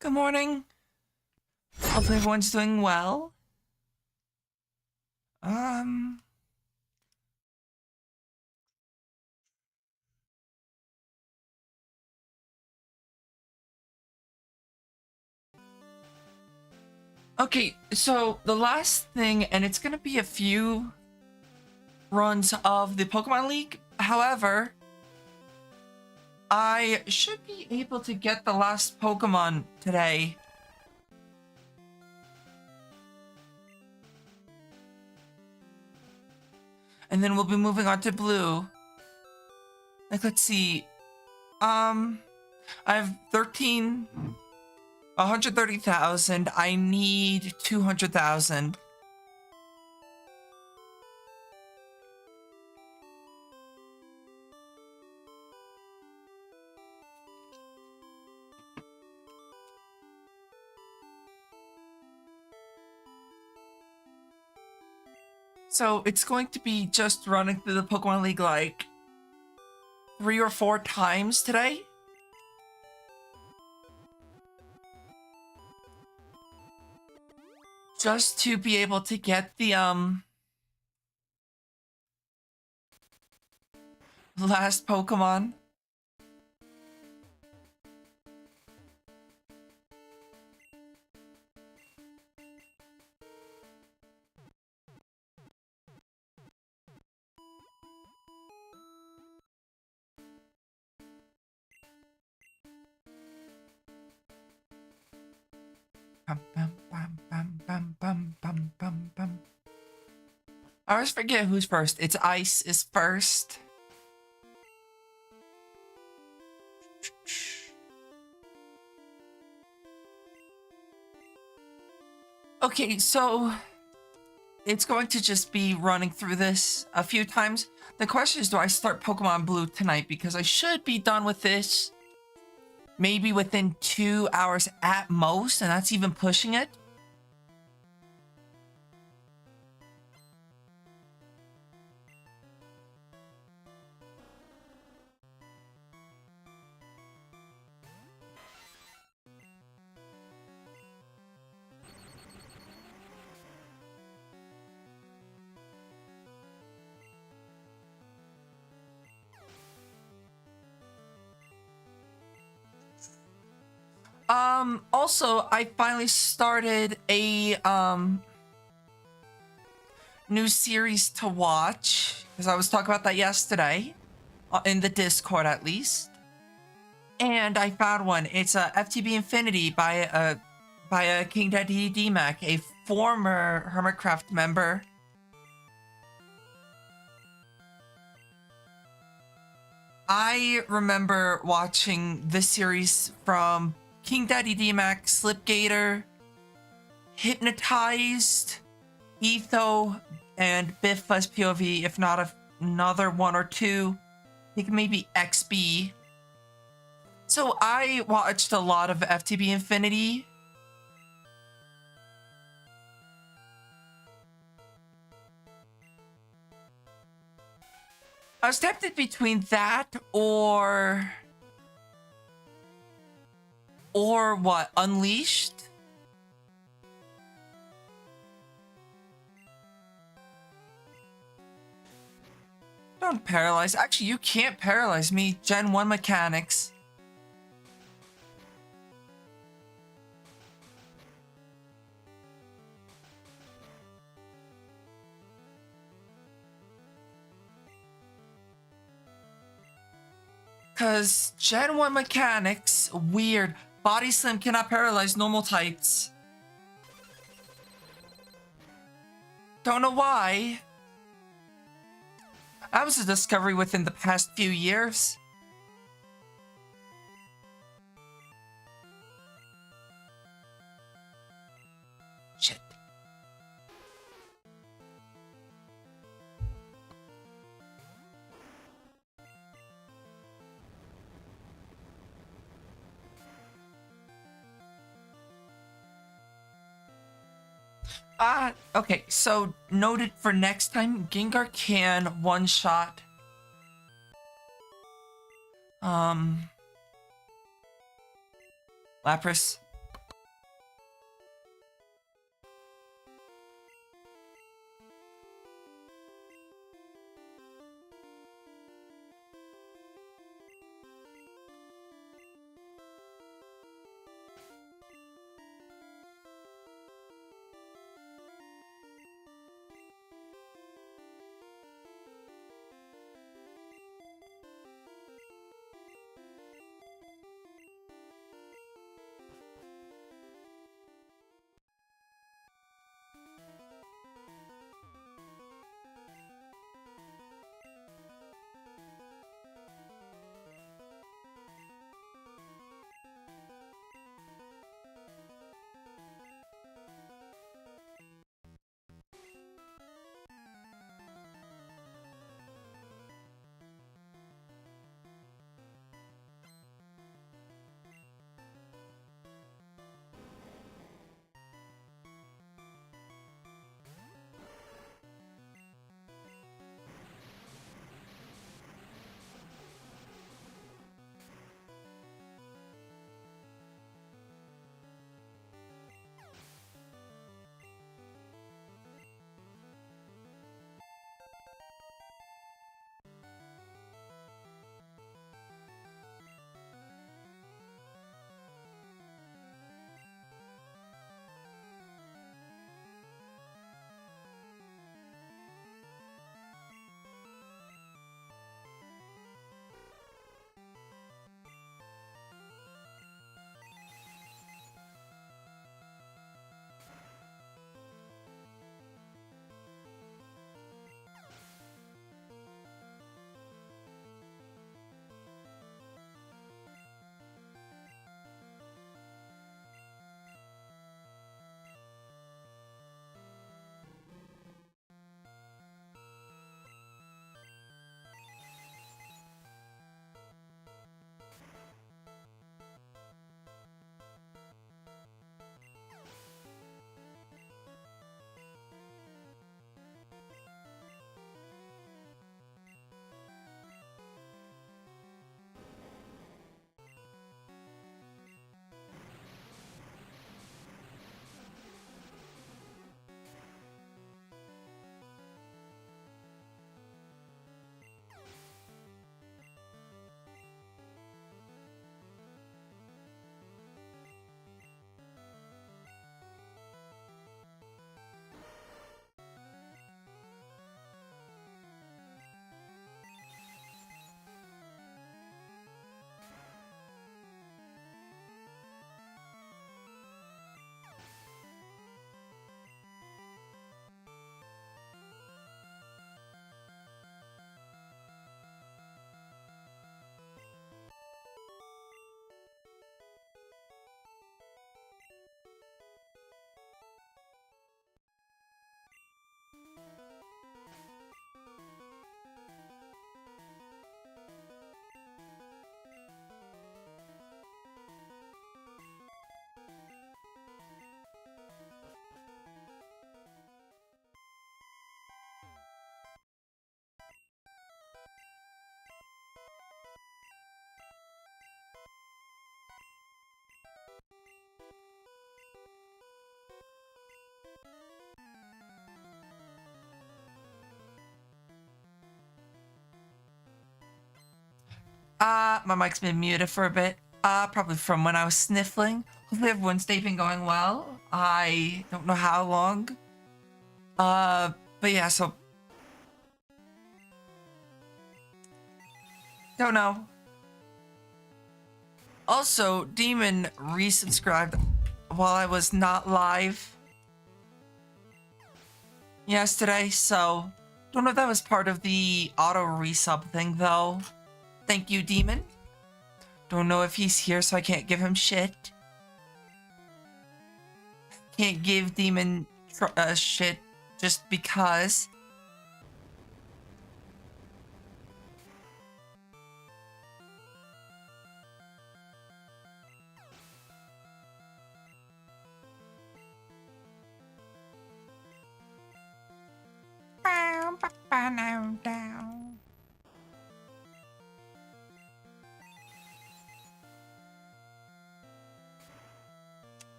Good morning. Hopefully everyone's doing well. Okay, so the last thing, and it's gonna be a few runs of the Pokemon League. However, I should be able to get the last Pokemon today. And then we'll be moving on to Blue. Like, let's see. I have 130,000. I need 200,000. So it's going to be just running through the Pokemon League like 3 or 4 times today. Just to be able to get the last Pokemon. I always forget who's first. It's Ice is first. Okay, so it's going to just be running through this a few times. The question is, do I start Pokemon Blue tonight? Because I should be done with this maybe within 2 hours at most, and that's even pushing it. Also, I finally started a new series to watch, because I was talking about that yesterday in the Discord at least, and I found one. It's FTB Infinity by King Daddy DMAC, a former Hermitcraft member. I remember watching this series from King Daddy DMAC, Slipgator, Hypnotized, Etho, and Biff Fuzz POV, if not another one or two. I think maybe XB. So I watched a lot of FTB Infinity. I was tempted between that or what? Unleashed? Don't paralyze. Actually, you can't paralyze me. Gen 1 mechanics. Because Gen 1 mechanics, weird. Body Slam cannot paralyze normal types. Don't know why. That was a discovery within the past few years. Shit. Okay, so noted for next time, Gengar can one-shot Lapras. My mic's been muted for a bit. Probably from when I was sniffling. Hopefully everyone's day been going well. I don't know how long. But yeah, so... Don't know. Also, Demon resubscribed while I was not live yesterday, so... Don't know if that was part of the auto resub thing, though. Thank you, Demon. Don't know if he's here, so I can't give him shit. Can't give Demon shit just because.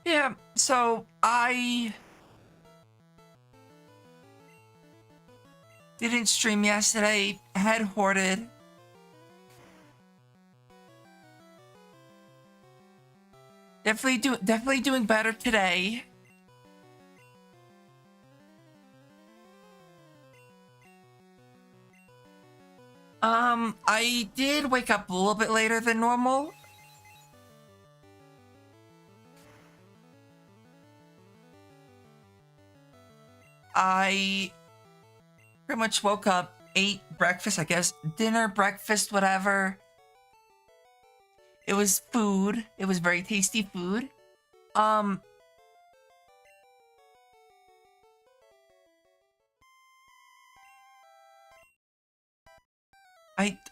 Yeah, so I didn't stream yesterday, head hoarded. Definitely doing better today. I did wake up a little bit later than normal. I pretty much woke up, ate breakfast, I guess. Dinner, breakfast, whatever. It was food. It was very tasty food.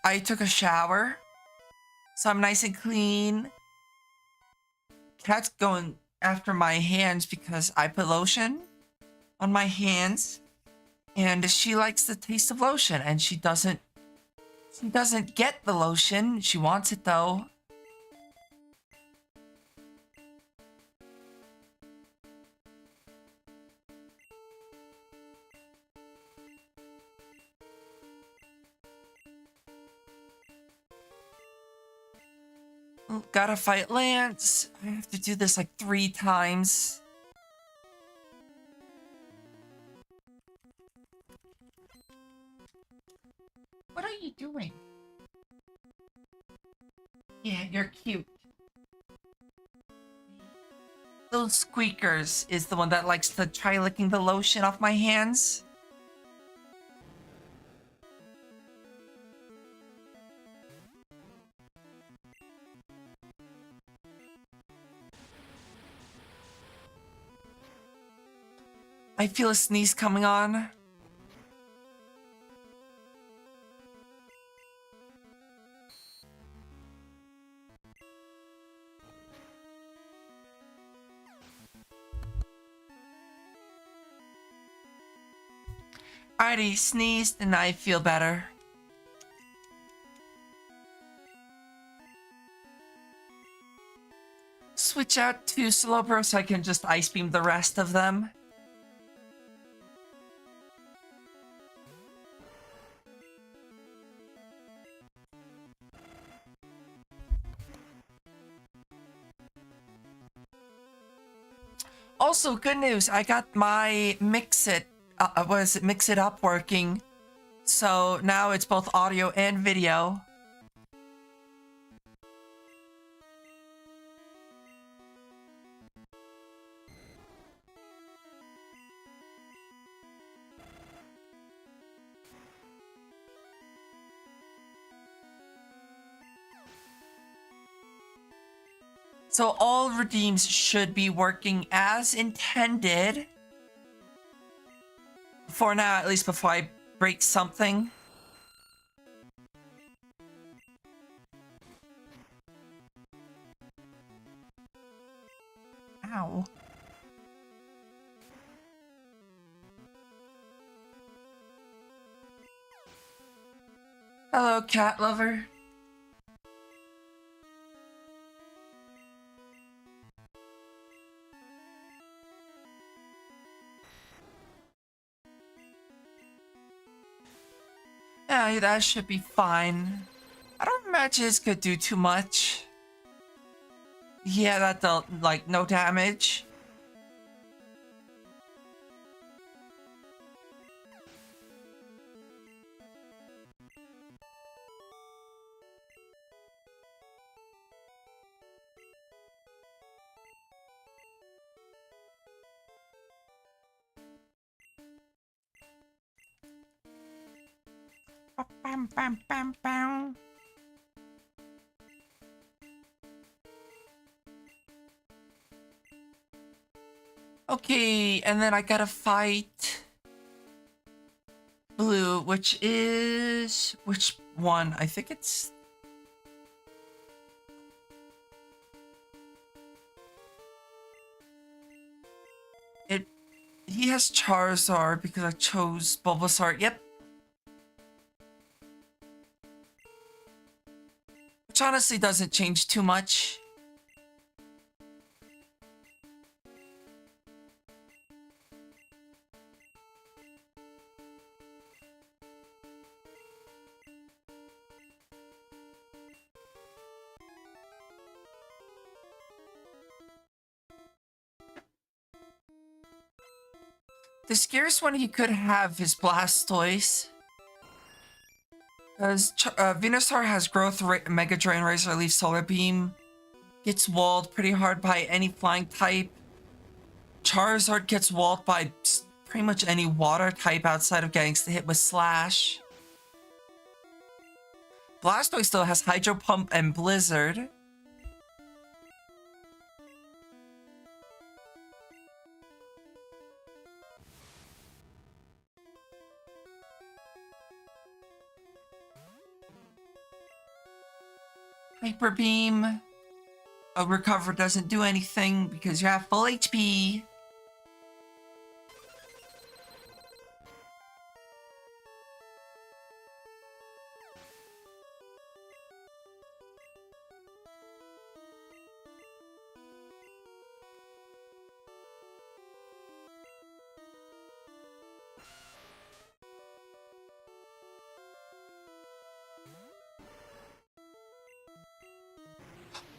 I took a shower. So I'm nice and clean. Cat's going after my hands because I put lotion on my hands. And she likes the taste of lotion, and she doesn't get the lotion. She wants it though. Gotta fight Lance. I have to do this like 3 times. What are you doing? Yeah, you're cute. Those squeakers is the one that likes to try licking the lotion off my hands. I feel a sneeze coming on. Alrighty, sneezed and I feel better. Switch out to Slowbro so I can just ice beam the rest of them. Also, good news, I got my Mix It Up working. So now it's both audio and video. So all redeems should be working as intended. For now, at least before I break something. Ow. Hello, cat lover. Yeah, that should be fine. I don't imagine it's gonna do too much. Yeah, that dealt, like, no damage. Bam, bam, bam, bam. Okay, and then I gotta fight Blue, which is... which one? I think it's... it. He has Charizard because I chose Bulbasaur. Yep. Which honestly doesn't change too much. The scariest one he could have is Blastoise. Because Venusaur has Growth, Mega Drain, Razor Leaf, Solar Beam. Gets walled pretty hard by any flying type. Charizard gets walled by pretty much any water type outside of getting hit with Slash. Blastoise still has Hydro Pump and Blizzard. Hyper Beam. Recover doesn't do anything because you have full HP.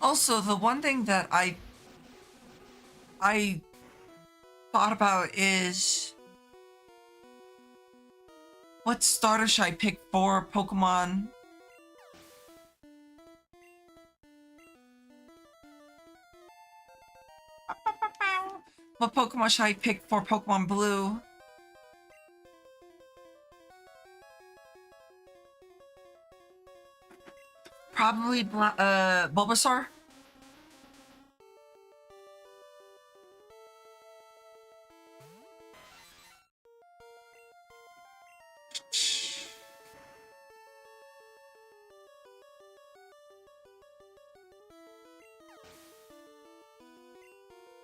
Also, the one thing that I thought about is what starter should I pick for Pokemon? What Pokemon should I pick for Pokemon Blue? Probably Bulbasaur.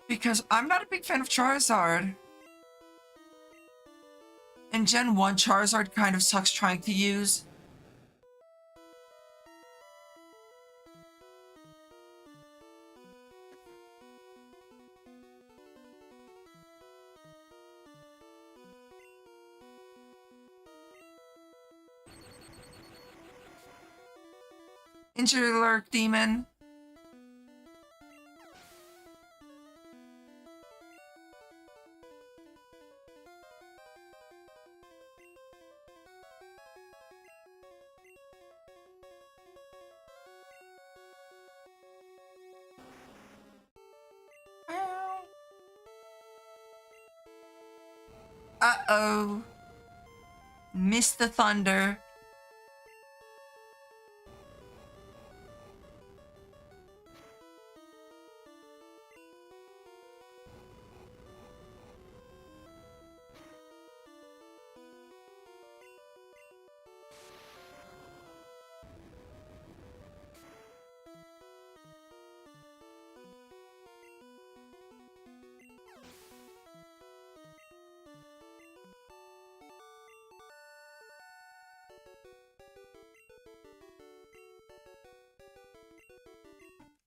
Because I'm not a big fan of Charizard. In Gen 1, Charizard kind of sucks trying to use. Injury Lurk Demon. Uh-oh. Missed the thunder.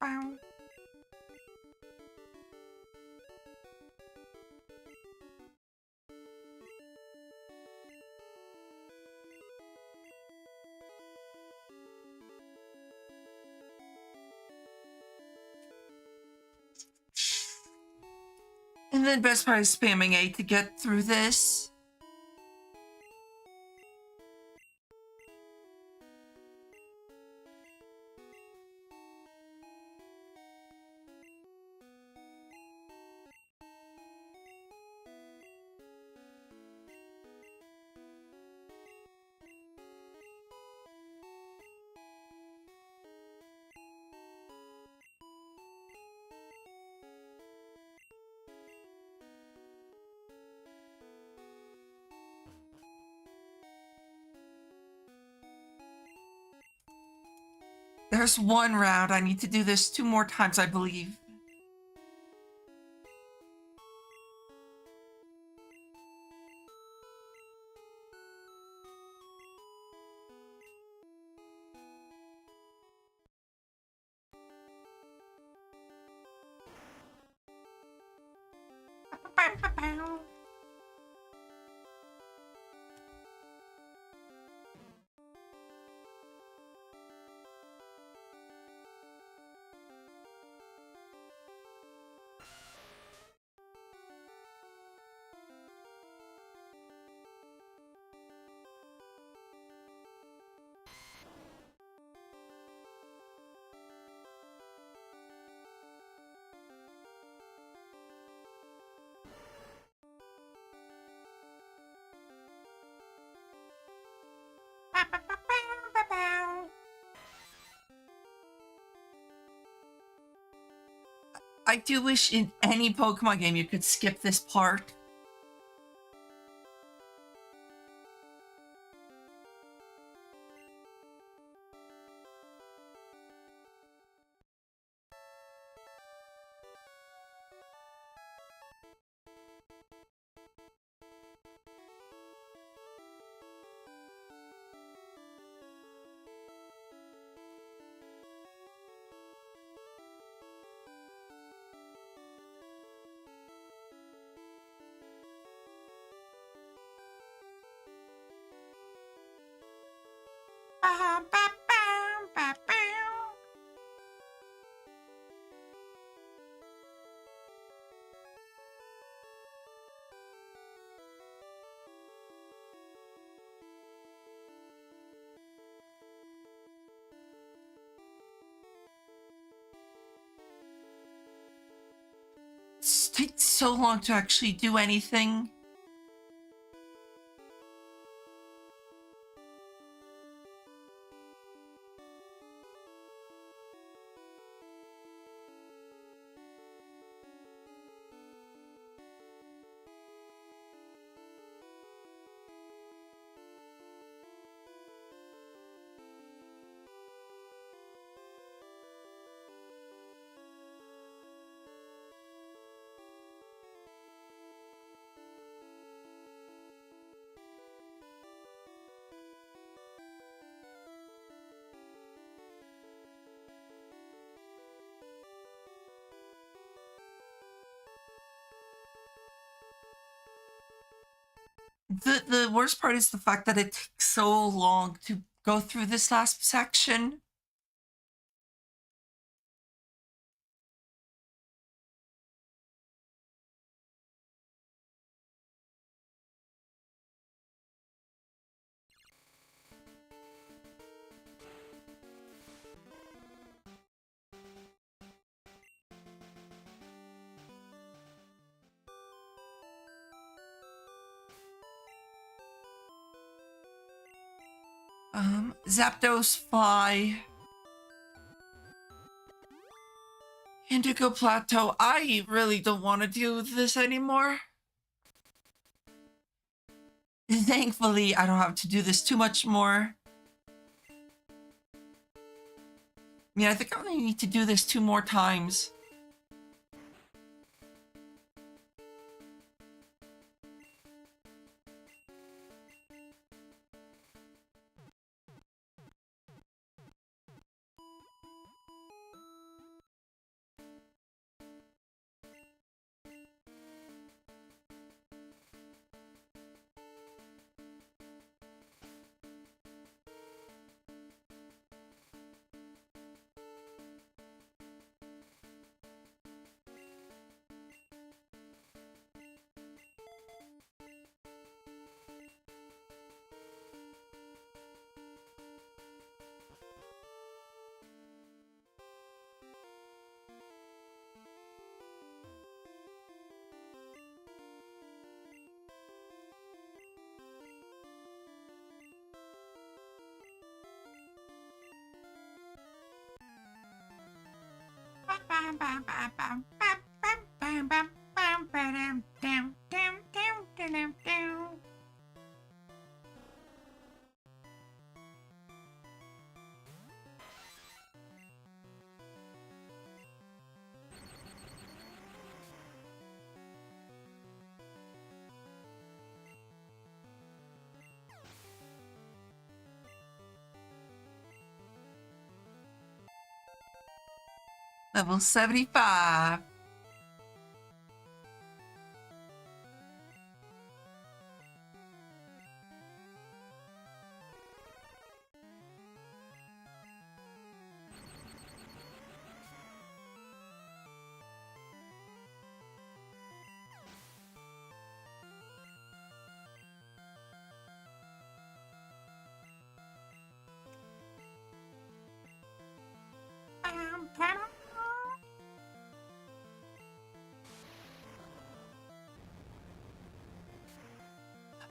Bow. And then best part is spamming A to get through this. There's one round. I need to do this 2 more times, I believe. I do wish in any Pokemon game you could skip this part. It takes so long to actually do anything. The worst part is the fact that it takes so long to go through this last section. Zapdos, Fly, Indigo Plateau. I really don't want to do this anymore. Thankfully, I don't have to do this too much more. I mean, I think I only need to do this 2 more times. Level 75.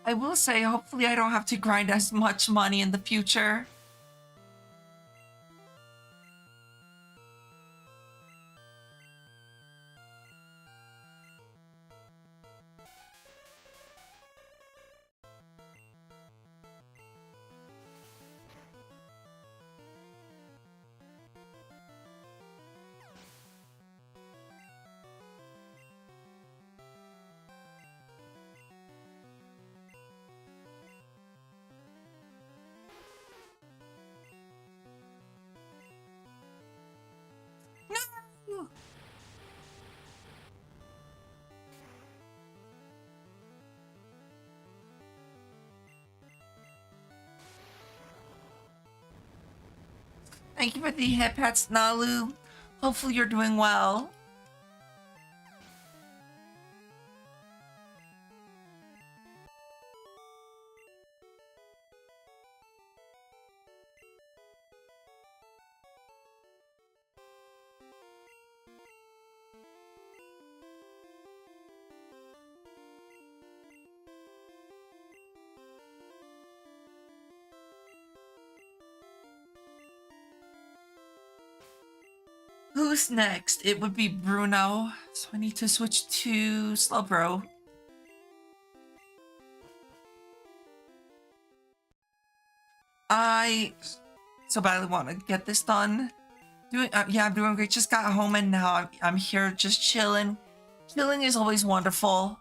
I will say, hopefully I don't have to grind as much money in the future. No! Thank you for the hip hats, Nalu. Hopefully you're doing well. Who's next? It would be Bruno. So I need to switch to Slowbro. I so badly want to get this done. Yeah, I'm doing great. Just got home and now I'm here just chilling. Chilling is always wonderful.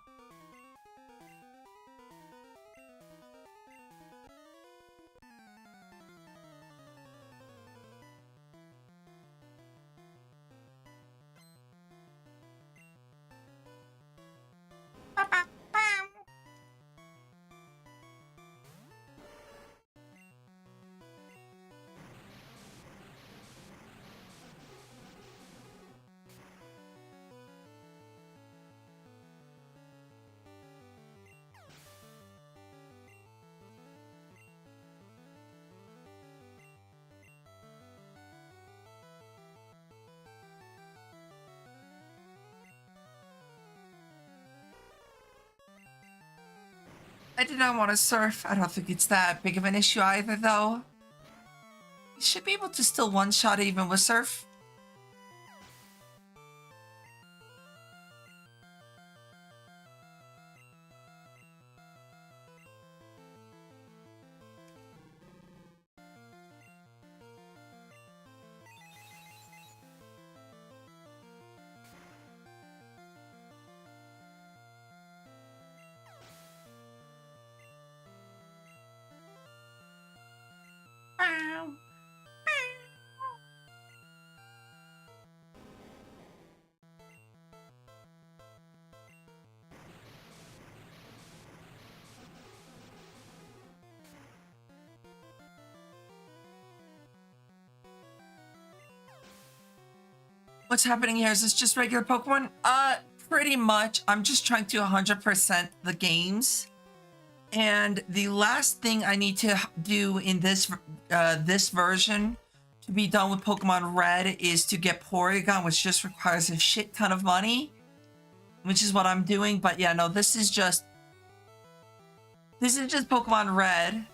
I did not want to surf. I don't think it's that big of an issue either, though. You should be able to still one-shot even with surf. What's happening here? Is this just regular Pokemon? Pretty much. I'm just trying to 100% the games. And the last thing I need to do in this version to be done with Pokemon Red is to get Porygon, which just requires a shit ton of money, which is what I'm doing. But yeah, no, this is just Pokemon Red.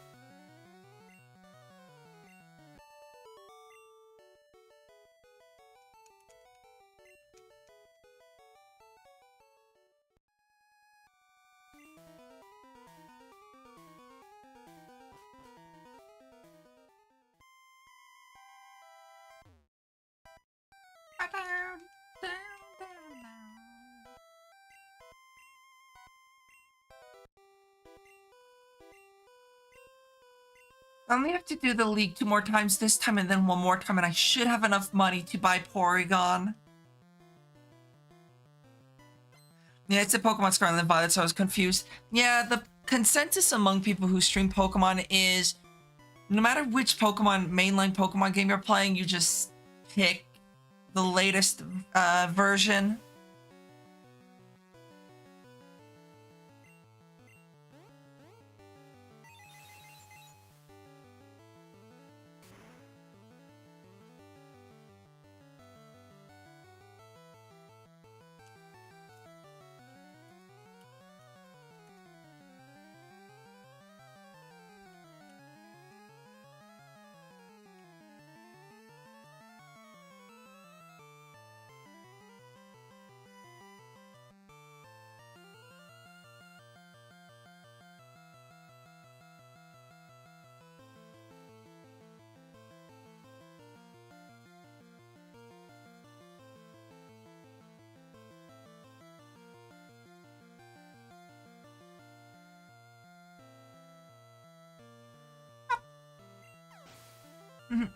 I only have to do the league 2 more times this time and then 1 more time, and I should have enough money to buy Porygon. Yeah, it's a Pokemon Scarlet and Violet, so I was confused. Yeah, the consensus among people who stream Pokemon is no matter which mainline Pokemon game you're playing, you just pick the latest version.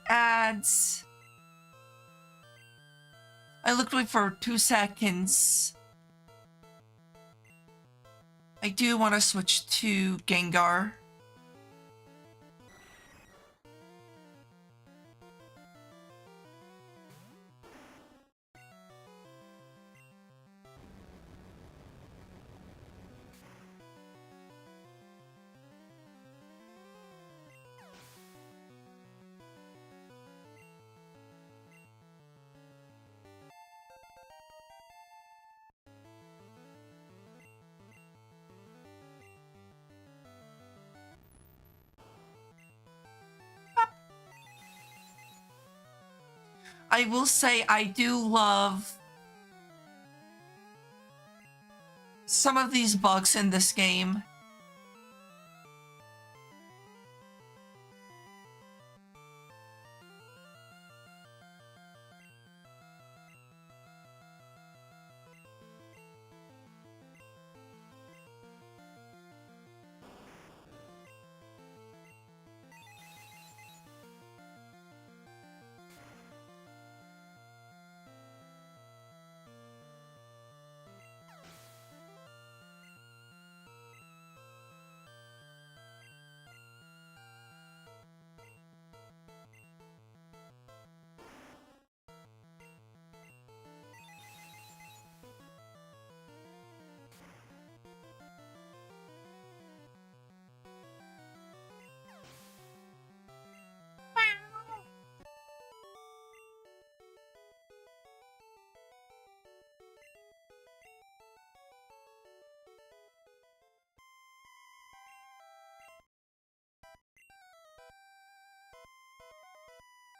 Ads. I looked away for 2 seconds. I do want to switch to Gengar. I will say I do love some of these bugs in this game.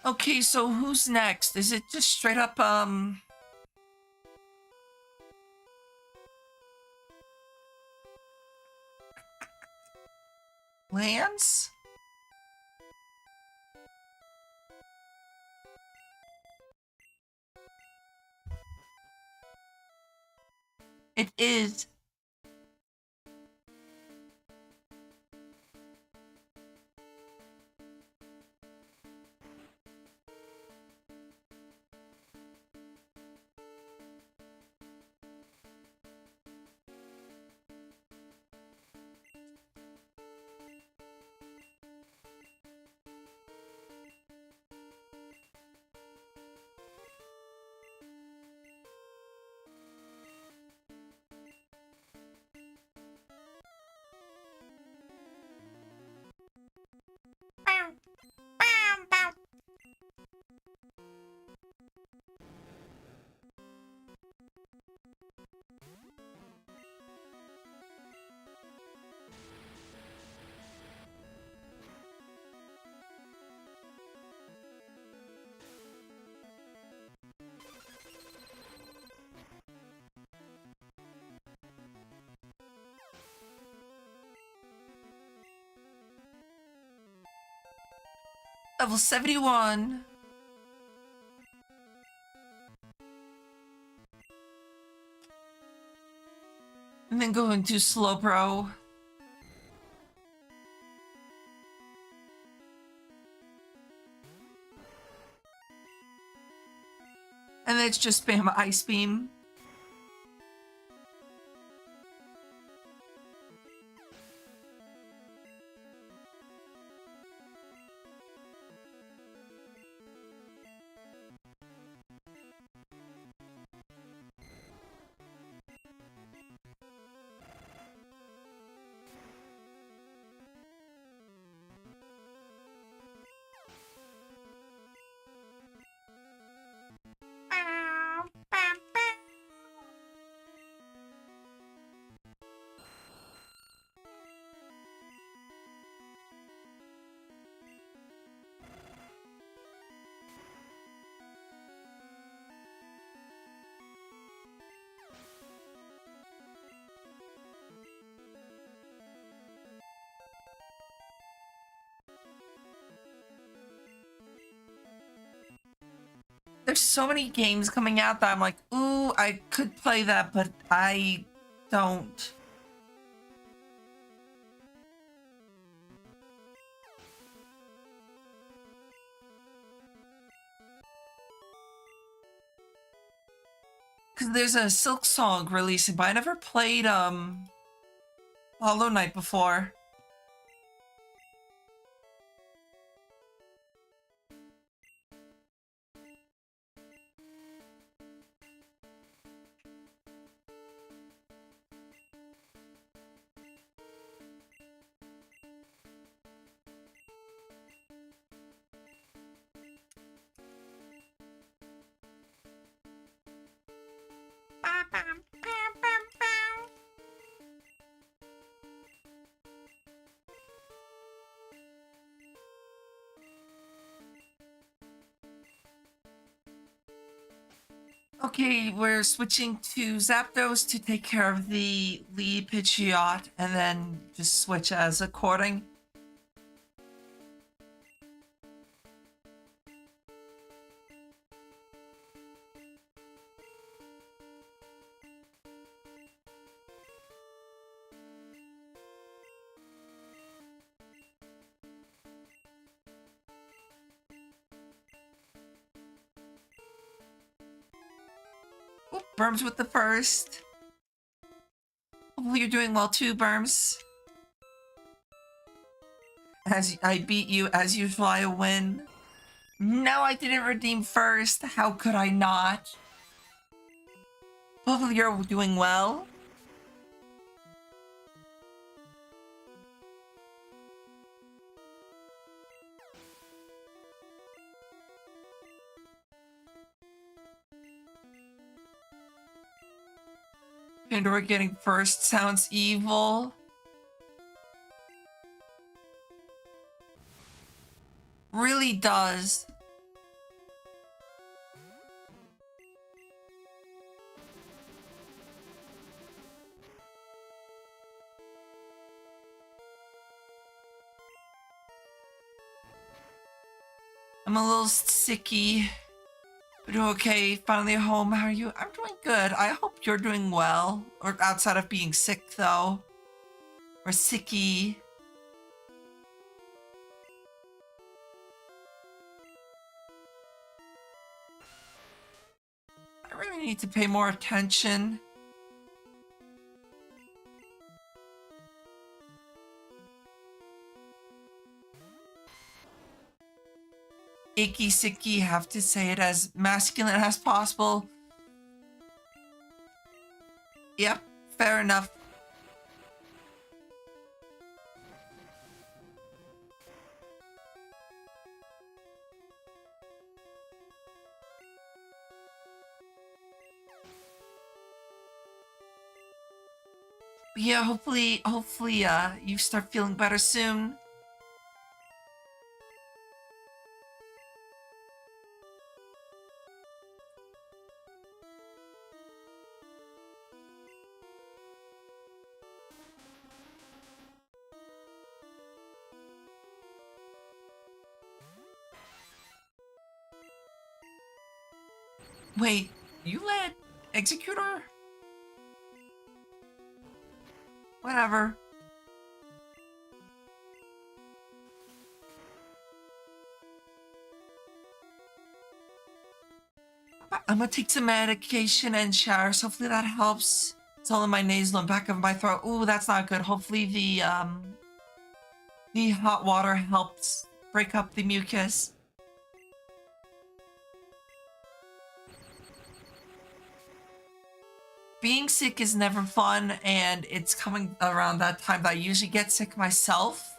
Okay, so who's next? Is it just straight up, Lance? It is. Level 71. And then go into Slowbro. It's just spam ice beam. There's so many games coming out that I'm like, ooh, I could play that, but I don't. Because there's a Silk Song releasing, but I never played Hollow Knight before. Okay, we're switching to Zapdos to take care of the lead Pidgeot, and then just switch as according. Oop, Burms with the first. Hopefully you're doing well too, Burms. As I beat you, as usual, I win. No, I didn't redeem first. How could I not? Hopefully you're doing well. Pandora getting first sounds evil. Really does. I'm a little sicky. But okay, finally home. How are you? I'm doing good. I hope you're doing well. Or outside of being sick, though. Or sicky. I really need to pay more attention. Icky, sicky, have to say it as masculine as possible. Yep, fair enough. But yeah, hopefully, you start feeling better soon. Wait, you let Executor? Whatever. I'm gonna take some medication and shower, so hopefully that helps. It's all in my nasal and back of my throat. Ooh, that's not good. Hopefully the hot water helps break up the mucus. Being sick is never fun, and it's coming around that time that I usually get sick myself.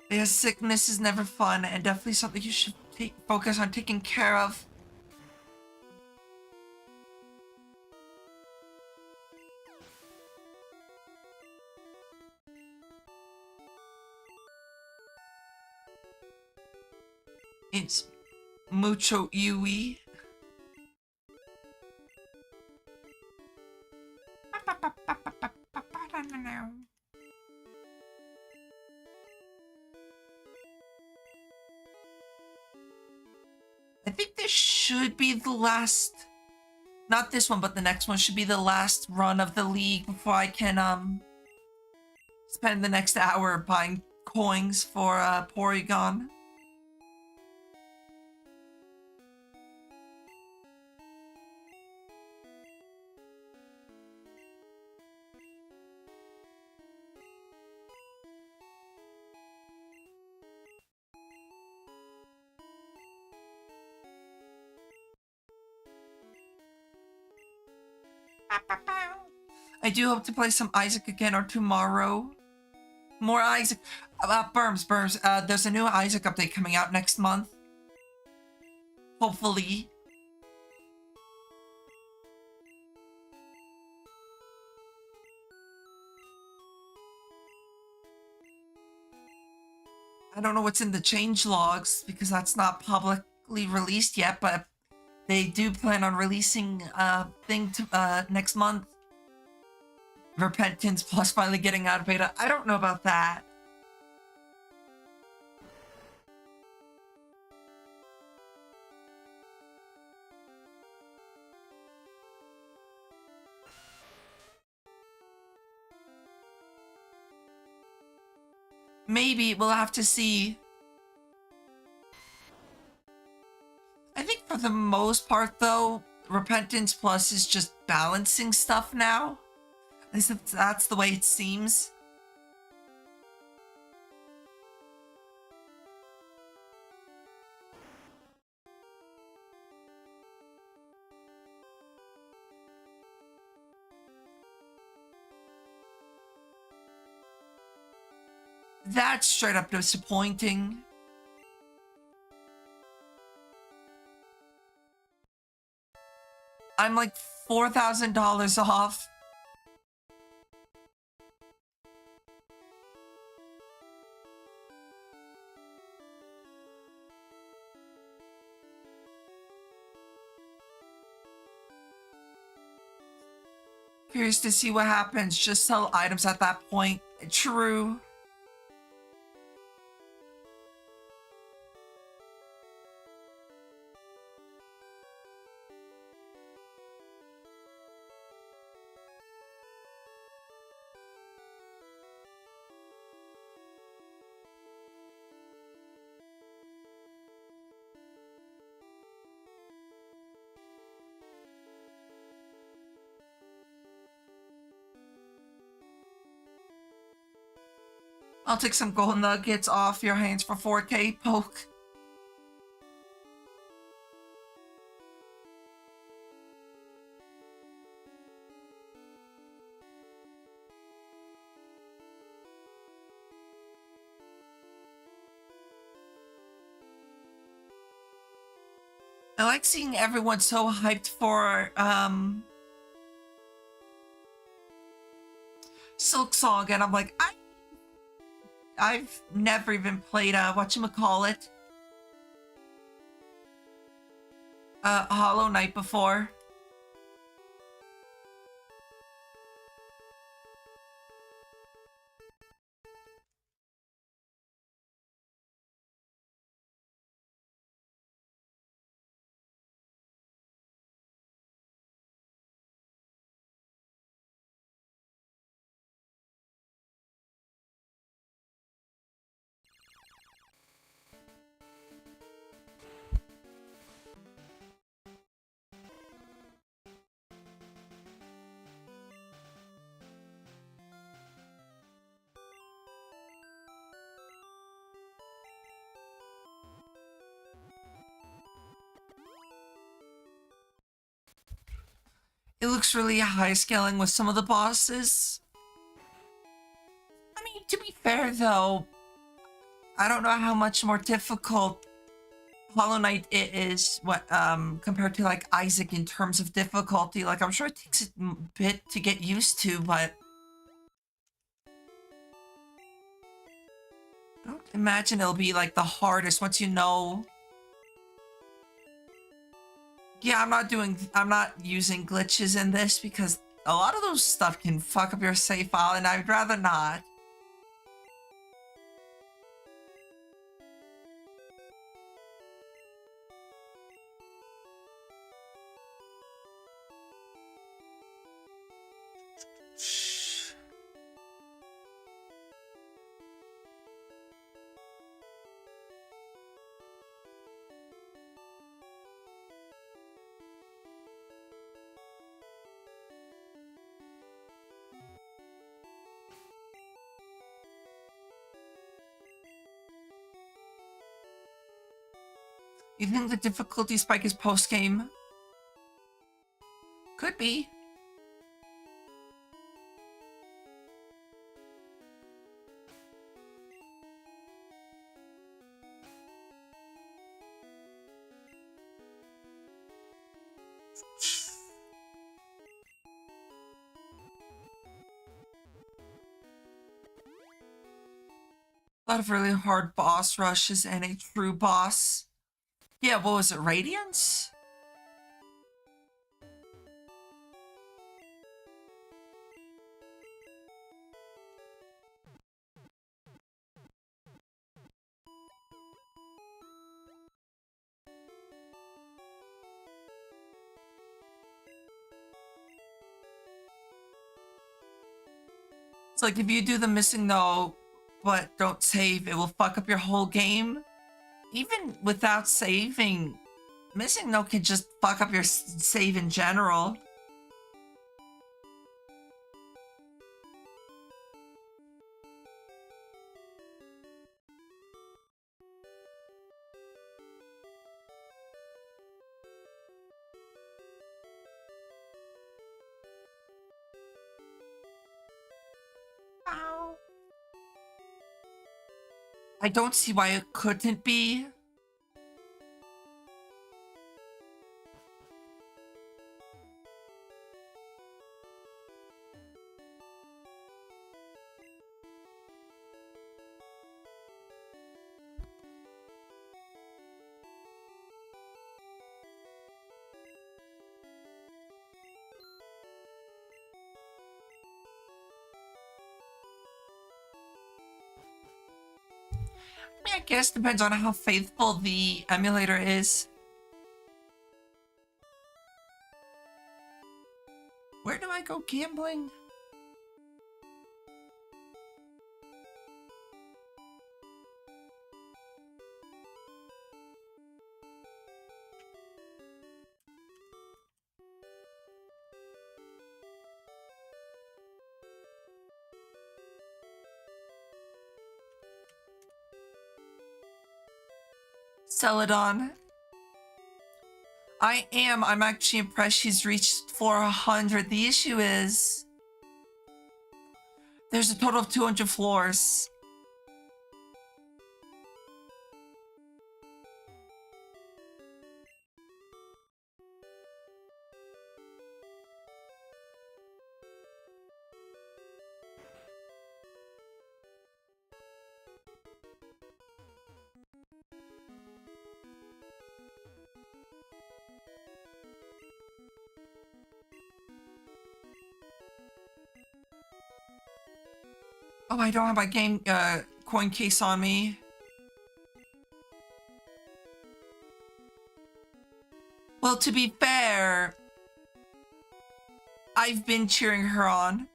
Yeah, sickness is never fun, and definitely something you should focus on taking care of. It's mucho yui. I think this should be the last, not this one, but the next one should be the last run of the league before I can spend the next hour buying coins for Porygon. I do hope to play some Isaac again or tomorrow. More Isaac. Burms. There's a new Isaac update coming out next month. Hopefully. I don't know what's in the change logs because that's not publicly released yet, but they do plan on releasing a thing to, next month. Repentance plus finally getting out of beta. I don't know about that. Maybe we'll have to see. I think for the most part though, Repentance Plus is just balancing stuff now. At least that's the way it seems. That's straight up disappointing. I'm like $4,000 off. Curious to see what happens. Just sell items at that point. True. I'll take some gold nuggets off your hands for 4K, Poke. I like seeing everyone so hyped for, Silk Song, and I'm like, I've never even played whatchamacallit, Hollow Knight before. It looks really high scaling with some of the bosses. I mean, to be fair though, I don't know how much more difficult Hollow Knight is compared to like Isaac in terms of difficulty. Like I'm sure it takes a bit to get used to, but I don't imagine it'll be like the hardest once you know. Yeah, I'm not using glitches in this because a lot of those stuff can fuck up your save file and I'd rather not. You think the difficulty spike is post-game? Could be. A lot of really hard boss rushes and a true boss. Yeah, what was it, Radiance? It's like if you do the missing no, but don't save, it will fuck up your whole game. Even without saving, missing no can just fuck up your save in general. Ow. I don't see why it couldn't be. I mean, I guess depends on how faithful the emulator is. Where do I go gambling? Celadon. I am. I'm actually impressed she's reached 400. The issue is there's a total of 200 floors. Oh, I don't have my game coin case on me. Well, to be fair, I've been cheering her on.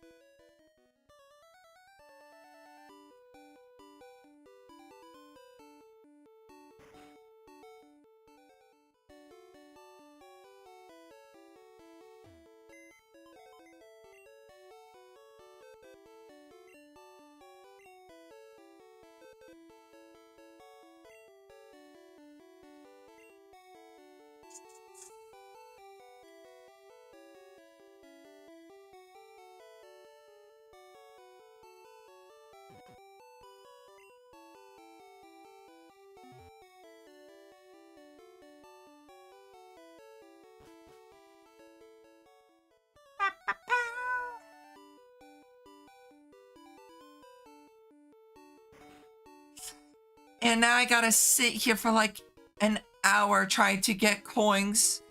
And now I gotta sit here for like an hour trying to get coins.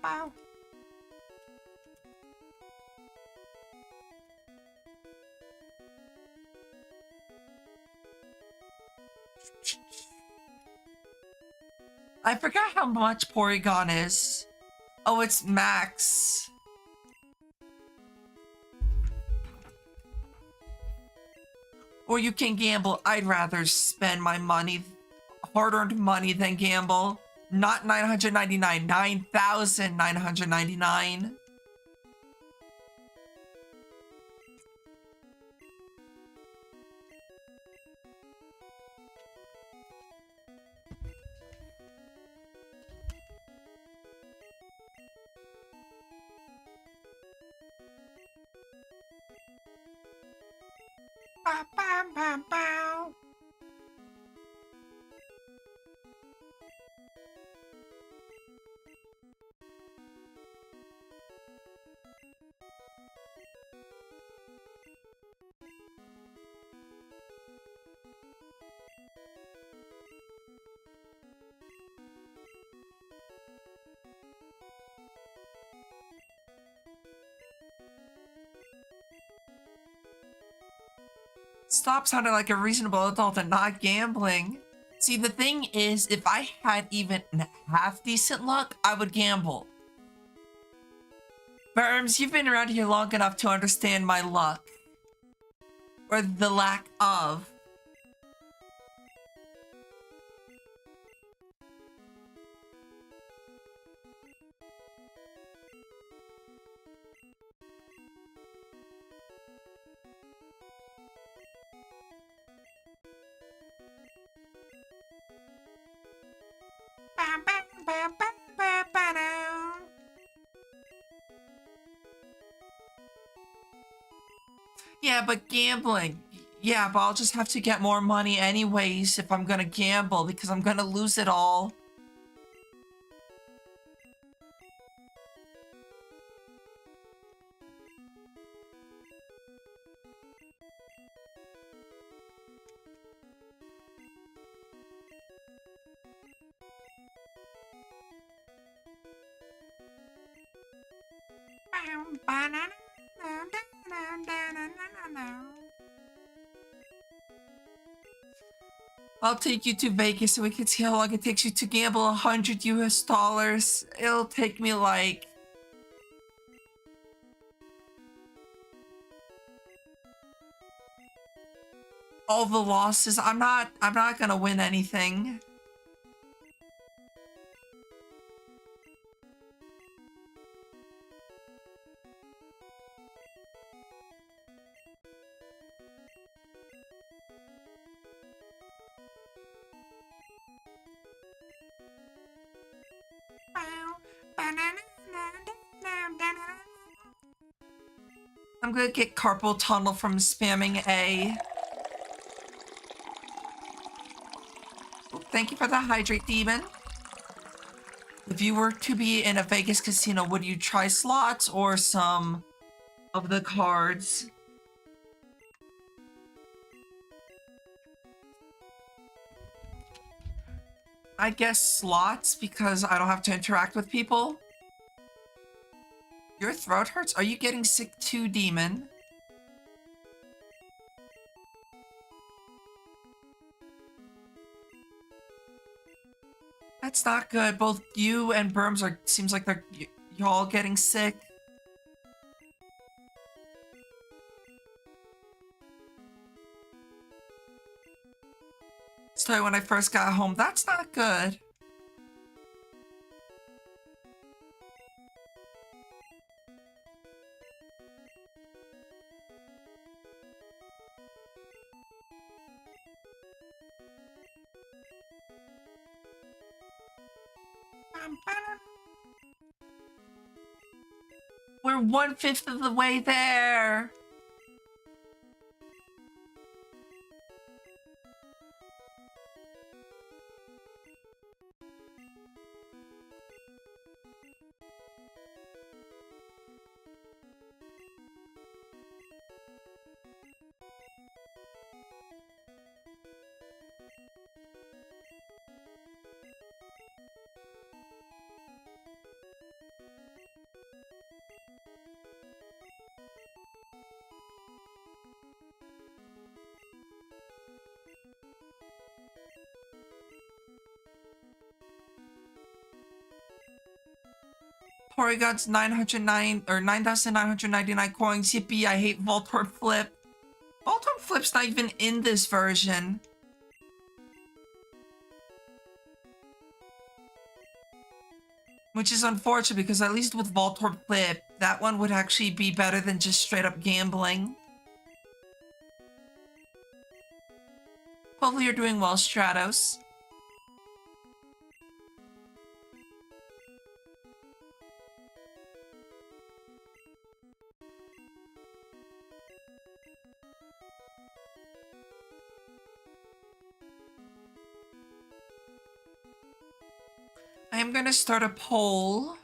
Bow. I forgot how much Porygon is. Oh, it's max. Or you can gamble. I'd rather spend my money, hard-earned money, than gamble. Not 999, 9,999. Bow, bow, bow, bow. Stop sounding like a reasonable adult and not gambling. See, the thing is, if I had even half decent luck, I would gamble. Berms, you've been around here long enough to understand my luck. Or the lack of. Yeah, but gambling. Yeah, but I'll just have to get more money anyways if I'm gonna gamble because I'm gonna lose it all. I'll take you to Vegas so we can see how long it takes you to gamble $100 US. It'll take me like... all the losses. I'm not gonna win anything. I'm gonna get carpal tunnel from spamming A. Thank you for the hydrate, demon. If you were to be in a Vegas casino, would you try slots or some of the cards? I guess slots because I don't have to interact with people. Your throat hurts? Are you getting sick too, demon? That's not good. Both you and Berms are, seems like they're, y'all getting sick. So when I first got home, that's not good. We're 1/5 of the way there. Porygon's 909 or 9,999 coins. Yippee, I hate Voltorb Flip. Voltorb Flip's not even in this version. Which is unfortunate because at least with Voltorb Flip, that one would actually be better than just straight up gambling. Hopefully you're doing well, Stratos. I am gonna start a poll.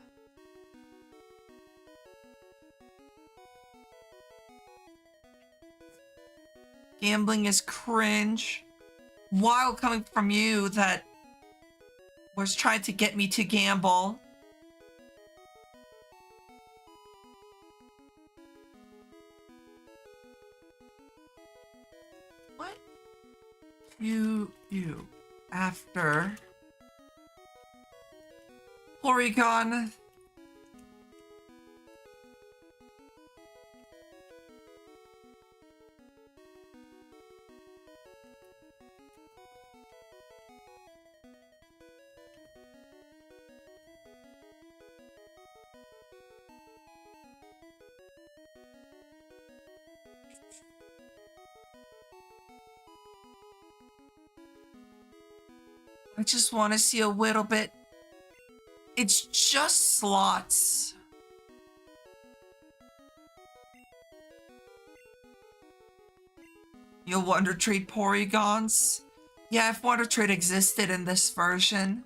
Gambling is cringe. While coming from you that was trying to get me to gamble. What you do after Porygon? I just want to see a little bit. It's just slots. You'll Wonder Trade Porygons? Yeah, if Wonder Trade existed in this version.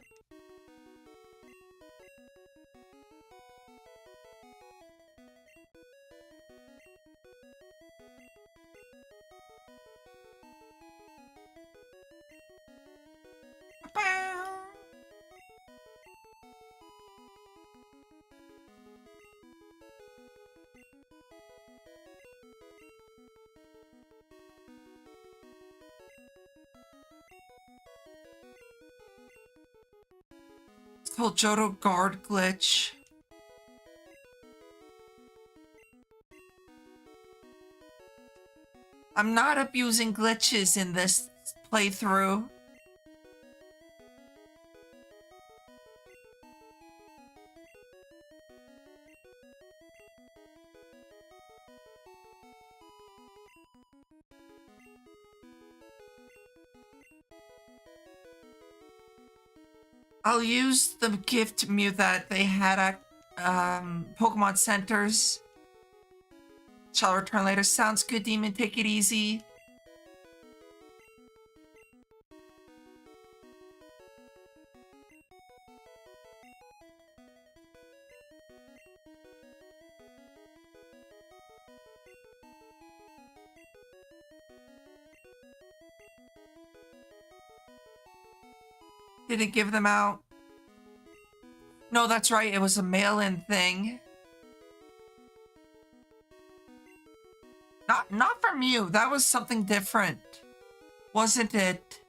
Whole Johto guard glitch. I'm not abusing glitches in this playthrough. I'll use the gift Mew that they had at Pokemon Centers. Shall return later. Sounds good, Demon. Take it easy. Didn't give them out. No, that's right. It was a mail-in thing. Not from you. That was something different. Wasn't it?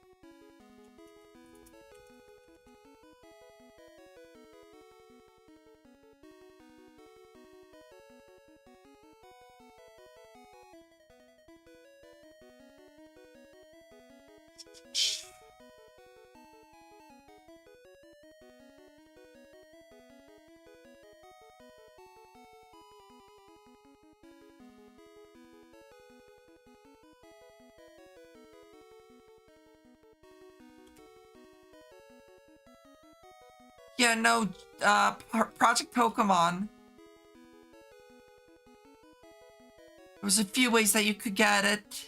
Yeah, no, Project Pokemon. There was a few ways that you could get it.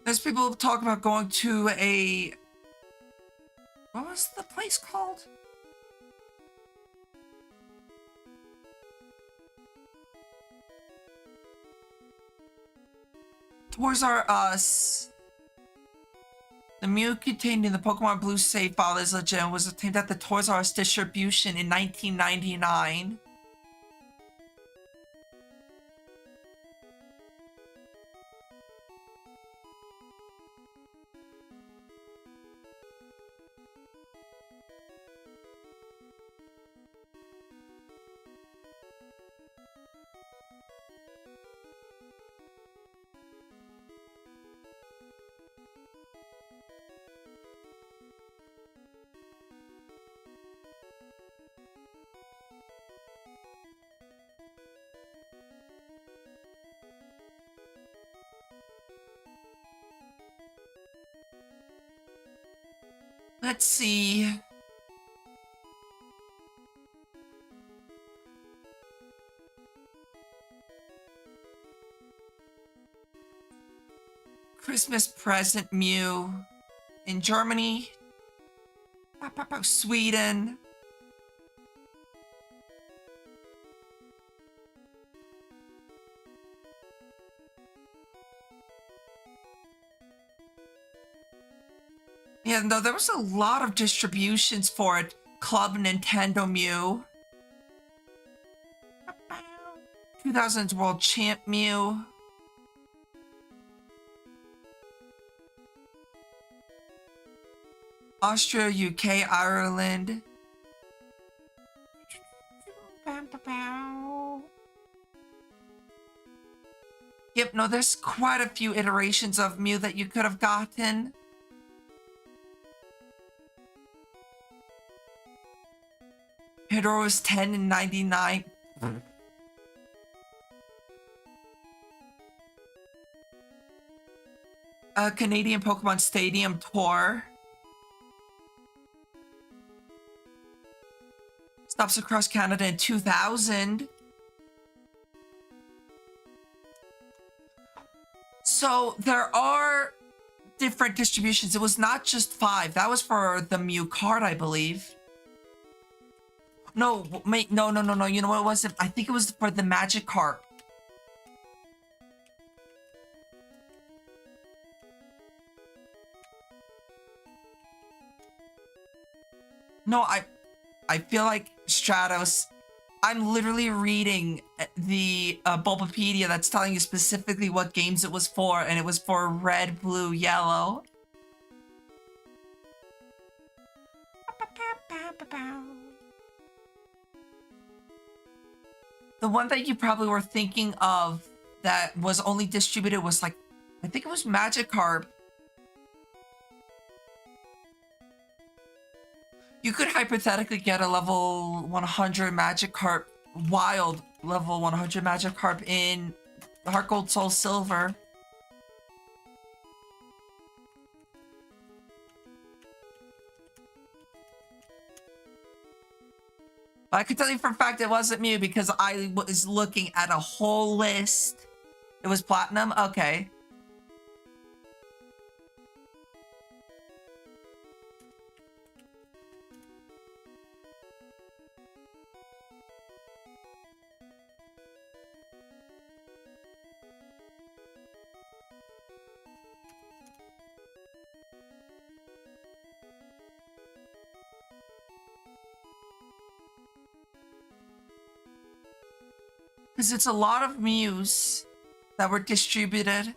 There's people talk about going to a... What was the place called? Toys R Us. The Mew contained in the Pokemon Blue save file is legit and was obtained at the Toys R Us distribution in 1999. Let's see. Christmas present Mew in Germany, Sweden, yeah, no, there was a lot of distributions for it. Club Nintendo Mew, 2000s World Champ Mew, Austria, UK, Ireland. Yep, no, there's quite a few iterations of Mew that you could have gotten. Pandora was 10 in 99. Canadian Pokemon Stadium Tour. Stops across Canada in 2000. So there are different distributions. It was not just 5. That was for the Mew card, I believe. No, wait, no. You know what it was? I think it was for the Magikarp. No, I feel like Stratos. I'm literally reading the Bulbapedia that's telling you specifically what games it was for, and it was for Red, Blue, Yellow. The one that you probably were thinking of that was only distributed was like, I think it was Magikarp. You could hypothetically get a level 100 Magikarp, wild level 100 Magikarp in Heart Gold Soul Silver. But I can tell you for a fact it wasn't Mew because I was looking at a whole list. It was Platinum? Okay. Because it's a lot of Mews that were distributed.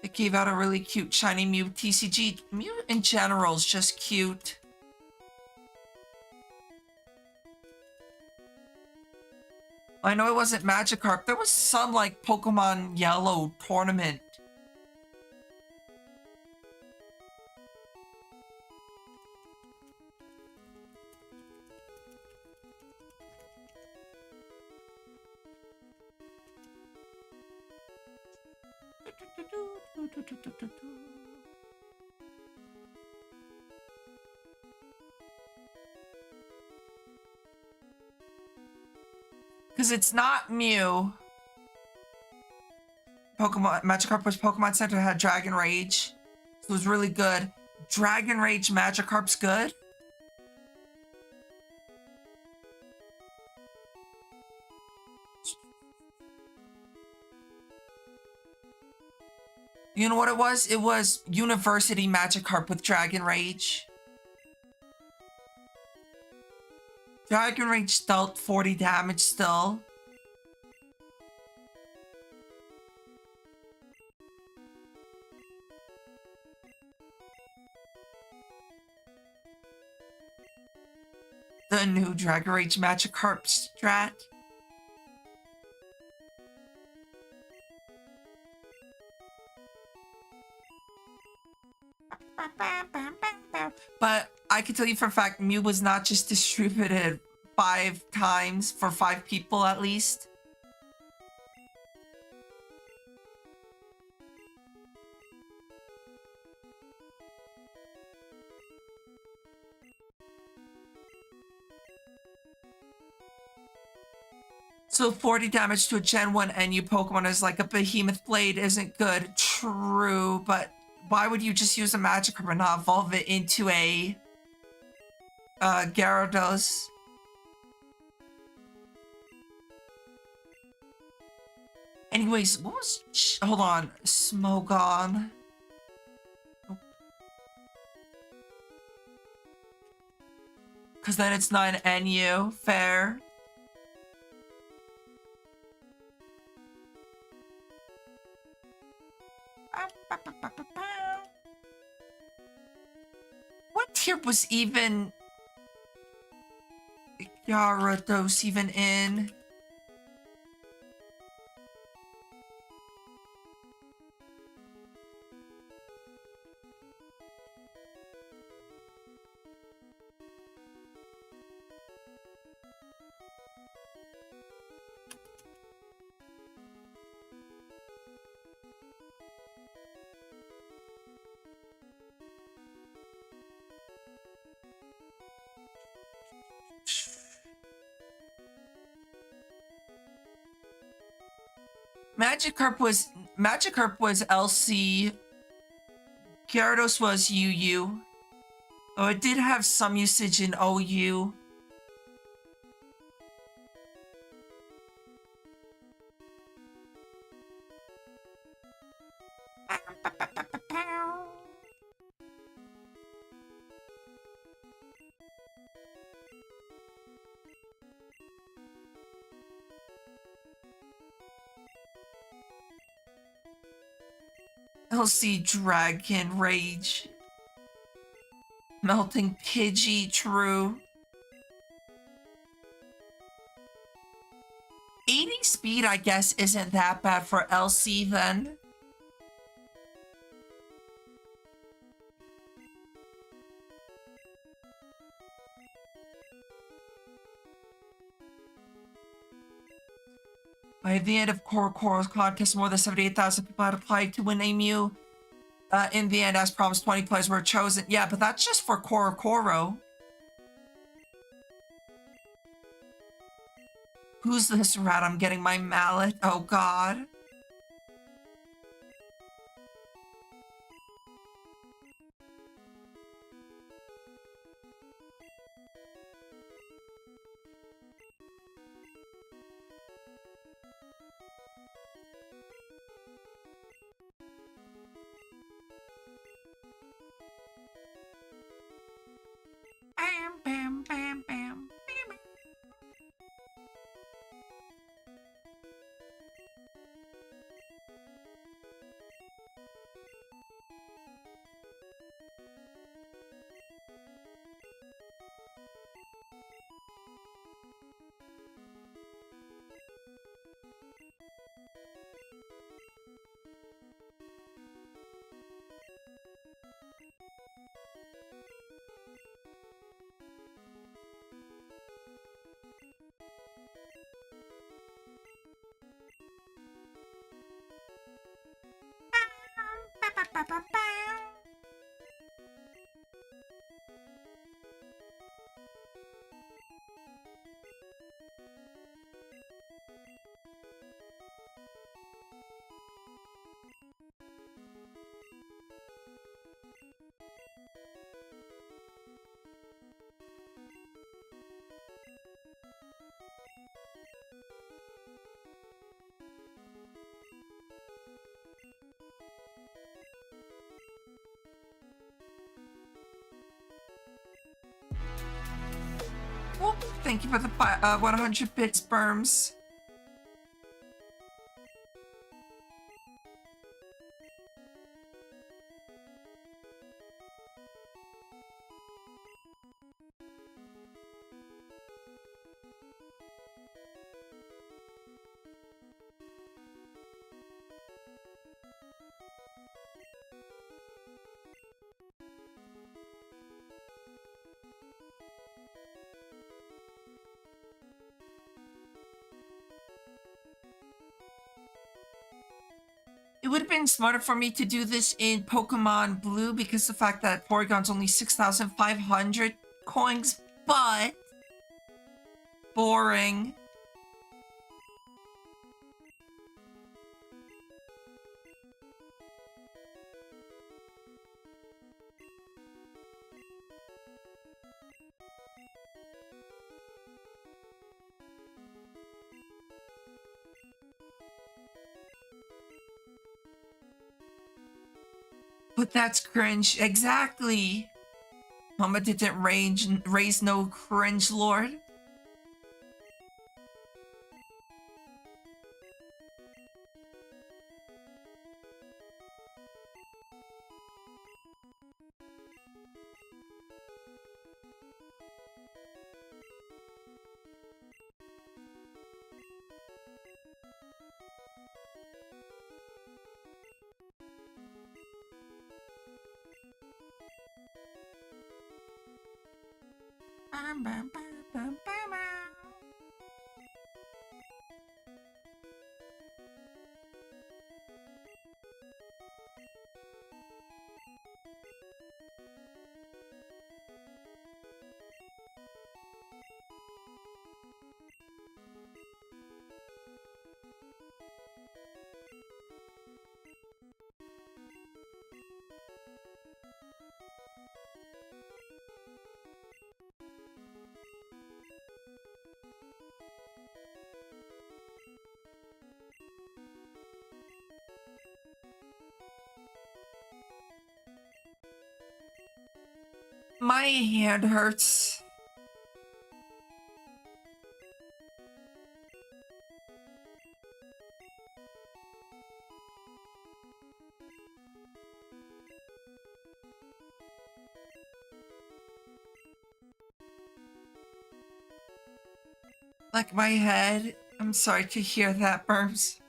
It gave out a really cute shiny Mew TCG. Mew in general is just cute. I know it wasn't Magikarp. There was some like Pokemon Yellow tournament. Because it's not Mew. Magikarp was Pokemon Center, had Dragon Rage. So it was really good. Dragon Rage Magikarp's good. You know what it was? It was University Magikarp with Dragon Rage. Dragon Rage dealt 40 damage still. The new Dragon Rage Magikarp strat. But I can tell you for a fact, Mew was not just distributed 5 times for 5 people at least. So 40 damage to a Gen 1 NU Pokemon is like a Behemoth Blade isn't good. True, but why would you just use a Magikarp and not evolve it into a Gyarados? Anyways, what was... hold on. Smogon. Because then it's not an NU. Fair. What tier was even Gyarados even in? Magikarp was LC. Gyarados was UU. Oh, it did have some usage in OU. LC Dragon Rage. Melting Pidgey, true. 80 speed, I guess, isn't that bad for LC then. By the end of Korokoro's contest, more than 78,000 people had applied to win a Mew. In the end, as promised, 20 players were chosen. Yeah, but that's just for Korokoro. Who's this rat? I'm getting my mallet. Oh, God. Bam, bam, bam, bam, bam. Well, thank you for the 100 bits, Berms. It would have been smarter for me to do this in Pokemon Blue because the fact that Porygon's only 6,500 coins, but boring. But that's cringe. Exactly. Mama didn't raise no cringe lord. My hand hurts. Like my head. I'm sorry to hear that, Burms.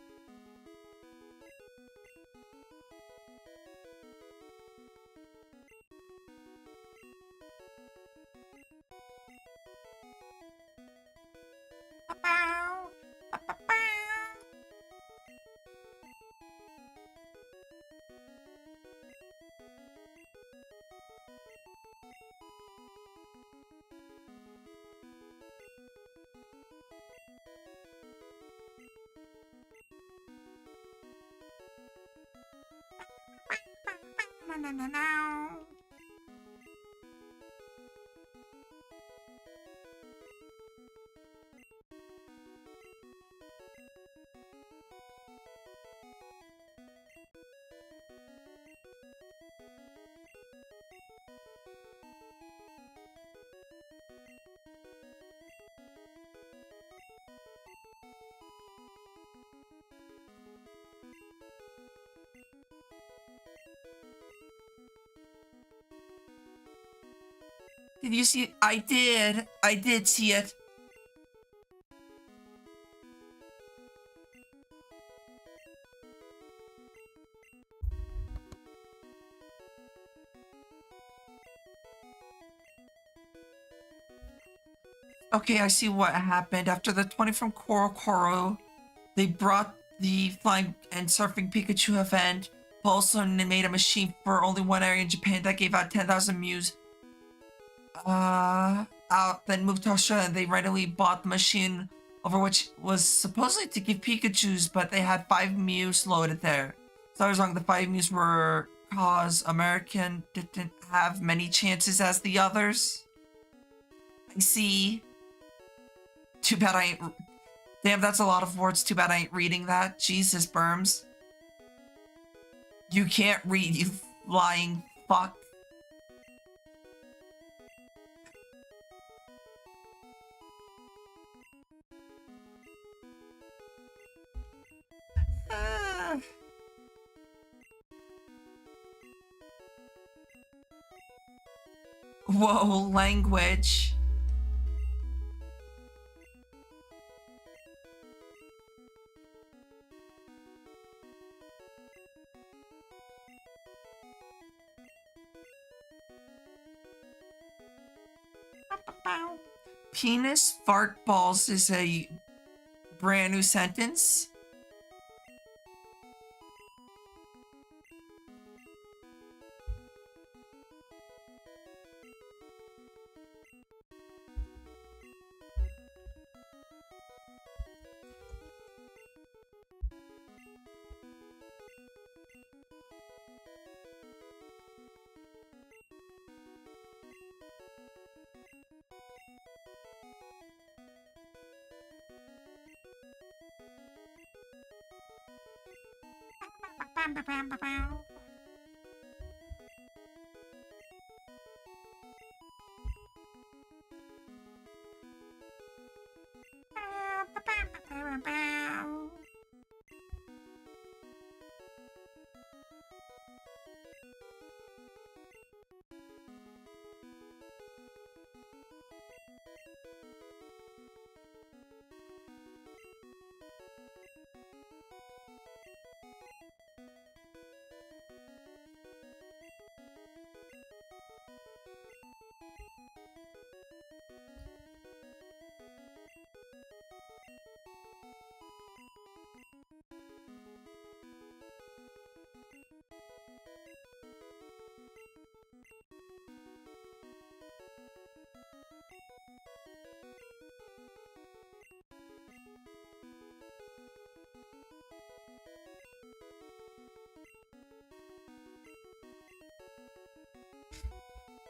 Did you see it? I did. I did see it. Okay, I see what happened. After the 20 from Koro, they brought the Flying and Surfing Pikachu event. Paulson made a machine for only one area in Japan that gave out 10,000 Mews. Out, then moved to Australia, and they readily bought the machine, over which was supposedly to give Pikachus, but they had 5 Mews loaded there. So I was wrong, the 5 Mews were cause American didn't have many chances as the others. I see. Too bad I ain't... Damn, that's a lot of words. Too bad I ain't reading that. Jesus, Burms. You can't read, you lying fuck. Whoa, language. Penis fart balls is a brand new sentence.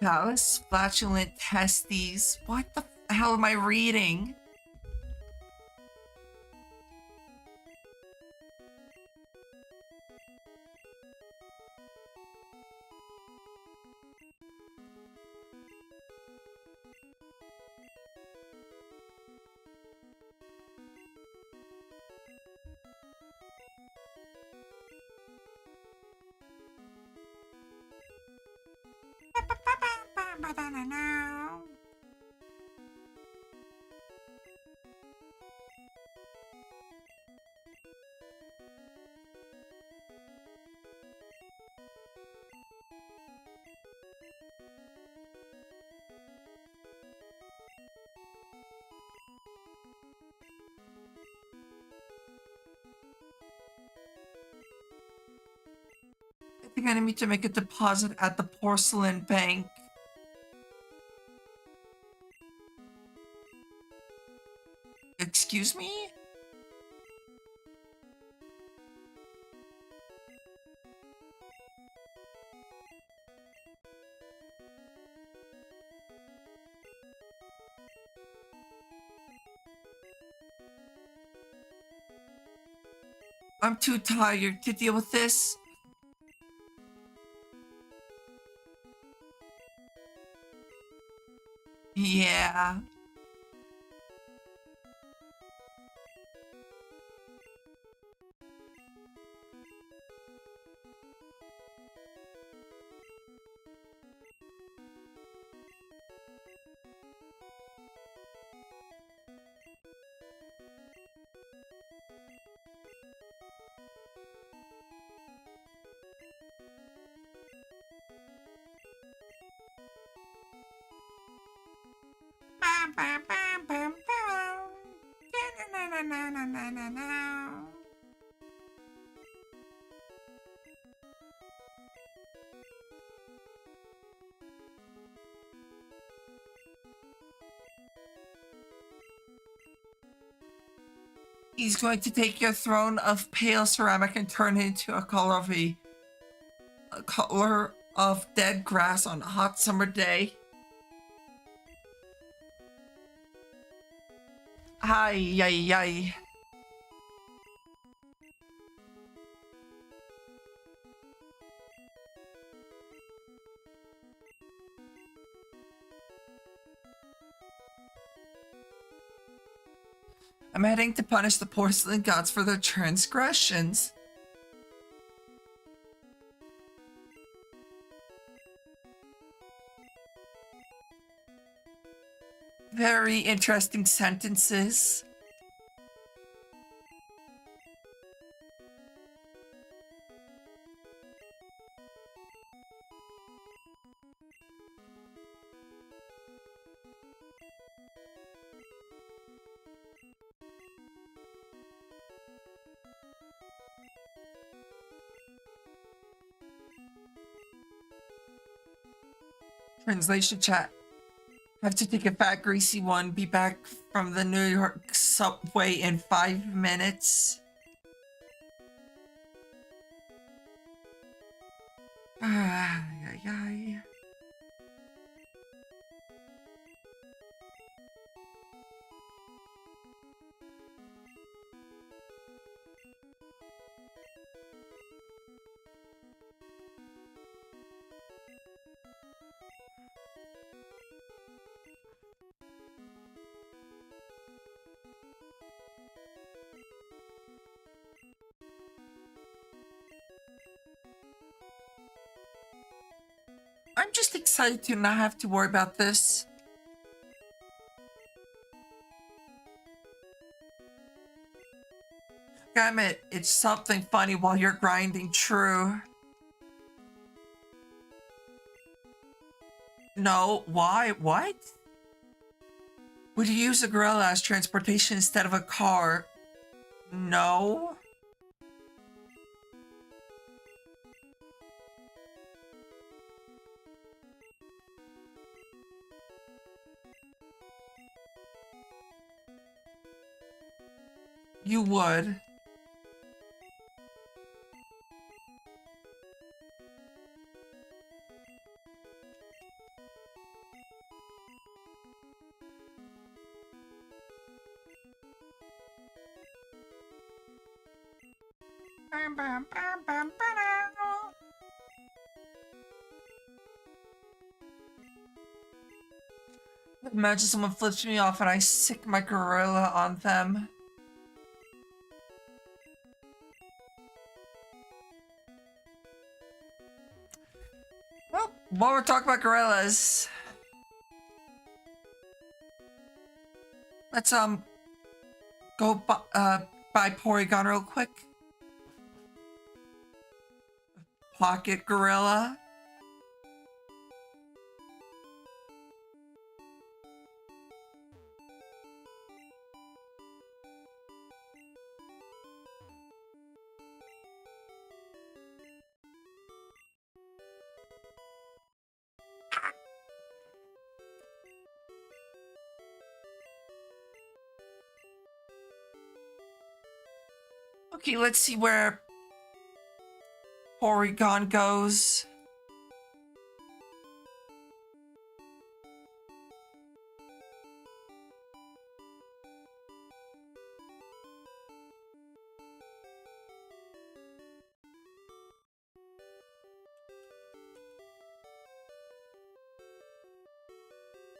Phallus, flatulent testes. What the hell am I reading? I think I need to make a deposit at the porcelain bank. Excuse me? I'm too tired to deal with this. Yeah. He's going to take your throne of pale ceramic and turn it into a color of dead grass on a hot summer day. Ay, ay, ay. I'm heading to punish the porcelain gods for their transgressions. Very interesting sentences. Translation chat. Have to take a fat greasy one. Be back from the New York subway in 5 minutes. Ay, ay, ay. I'm just excited to not have to worry about this. Damn it, it's something funny while you're grinding, true. No, why? What? Would you use a gorilla as transportation instead of a car? No. You would. Imagine someone flips me off and I sick my gorilla on them. Well, while we're talking about gorillas, let's go buy Porygon real quick. Pocket gorilla. Okay, let's see where Porygon goes.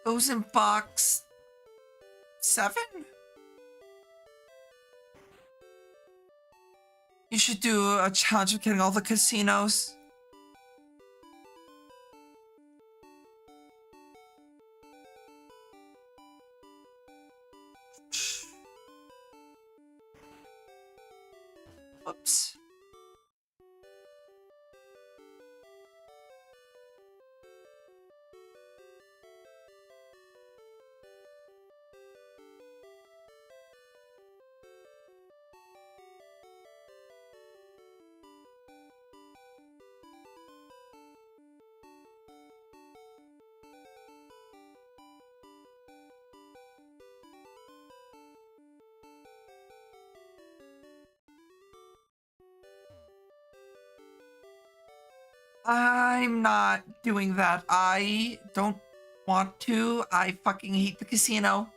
Goes in box 7? You should do a challenge of getting all the casinos. Oops. I'm not doing that. I don't want to. I fucking hate the casino.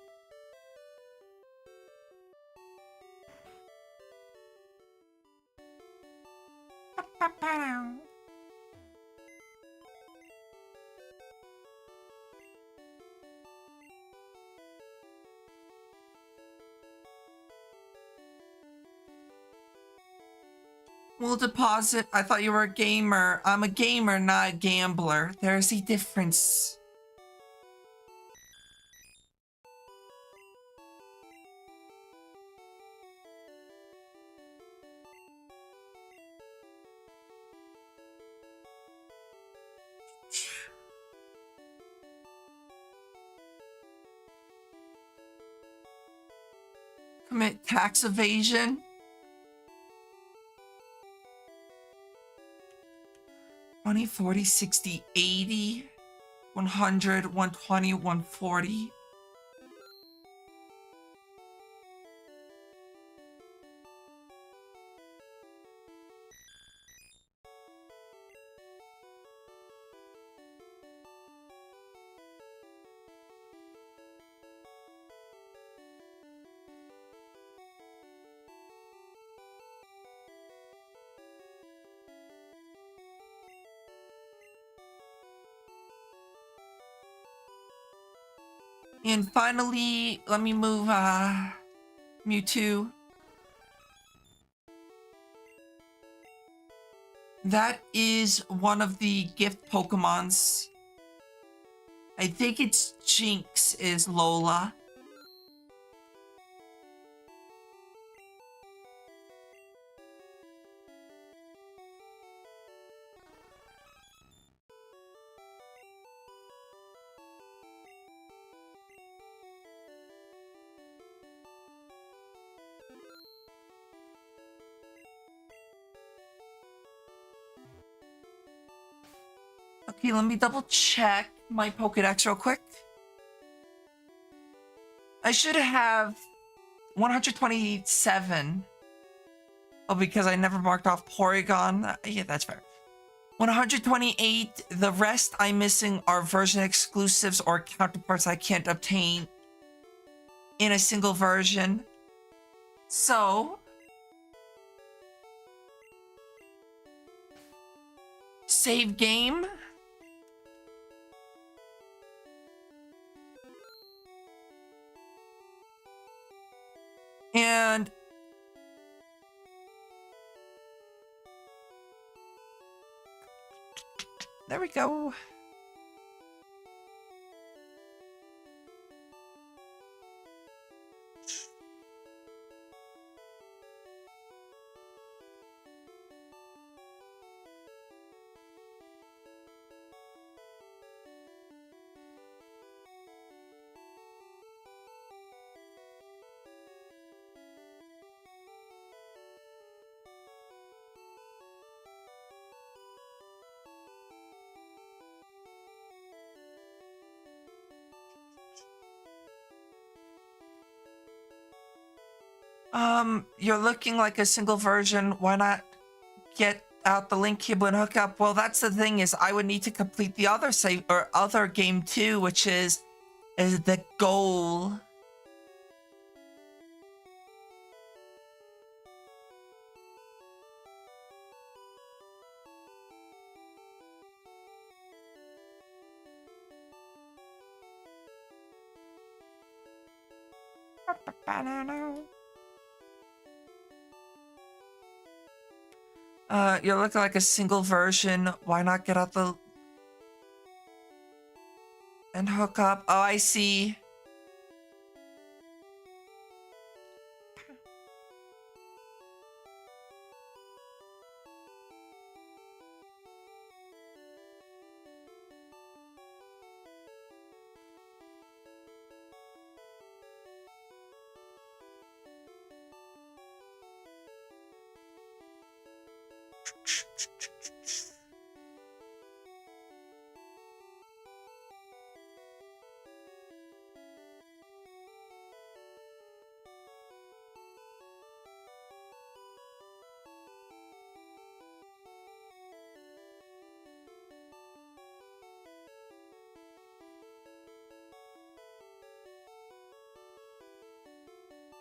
We'll deposit. I thought you were a gamer. I'm a gamer, not a gambler. There's a difference. Commit tax evasion. 20, 40, 60, 80, 100, 120, 140. And finally, let me move Mewtwo. That is one of the gift Pokemons. I think it's Jinx is Lola. Okay, let me double check my Pokedex real quick. I should have 127. Oh, because I never marked off Porygon. Yeah, that's fair. 128. The rest I'm missing are version exclusives or counterparts I can't obtain in a single version. So, save game. And there we go. You're looking like a single version. Why not get out the link cable and hook up? Well, that's the thing, is I would need to complete the other save or other game too, which is the goal. You're looking like a single version. Why not get out the and hook up? Oh, I see.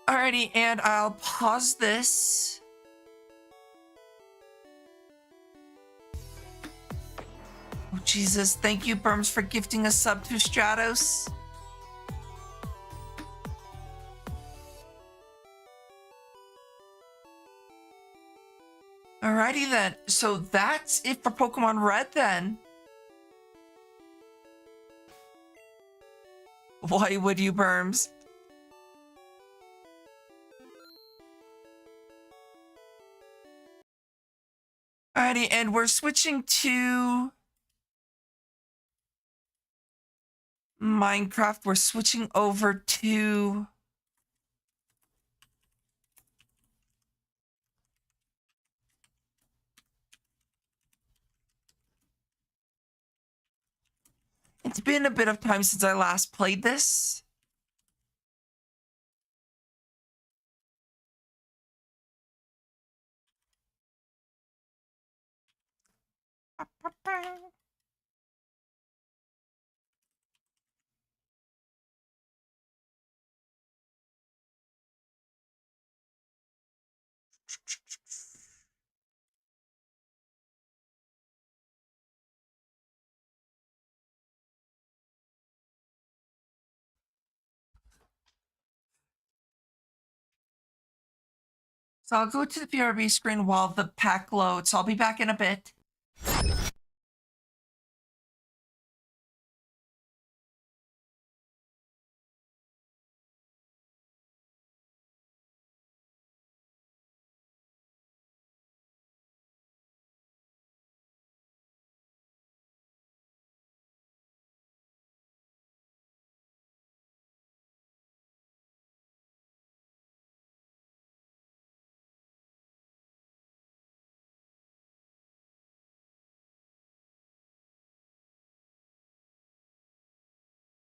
Alrighty, and I'll pause this. Oh, Jesus. Thank you, Burms, for gifting a sub to Stratos. Alrighty then. So that's it for Pokemon Red then. Why would you, Burms? Alrighty, and we're switching to Minecraft. We're switching over to It's been a bit of time since I last played this. So I'll go to the PRB screen while the pack loads. I'll be back in a bit.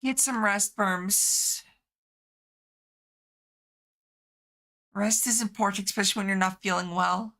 Get some rest, Berms. Rest is important, especially when you're not feeling well.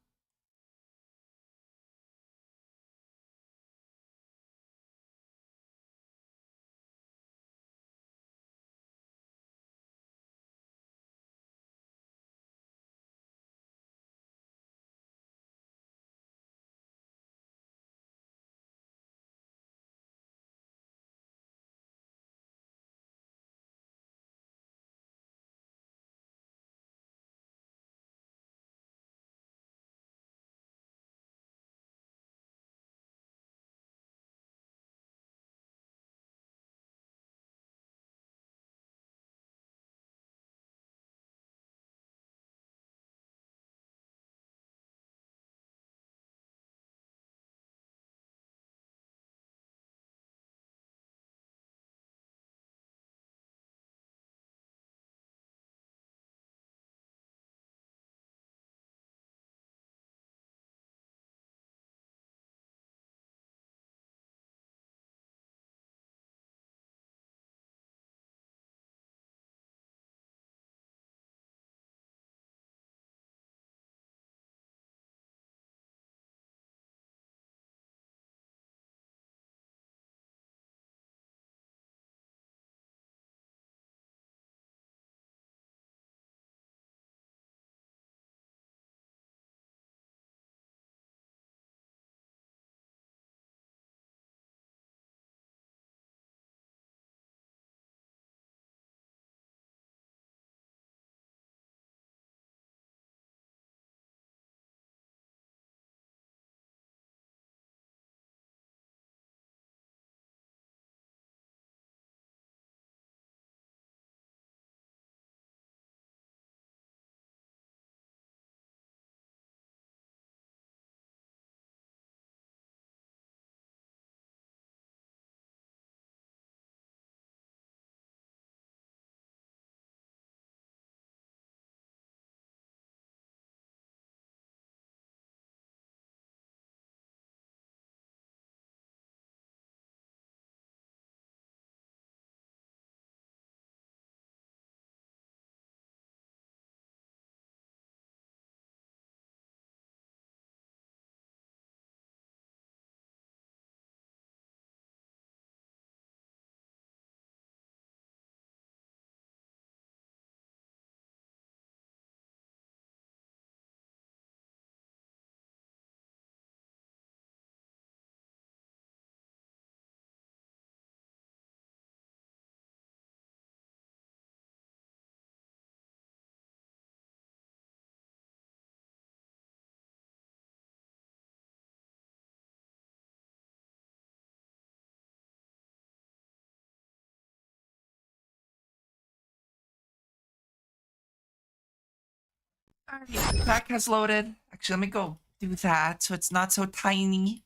Alright, pack has loaded. Actually, let me go do that so it's not so tiny.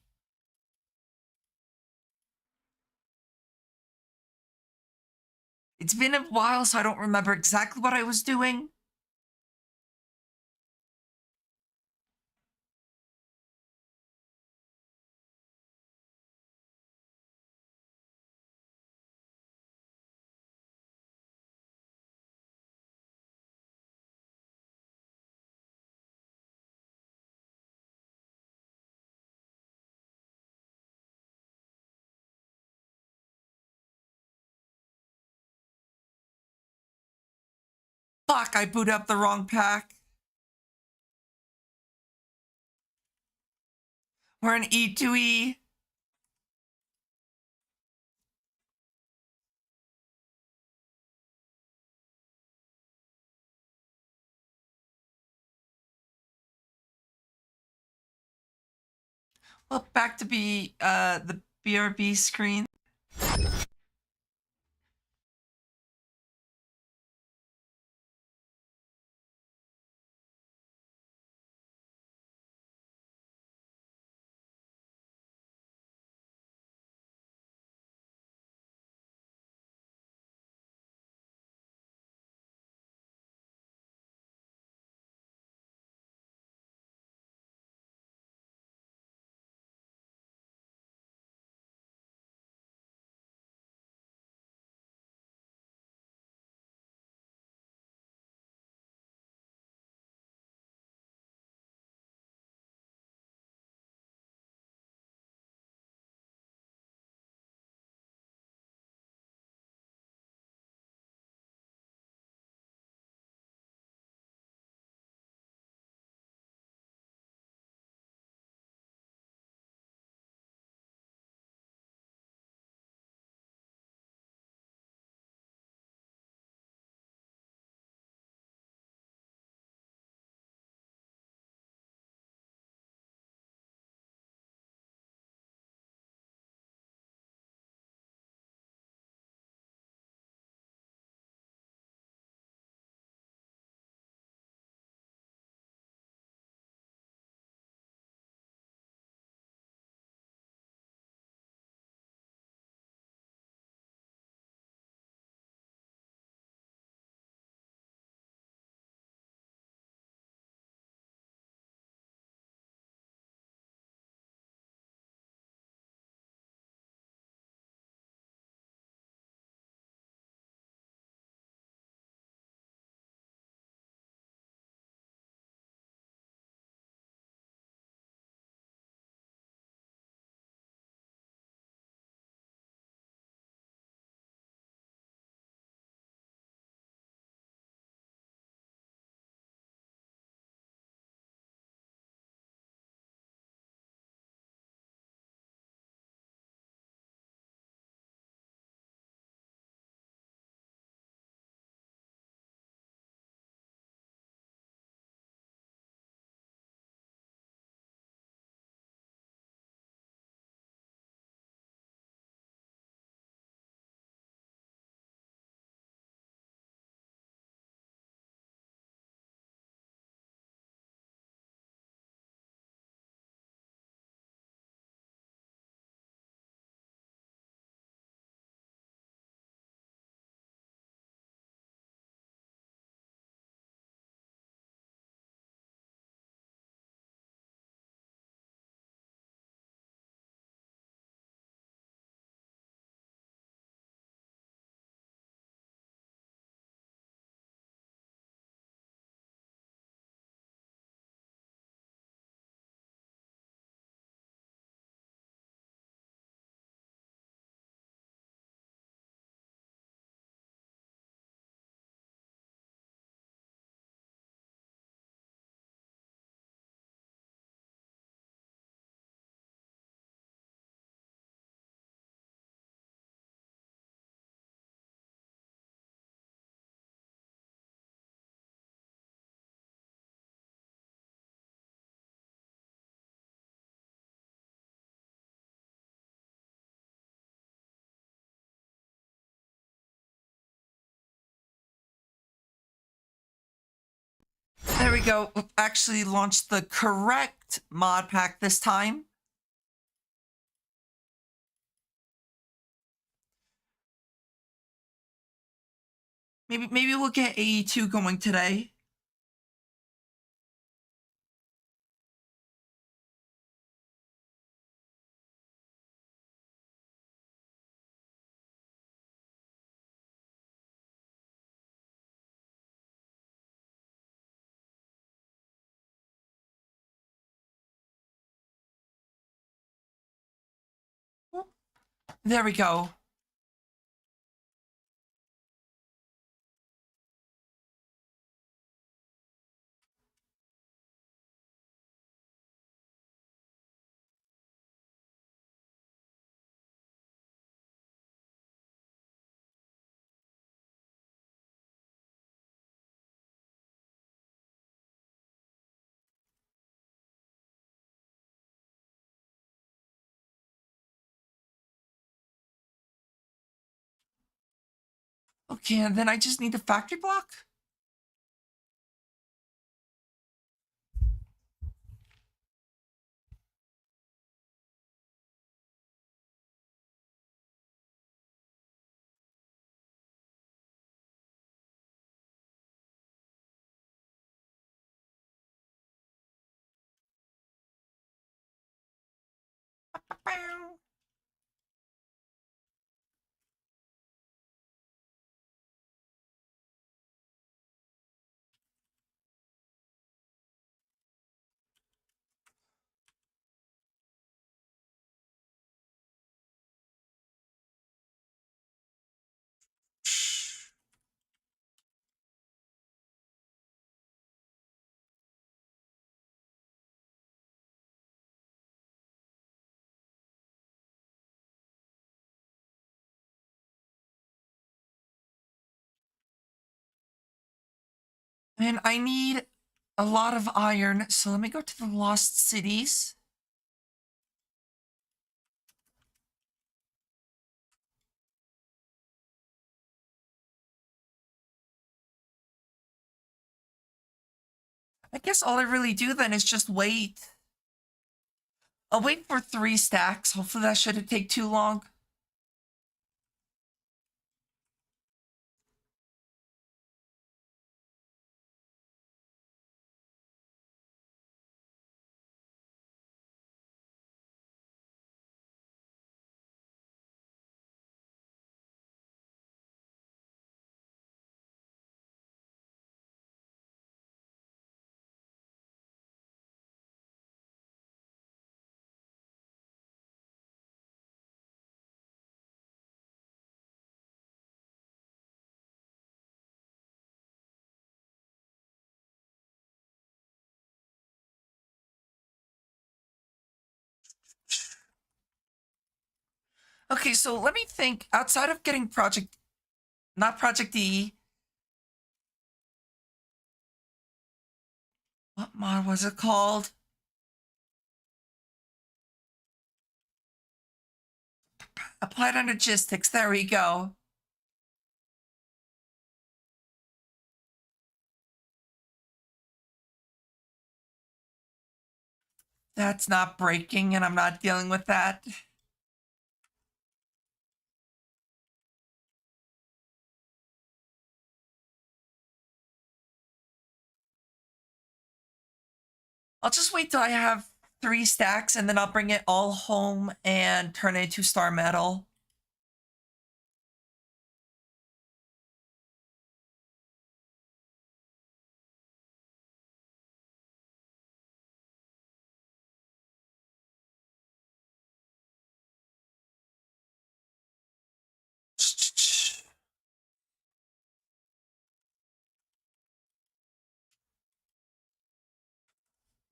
It's been a while, so I don't remember exactly what I was doing. Fuck, I booted up the wrong pack. We're an E2E. Well, back to be the BRB screen. There we go. Actually launched the correct mod pack this time. Maybe we'll get AE2 going today. There we go. Okay, and then I just need a factory block? And I need a lot of iron, so let me go to the Lost Cities. I guess all I really do then is just wait. I'll wait for 3 stacks. Hopefully that shouldn't take too long. Okay, so let me think. Outside of getting not Project E, what mod was it called? Applied on Logistics. There we go. That's not breaking, and I'm not dealing with that. I'll just wait till I have 3 stacks, and then I'll bring it all home and turn it into Star Metal.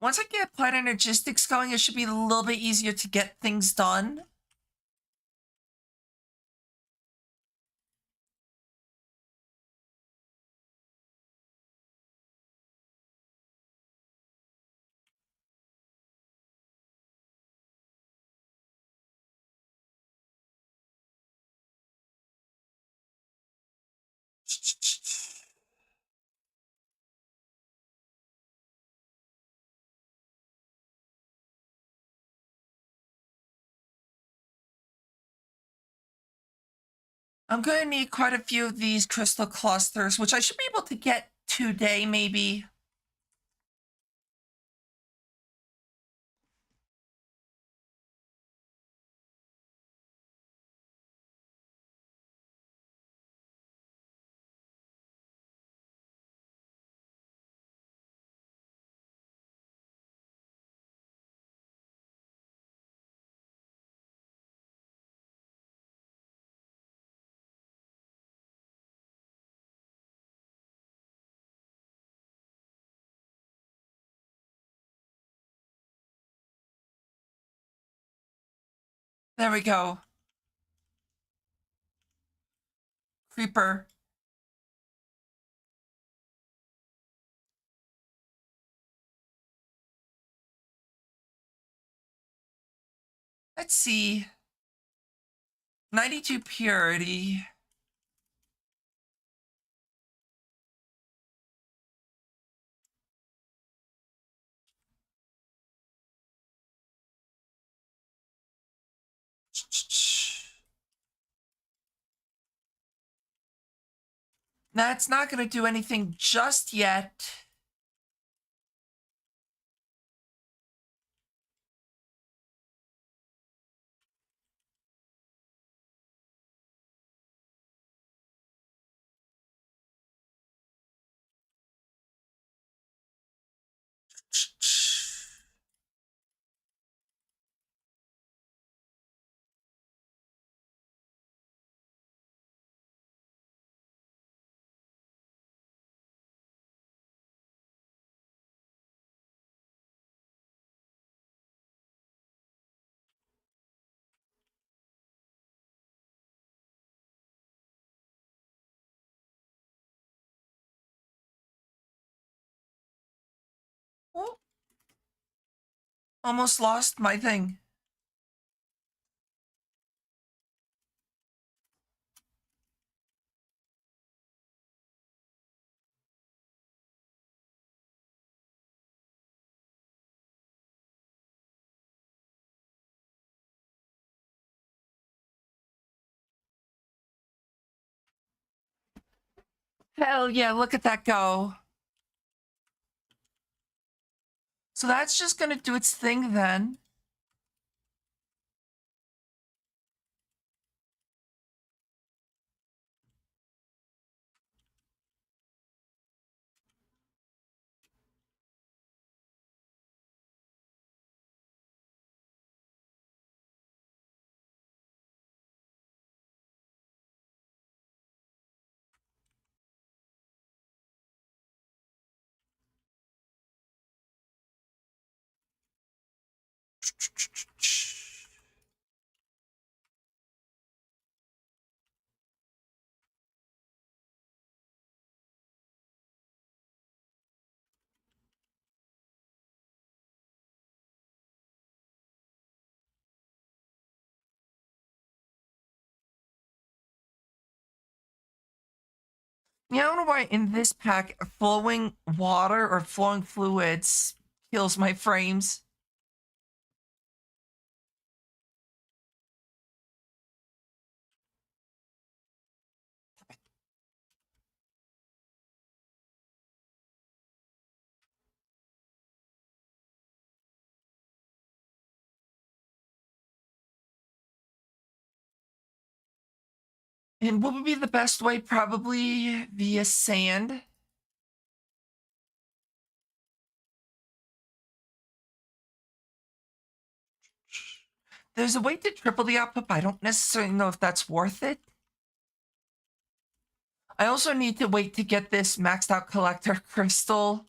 Once I get Applied Energistics going, it should be a little bit easier to get things done. I'm going to need quite a few of these crystal clusters, which I should be able to get today, maybe. There we go. Creeper. Let's see. 92 purity. That's not going to do anything just yet. Oh, almost lost my thing. Hell yeah, look at that go. So that's just going to do its thing then. Yeah, I don't know why in this pack, flowing water or flowing fluids kills my frames. And what would be the best way? Probably via sand. There's a way to triple the output, but I don't necessarily know if that's worth it. I also need to wait to get this maxed out collector crystal.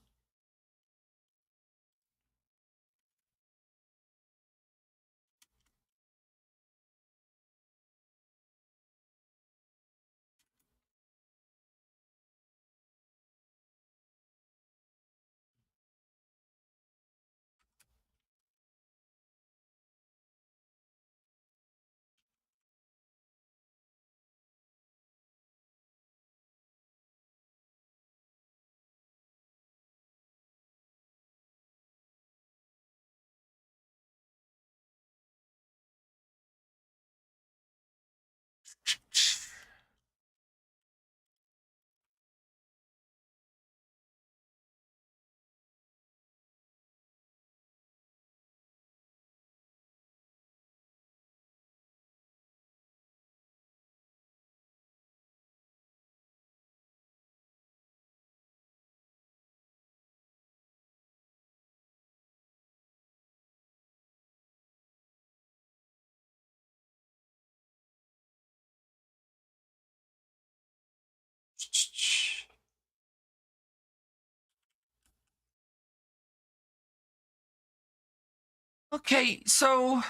Okay, so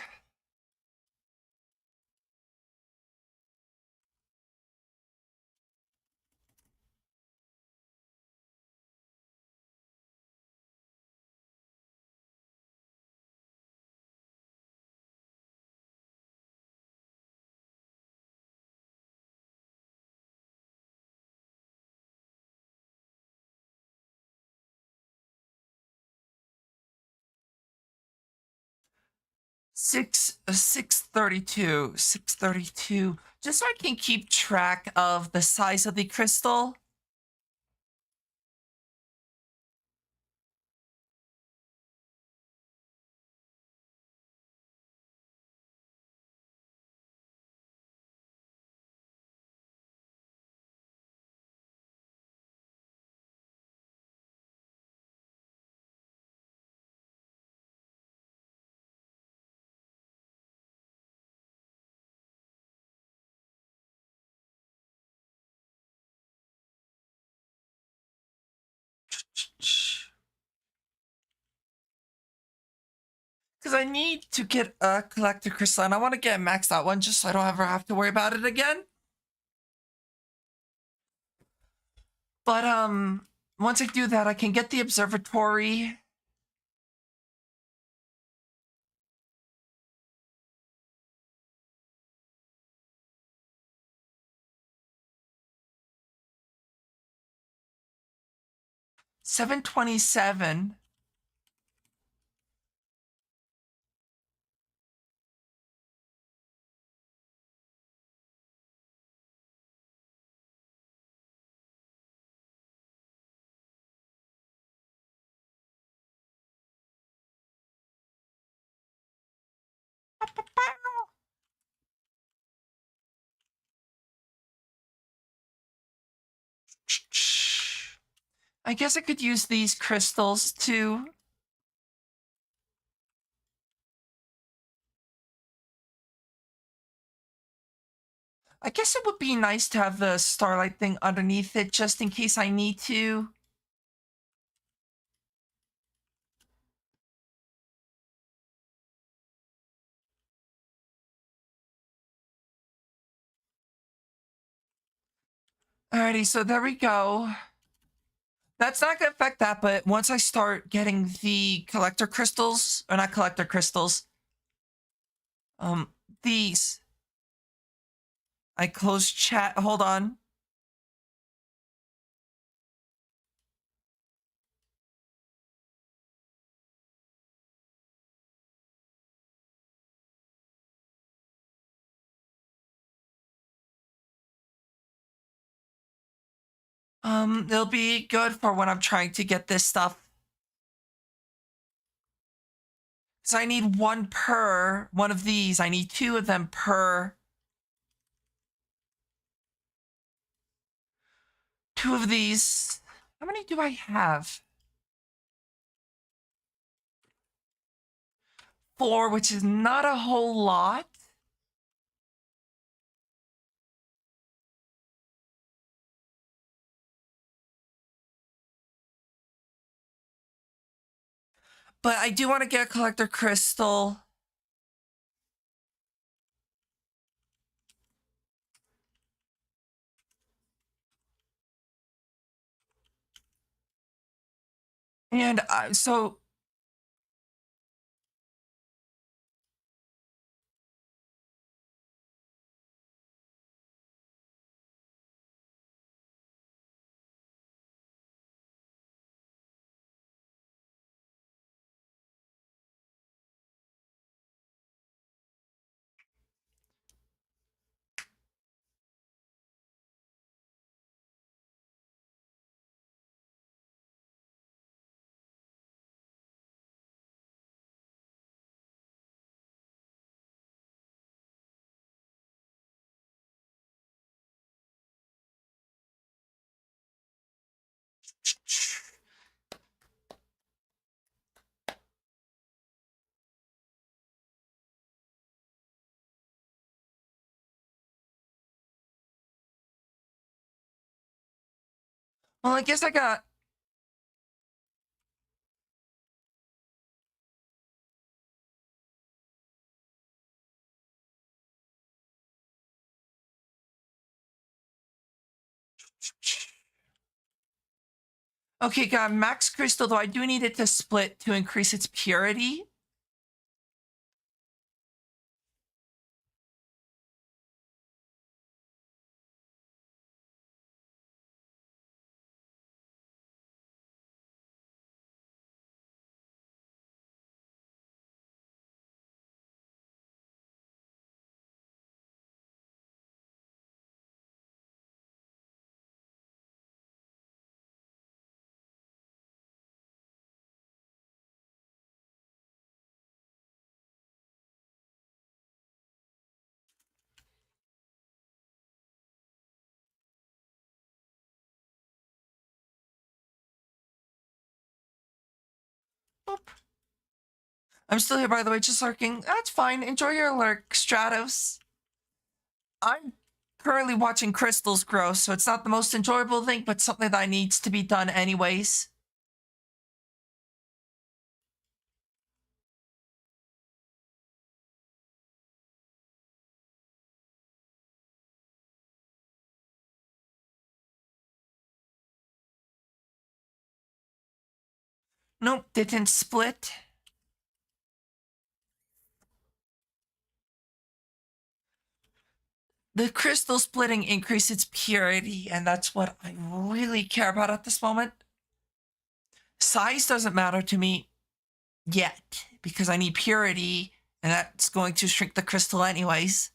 632, 632. Just so I can keep track of the size of the crystal. Because I need to get a collector crystal, and I want to get a maxed out one just so I don't ever have to worry about it again. But once I do that, I can get the observatory. $727. I guess I could use these crystals too. I guess it would be nice to have the starlight thing underneath it just in case I need to. Alrighty, so there we go. That's not gonna affect that, but once I start getting the collector crystals, or not collector crystals, um, these. I close chat. Hold on. They'll be good for when I'm trying to get this stuff. So I need one per one of these. I need two of them per. Two of these. How many do I have? Four, which is not a whole lot. But I do want to get a collector crystal. And so well, I guess I got. Okay, got max crystal, though I do need it to split to increase its purity. I'm still here, by the way, just lurking. That's fine. Enjoy your lurk, Stratos. I'm currently watching crystals grow, so it's not the most enjoyable thing, but something that needs to be done anyways. Nope, didn't split. The crystal splitting increases its purity, and that's what I really care about at this moment. Size doesn't matter to me yet, because I need purity, and that's going to shrink the crystal anyways.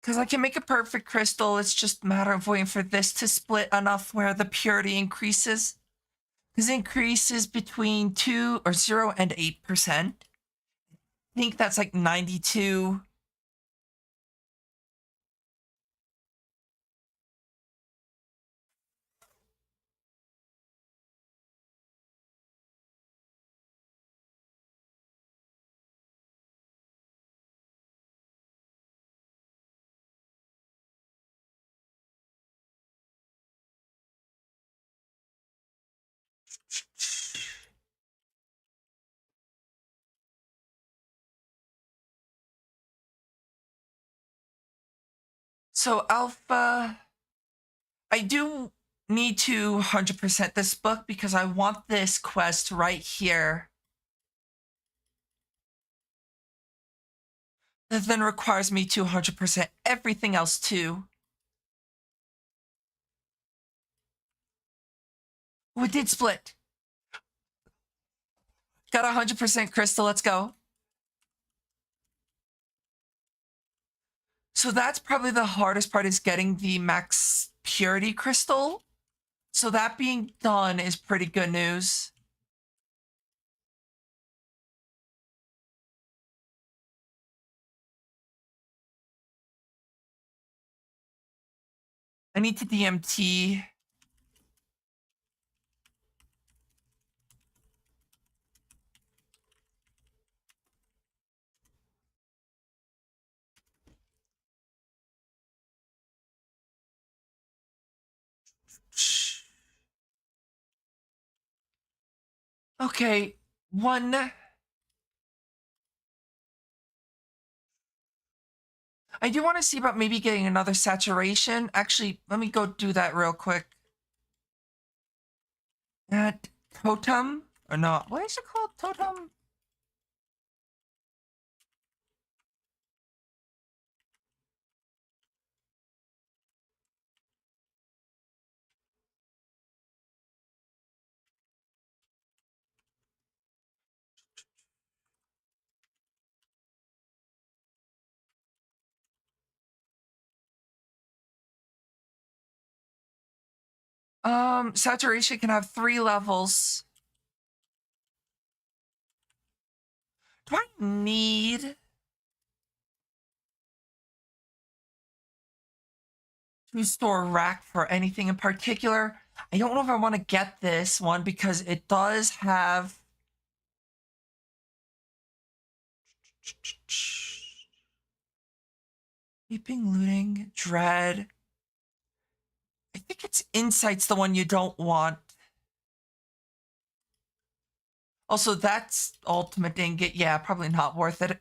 Because I can make a perfect crystal, it's just a matter of waiting for this to split enough where the purity increases. This increases between 2 or 0 and 8%. I think that's like 92. So Alpha, I do need to 100% this book because I want this quest right here. That then requires me to 100% everything else too. Oh, it did split. Got 100% crystal, let's go. So that's probably the hardest part, is getting the max purity crystal. So that being done is pretty good news. I need to DMT. Okay, one. I do want to see about maybe getting another saturation. Actually, let me go do that real quick. At Totem? Or not? What is it called? Totem? Saturation can have 3 levels. Do I need to store rack for anything in particular? I don't know if I want to get this one because it does have Keeping, Looting, Dread. I think it's Insight's the one you don't want. Also, that's Ultimate Ingot. Yeah, probably not worth it.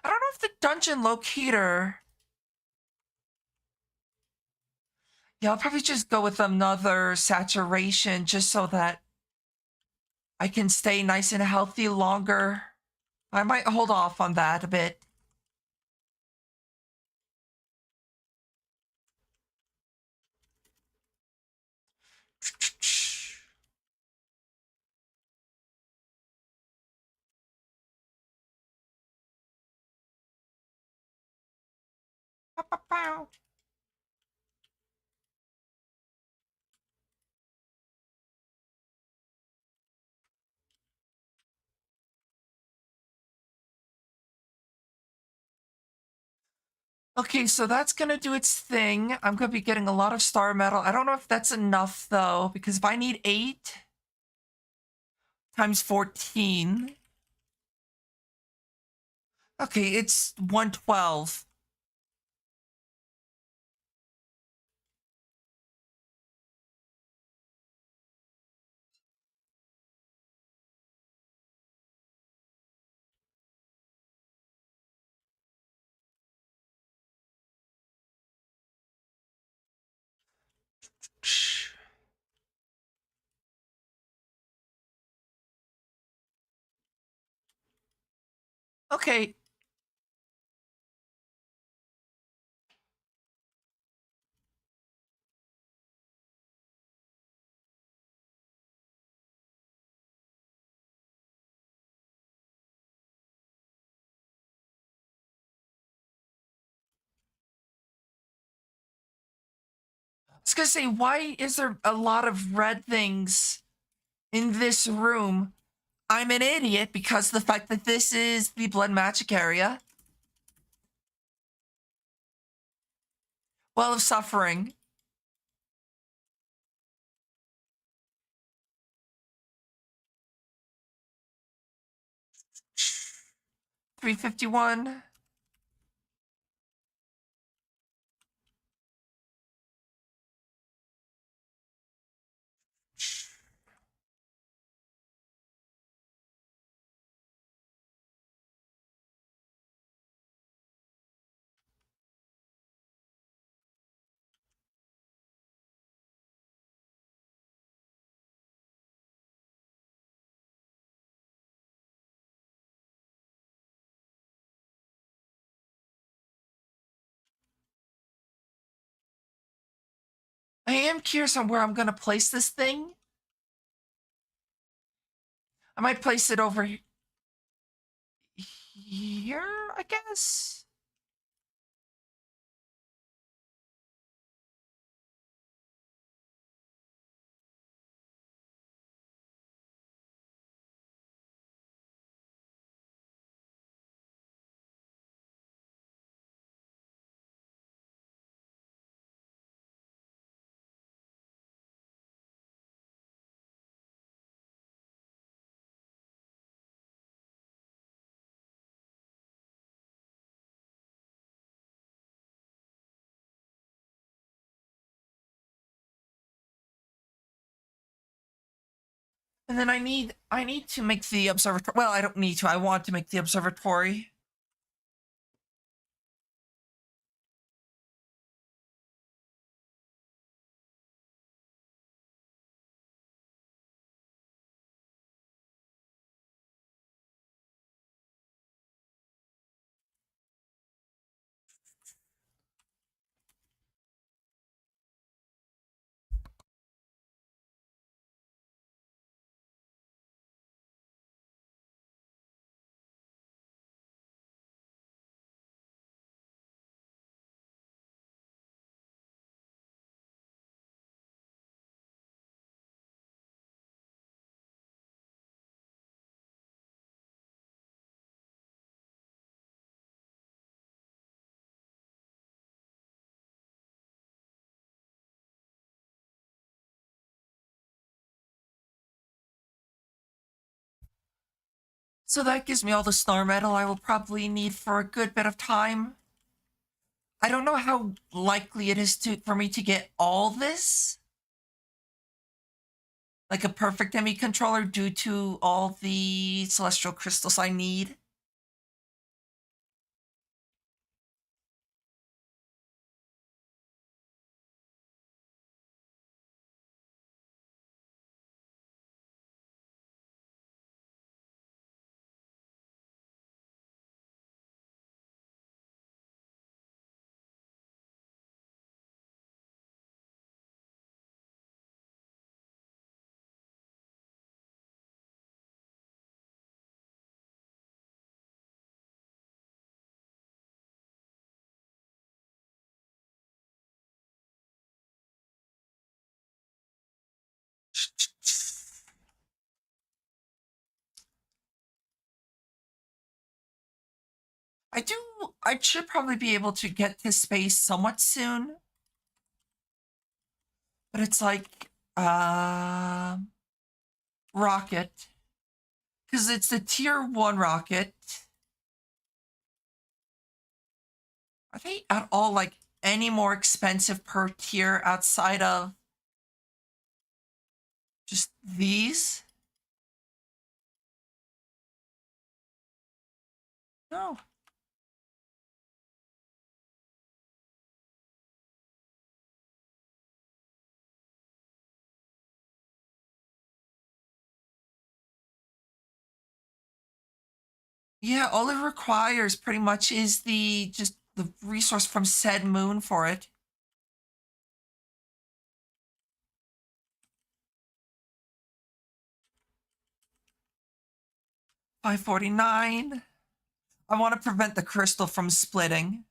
I don't know if the dungeon locator... Yeah, I'll probably just go with another saturation just so that I can stay nice and healthy longer. I might hold off on that a bit. Okay, so that's gonna do its thing. I'm gonna be getting a lot of star metal. I don't know if that's enough though, because if I need 8 times 14, okay, it's 112. Okay. I was gonna say, why is there a lot of red things in this room? I'm an idiot because the fact that this is the blood magic area. Well of suffering. 351. I am curious on where I'm gonna place this thing. I might place it over here, I guess. And then I need to make the observatory. Well, I don't need to. I want to make the observatory. So that gives me all the star metal I will probably need for a good bit of time. I don't know how likely it is for me to get all this. Like a perfect ME controller due to all the celestial crystals I need. I should probably be able to get to space somewhat soon. But it's like, rocket. Because it's the tier 1 rocket. Are they at all, like, any more expensive per tier outside of just these? No. Yeah, all it requires pretty much is just the resource from said moon for it. $549. I want to prevent the crystal from splitting.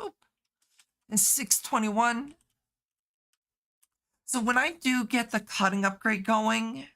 Oop. And 621. So when I do get the cutting upgrade going,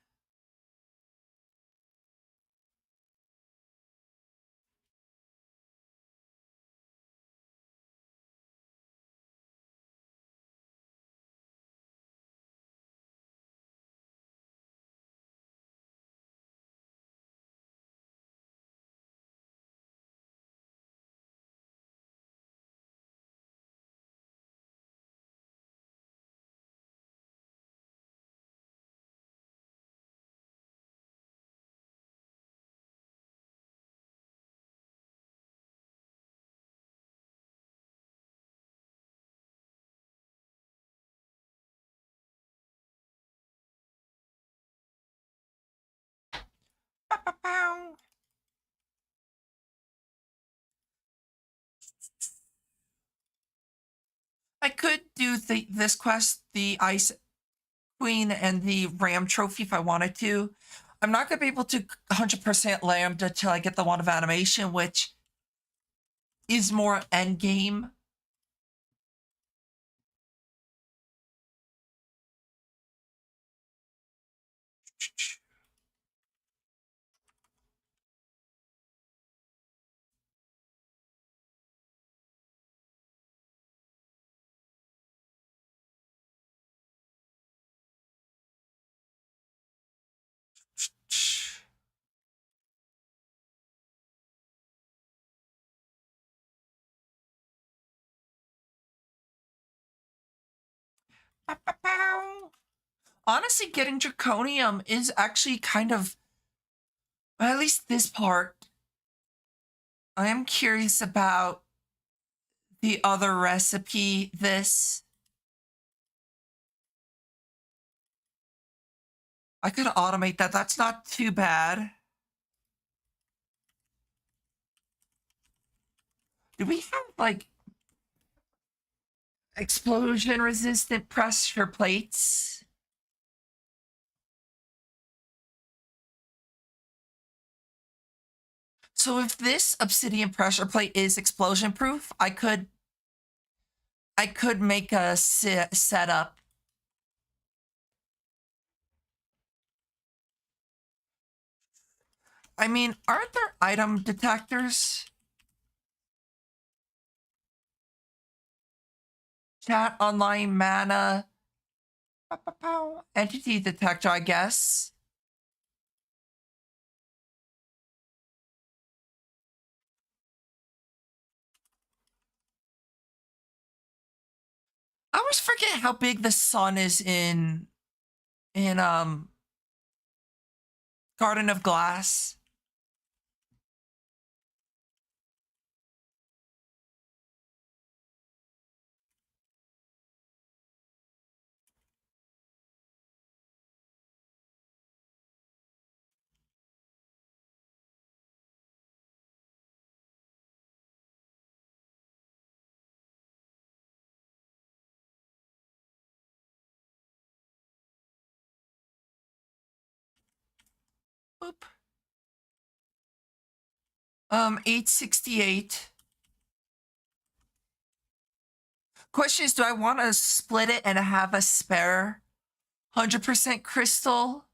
I could do this quest, the Ice Queen and the Ram trophy if I wanted to. I'm not going to be able to 100% Lambda till I get the one of animation, which is more end game. Honestly, getting Draconium is actually kind of, at least this part, I am curious about the other recipe, this. I could automate that. That's not too bad. Do we have, like, explosion resistant pressure plates? So if this obsidian pressure plate is explosion proof, I could make a setup. I mean, aren't there item detectors? Chat, online mana, Entity detector, I guess. I always forget how big the sun is in Garden of Glass. Boop. 868. Question is, do I want to split it and have a spare 100% crystal?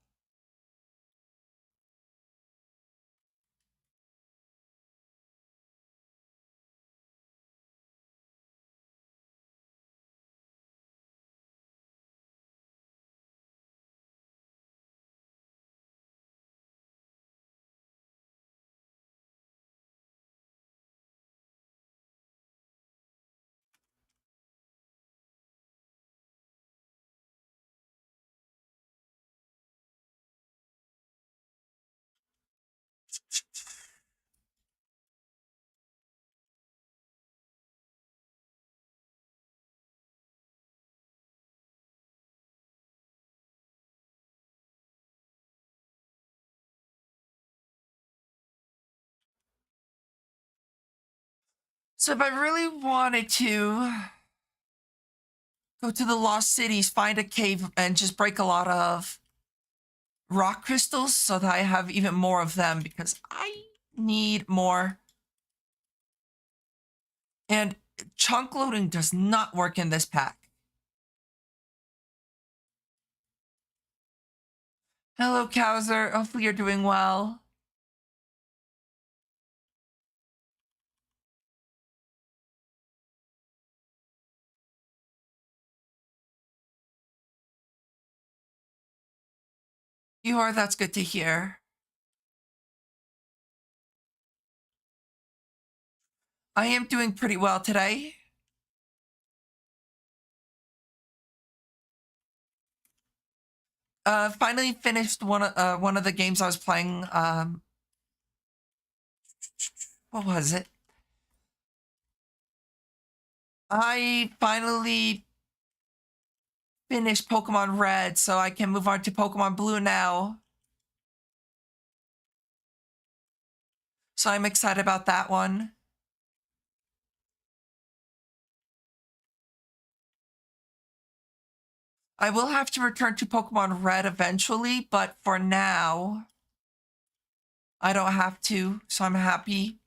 So if I really wanted to go to the Lost Cities, find a cave, and just break a lot of rock crystals so that I have even more of them, because I need more. And chunk loading does not work in this pack. Hello, Kowser. Hopefully you're doing well. You are, that's good to hear. I am doing pretty well today. Finally finished one of the games I was playing. What was it? I finally finished Pokemon Red, so I can move on to Pokemon Blue now. So I'm excited about that one. I will have to return to Pokemon Red eventually, but for now, I don't have to, so I'm happy.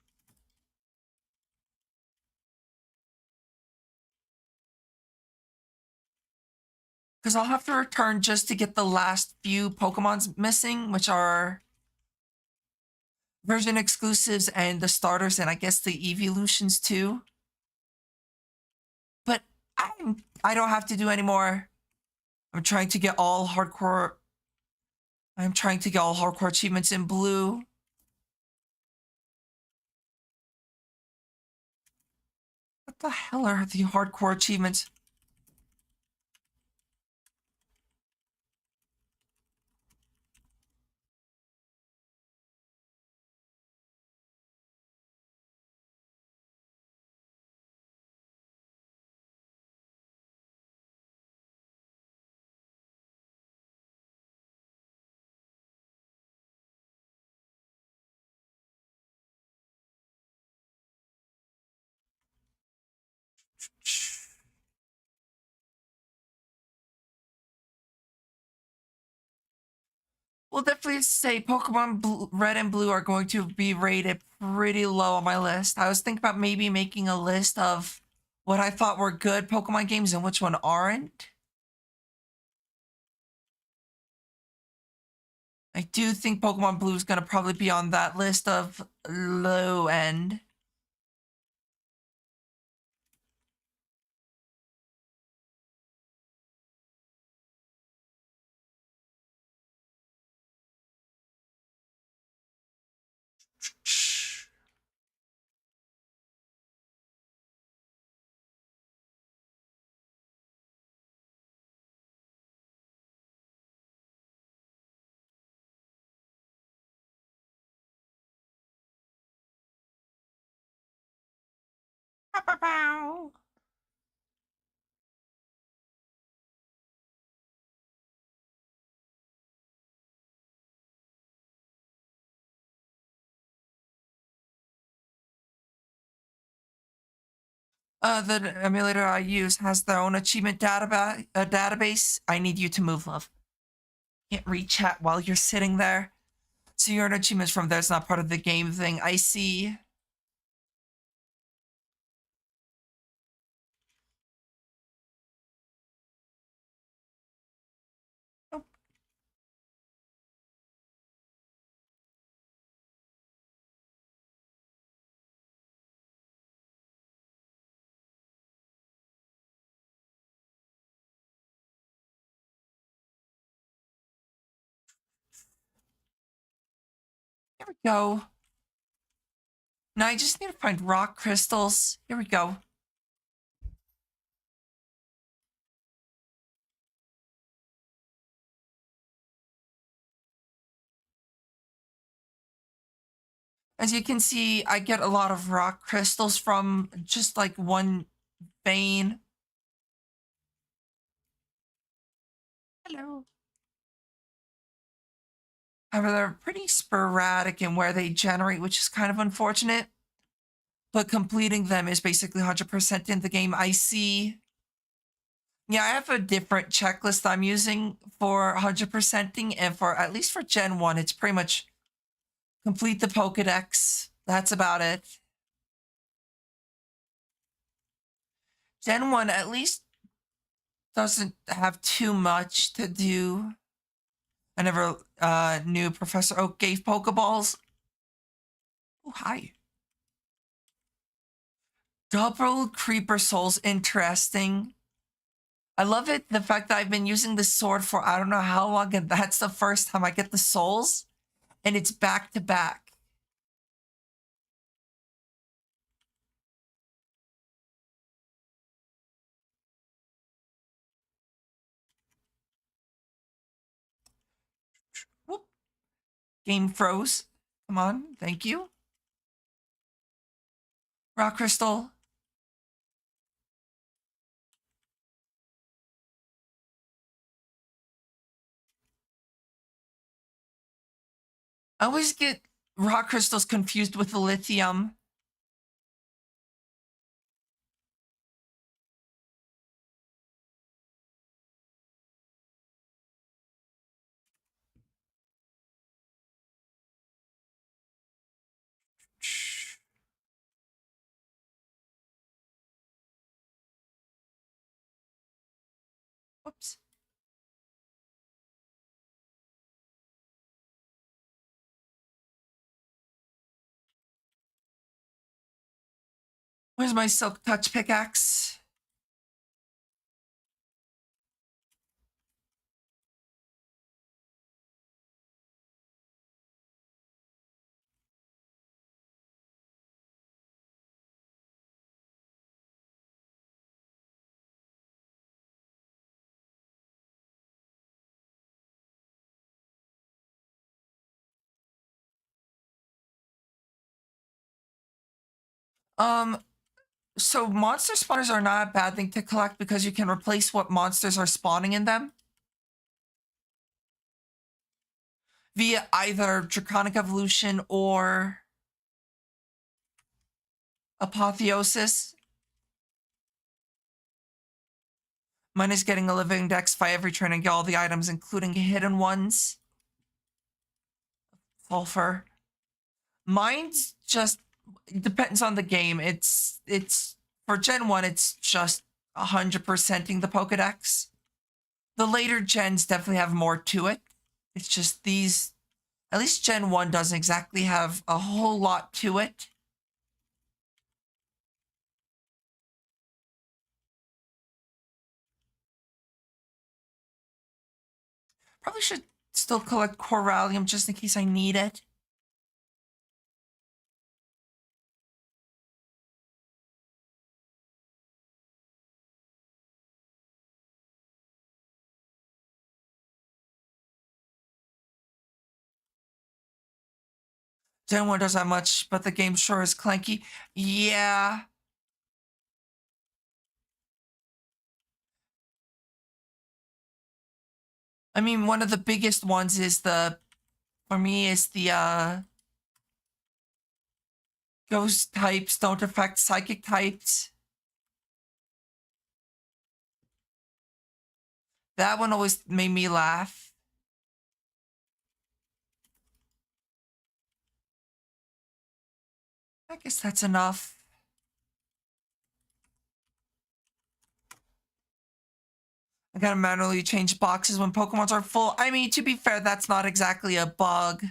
Because I'll have to return just to get the last few Pokemons missing, which are version exclusives and the starters, and I guess the evolutions too. But I don't have to do any more. I'm trying to get all hardcore. I'm trying to get all hardcore achievements in blue. What the hell are the hardcore achievements? We'll definitely say Pokemon Red and Blue are going to be rated pretty low on my list. I was thinking about maybe making a list of what I thought were good Pokemon games and which one aren't. I do think Pokemon Blue is going to probably be on that list of low end. The emulator I use has their own achievement database. I need you to move, love. Can't read chat while you're sitting there. So your achievements from there. It's not part of the game thing. I see. Oh, here we go. Now I just need to find rock crystals. Here we go. As you can see, I get a lot of rock crystals from just like one vein. Hello. However, they're pretty sporadic in where they generate, which is kind of unfortunate. But completing them is basically 100% in the game. I see. Yeah, I have a different checklist I'm using for 100%ing, and for at least for Gen 1, it's pretty much complete the Pokedex. That's about it. Gen 1 at least doesn't have too much to do. I never knew Professor Oak gave Pokeballs. Oh, hi. Double Creeper Souls, interesting. I love it, the fact that I've been using this sword for I don't know how long, and that's the first time I get the souls, and it's back to back. Whoop. Game froze. Come on, thank you. Rock Crystal. I always get rock crystals confused with the lithium. Whoops. Where's my Silk Touch pickaxe? Um, so monster spawners are not a bad thing to collect because you can replace what monsters are spawning in them via either Draconic Evolution or Apotheosis. Mine is getting a living dex by every turn and get all the items, including hidden ones. Sulfur. Mine's just it depends on the game. It's for Gen 1, it's just 100%ing the Pokedex. The later gens definitely have more to it. It's just these, at least Gen 1 doesn't exactly have a whole lot to it. Probably should still collect Corallium just in case I need it. Gen 1 doesn't have much, but the game sure is clanky. Yeah. I mean, one of the biggest ones is for me, is the ghost types don't affect psychic types. That one always made me laugh. I guess that's enough. I gotta manually change boxes when Pokemons are full. I mean, to be fair, that's not exactly a bug.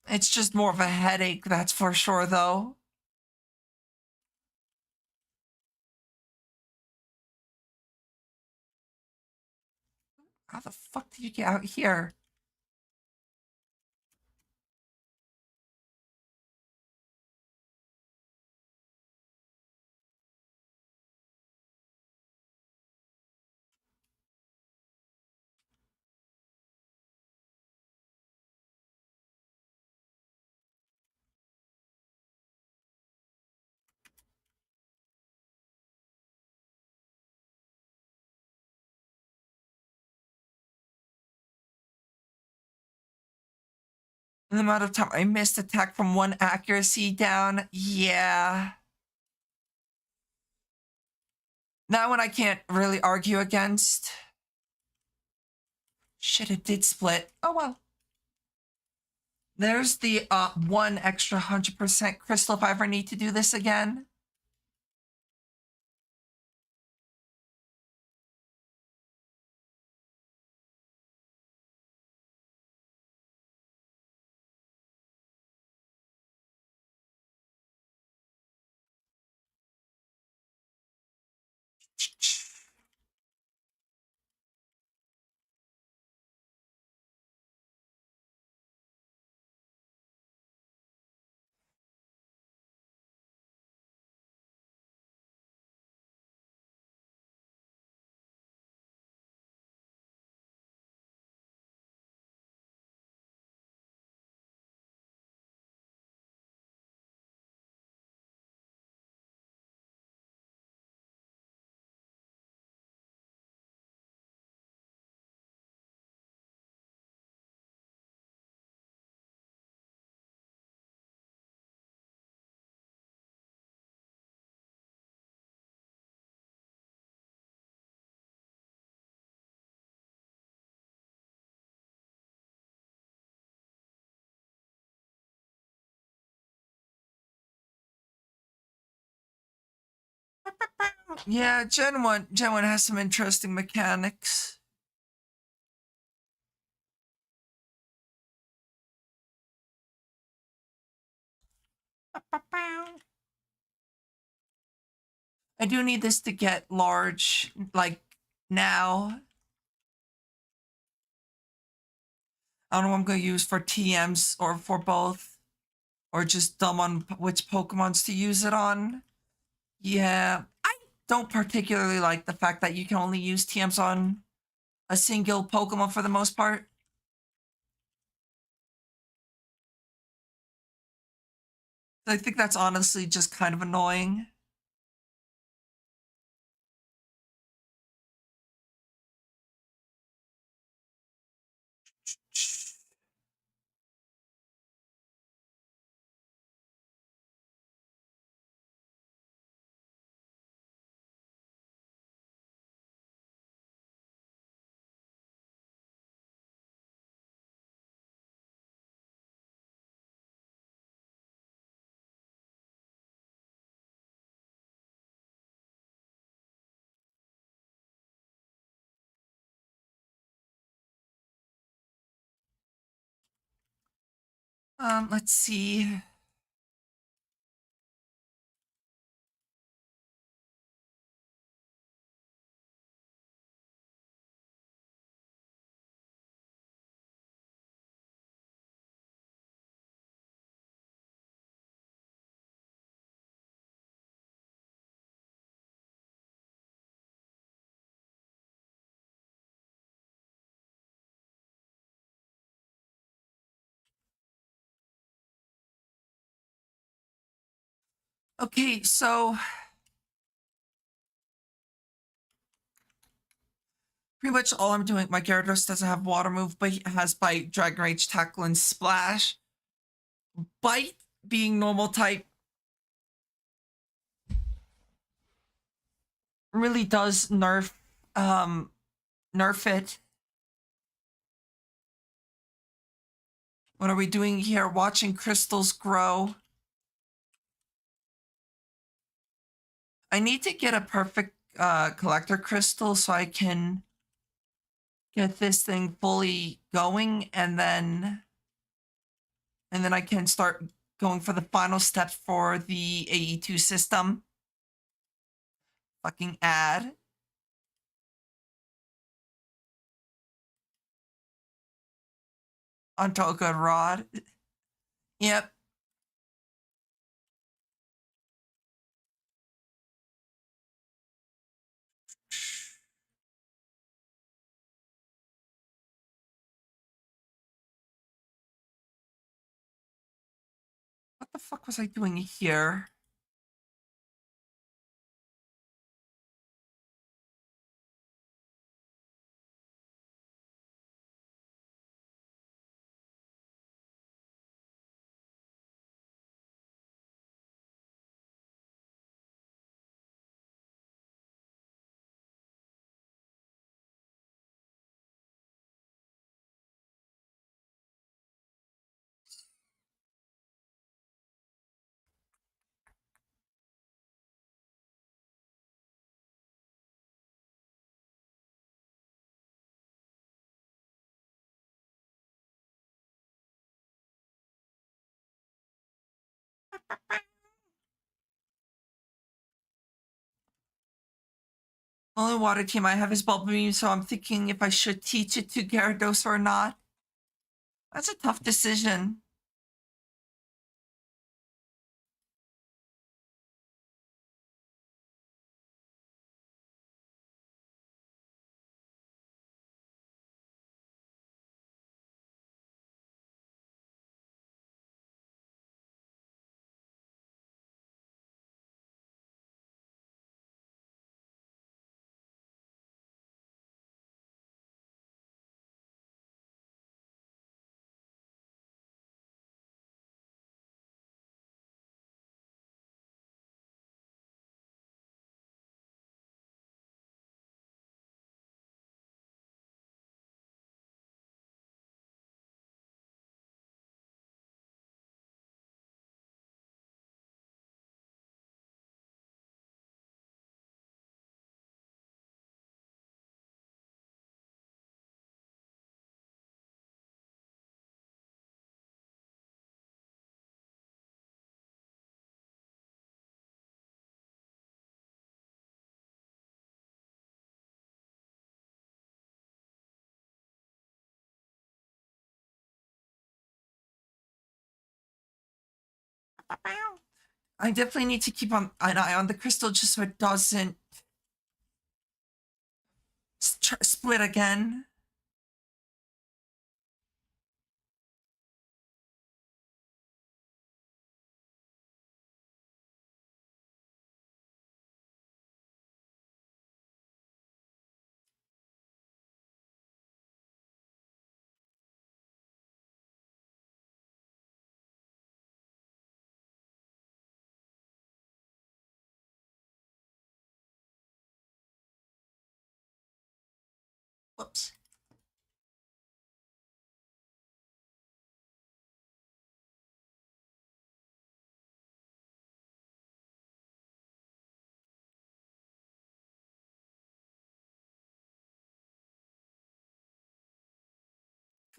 It's just more of a headache, that's for sure, though. How the fuck did you get out here? The amount of time I missed attack from one accuracy down. Yeah. That one I can't really argue against. Shit, it did split. Oh well. There's the one extra 100% crystal if I ever need to do this again. Yeah, Gen 1 has some interesting mechanics. I do need this to get large, like, now. I don't know what I'm going to use for TMs or for both. Or just dumb on which Pokemons to use it on. Yeah, I don't particularly like the fact that you can only use TMs on a single Pokemon for the most part. I think that's honestly just kind of annoying. Let's see. Okay, so pretty much all I'm doing. My Gyarados doesn't have water move, but he has Bite, Dragon Rage, Tackle, and Splash. Bite being normal type really does nerf it. What are we doing here? Watching crystals grow. I need to get a perfect collector crystal so I can get this thing fully going, and then I can start going for the final steps for the AE2 system. Fucking add. Onto a good rod. Yep. What the fuck was I doing here? Only water team I have is Bubble Beam, so I'm thinking if I should teach it to Gyarados or not. That's a tough decision. I definitely need to keep an eye on the crystal just so it doesn't split again. Whoops.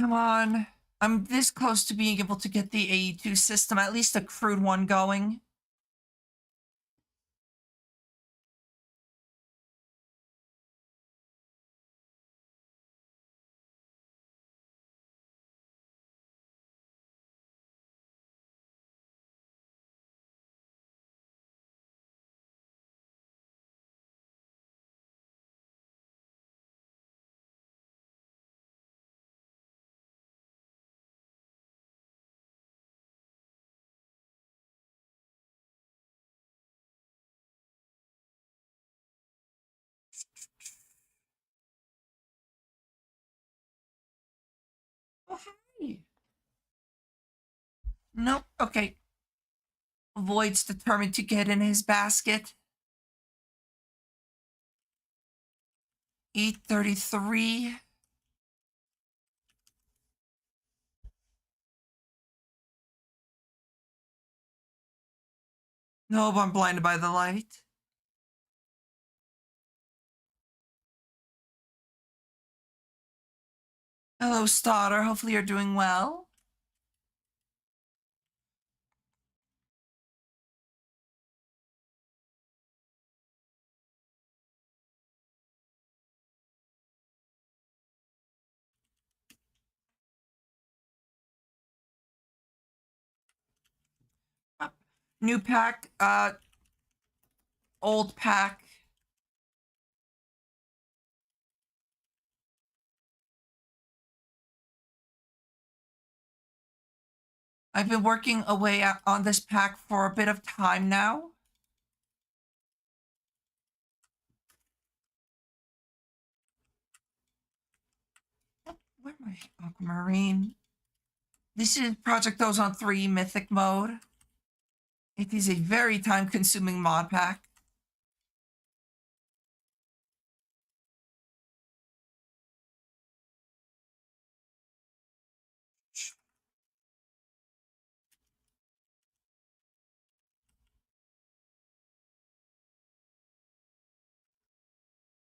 Come on. I'm this close to being able to get the AE2 system, at least a crude one, going. Nope. Okay. Void's determined to get in his basket. 8:33. Nope, I'm blinded by the light. Hello, Stoddard. Hopefully you're doing well. New pack, old pack. I've been working away on this pack for a bit of time now. Where am I? Aquamarine. This is Project Ozone 3 Mythic mode. It is a very time-consuming mod pack.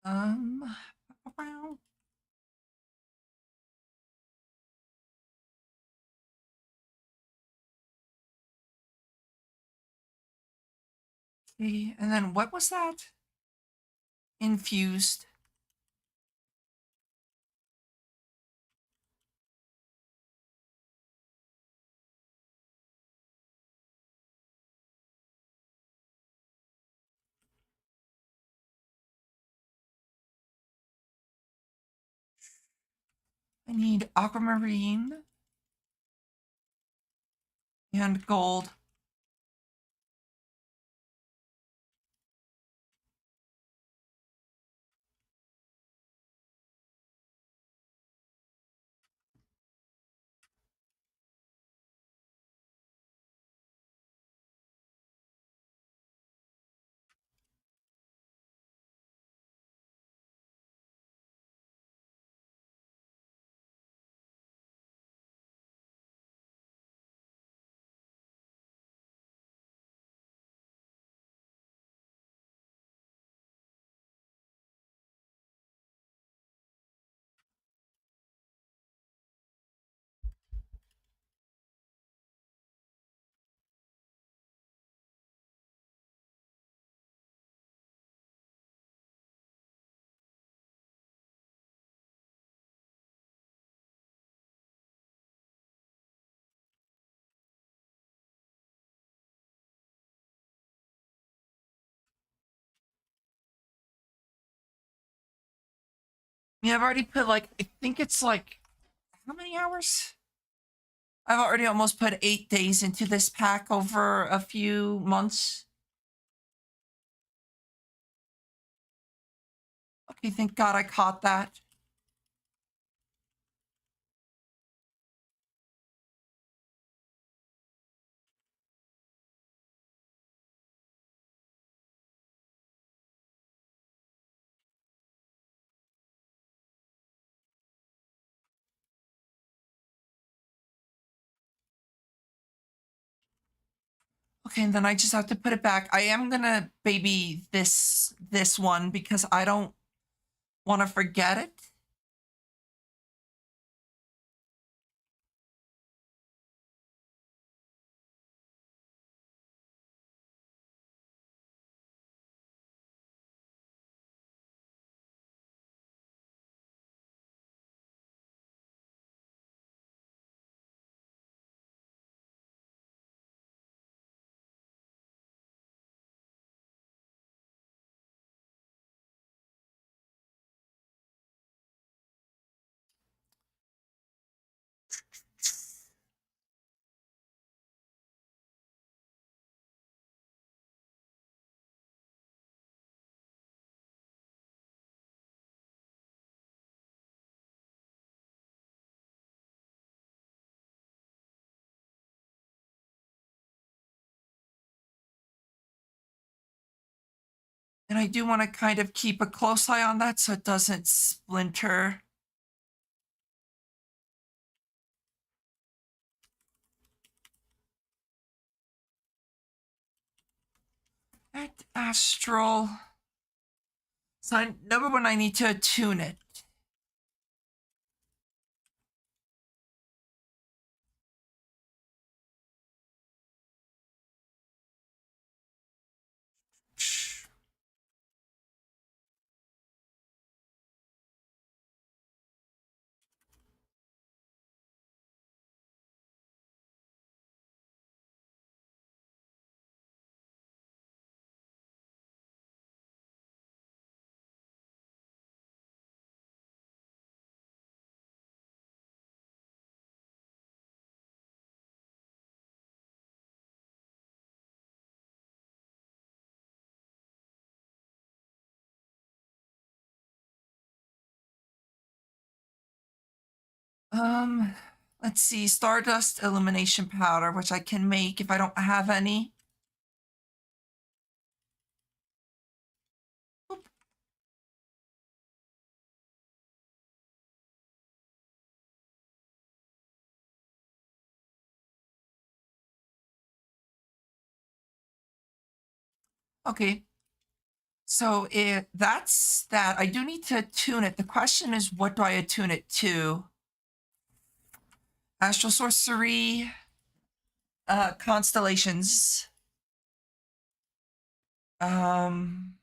Um, okay, and then what was that? Infused. I need aquamarine and gold. Yeah, I've already put like, I think it's like, how many hours? I've already almost put 8 days into this pack over a few months. Okay, thank God I caught that. Okay, and then I just have to put it back. I am gonna baby this one because I don't want to forget it. And I do want to kind of keep a close eye on that so it doesn't splinter. At Astral. So number one, I need to attune it. Um, let's see, Stardust Illumination Powder, which I can make if I don't have any. Oop. Okay, so that's that. I do need to attune it. The question is, what do I attune it to? Astral Sorcery, Constellations. Um,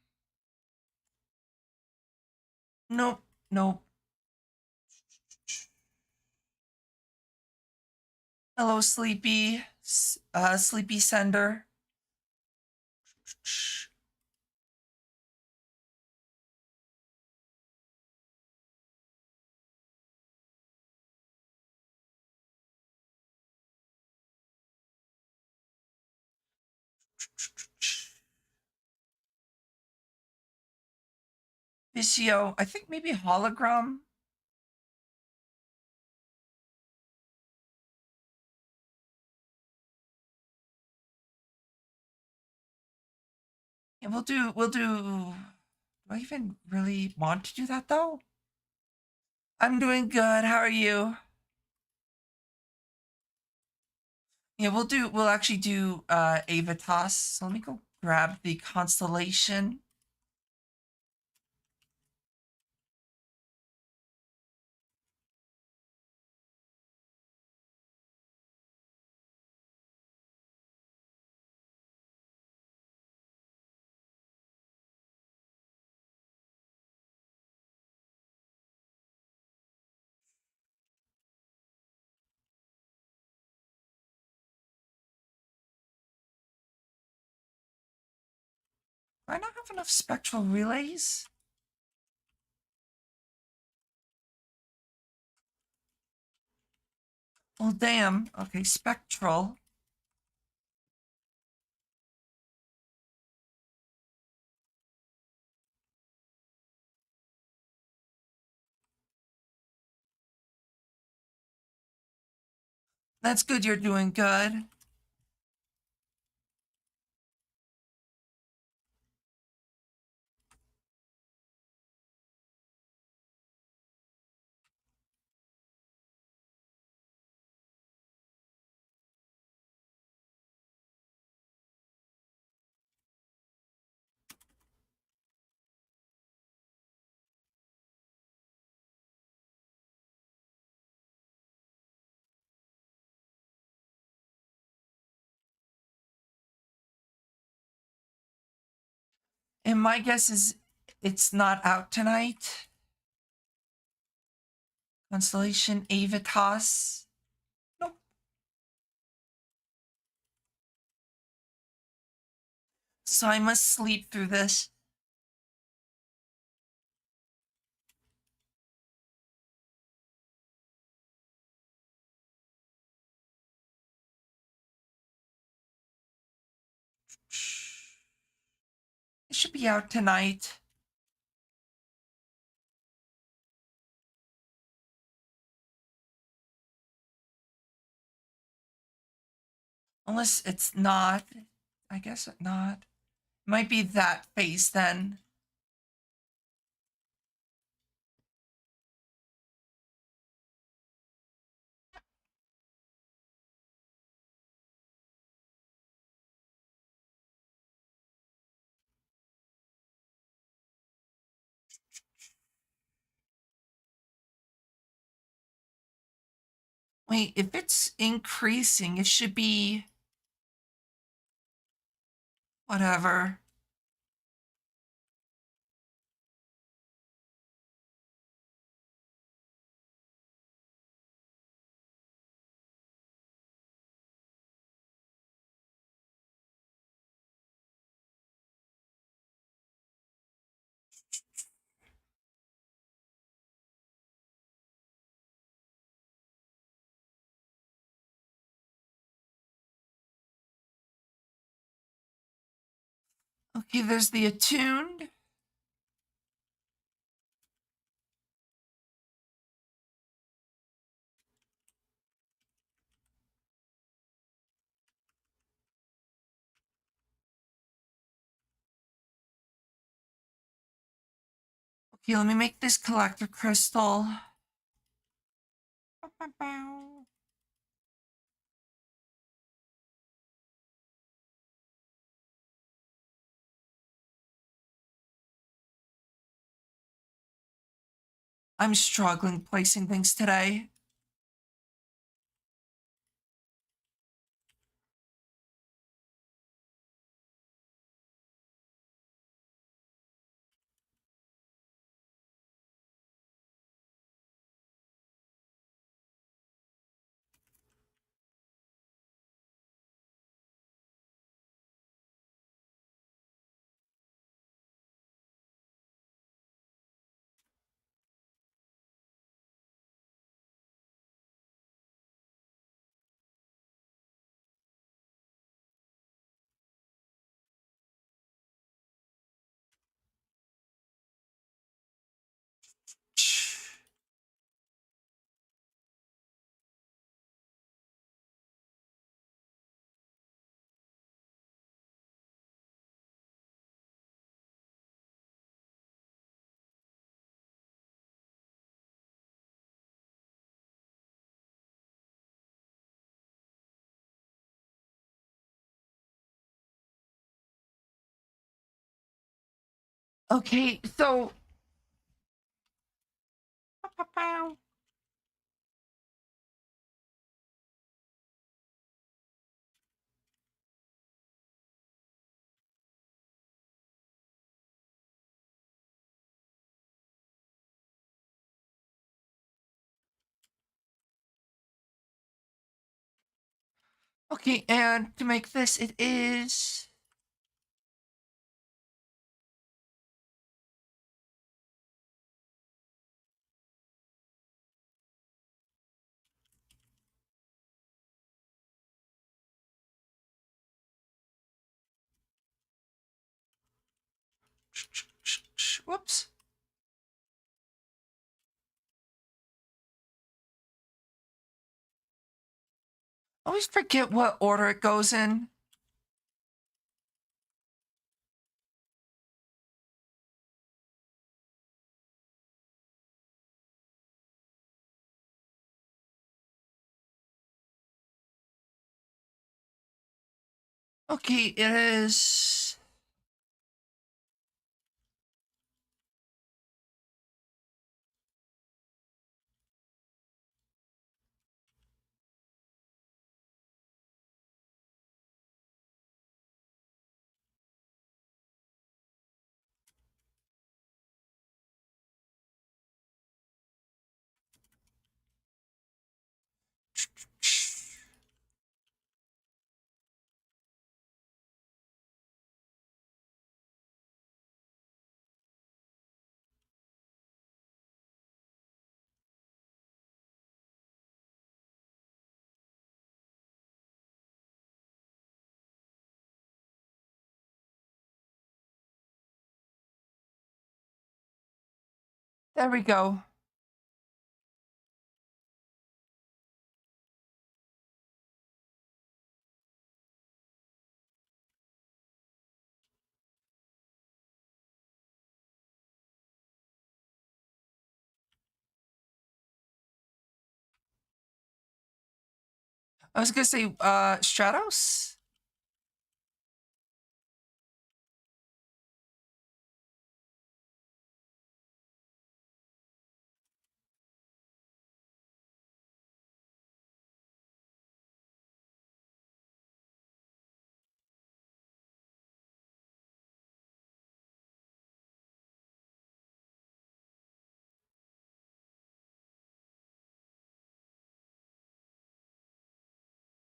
nope, nope. Hello, Sleepy. Sleepy Sender. Visio, I think maybe Hologram. Yeah, we'll do. Do I even really want to do that though? I'm doing good. How are you? Yeah, we'll actually do Avitas. So let me go grab the constellation. Do I not have enough spectral relays? Well, damn. Okay, spectral. That's good. You're doing good. And my guess is it's not out tonight. Constellation Avitas. Nope. So I must sleep through this. It should be out tonight. Unless it's not. I guess it not. Might be that face then. Wait, if it's increasing, it should be whatever. Okay, there's the attuned. Okay, let me make this collector crystal. I'm struggling placing things today. Okay, so okay, and to make this, it is whoops. I always forget what order it goes in. Okay, it is. There we go. I was gonna say, Stratos?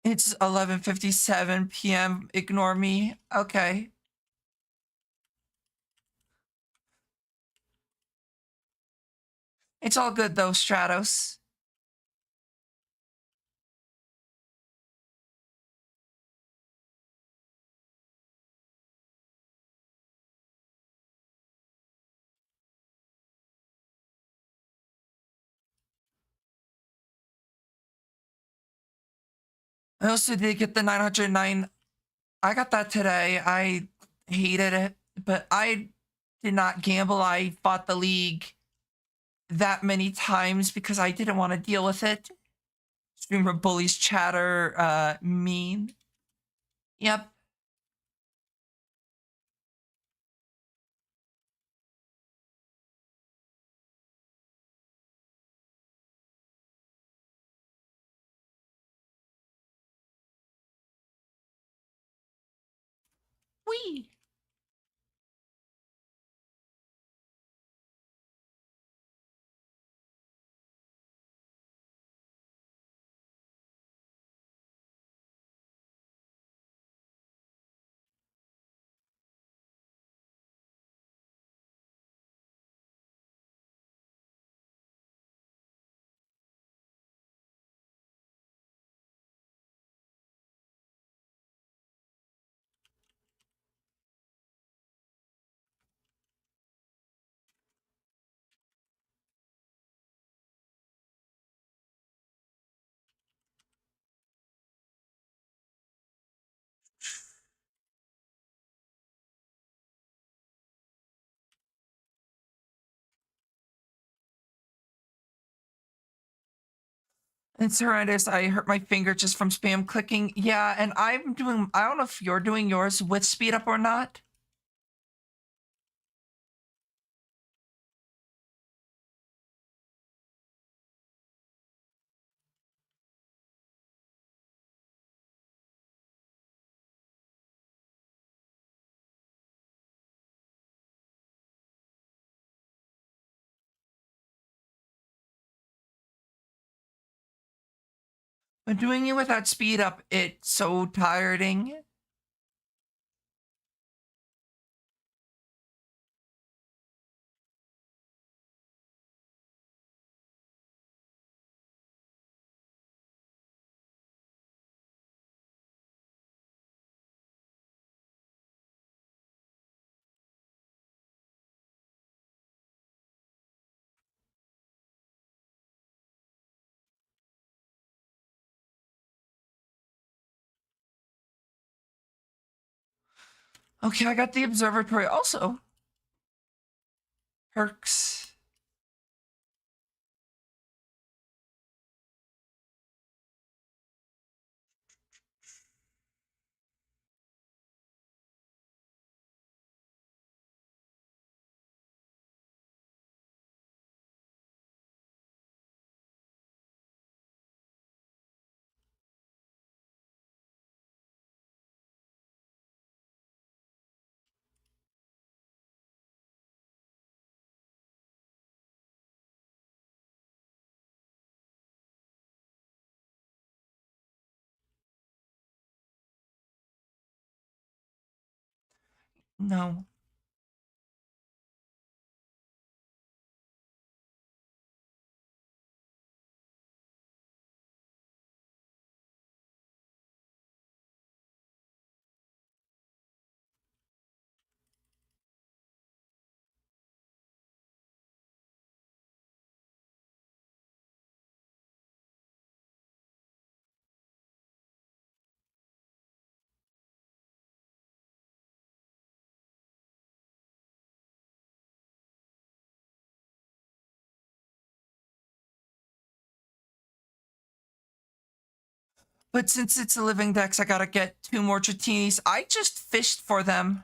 It's 11:57 p.m. Ignore me. Okay. It's all good though, Stratos. I also did get the 909. I got that today. I hated it, but I did not gamble. I fought the league that many times because I didn't want to deal with it. Streamer bullies chatter, mean. Yep. Wee. It's horrendous. I hurt my finger just from spam clicking. Yeah, and I don't know if you're doing yours with speed up or not. But doing it without speed up, it's so tiring. Okay, I got the observatory also. Perks. No. But since it's a living dex, I gotta get 2 more Tritinis. I just fished for them.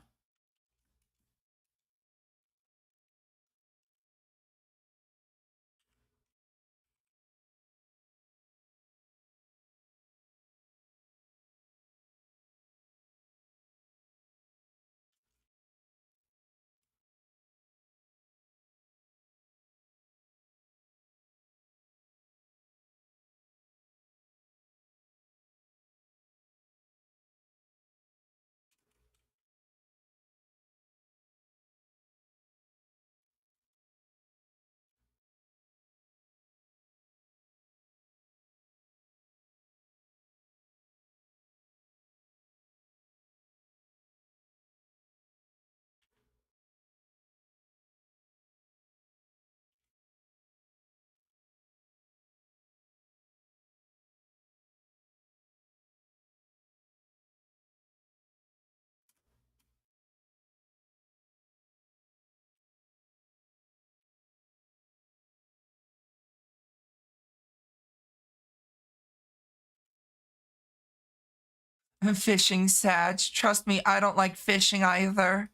Fishing, Sag. Trust me, I don't like fishing either.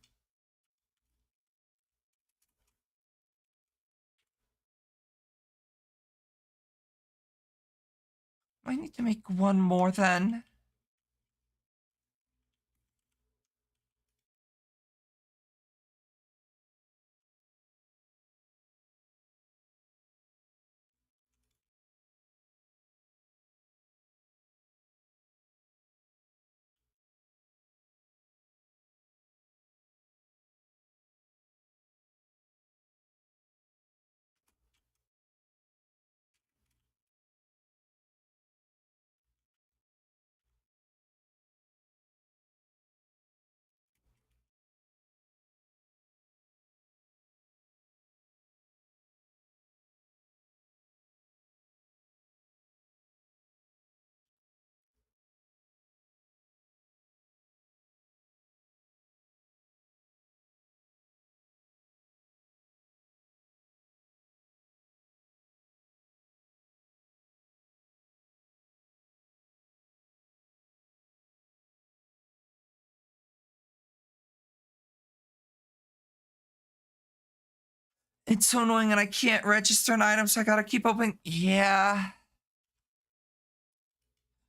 I need to make one more then. It's so annoying and I can't register an item, so I gotta keep opening. Yeah.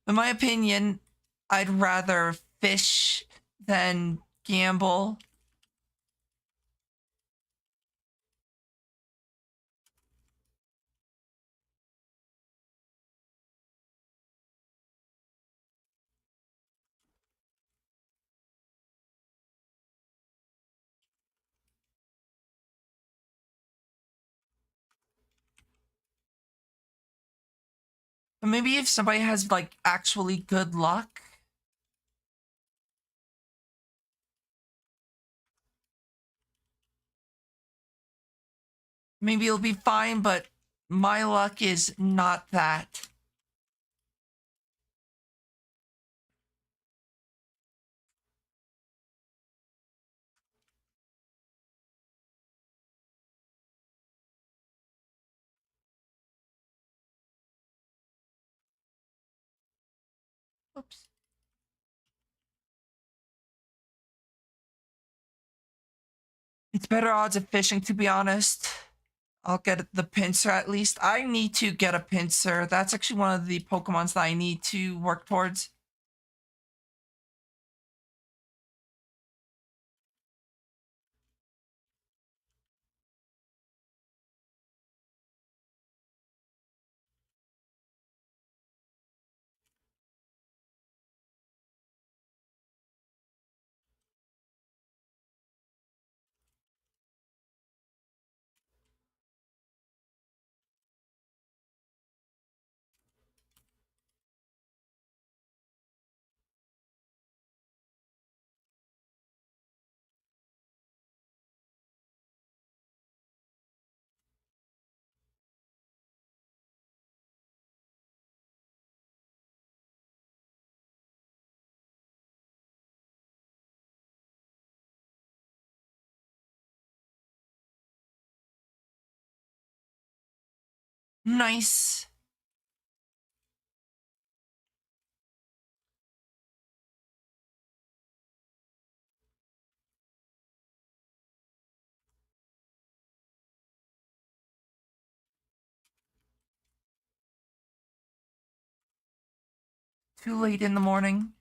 In my opinion, I'd rather fish than gamble. But maybe if somebody has like actually good luck, maybe it'll be fine, but my luck is not that. Oops. It's better odds of fishing, to be honest. I'll get the pincer at least. I need to get a pincer. That's actually one of the Pokemons that I need to work towards. Nice. Too late in the morning.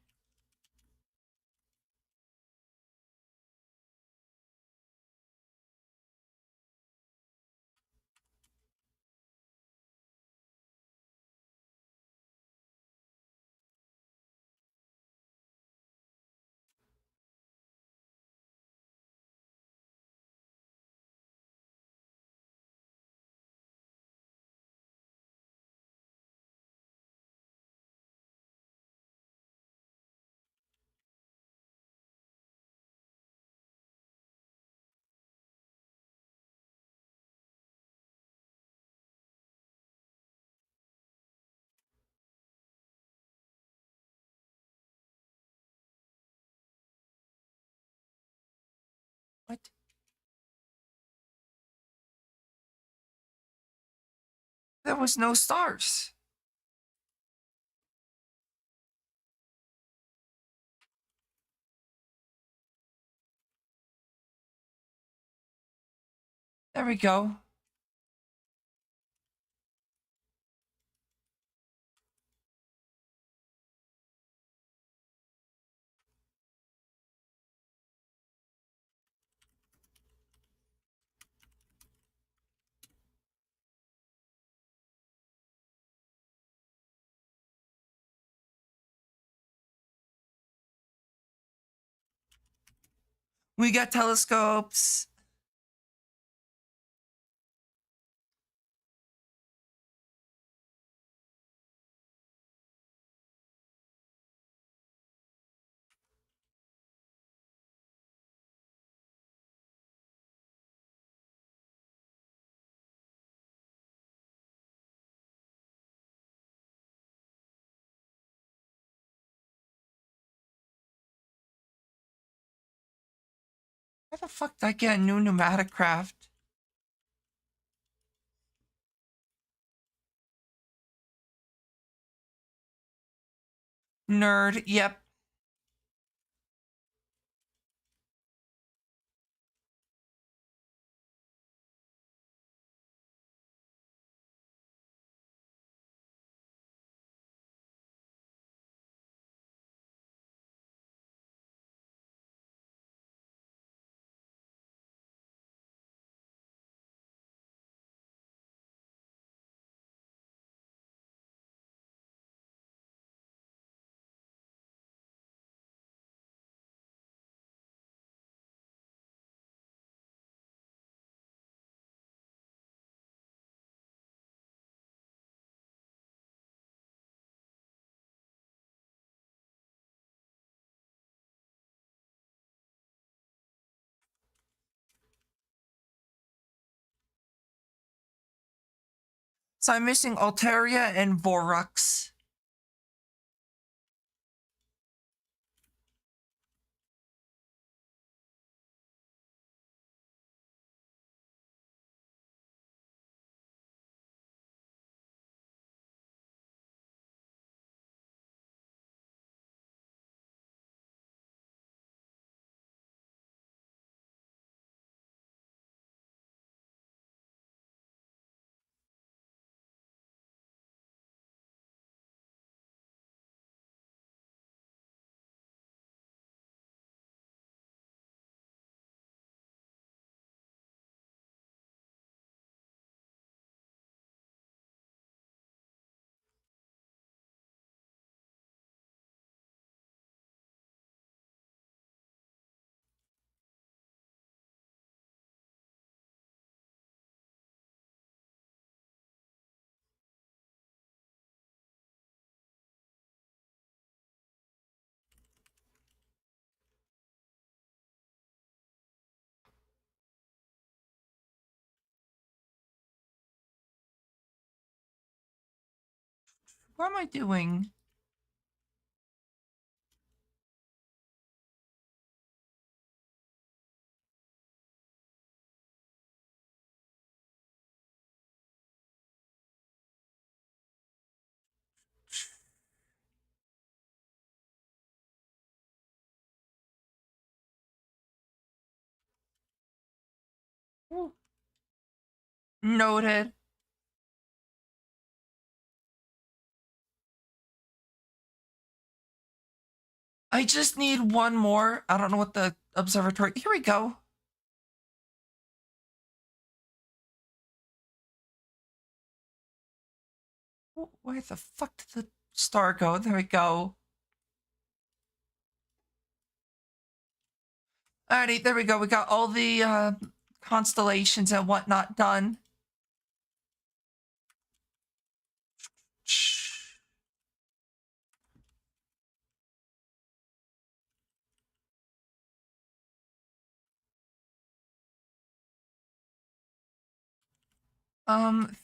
What? There was no stars. There we go. We got telescopes. How the fuck did I get a new pneumatic craft? Nerd, yep. So I'm missing Altaria and Vorux. What am I doing? Ooh. Noted. I just need one more. I don't know what the observatory. Here we go. Where the fuck did the star go? There we go. Alrighty, there we go. We got all the constellations and whatnot done.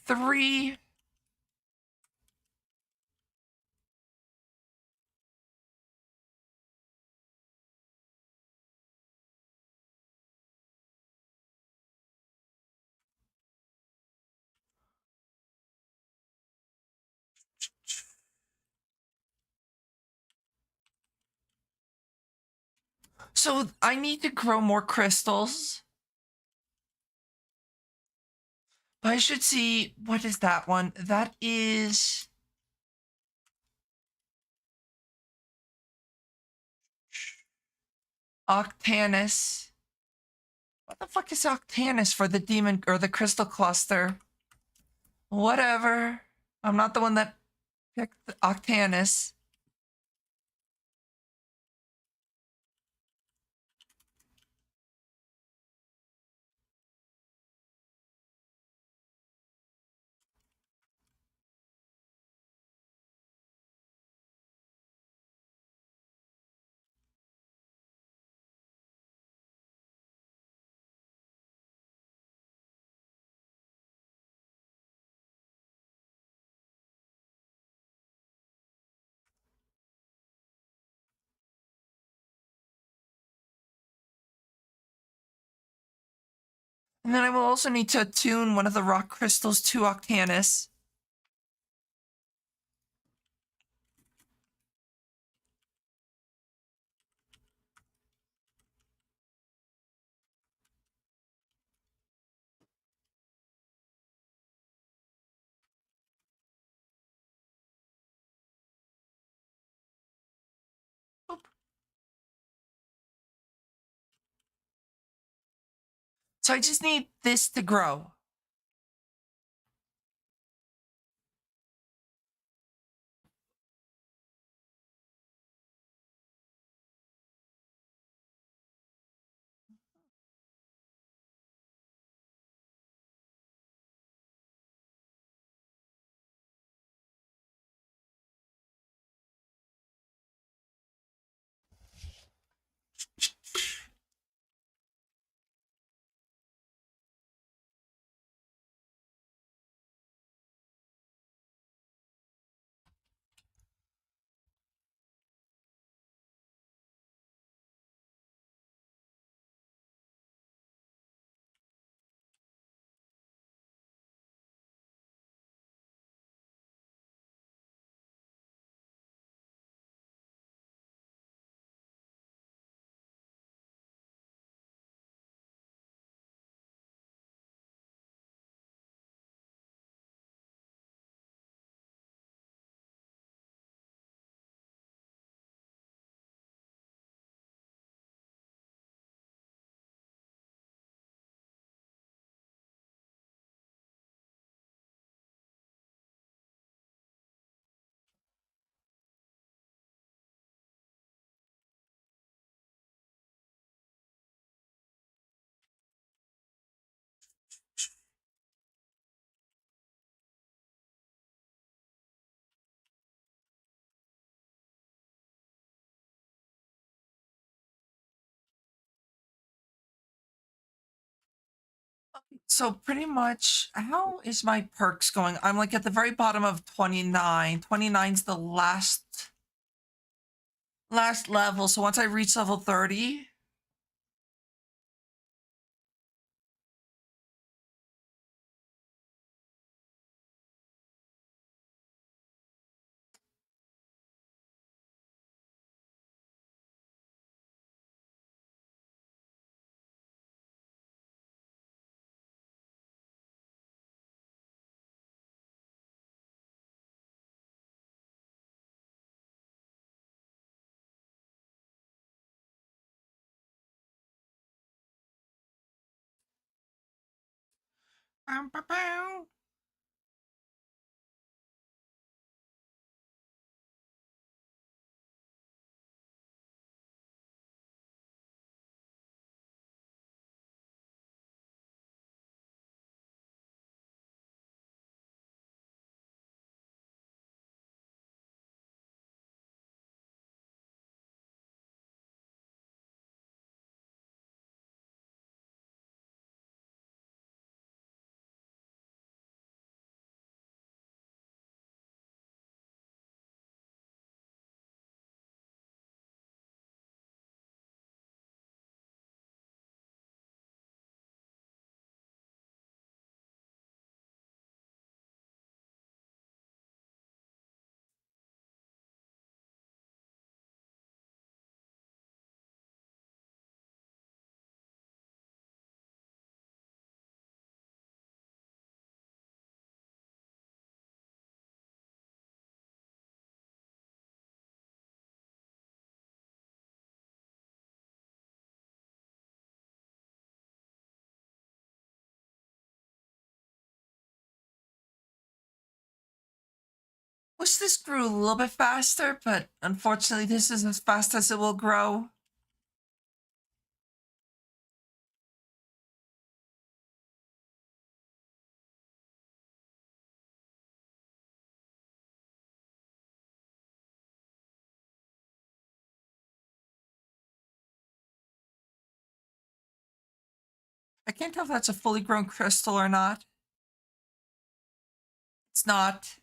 Three. So I need to grow more crystals. But I should see, what is that one? That is Octanus. What the fuck is Octanus for the demon or the crystal cluster? Whatever. I'm not the one that picked Octanus. And then I will also need to attune one of the rock crystals to Octanus. Oop. So I just need this to grow. So pretty much, how is my perks going? I'm like at the very bottom of 29. 29's the last level. So once I reach level 30, Bow, bow, bow. Wish this grew a little bit faster, but unfortunately this is as fast as it will grow. I can't tell if that's a fully grown crystal or not. It's not.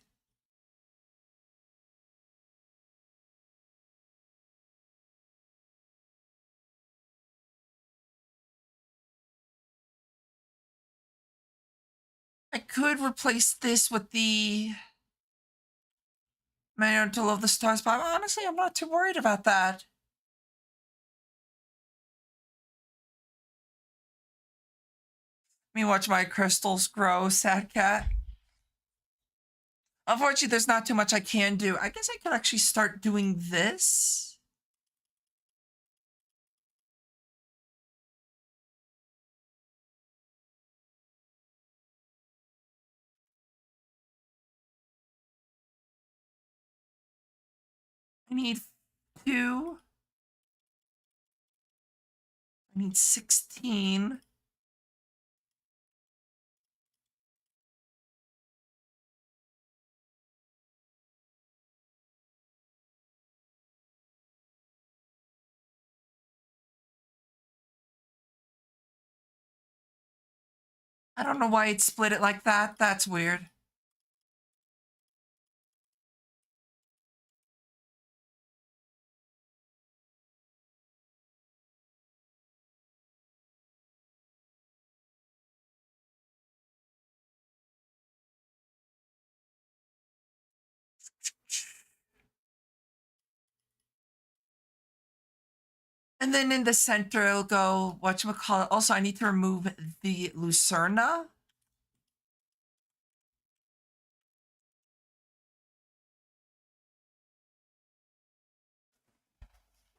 I could replace this with the Mantle of the Stars, but honestly, I'm not too worried about that. Let me watch my crystals grow, sad cat. Unfortunately, there's not too much I can do. I guess I could actually start doing this. I need 2. I need 16. I don't know why it split it like that. That's weird. And then in the center, it'll go, whatchamacallit. Also, I need to remove the Lucerna.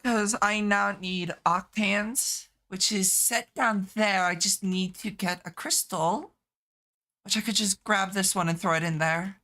Because I now need octans, which is set down there. I just need to get a crystal, which I could just grab this one and throw it in there.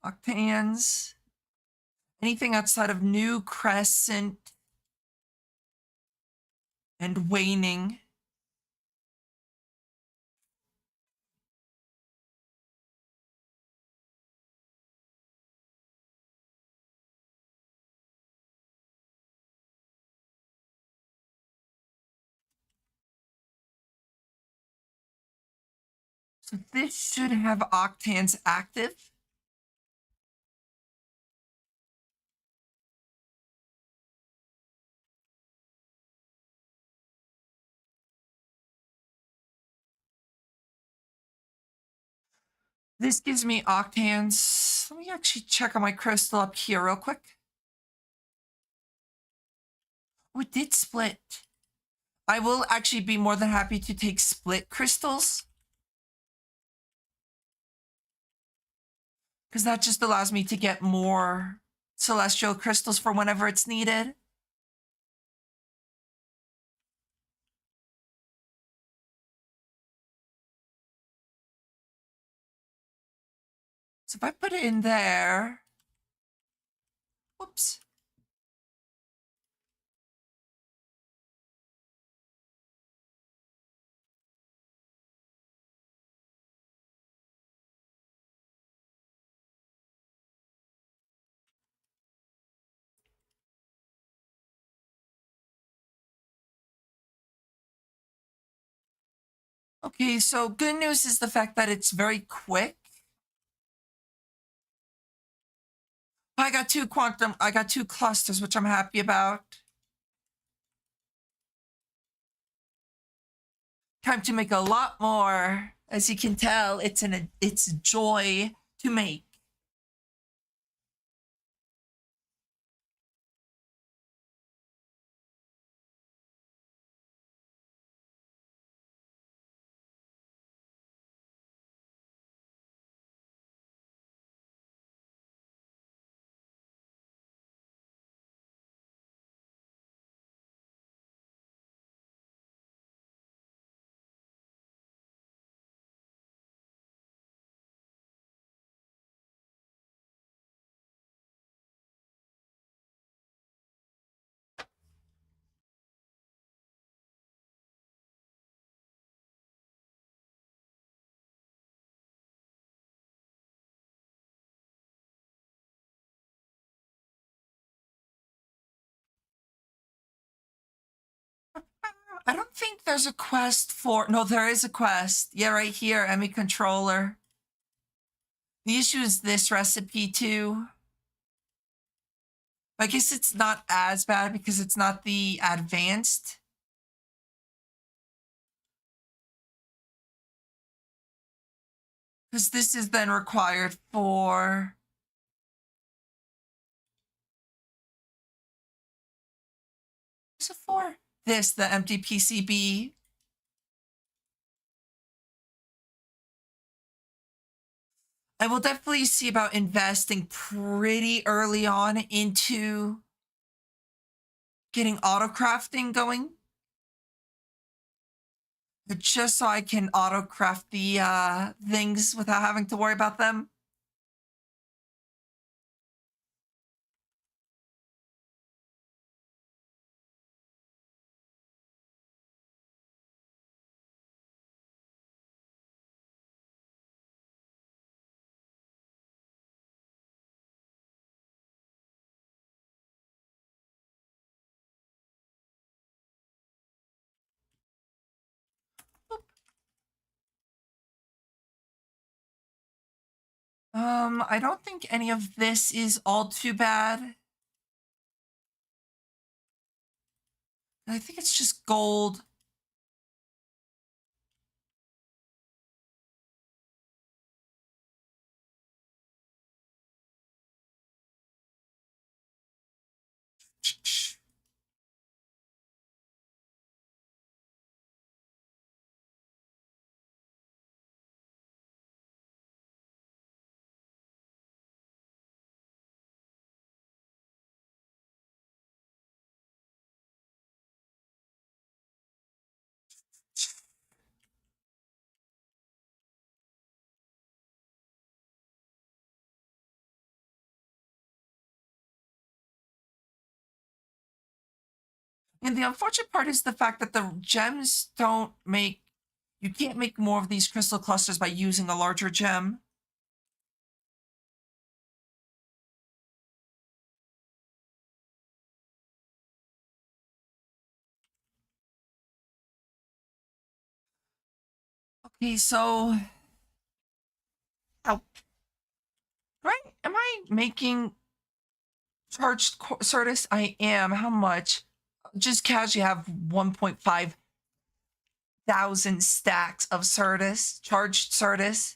Octans. Anything outside of New Crescent and Waning. So this should have octans active. This gives me octans. Let me actually check on my crystal up here real quick. Oh, it did split. I will actually be more than happy to take split crystals, because that just allows me to get more celestial crystals for whenever it's needed. So if I put it in there, whoops. Okay, so good news is the fact that it's very quick. I got two clusters, which I'm happy about. Time to make a lot more. As you can tell, it's a joy to make. I don't think there's a quest for... No, there is a quest. Yeah, right here, Emmy controller. The issue is this recipe too. I guess it's not as bad because it's not the advanced. Because this is then required for... What's it for? This, the empty PCB. I will definitely see about investing pretty early on into getting auto crafting going. Just so I can auto craft the things without having to worry about them. I don't think any of this is all too bad. I think it's just gold. And the unfortunate part is the fact that the gems don't make... You can't make more of these crystal clusters by using a larger gem. Okay, so... Oh. Right? Am I making charged Certus? I am. How much? Just casually have 1.5 thousand stacks of Certus, charged Certus.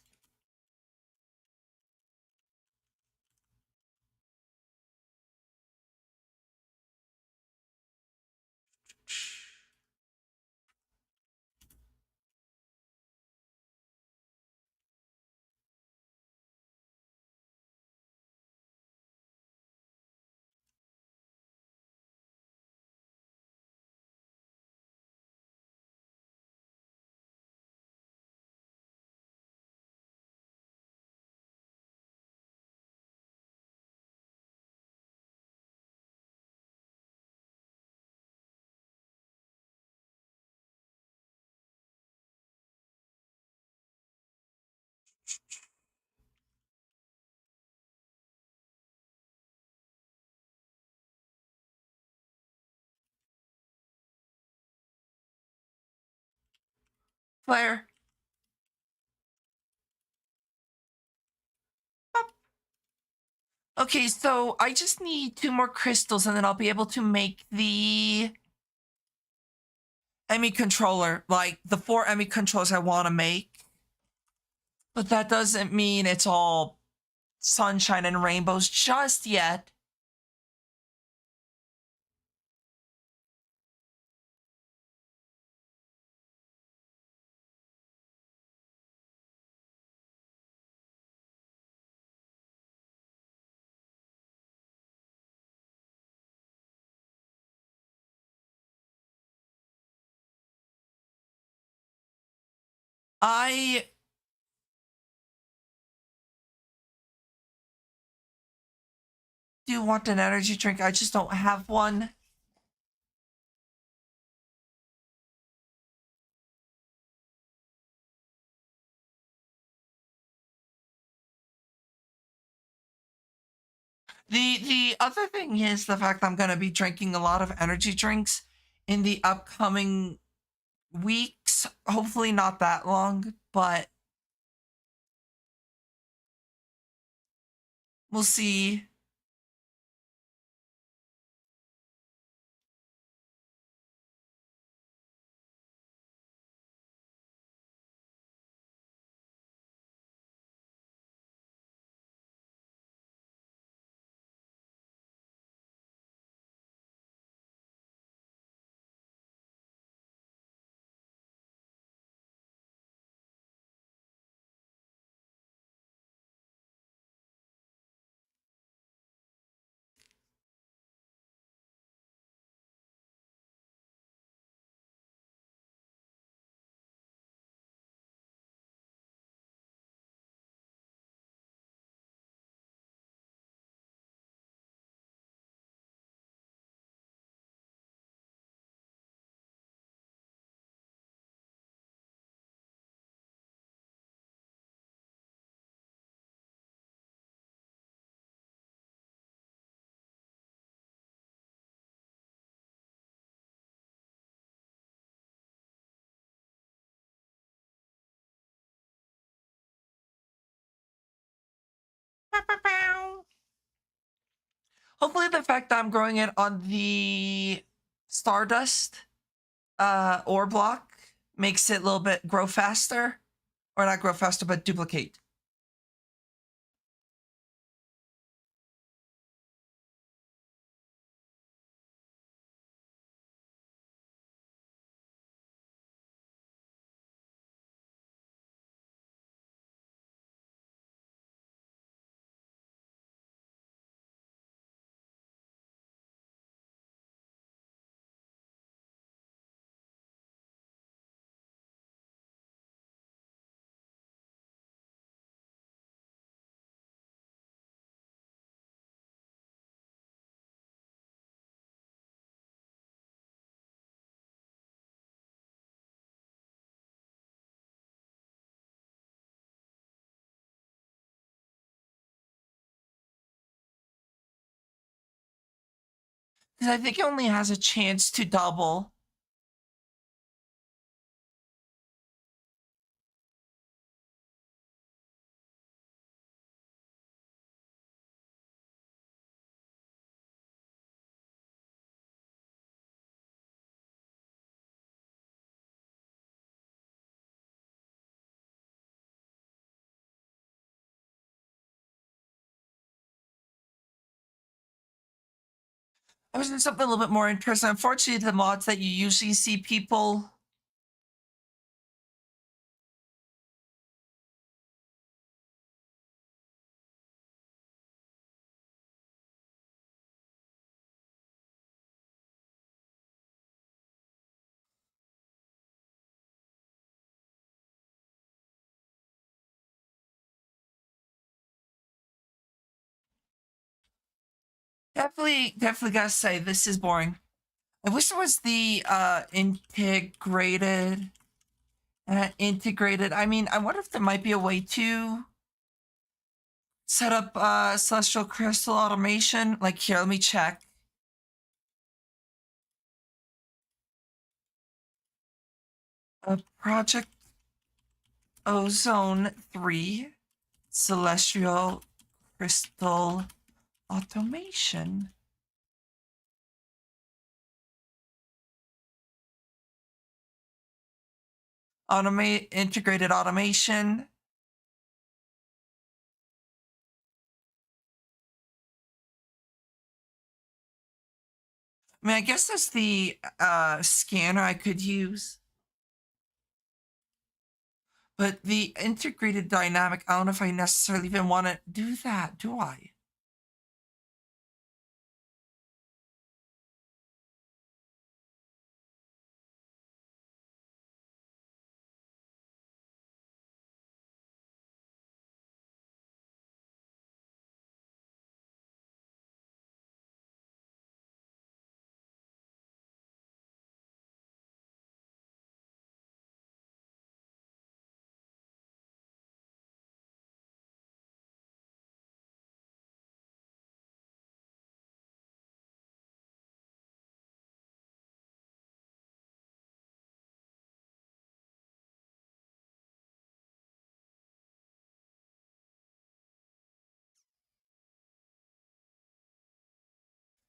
Claire. Up. Okay, so I just need 2 more crystals and then I'll be able to make the Emmy controller, like the 4 Emmy controllers I want to make. But that doesn't mean it's all sunshine and rainbows just yet. I do want an energy drink. I just don't have one. The other thing is the fact I'm going to be drinking a lot of energy drinks in the upcoming weeks. Hopefully not that long, but we'll see. Hopefully the fact that I'm growing it on the Stardust ore block makes it a little bit grow faster. Or not grow faster, but duplicate. Because I think it only has a chance to double. I was doing something a little bit more interesting. Unfortunately, the mods that you usually see people. Definitely gotta say, this is boring. I wish there was the integrated. Integrated. I mean, I wonder if there might be a way to set up celestial crystal automation. Like here, let me check. A project ozone 3 celestial crystal automation. Integrated automation. I mean, I guess that's the scanner I could use. But the integrated dynamic, I don't know if I necessarily even want to do that, do I?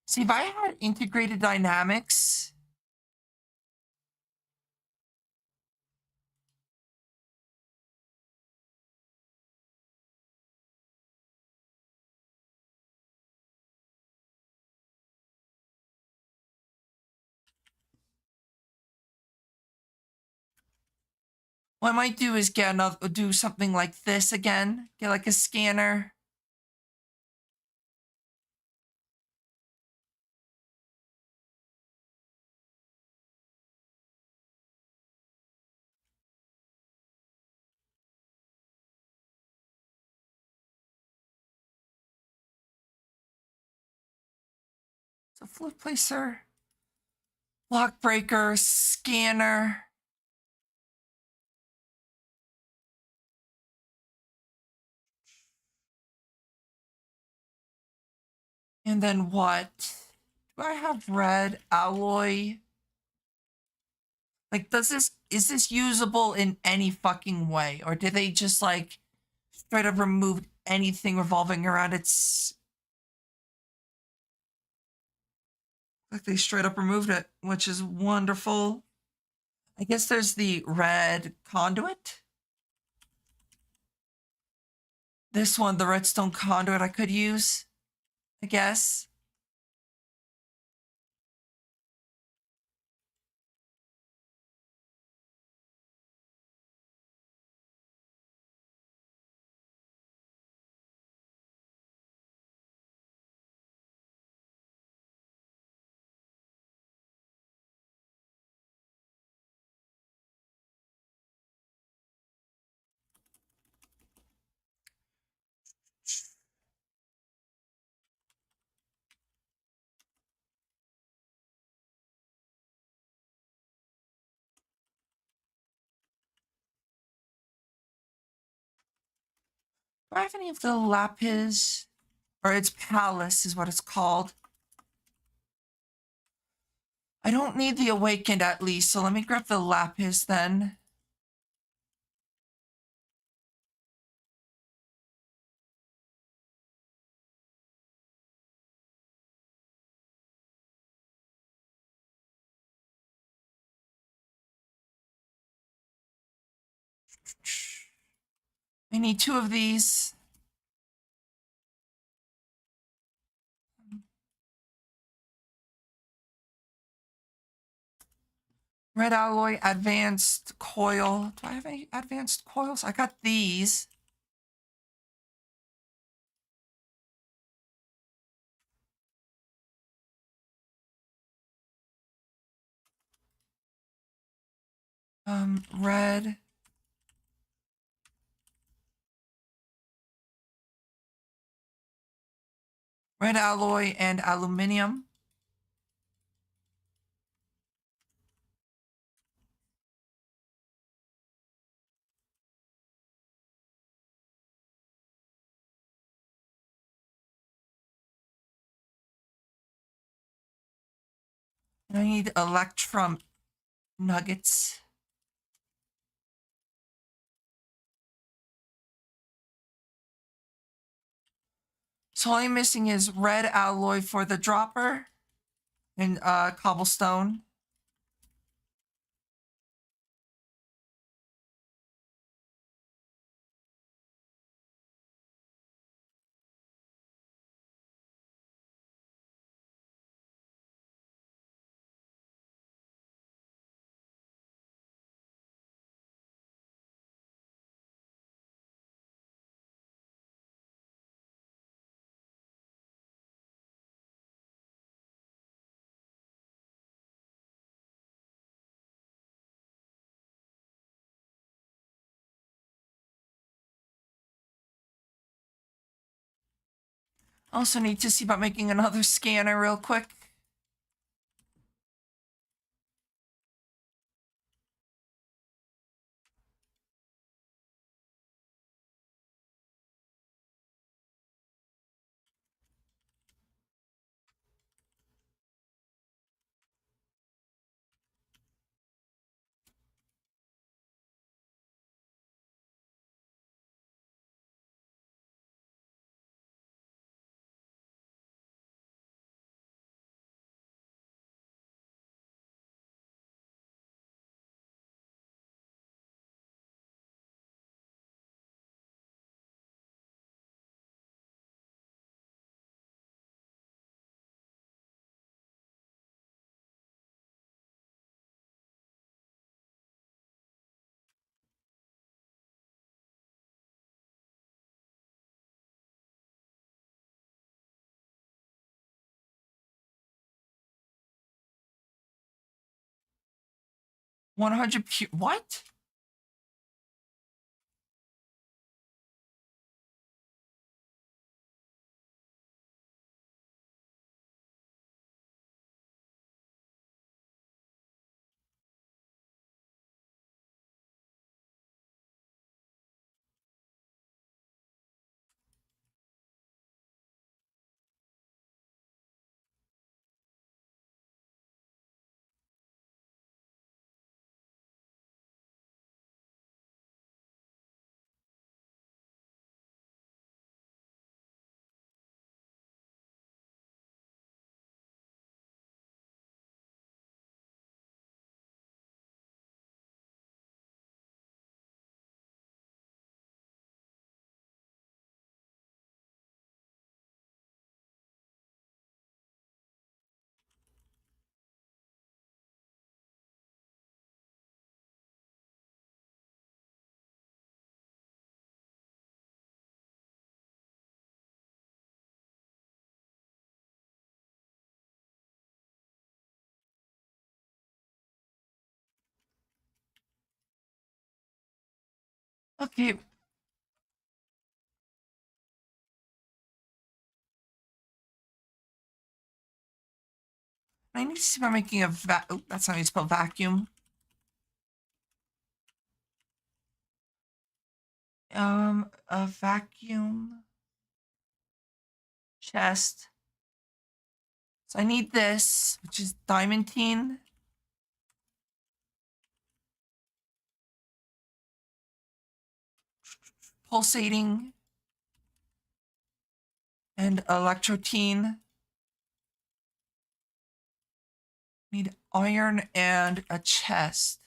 See, if I had integrated dynamics, what I might do is do something like this again. Get like a scanner. So flip placer, lock breaker, scanner. And then what? Do I have red alloy? Like, is this usable in any fucking way? Or did they just like straight up remove anything revolving around its, like they straight up removed it, which is wonderful. I guess there's the red conduit. This one, the redstone conduit I could use, I guess. Do I have any of the lapis? Or its palace is what it's called. I don't need the awakened at least, so let me grab the lapis then. I need 2 of these. Red alloy, advanced coil. Do I have any advanced coils? I got these. Red. Red alloy and aluminum. And I need electrum nuggets. So all I'm missing is red alloy for the dropper and cobblestone. Also need to see about making another scanner real quick. What? Okay. I need to see about making a that's how you spell vacuum. A vacuum chest. So I need this, which is diamantine. Pulsating. And electrotine. Need iron and a chest.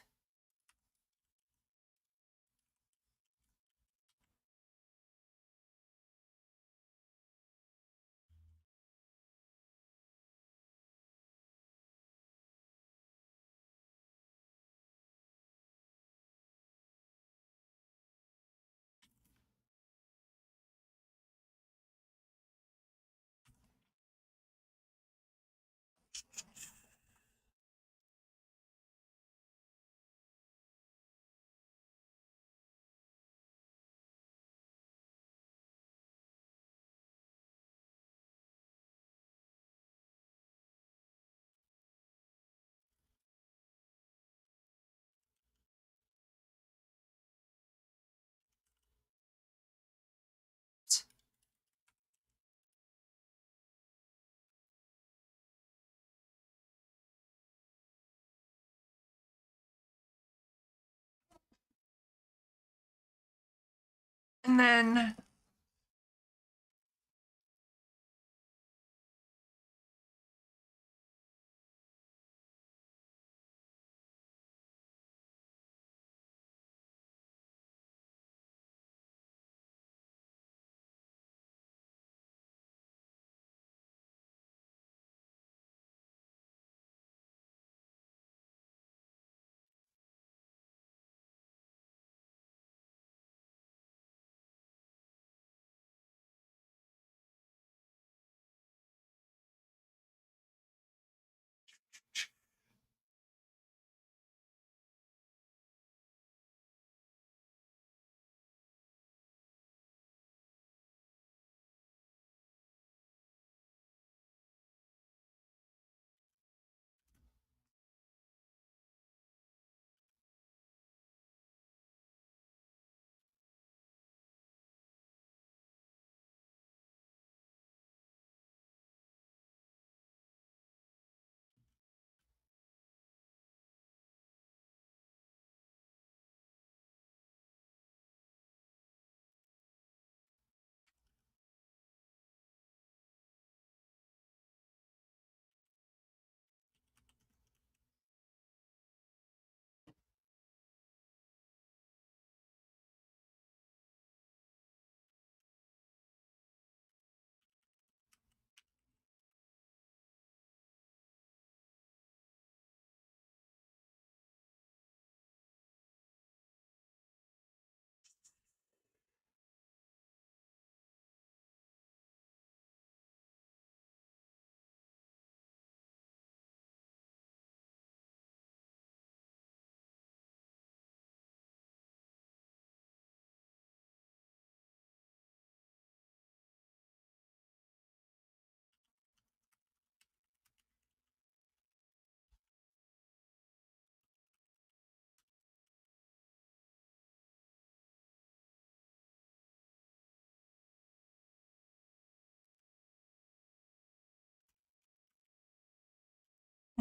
And then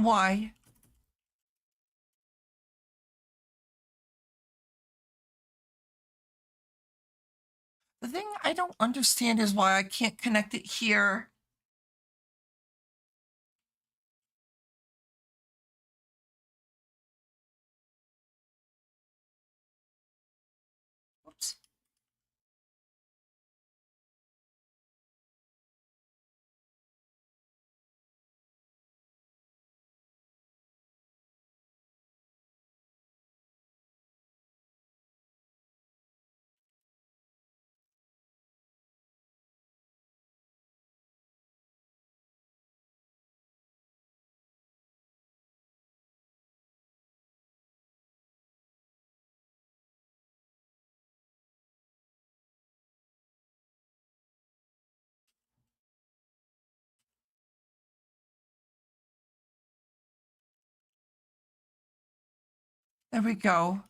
Why? The thing I don't understand is why I can't connect it here. Oops. There we go.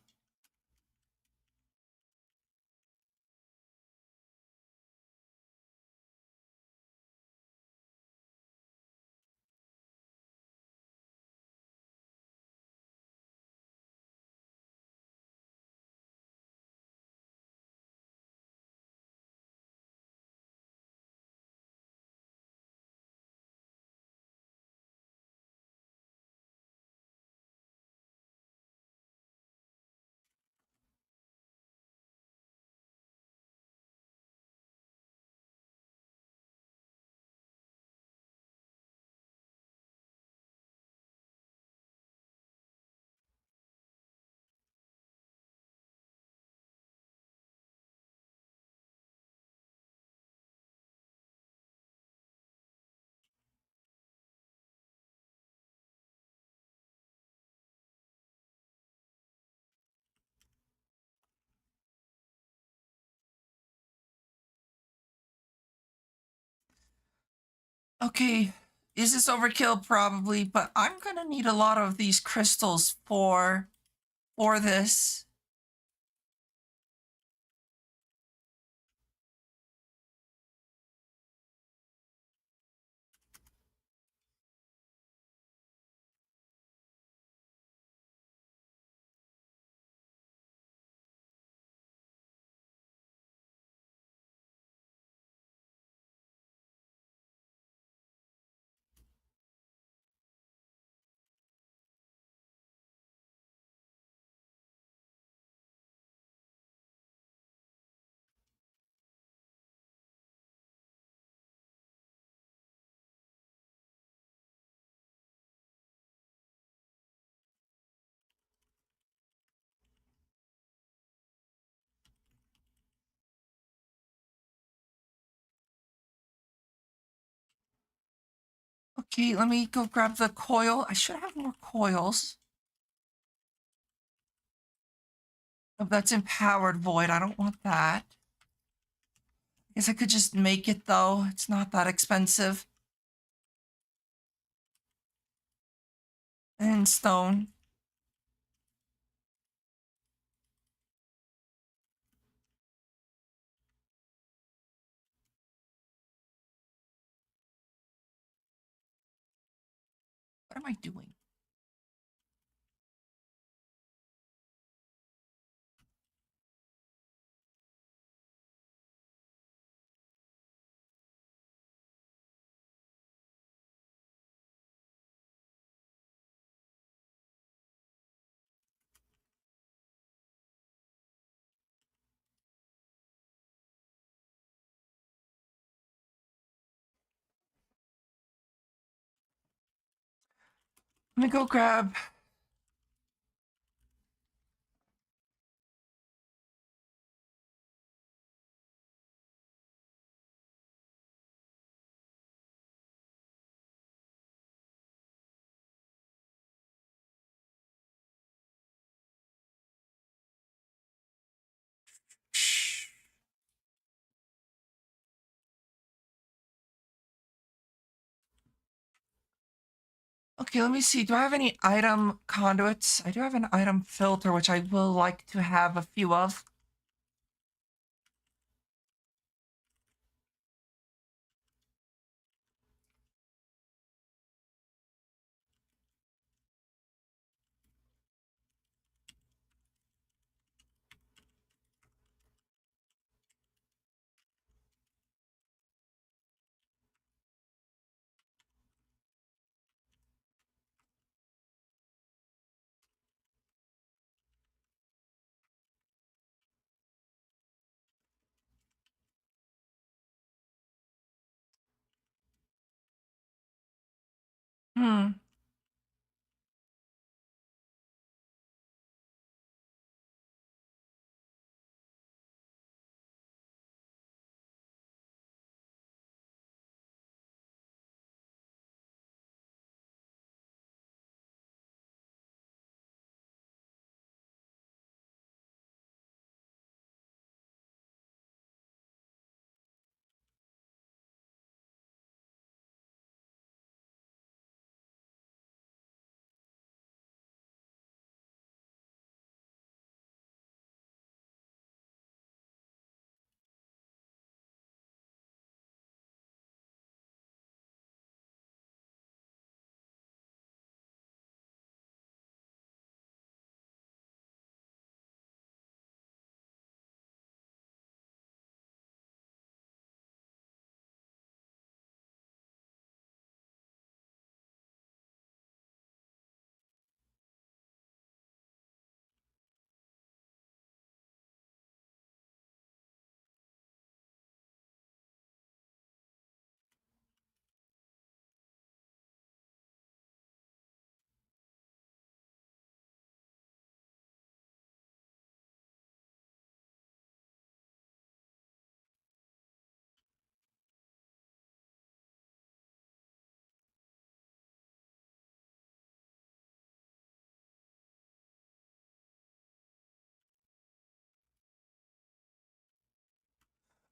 Okay, is this overkill? Probably, but I'm gonna need a lot of these crystals for this. Okay, let me go grab the coil. I should have more coils. Oh, that's empowered void. I don't want that. Guess I could just make it though. It's not that expensive. And stone. What am I doing? Let me go grab. Okay, let me see. Do I have any item conduits? I do have an item filter, which I will like to have a few of. Hmm.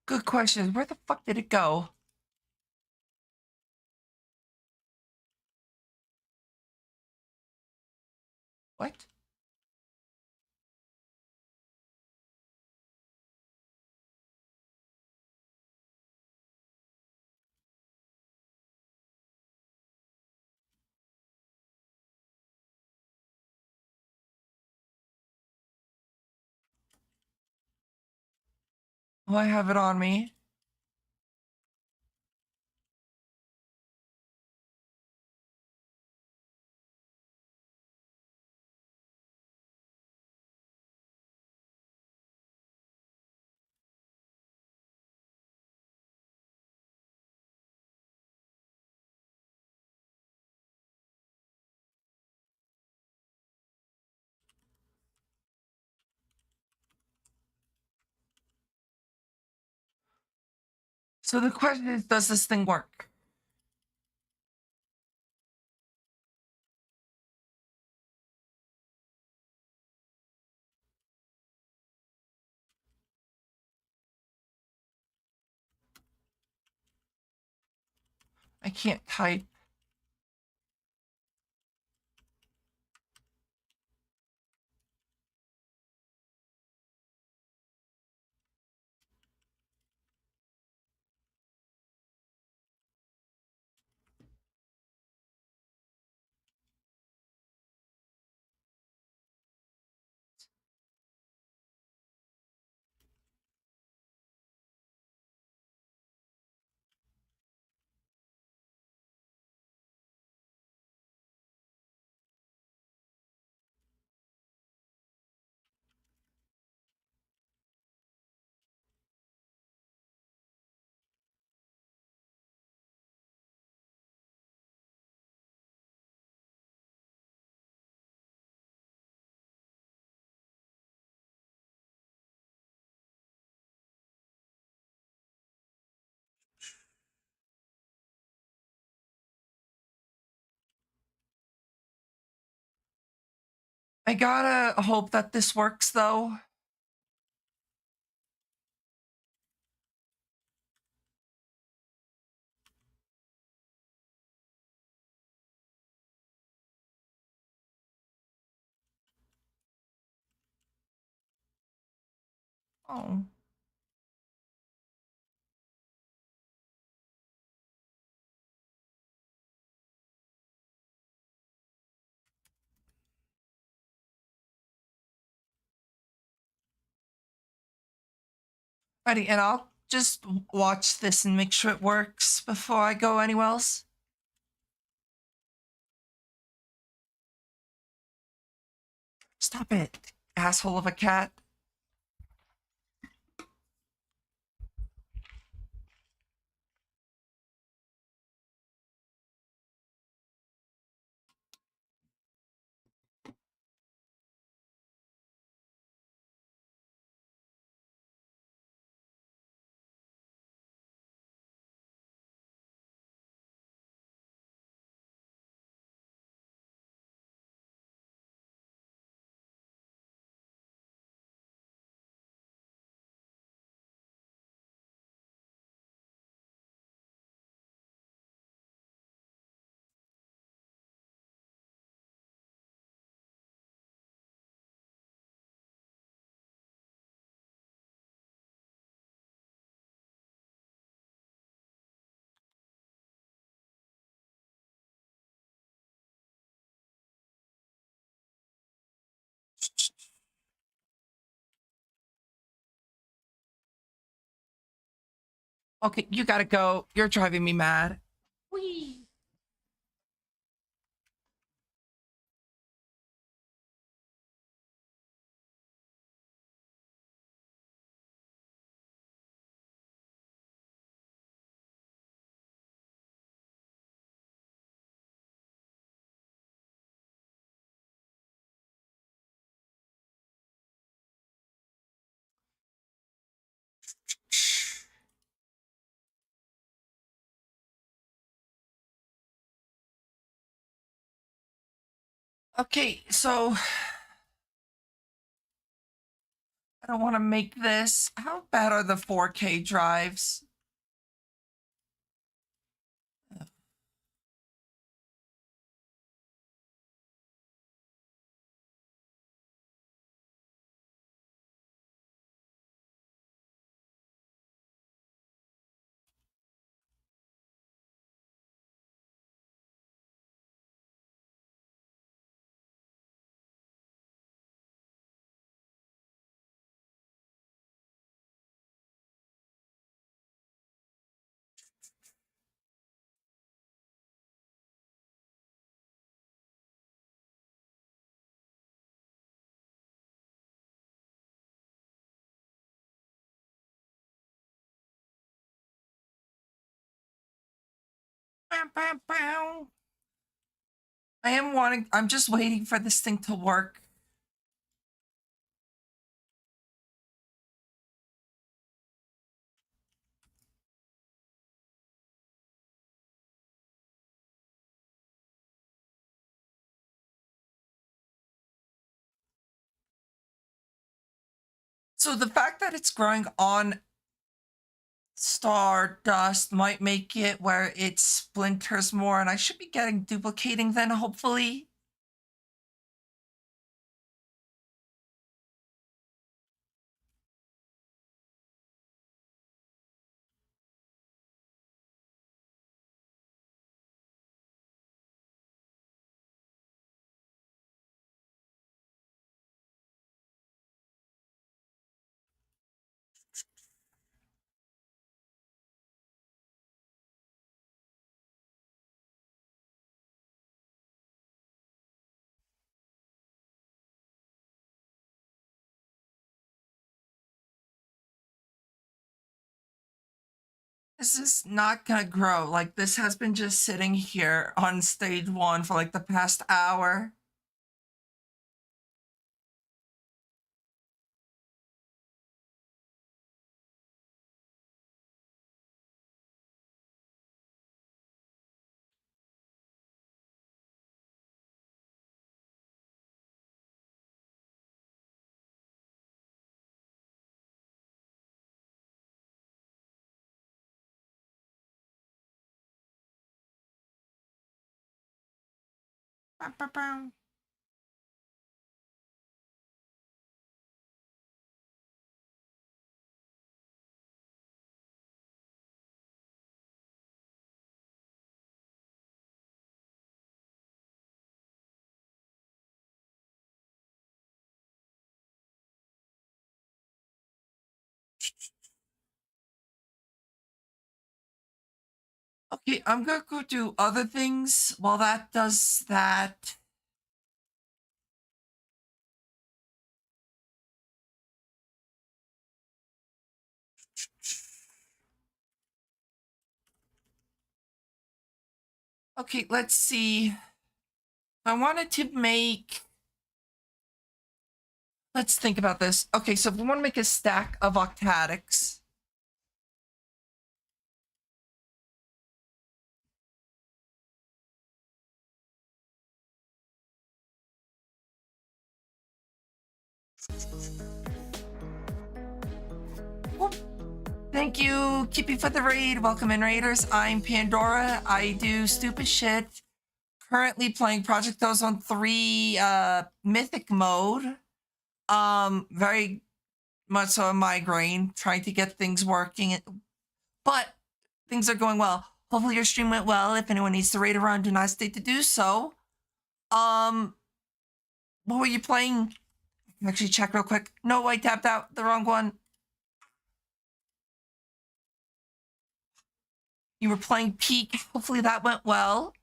Good question. Where the fuck did it go? What? Oh, I have it on me. So the question is, does this thing work? I can't type. I gotta hope that this works though. Oh. Ready, and I'll just watch this and make sure it works before I go anywhere else. Stop it, asshole of a cat. Okay, you gotta go. You're driving me mad. Whee! Okay, so I don't want to make this. How bad are the 4K drives? Bam, bam, bam. I'm just waiting for this thing to work. So the fact that it's growing on Stardust might make it where it splinters more, and I should be getting duplicating then, hopefully. This is not gonna grow. Like, this has been just sitting here on stage 1 for like the past hour. Bow, bow, bow. Okay, I'm gonna go do other things while that does that. Okay, let's see. I wanted to make. Let's think about this. Okay, so if we want to make a stack of octadics. Whoop. Thank you, Kippy, for the raid. Welcome in, Raiders. I'm Pandora. I do stupid shit. Currently playing Project Ozone 3 Mythic mode. Very much so a migraine, trying to get things working. But things are going well. Hopefully your stream went well. If anyone needs to raid around, do not hesitate to do so. What were you playing? Actually check real quick. No, I tapped out the wrong one. You were playing Peak. Hopefully that went well.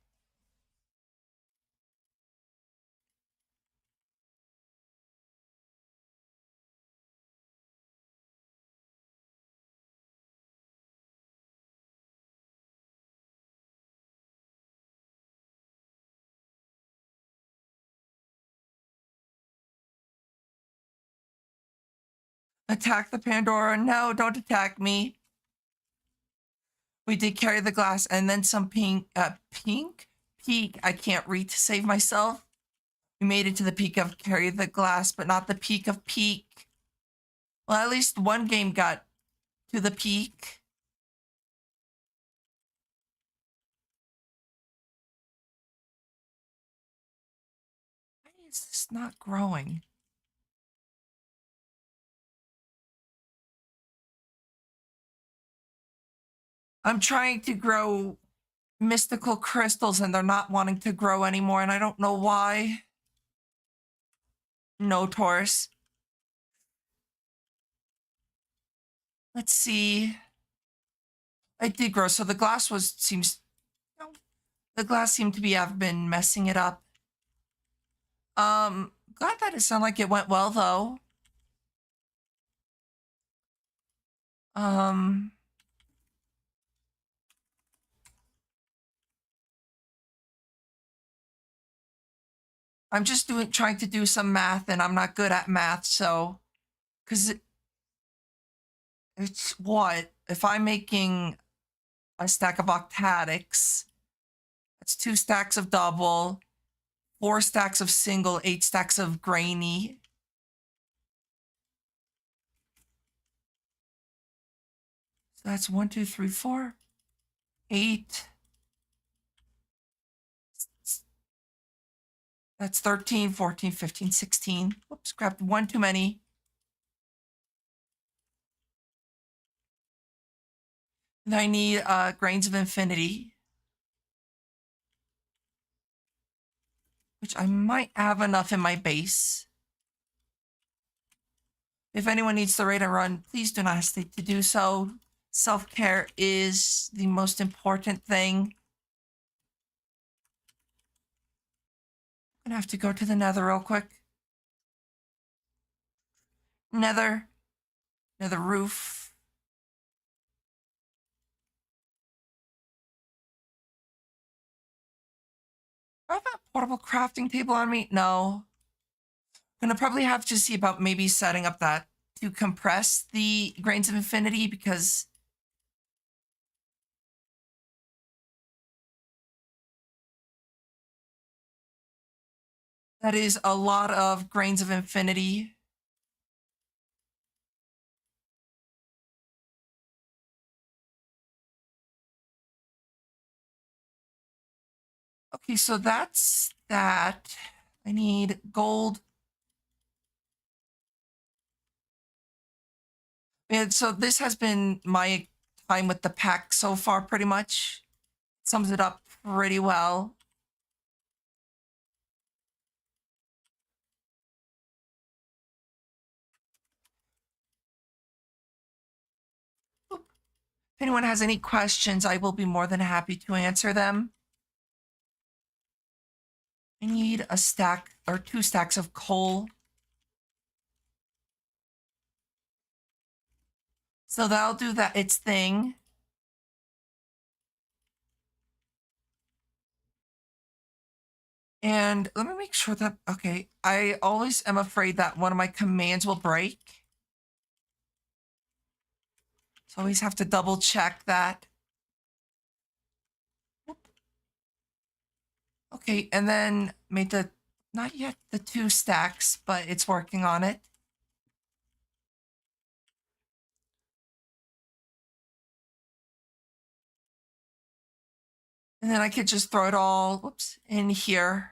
Attack the Pandora. No, don't attack me. We did carry the glass and then some pink. Peak. I can't read to save myself. We made it to the peak of carry the glass, but not the peak of peak. Well, at least one game got to the peak. Why is this not growing? I'm trying to grow mystical crystals and they're not wanting to grow anymore, and I don't know why. No, Taurus. Let's see. I did grow, so the glass the glass seemed to be have been messing it up. Glad that it sounded like it went well though. Um I'm just trying to do some math and I'm not good at math, so because it's what? If I'm making a stack of octadics, that's 2 stacks of double, 4 stacks of single, 8 stacks of grainy. So that's 1, 2, 3, 4, 8. That's 13, 14, 15, 16. Whoops, grabbed one too many. And I need grains of infinity, which I might have enough in my base. If anyone needs the raid and run, please do not hesitate to do so. Self-care is the most important thing. I'm gonna have to go to the nether real quick. Nether roof. Do I have a portable crafting table on me? No. I'm gonna probably have to see about maybe setting up that to compress the grains of infinity, because that is a lot of grains of infinity. Okay, so that's that. I need gold. And so this has been my time with the pack so far, pretty much. Sums it up pretty well. If anyone has any questions, I will be more than happy to answer them. I need a stack or 2 stacks of coal. So that'll do that its thing. And let me make sure that, okay, I always am afraid that one of my commands will break. So I always have to double check that. Okay, and then made not yet the 2 stacks, but it's working on it. And then I could just throw it all, whoops, in here.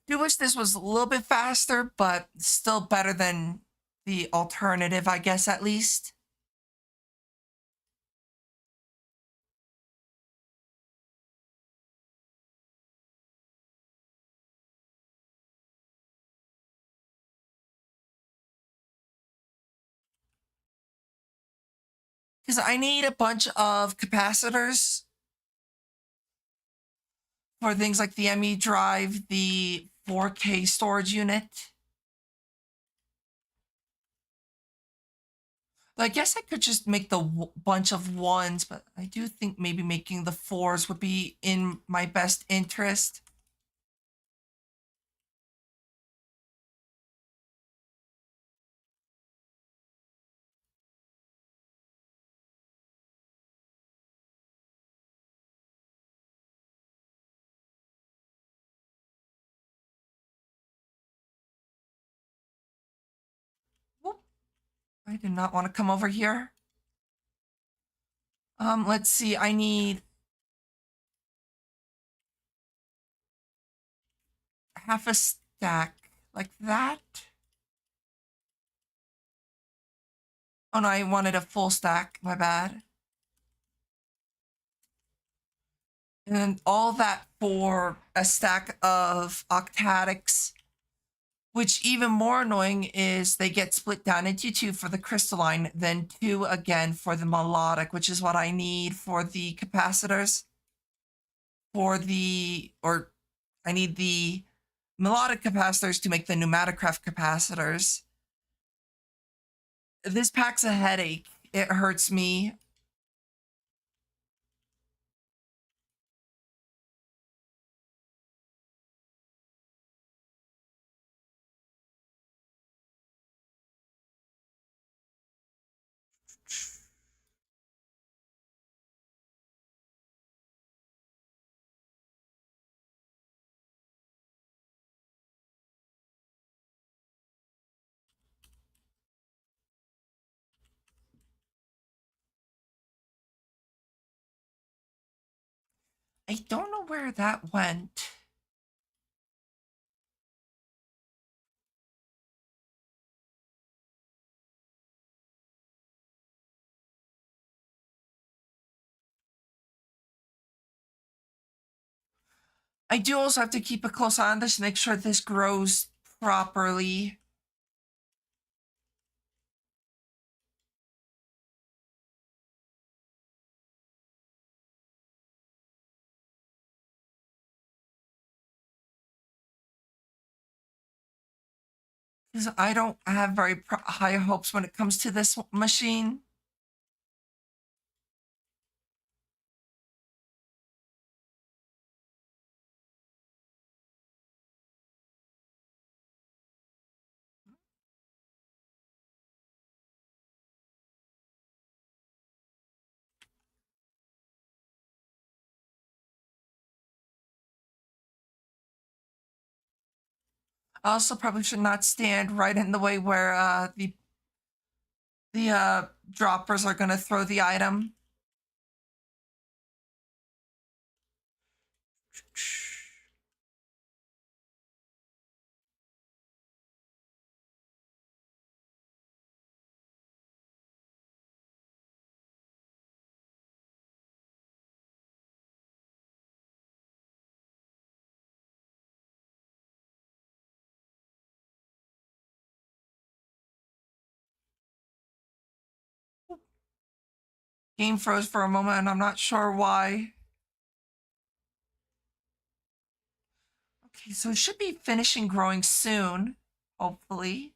Do wish this was a little bit faster, but still better than the alternative, I guess, at least. Because I need a bunch of capacitors for things like the ME drive, the 4K storage unit. I guess I could just make the bunch of ones, but I do think maybe making the fours would be in my best interest. Whoop. I did not want to come over here. Let's see. I need half a stack like that. Oh no, I wanted a full stack. My bad. And then all that for a stack of octadics, which even more annoying is they get split down into two for the crystalline, then two again for the melodic, which is what I need for the capacitors. Or I need the melodic capacitors to make the pneumaticraft capacitors. This pack's a headache. It hurts me. I don't know where that went. I do also have to keep a close eye on this to make sure this grows properly. Because I don't have very high hopes when it comes to this machine. I also probably should not stand right in the way where the droppers are going to throw the item. Game froze for a moment and I'm not sure why. Okay, so it should be finishing growing soon, hopefully.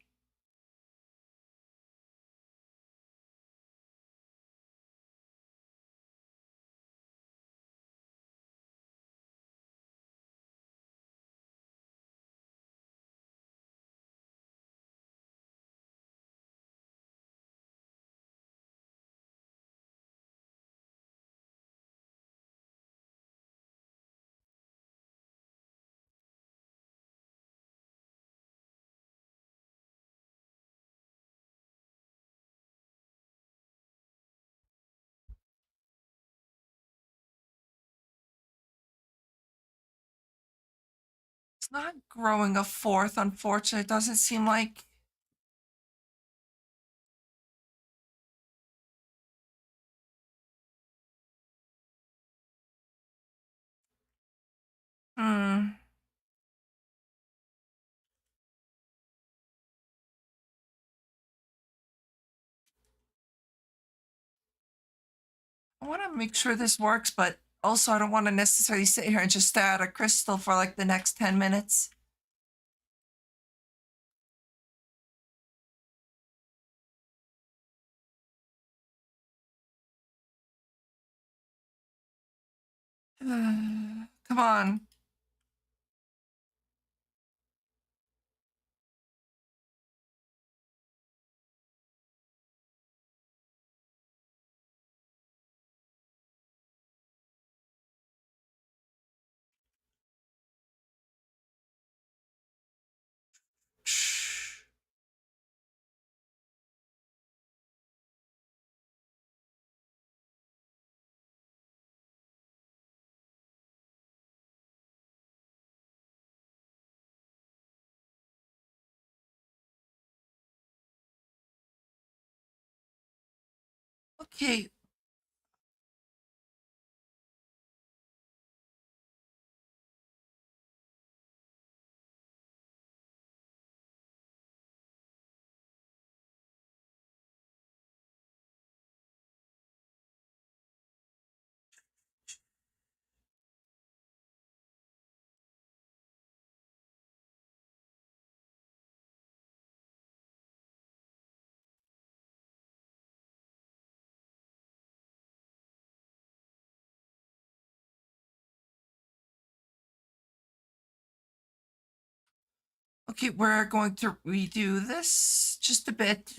It's not growing a fourth, unfortunately. It doesn't seem like. Hmm. I want to make sure this works, but also I don't want to necessarily sit here and just stare at a crystal for like the next 10 minutes. Come on. Okay. Okay, we're going to redo this just a bit.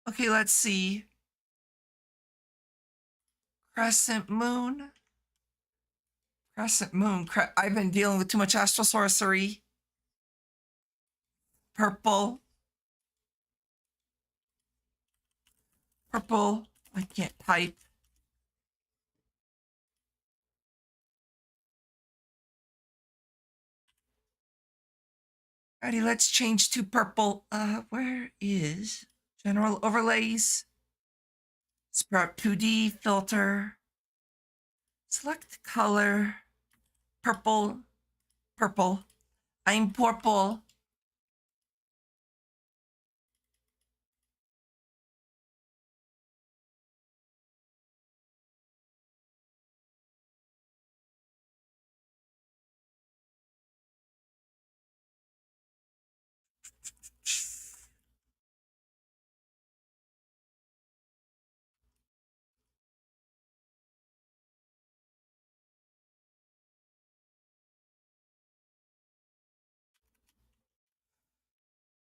Okay, let's see. Crescent moon. Crescent moon. I've been dealing with too much astral sorcery. Purple. Purple. I can't type. Alrighty, let's change to purple. Where is general overlays? Sprout 2D filter. Select color. Purple. Purple. I'm purple.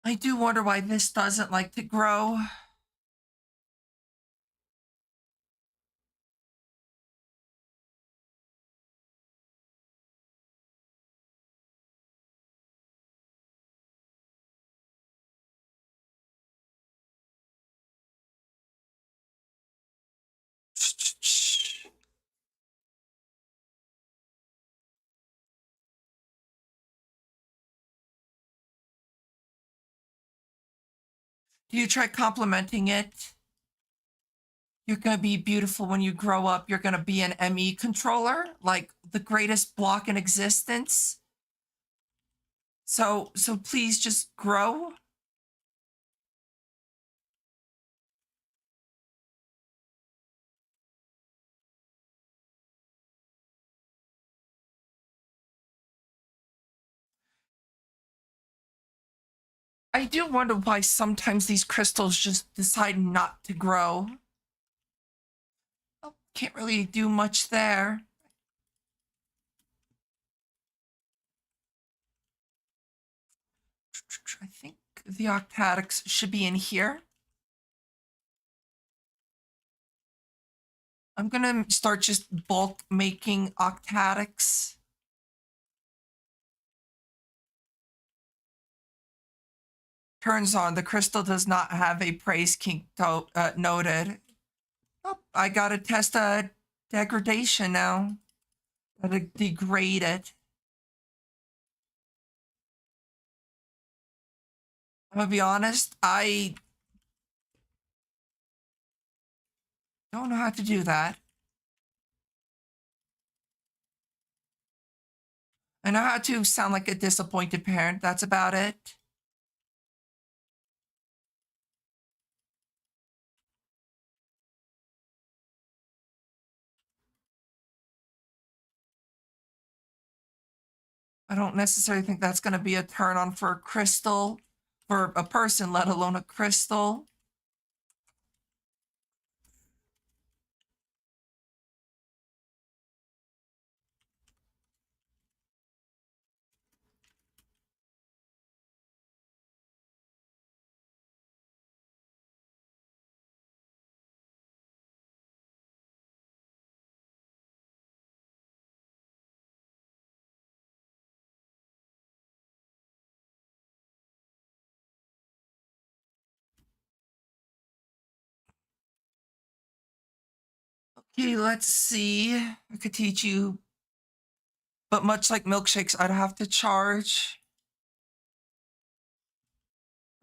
I do wonder why this doesn't like to grow. Do you try complimenting it? You're going to be beautiful when you grow up. You're going to be an ME controller, like the greatest block in existence. So please just grow. I do wonder why sometimes these crystals just decide not to grow. Oh, can't really do much there. I think the octatics should be in here. I'm gonna start just bulk making octatics. Turns on, the crystal does not have a praise kink noted. Oh, I gotta test a degradation now. Gotta degrade it. I'm gonna be honest, I don't know how to do that. I know how to sound like a disappointed parent. That's about it. I don't necessarily think that's going to be a turn on for a crystal, for a person, let alone a crystal. Okay, let's see. I could teach you, but much like milkshakes, I'd have to charge.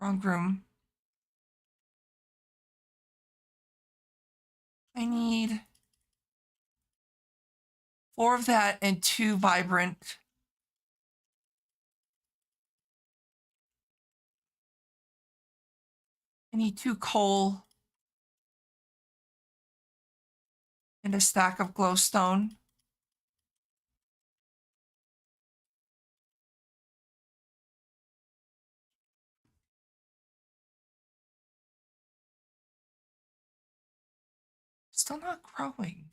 Wrong room. I need 4 of that and 2 vibrant. I need 2 coal and a stack of glowstone. Still not growing.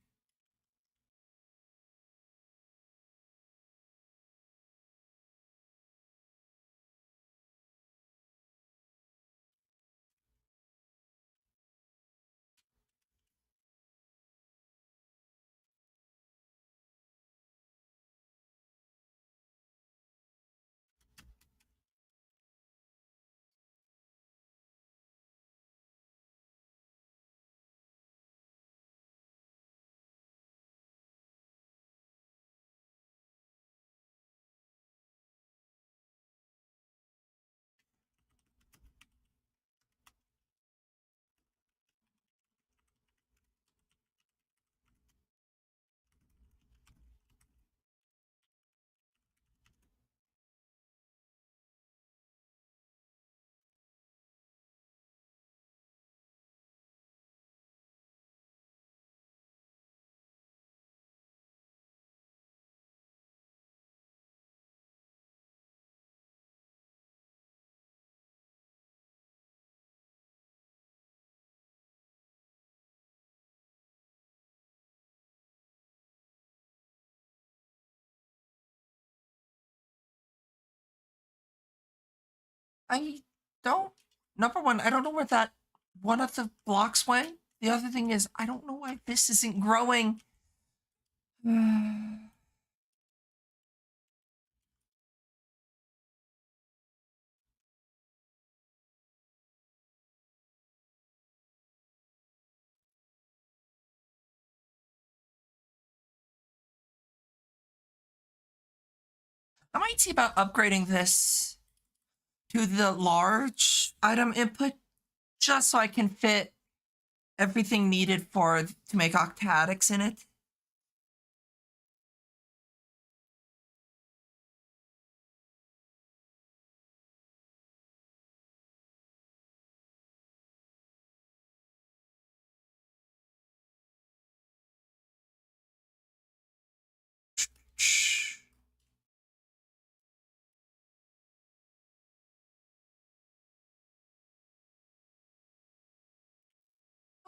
I don't. Number one, I don't know where that one of the blocks went. The other thing is, I don't know why this isn't growing. I might see about upgrading this to the large item input just so I can fit everything needed for to make octadics in it.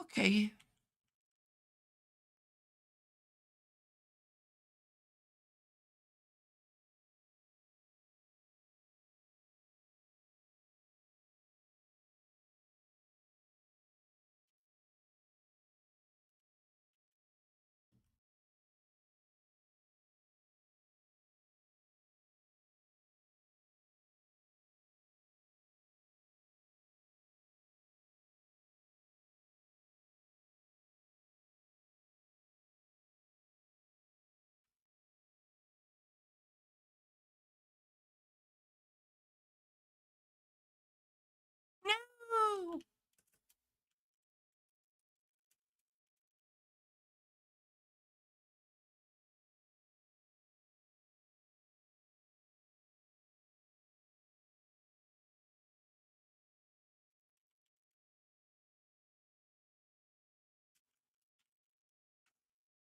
Okay.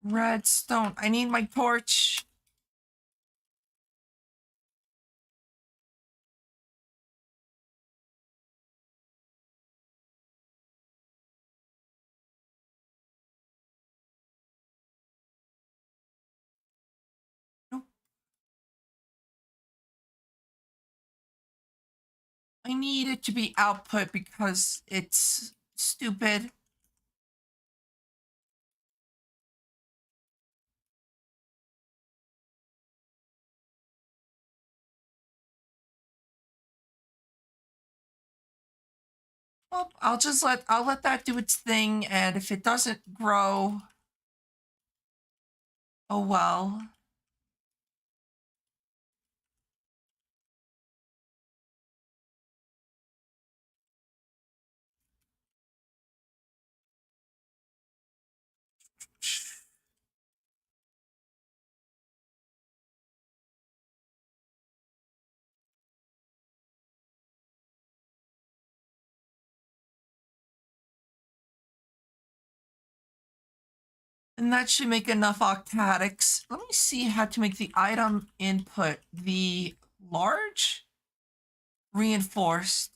Redstone. I need my torch. Nope. I need it to be output because it's stupid. Well, I'll let that do its thing, and if it doesn't grow, oh well. And that should make enough octadics. Let me see how to make the item input the large reinforced.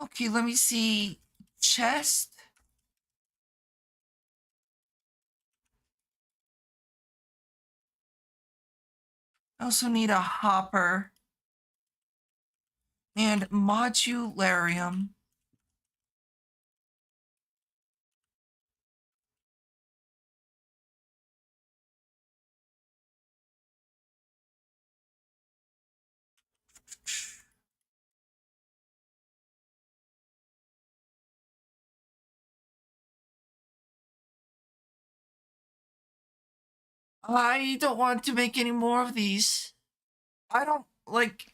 Okay, let me see. Chest. I also need a hopper and modularium. I don't want to make any more of these. I don't like.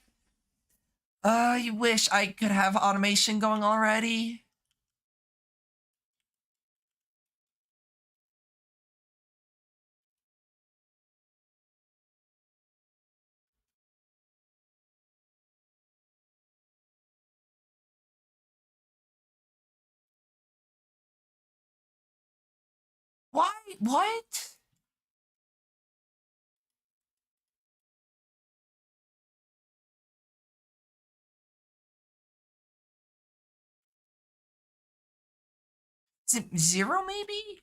I wish I could have automation going already. Why? What? Is it 0 maybe?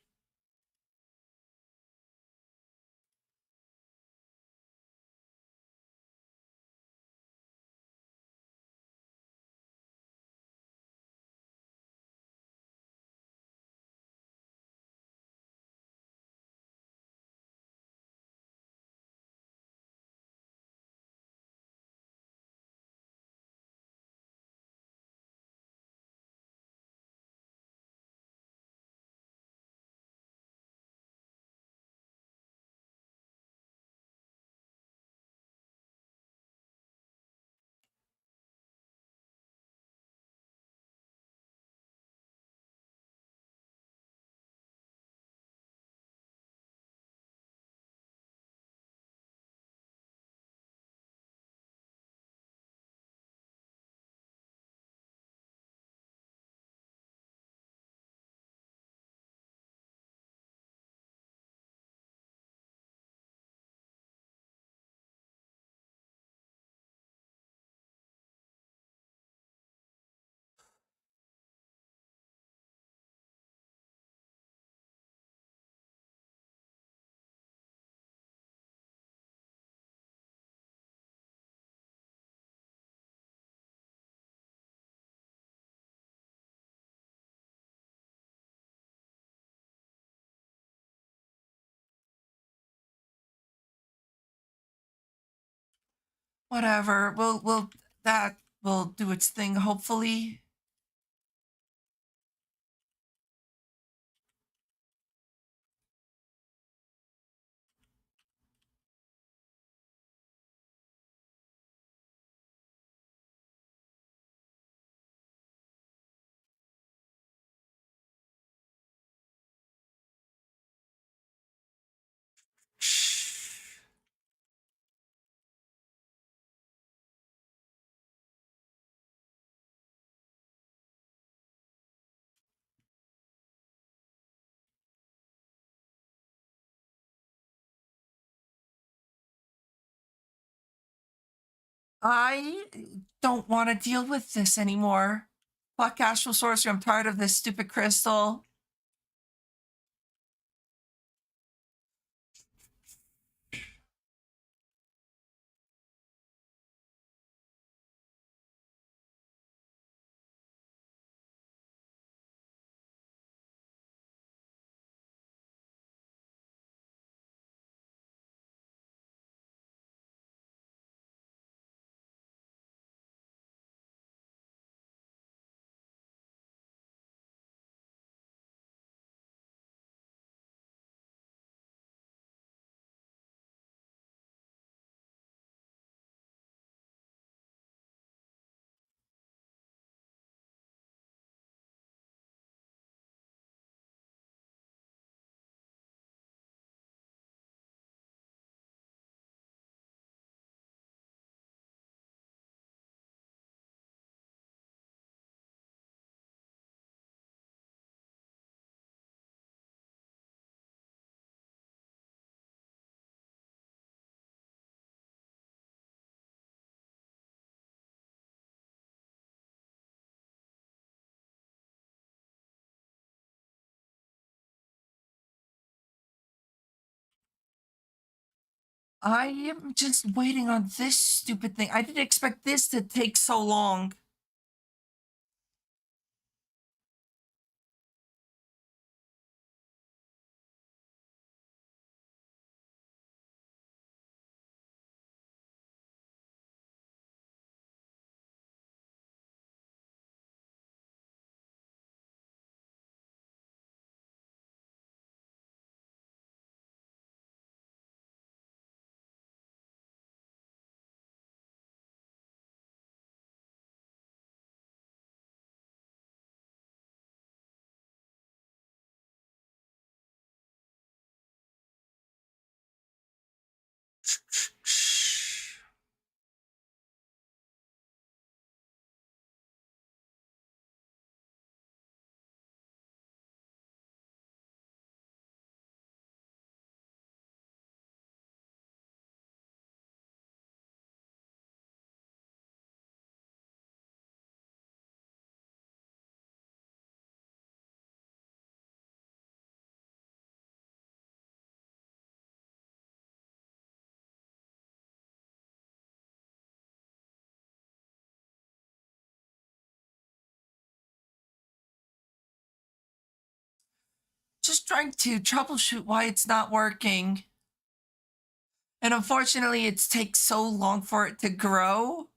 Whatever. We'll that will do its thing, hopefully. I don't want to deal with this anymore. Fuck astral sorcery. I'm tired of this stupid crystal. I am just waiting on this stupid thing. I didn't expect this to take so long. Just trying to troubleshoot why it's not working. And unfortunately, it takes so long for it to grow.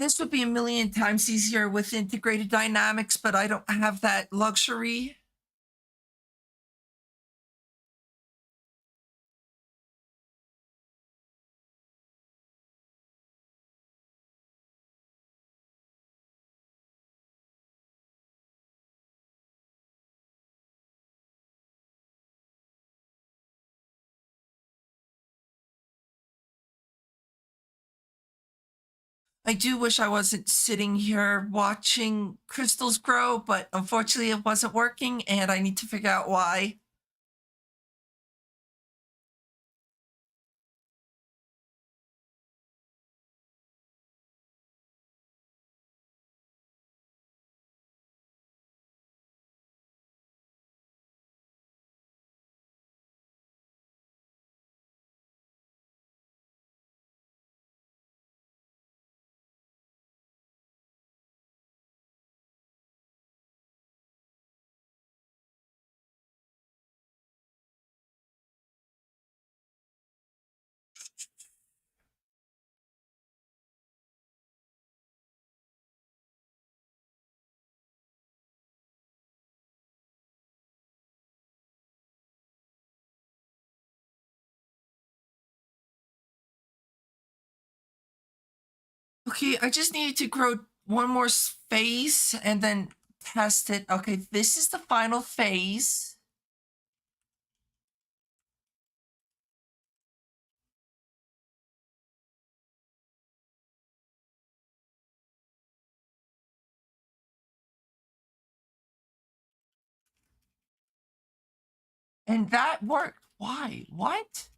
This would be a million times easier with integrated dynamics, but I don't have that luxury. I do wish I wasn't sitting here watching crystals grow, but unfortunately it wasn't working and I need to figure out why. Okay, I just need to grow one more phase and then test it. Okay, this is the final phase. And that worked. Why? What?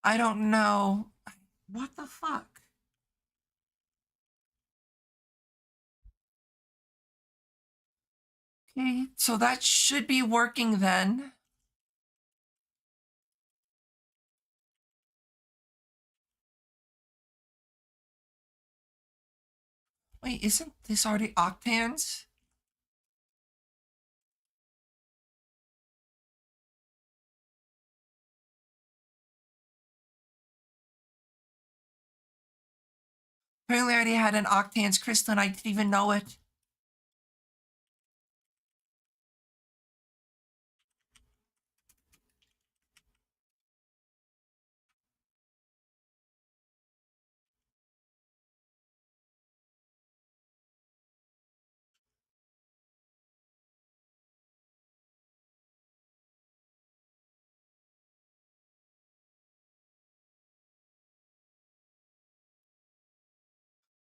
I don't know. What the fuck? Okay, so that should be working then. Wait, isn't this already octans? Apparently I already had an octans crystal and I didn't even know it.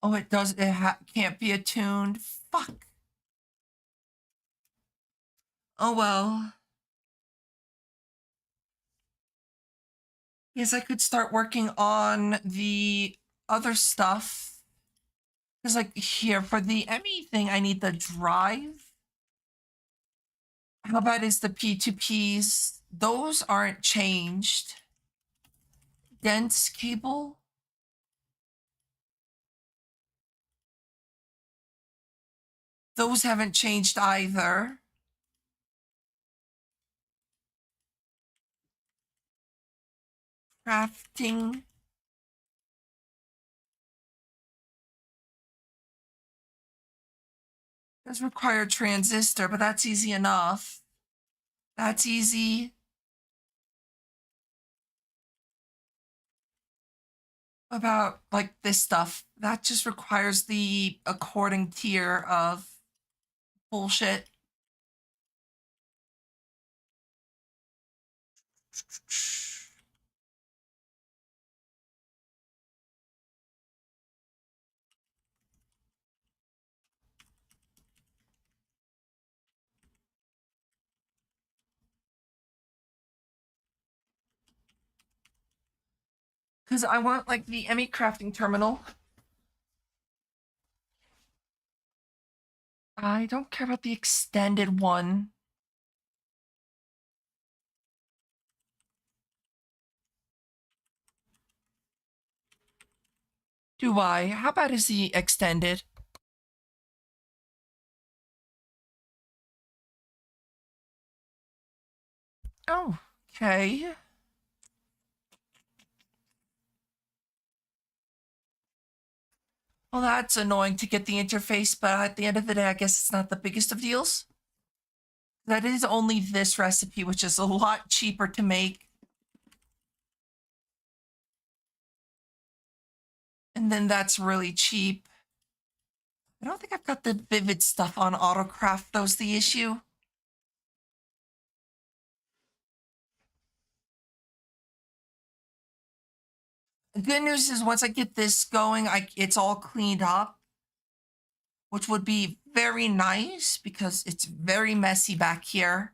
Oh, it does. Can't be attuned. Fuck. Oh well. Yes, I could start working on the other stuff. Because, like, here for the ME thing, I need the drive. How about is the P2Ps? Those aren't changed. Dense cable. Those haven't changed either. Crafting. Does require transistor, but that's easy enough. That's easy. About like this stuff, that just requires the according tier of bullshit. Because I want like the ME crafting terminal. I don't care about the extended one. Do I? How about is the extended? Oh, okay. Well, that's annoying to get the interface, but at the end of the day, I guess it's not the biggest of deals. That is only this recipe, which is a lot cheaper to make. And then that's really cheap. I don't think I've got the vivid stuff on autocraft, though's the issue. The good news is once I get this going, it's all cleaned up, which would be very nice because it's very messy back here.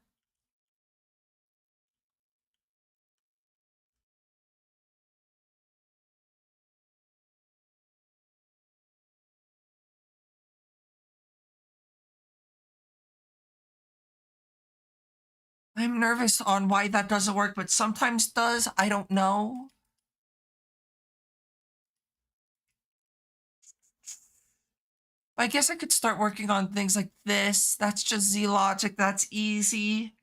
I'm nervous on why that doesn't work, but sometimes does. I don't know. I guess I could start working on things like this. That's just Z logic. That's easy.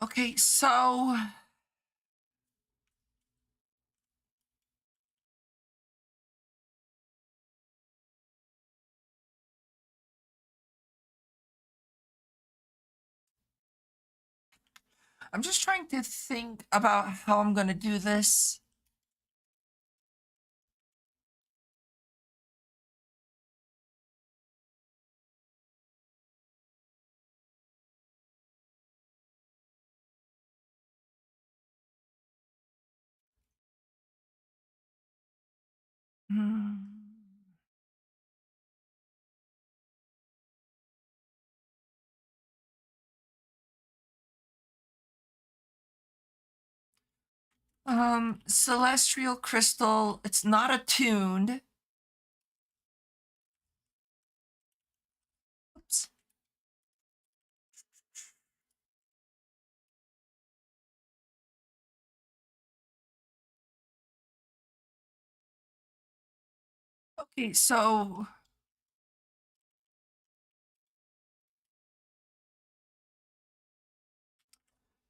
Okay, so I'm just trying to think about how I'm going to do this. Hmm. Celestial crystal. It's not attuned. Oops. Okay, so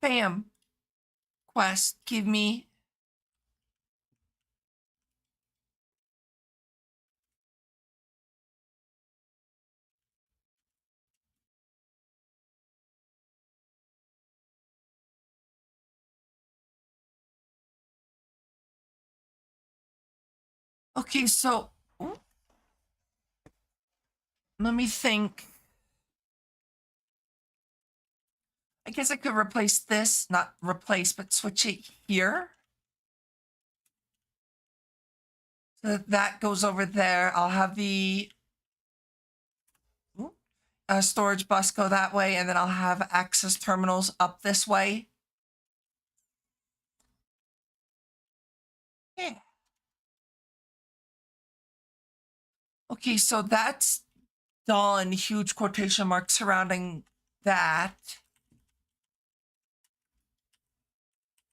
bam. Quest, give me. Okay, so let me think. I guess I could replace this, not replace, but switch it here. So that goes over there. I'll have the storage bus go that way, and then I'll have access terminals up this way. Yeah. Okay, so that's done. Huge quotation marks surrounding that.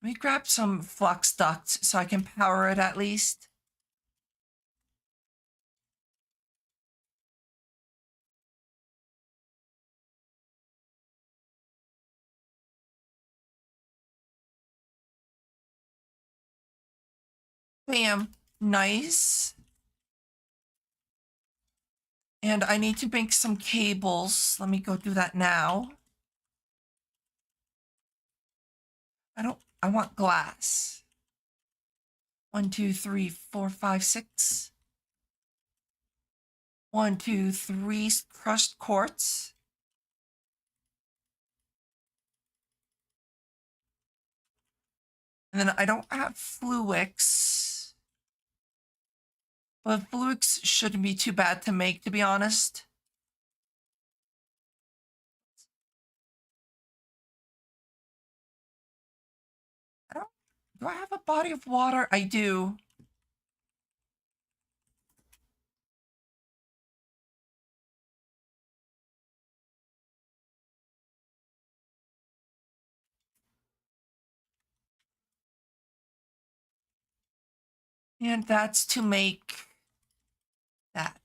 Let me grab some flux ducts so I can power it at least. Bam. Nice. And I need to make some cables. Let me go do that now. I want glass. 1, 2, 3, 4, 5, 6. 1, 2, 3 crushed quartz. And then I don't have fluix. But fluix shouldn't be too bad to make, to be honest. Do I have a body of water? I do. And that's to make that.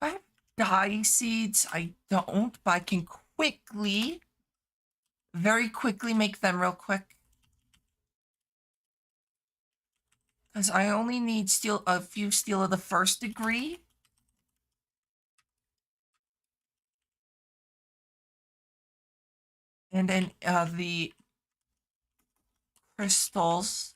I have dye seeds. I don't, but I can quickly, very quickly make them real quick. Because I only need steel, a few steel of the first degree. And then the crystals.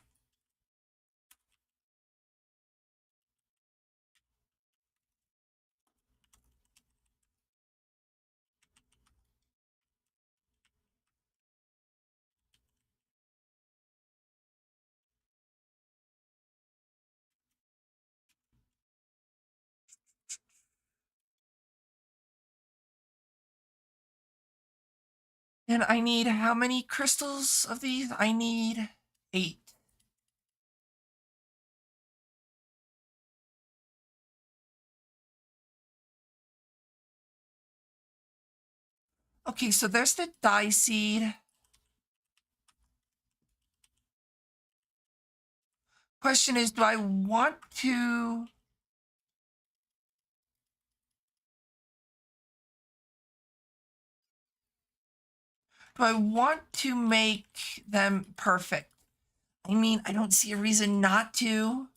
And I need how many crystals of these? I need 8. Okay, so there's the dye seed. Question is, do I want to... Do I want to make them perfect? I mean, I don't see a reason not to.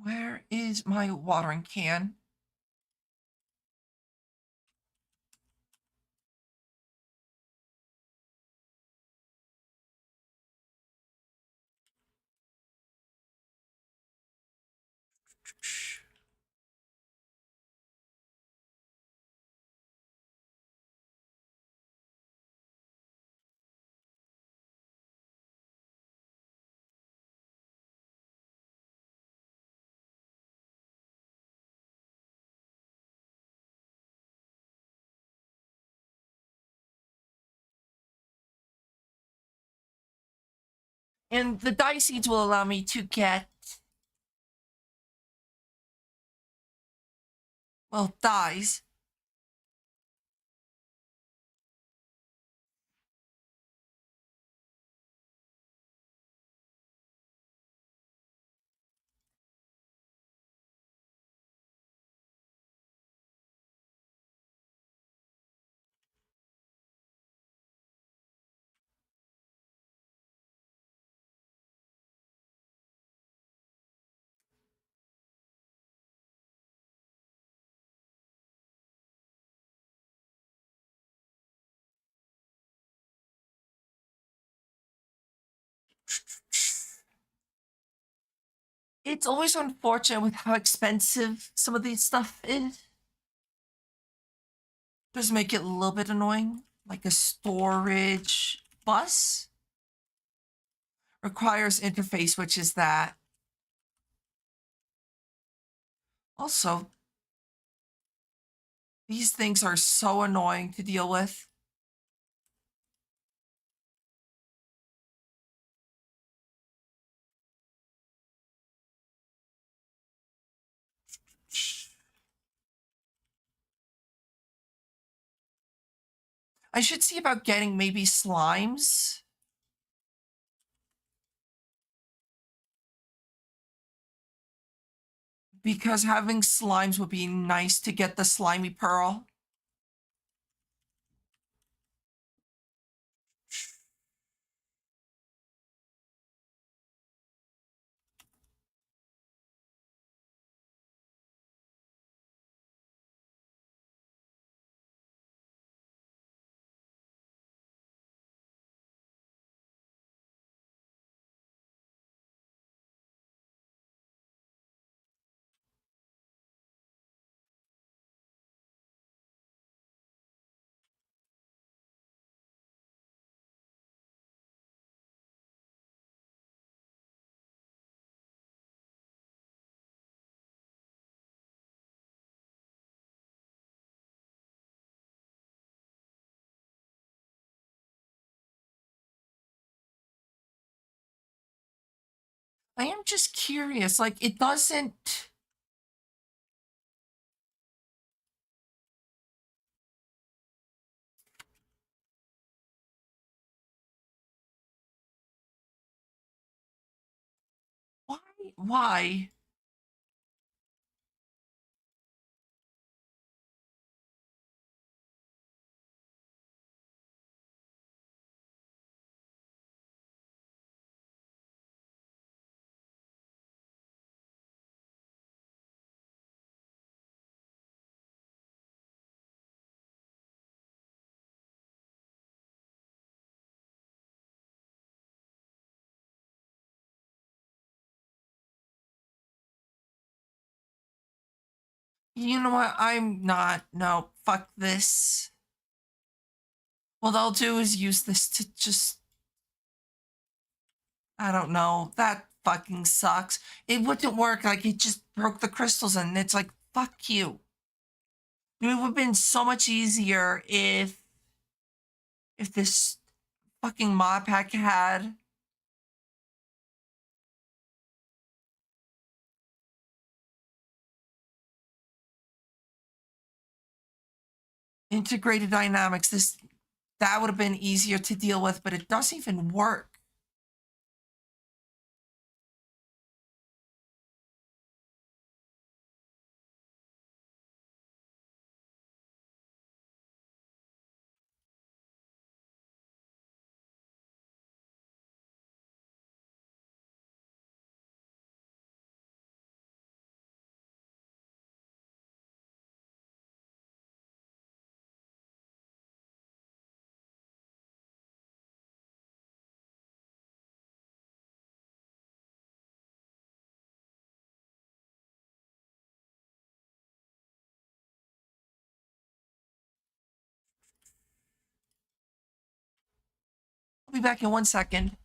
Where is my watering can? And the dye seeds will allow me to get, well, dyes. It's always unfortunate with how expensive some of these stuff is. Does make it a little bit annoying. Like a storage bus requires interface, which is that. Also, these things are so annoying to deal with. I should see about getting maybe slimes. Because having slimes would be nice to get the slimy pearl. I am just curious. Like, it doesn't. Why? Why? You know what? I'm not. No, fuck this. What I'll do is use this to just. I don't know. That fucking sucks. It wouldn't work. Like, it just broke the crystals, and it's like, fuck you. It would have been so much easier if this fucking mod pack had integrated dynamics. That would have been easier to deal with, but it doesn't even work. I'll be back in 1 second.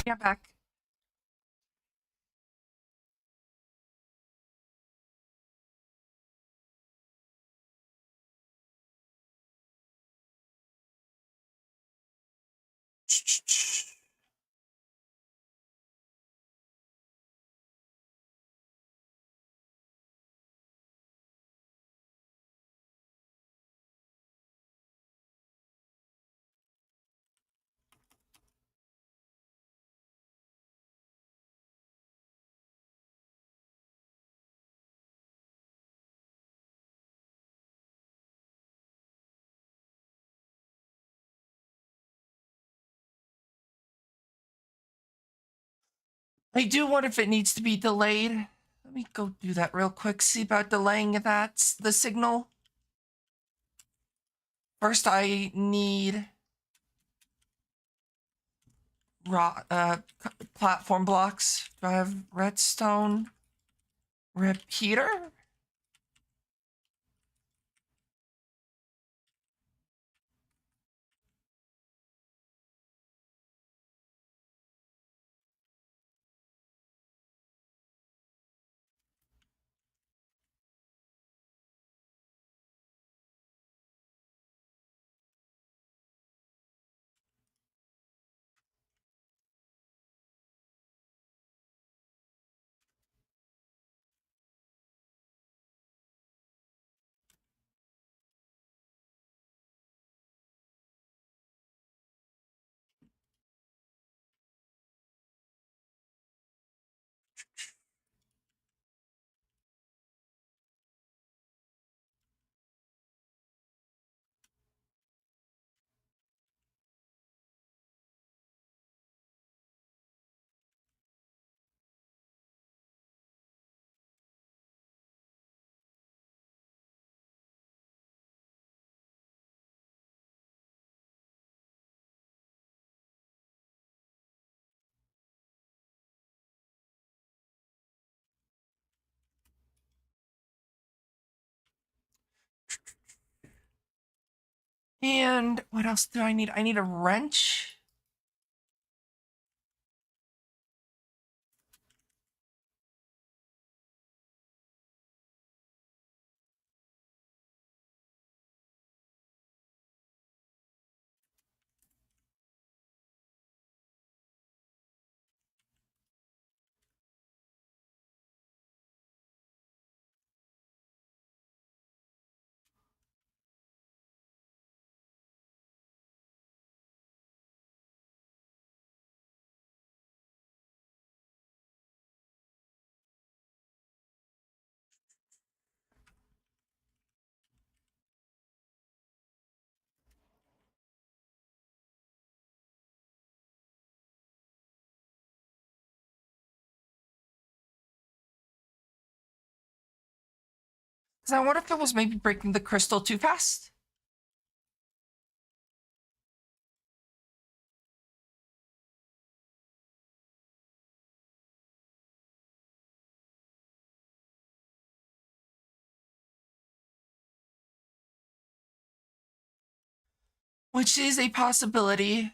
Get back. I do wonder if it needs to be delayed. Let me go do that real quick. See about delaying the signal. First, I need raw platform blocks. Do I have redstone repeater? And what else do I need? I need a wrench. Because I wonder if it was maybe breaking the crystal too fast. Which is a possibility.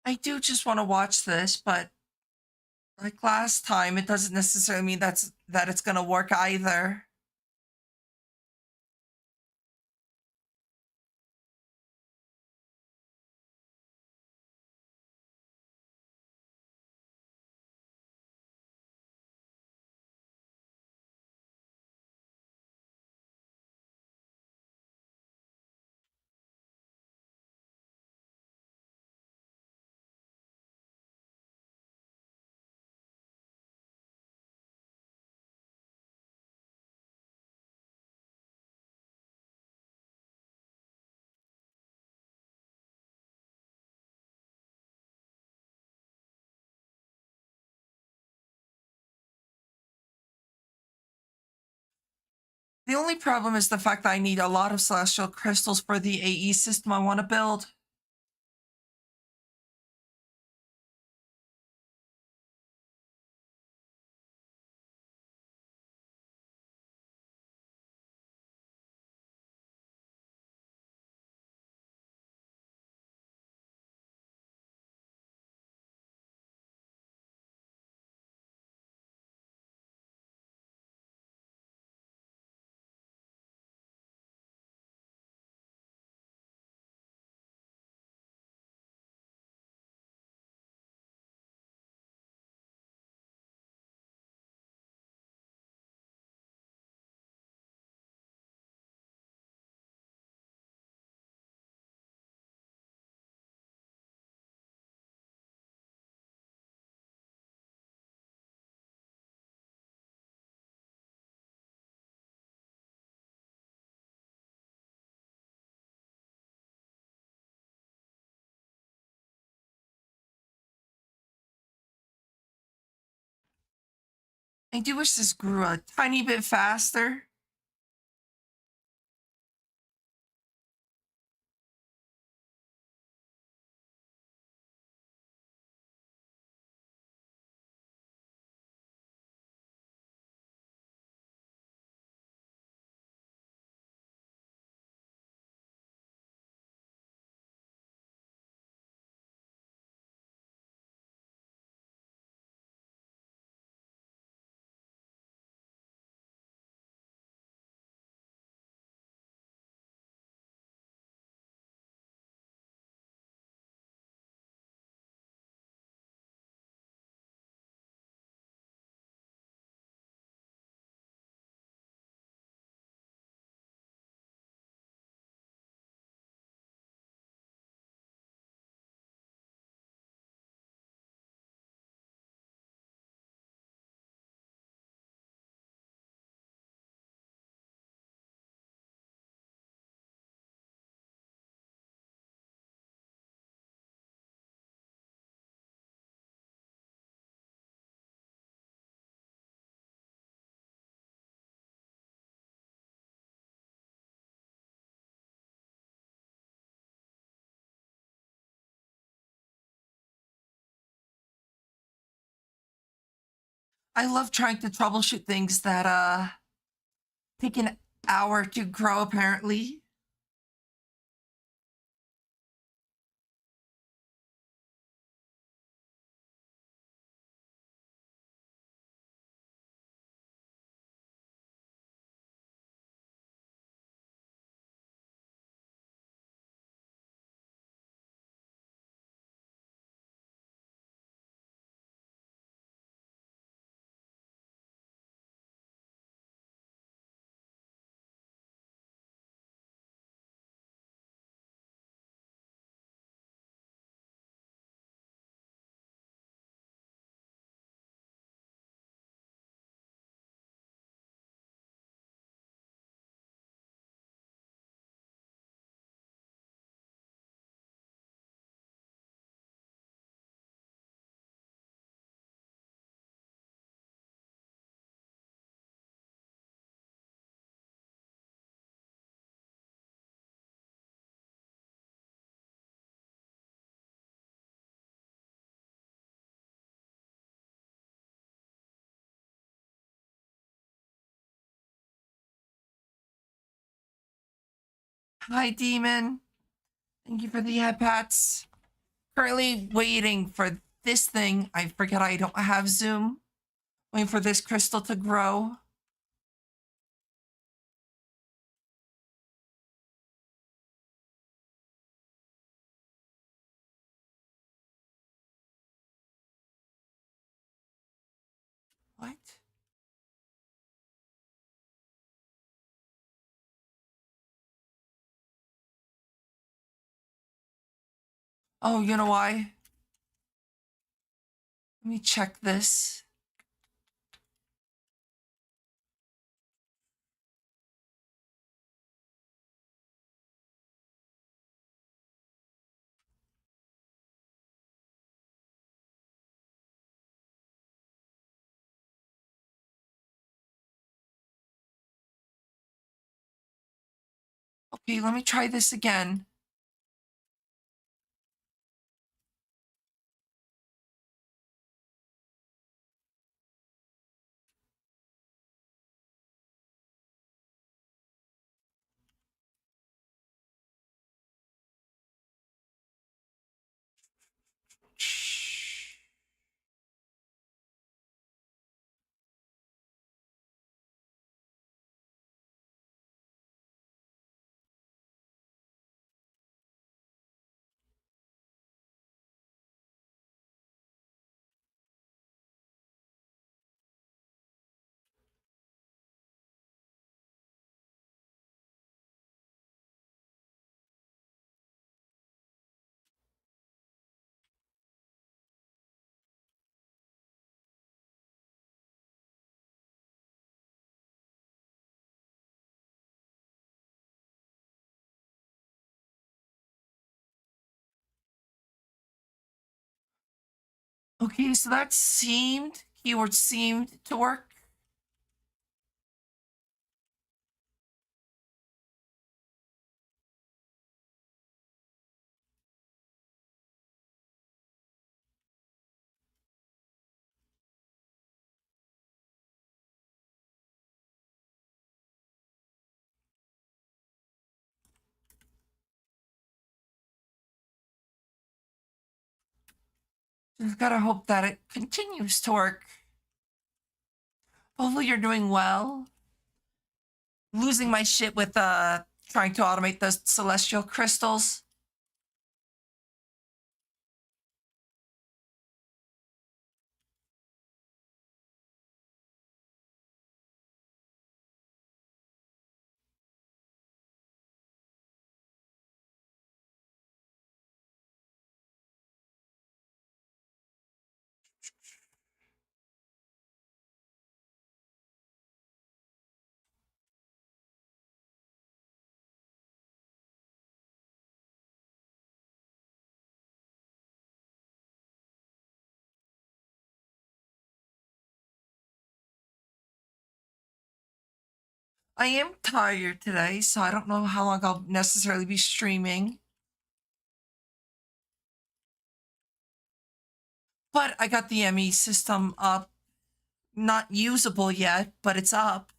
I do just want to watch this, but like last time, it doesn't necessarily mean that it's gonna work either. The only problem is the fact that I need a lot of celestial crystals for the AE system I want to build. I do wish this grew a tiny bit faster. I love trying to troubleshoot things that take an hour to grow apparently. Hi, Demon. Thank you for the head pats. Currently waiting for this thing. I forget I don't have Zoom. Waiting for this crystal to grow. What? Oh, you know why? Let me check this. Okay, let me try this again. Shh. Okay, so that keyword seemed to work. Just gotta hope that it continues to work. Hopefully you're doing well. Losing my shit with trying to automate the celestial crystals. I am tired today, so I don't know how long I'll necessarily be streaming. But I got the ME system up. not usable yet, but it's up.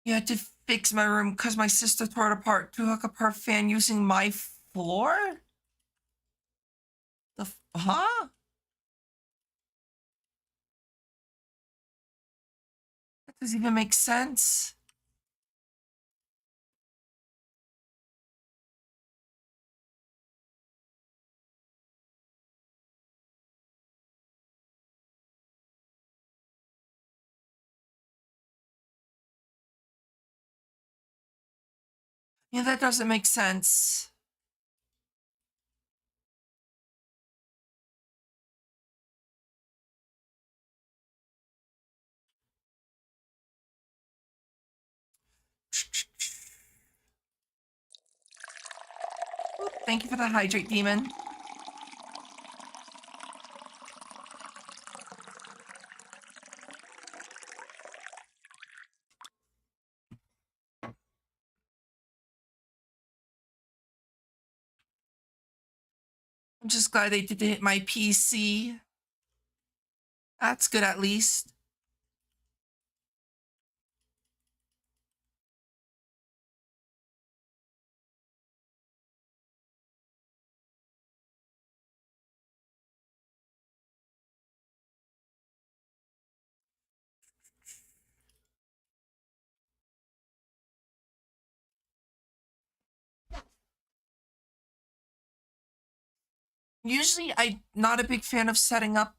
You had to fix my room because my sister tore it apart to hook up her fan using my floor? Huh? That doesn't even make sense. Yeah, that doesn't make sense. Ooh, thank you for the hydrate, demon. I'm just glad they did hit my PC. That's good at least. Usually, I'm not a big fan of setting up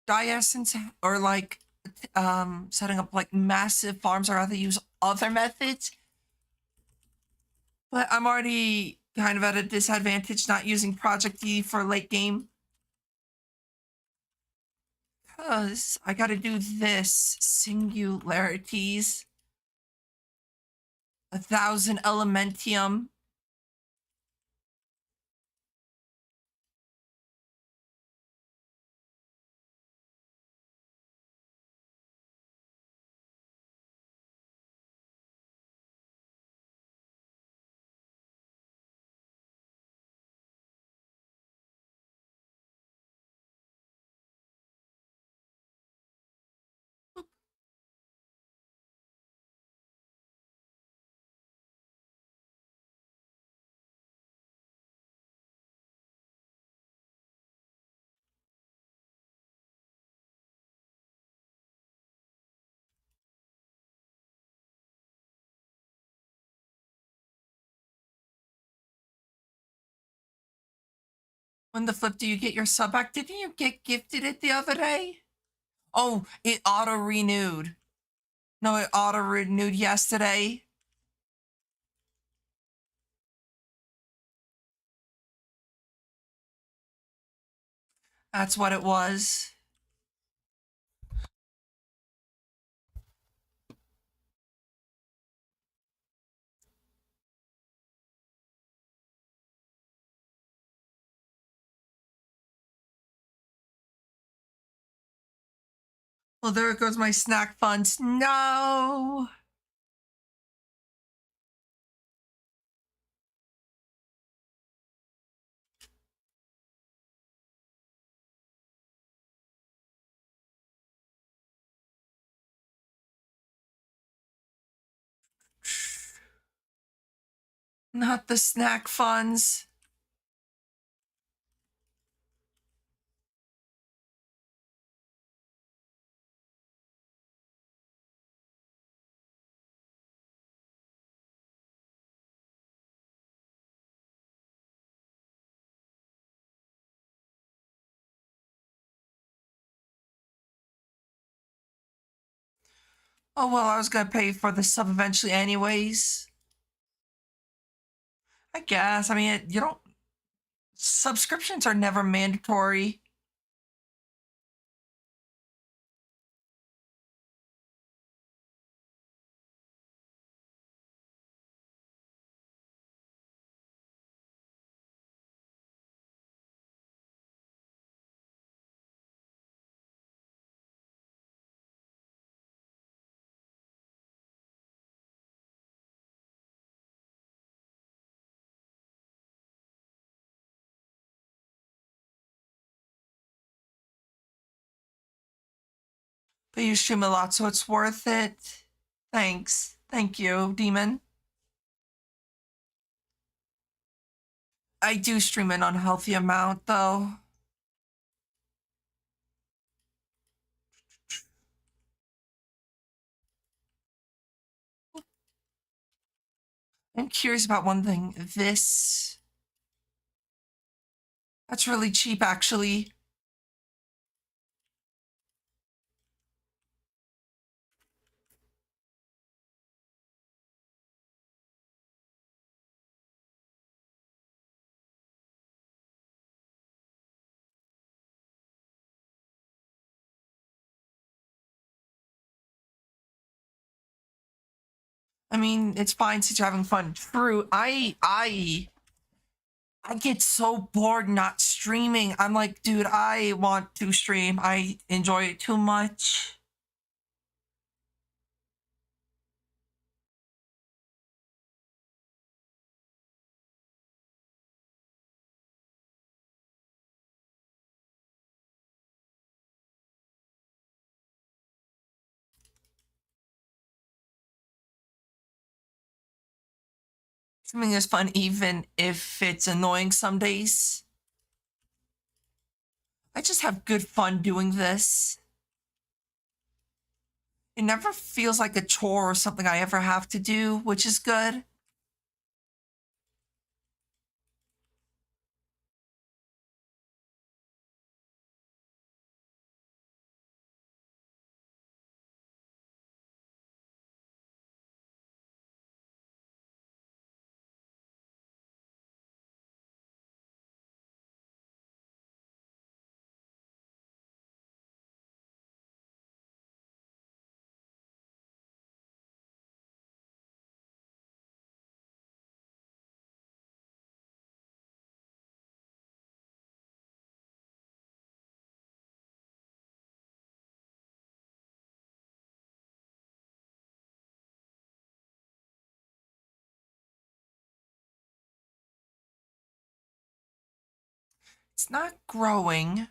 essence or like setting up like massive farms. I rather use other methods. But I'm already kind of at a disadvantage not using Project E for late game. Because I gotta do this. Singularities. 1,000 Elementium. When the flip do you get your sub back? Didn't you get gifted it the other day? Oh, it auto renewed. No, it auto renewed yesterday. That's what it was. Well, there goes my snack funds. No. Not the snack funds. Oh, well, I was gonna pay for the sub eventually anyways. I guess. I mean, you don't. Subscriptions are never mandatory. But you stream a lot, so it's worth it. Thanks. Thank you, Demon. I do stream an unhealthy amount, though. I'm curious about one thing. This... That's really cheap, actually. I mean, it's fine since you're having fun. True. I get so bored not streaming. I'm like, dude, I want to stream. I enjoy it too much. Streaming is fun even if it's annoying some days. I just have good fun doing this. It never feels like a chore or something I ever have to do, which is good. It's not growing.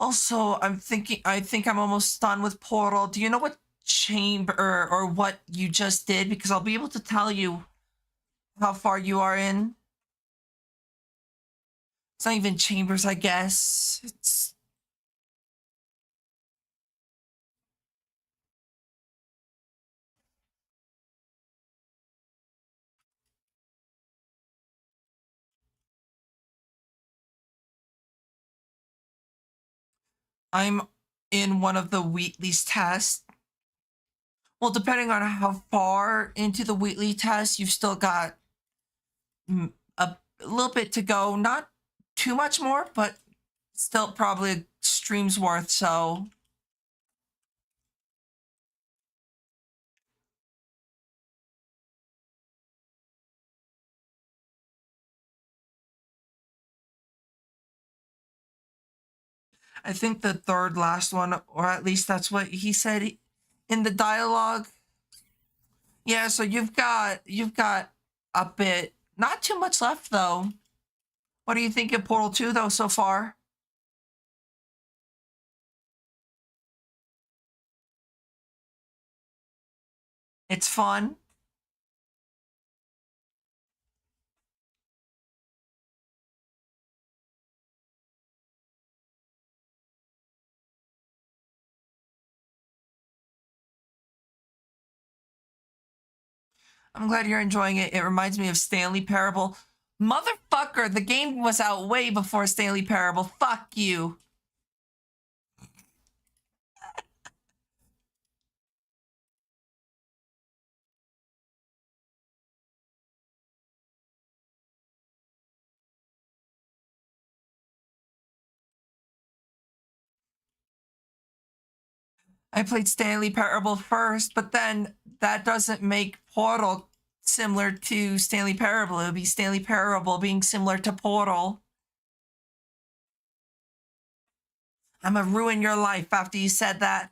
Also, I think I'm almost done with Portal. Do you know what chamber or what you just did? Because I'll be able to tell you how far you are in. It's not even chambers, I guess. I'm in one of the Wheatley's tests. Well, depending on how far into the Wheatley test, you've still got a little bit to go. Not too much more, but still probably a stream's worth, so... I think the third last one, or at least that's what he said in the dialogue. Yeah, so you've got a bit, not too much left though. What do you think of Portal 2 though so far? It's fun. I'm glad you're enjoying it. It reminds me of Stanley Parable. Motherfucker, the game was out way before Stanley Parable. Fuck you. I played Stanley Parable first, but then that doesn't make Portal similar to Stanley Parable. It would be Stanley Parable being similar to Portal. I'm gonna ruin your life after you said that.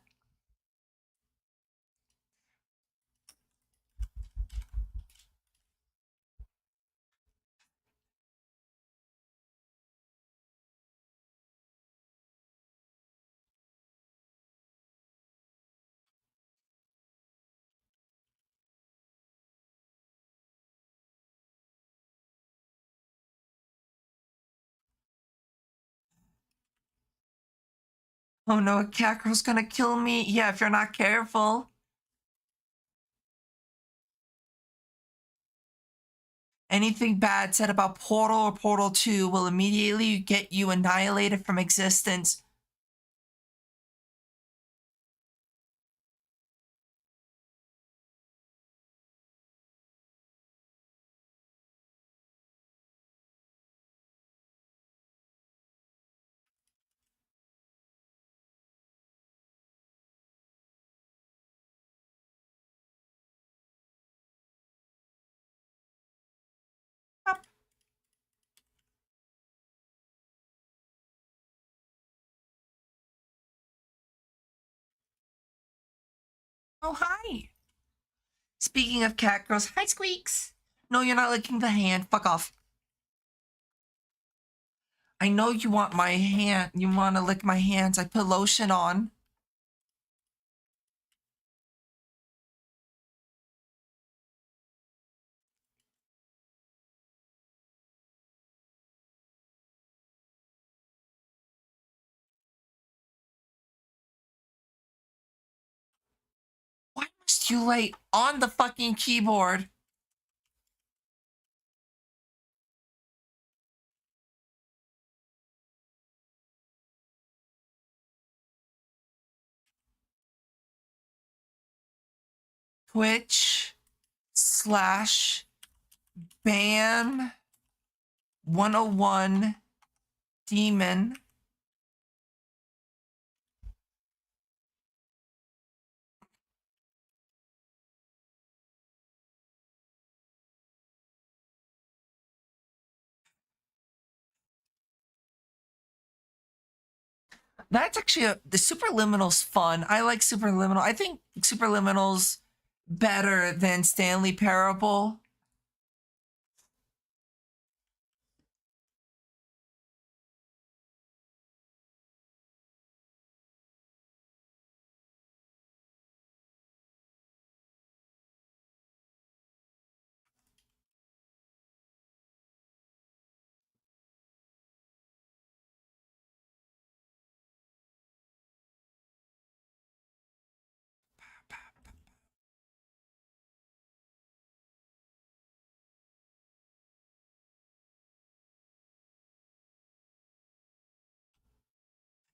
Oh no, a cat girl's gonna kill me. Yeah, if you're not careful. Anything bad said about Portal or Portal 2 will immediately get you annihilated from existence. Oh, hi. Speaking of cat girls, hi, Squeaks. No, you're not licking the hand. Fuck off. I know you want my hand. You want to lick my hands. I put lotion on. Why must you lay on the fucking keyboard? Twitch slash Bam 101 Demon. That's actually the Superliminal's fun. I like Superliminal. I think Superliminal's better than Stanley Parable.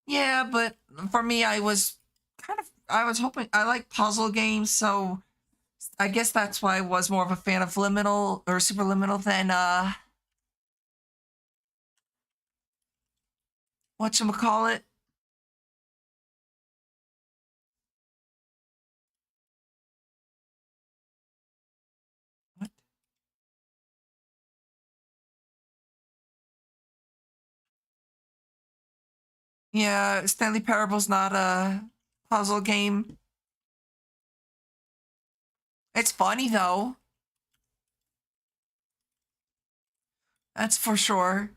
Yeah, but for me, I was hoping, I like puzzle games, so I guess that's why I was more of a fan of Liminal or Superliminal than, whatchamacallit? What? Yeah, Stanley Parable's not a puzzle game. It's funny, though. That's for sure.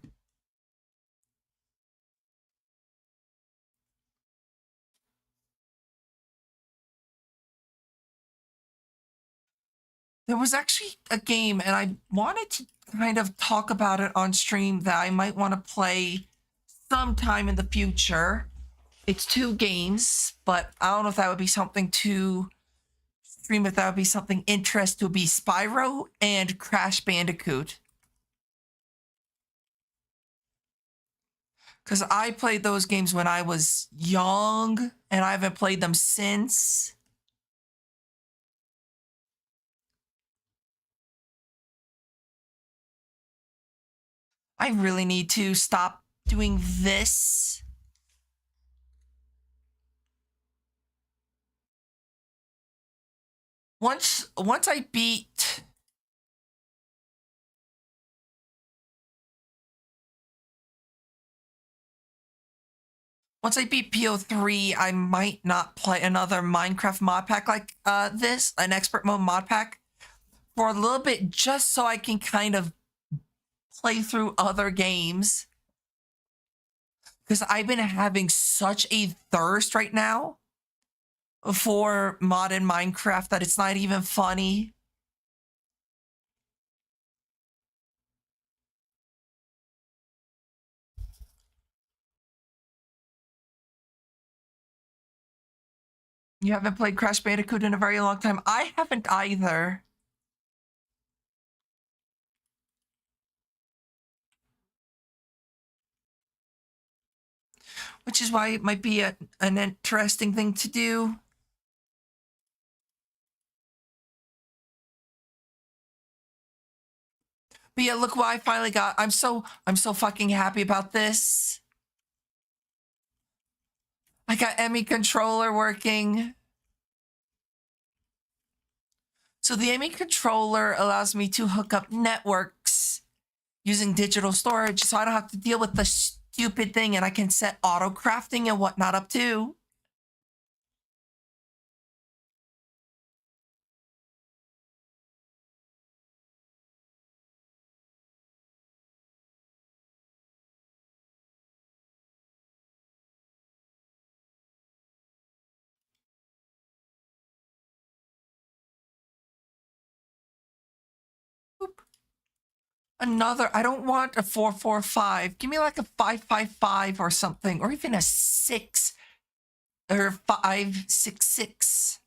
There was actually a game, and I wanted to kind of talk about it on stream that I might want to play sometime in the future. It's two games, but I don't know if that would be something to stream, if that would be something interest to be Spyro and Crash Bandicoot. Because I played those games when I was young, and I haven't played them since. I really need to stop doing this. once I beat PO3, I might not play another Minecraft mod pack like this, an expert mode mod pack, for a little bit, just so I can kind of play through other games. Because I've been having such a thirst right now for modern Minecraft that it's not even funny. You haven't played Crash Bandicoot in a very long time. I haven't either. Which is why it might be an interesting thing to do. But yeah, look what I finally got. I'm so fucking happy about this. I got Emmy controller working. So the Emmy controller allows me to hook up networks using digital storage, so I don't have to deal with the stupid thing, and I can set auto crafting and whatnot up too. Another, I don't want a 445. Give me like a 555 or something, or even a 6 or 566.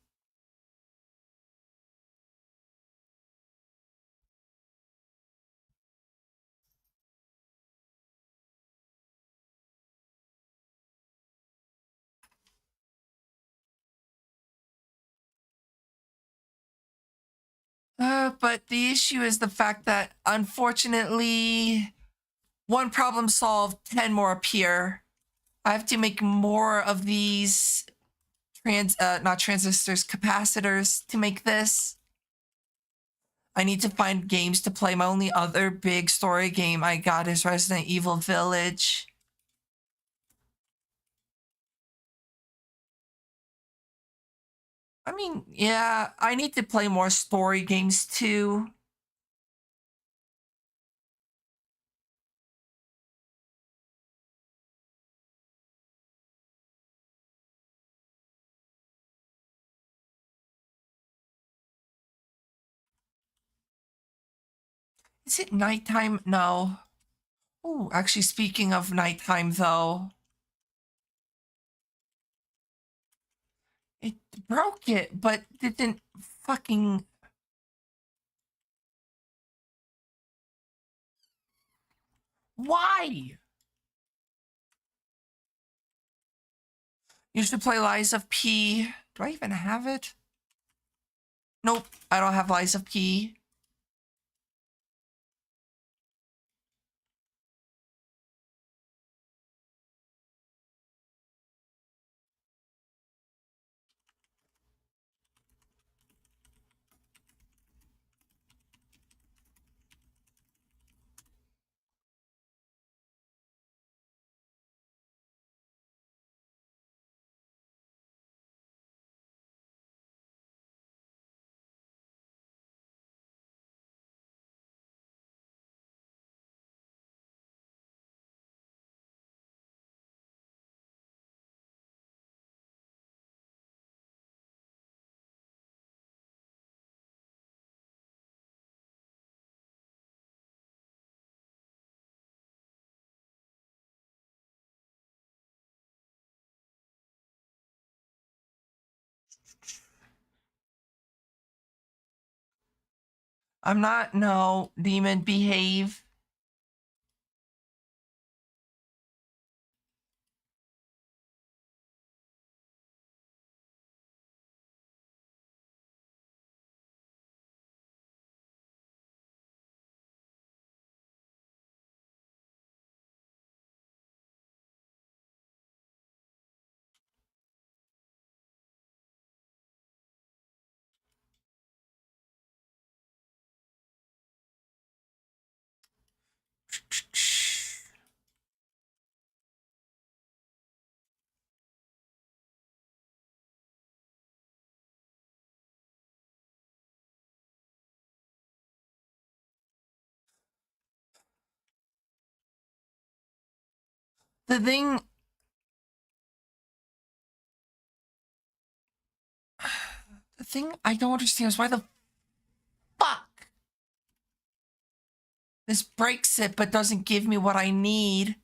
But the issue is the fact that, unfortunately, one problem solved, 10 more appear. I have to make more of these not transistors, capacitors to make this. I need to find games to play. My only other big story game I got is Resident Evil Village. I mean, yeah, I need to play more story games too. Is it nighttime? No. Oh, actually, speaking of nighttime, though, it broke it, but didn't fucking. Why? You should play Lies of P. Do I even have it? Nope, I don't have Lies of P. I'm not, no, demon, behave. The thing the thing I don't understand is why the fuck this breaks it but doesn't give me what I need.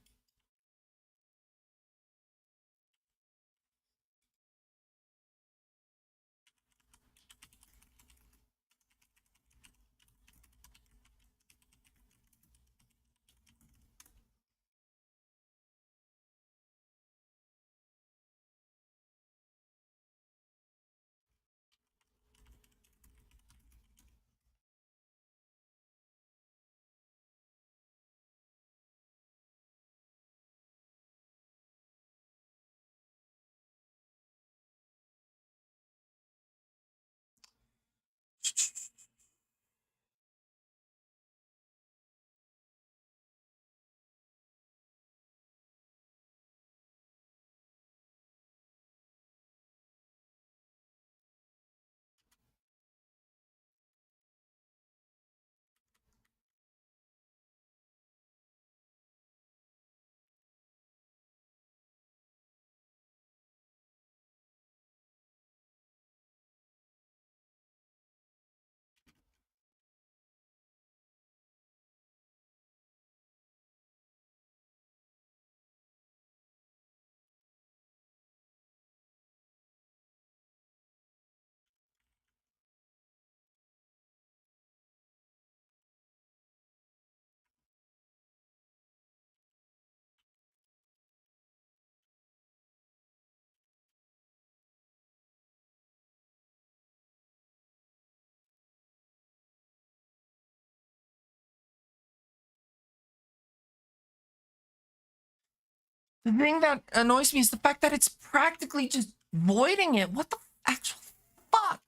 The thing that annoys me is the fact that it's practically just voiding it. What the actual fuck?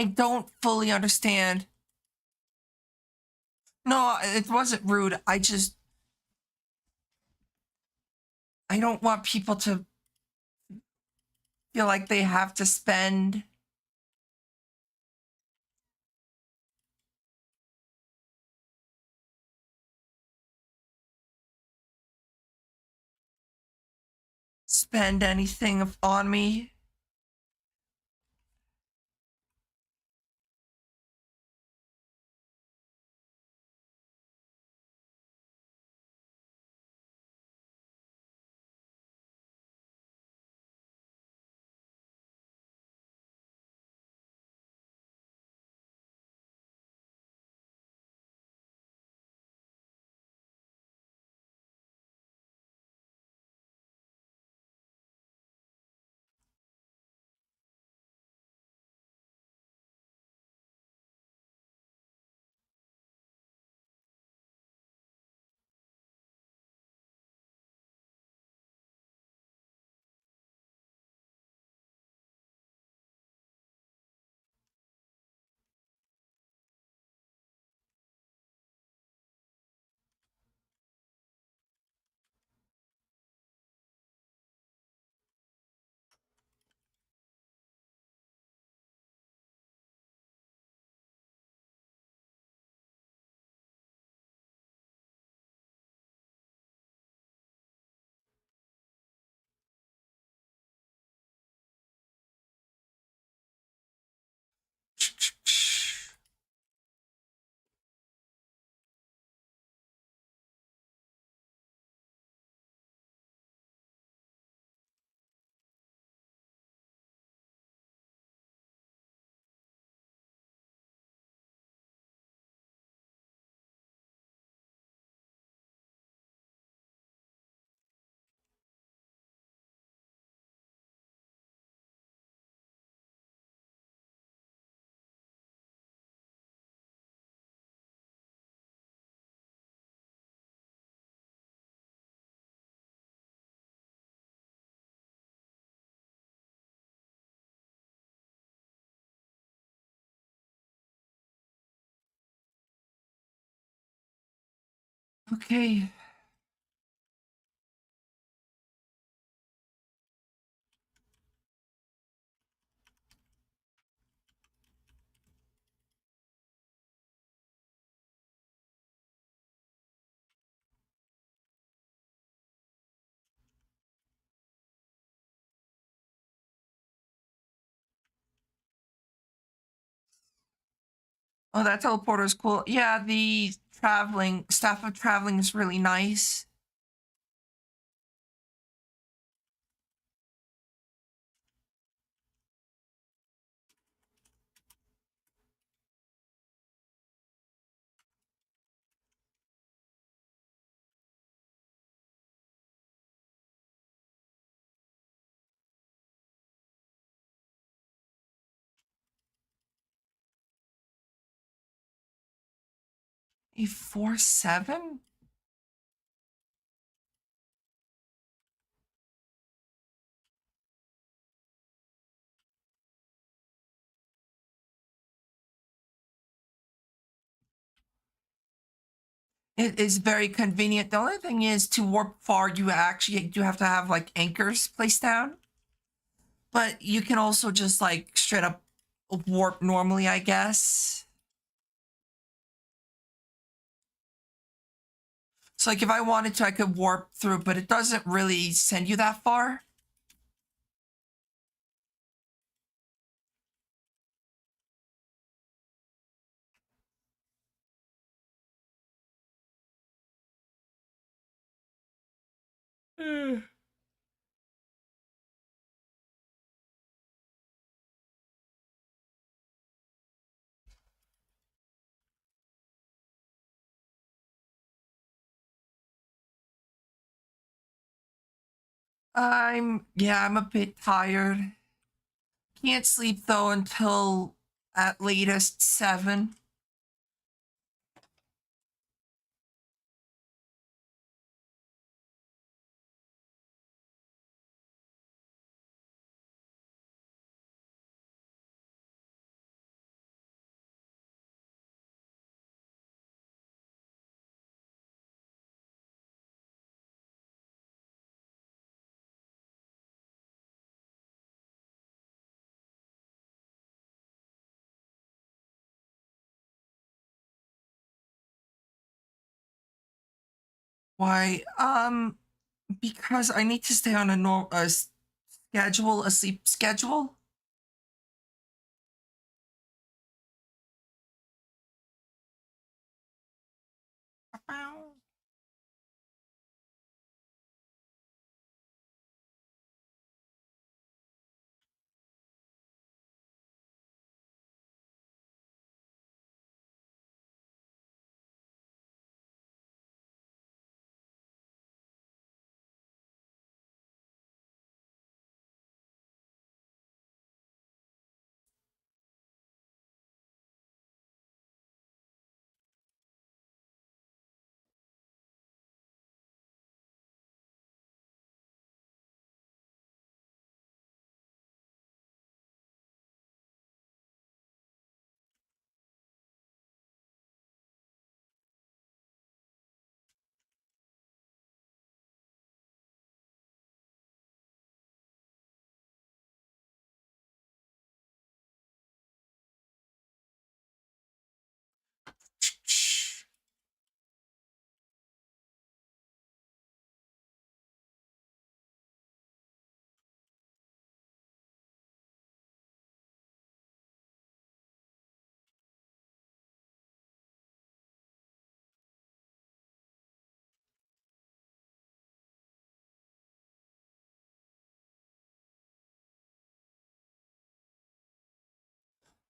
I don't fully understand. No, it wasn't rude. I don't want people to feel like they have to spend anything on me. Okay. Oh, that teleporter is cool. Yeah, the traveling staff of traveling is really nice. A 4-7? It is very convenient. The only thing is to warp far, you actually do have to have like anchors placed down. But you can also just like straight up warp normally, I guess. So like if I wanted to, I could warp through, but it doesn't really send you that far. Mm. I'm a bit tired. Can't sleep though until at latest 7. Why? Because I need to stay on a schedule, a sleep schedule.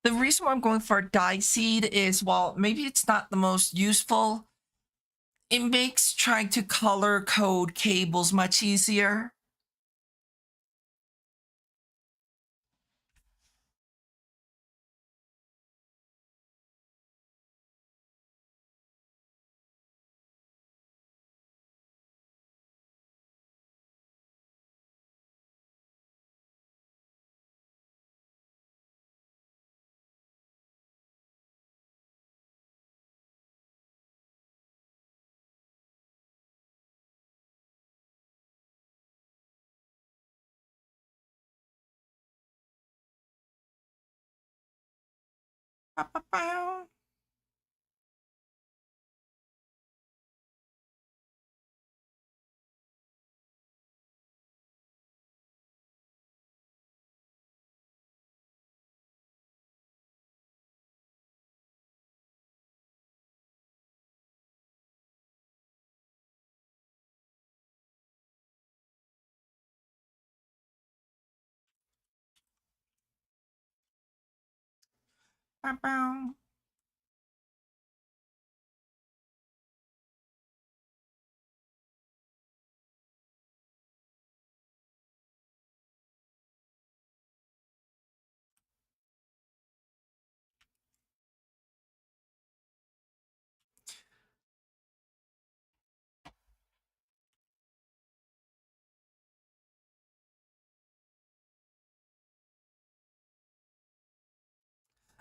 The reason why I'm going for a dye seed is while maybe it's not the most useful, it makes trying to color code cables much easier. Ba-ba-bow. Ba-bow.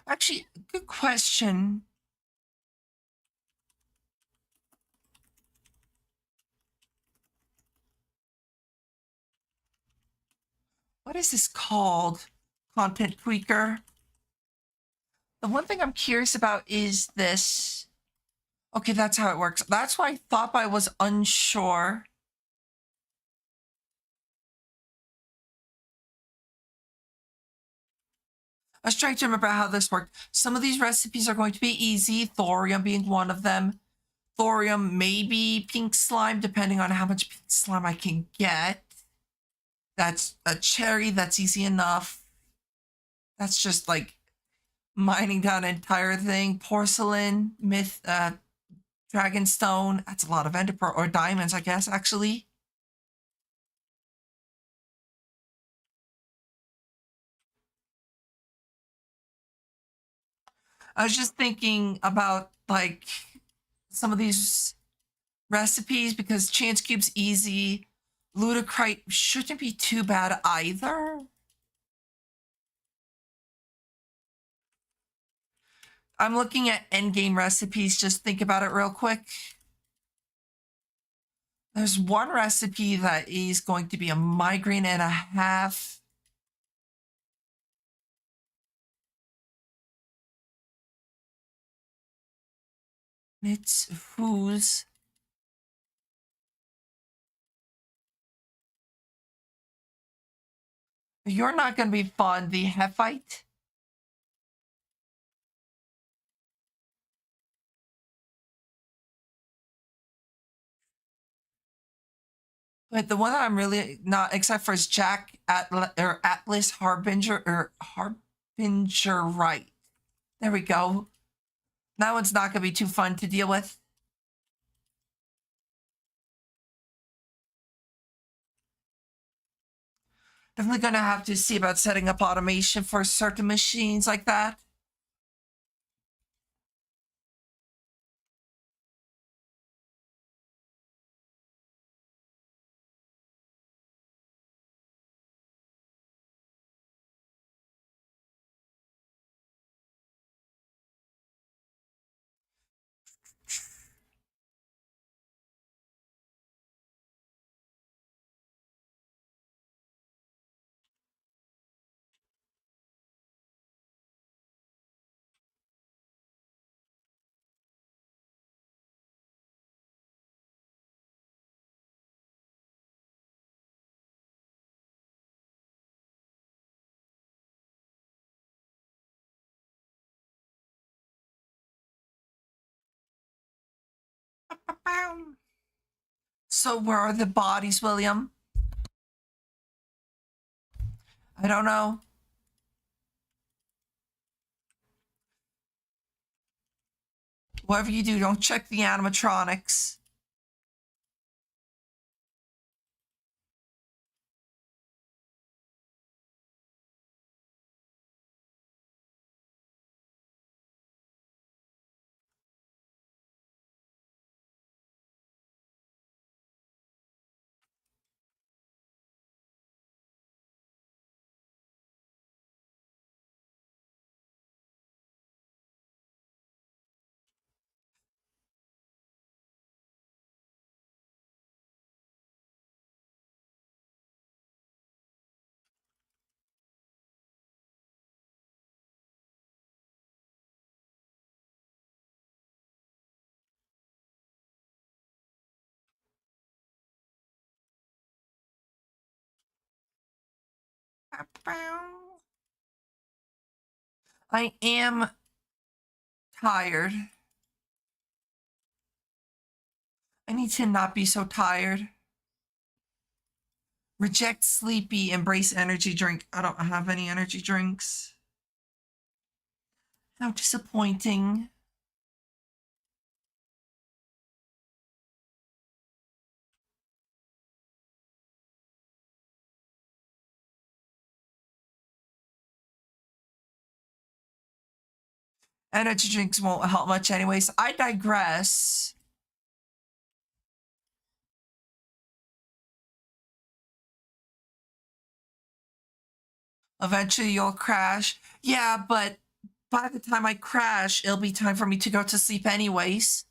Actually, good question. What is this called? Content tweaker. The one thing I'm curious about is this. Okay, that's how it works. That's why I thought I was unsure. I was trying to remember how this worked. Some of these recipes are going to be easy, thorium being one of them. Thorium, maybe pink slime, depending on how much pink slime I can get. That's a cherry, that's easy enough. That's just like mining down an entire thing. Porcelain, dragonstone. That's a lot of ender pearl or diamonds, I guess, actually. I was just thinking about like some of these recipes because chance cube's easy. Ludicrite shouldn't be too bad either. I'm looking at endgame recipes. Just think about it real quick. There's one recipe that is going to be a migraine and a half. It's whose. You're not going to be fun. The Heffite. But the one that I'm really not excited for is Atlas Harbinger or Harbinger Right. There we go. That one's not going to be too fun to deal with. Definitely going to have to see about setting up automation for certain machines like that. So where are the bodies, William? I don't know. Whatever you do, don't check the animatronics. I am tired. I need to not be so tired. Reject sleepy, embrace energy drink. I don't have any energy drinks. How disappointing. Energy drinks won't help much anyways. I digress. Eventually you'll crash. Yeah, but by the time I crash, it'll be time for me to go to sleep anyways.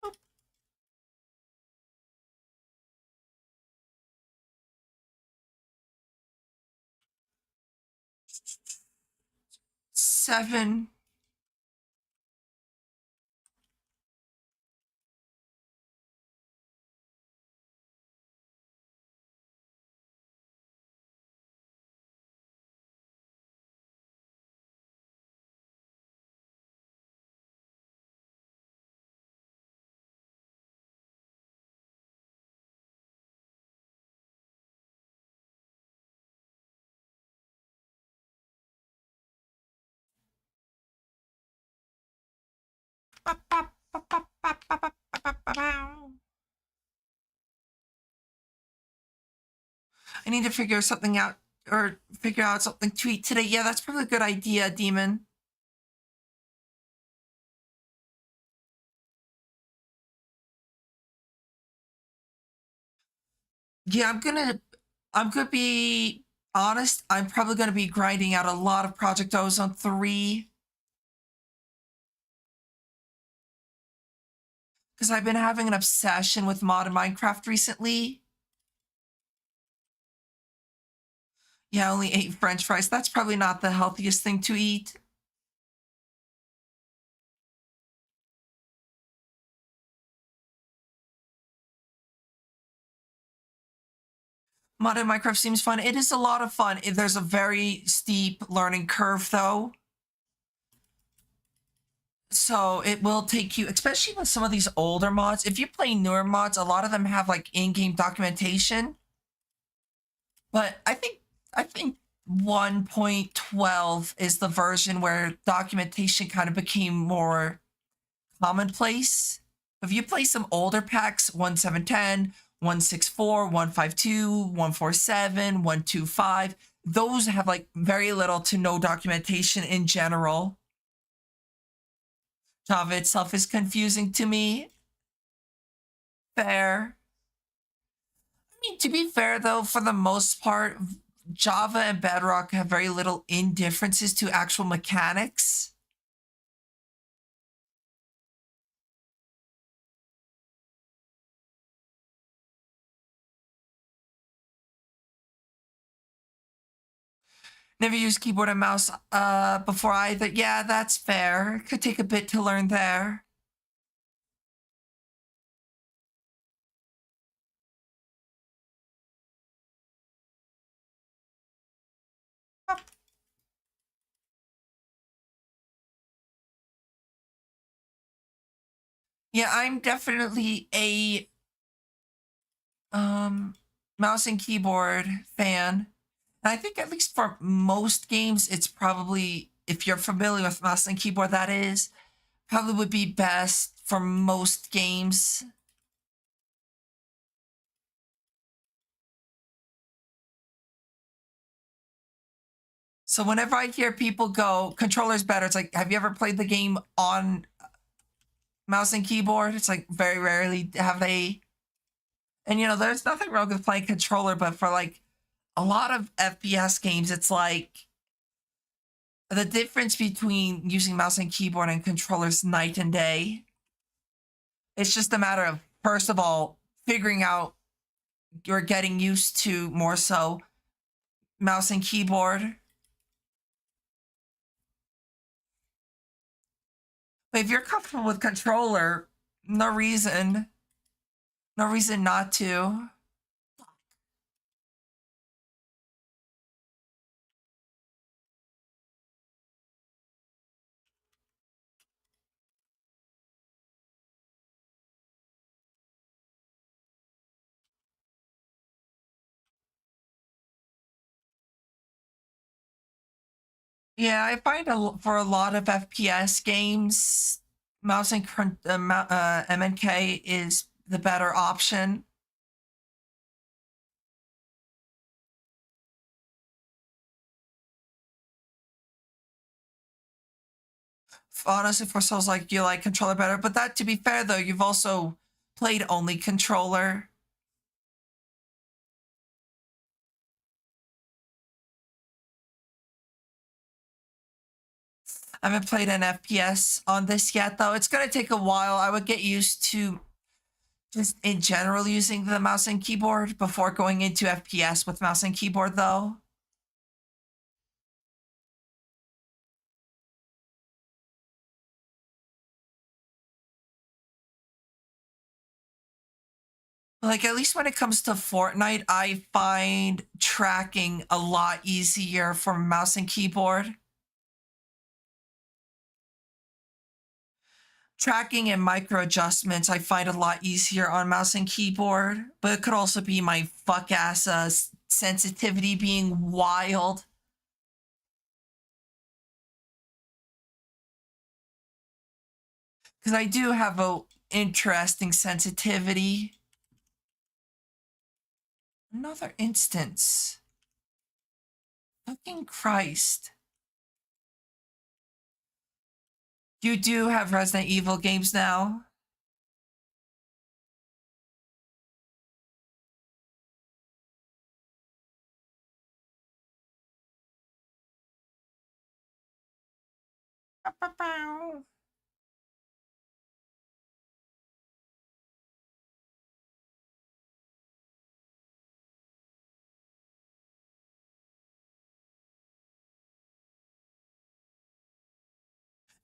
Boop. 7. I need to figure something out or figure out something to eat today. Yeah, that's probably a good idea, Demon. Yeah, I'm gonna be honest. I'm probably gonna be grinding out a lot of Project Ozone 3 because I've been having an obsession with modded Minecraft recently. Yeah, I only ate French fries. That's probably not the healthiest thing to eat. Modded Minecraft seems fun. It is a lot of fun. There's a very steep learning curve, though. So it will take you, especially with some of these older mods. If you play newer mods, a lot of them have like in-game documentation. But I think 1.12 is the version where documentation kind of became more commonplace. If you play some older packs, 1710, 164, 152, 147, 125, those have like very little to no documentation in general. Java itself is confusing to me. Fair. I mean, to be fair though, for the most part, Java and Bedrock have very little indifferences to actual mechanics. Never used keyboard and mouse before either. Yeah, that's fair. Could take a bit to learn there. Yeah, I'm definitely a mouse and keyboard fan. And I think at least for most games, it's probably, if you're familiar with mouse and keyboard, that is, probably would be best for most games. So whenever I hear people go, controller's better, it's like, have you ever played the game on mouse and keyboard? It's like very rarely have they. And there's nothing wrong with playing controller, but for like a lot of FPS games, it's like the difference between using mouse and keyboard and controllers night and day. It's just a matter of, first of all, figuring out you're getting used to more so mouse and keyboard. But if you're comfortable with controller, no reason not to. Yeah, I find for a lot of FPS games, mouse and MNK is the better option. Honestly, for Souls like you like controller better, but that, to be fair though, you've also played only controller. I haven't played an FPS on this yet though. It's gonna take a while. I would get used to just in general using the mouse and keyboard before going into FPS with mouse and keyboard though. Like, at least when it comes to Fortnite, I find tracking a lot easier for mouse and keyboard. Tracking and micro adjustments, I find a lot easier on mouse and keyboard, but it could also be my fuck ass sensitivity being wild. Because I do have a interesting sensitivity. Another instance. Fucking Christ. You do have Resident Evil games now?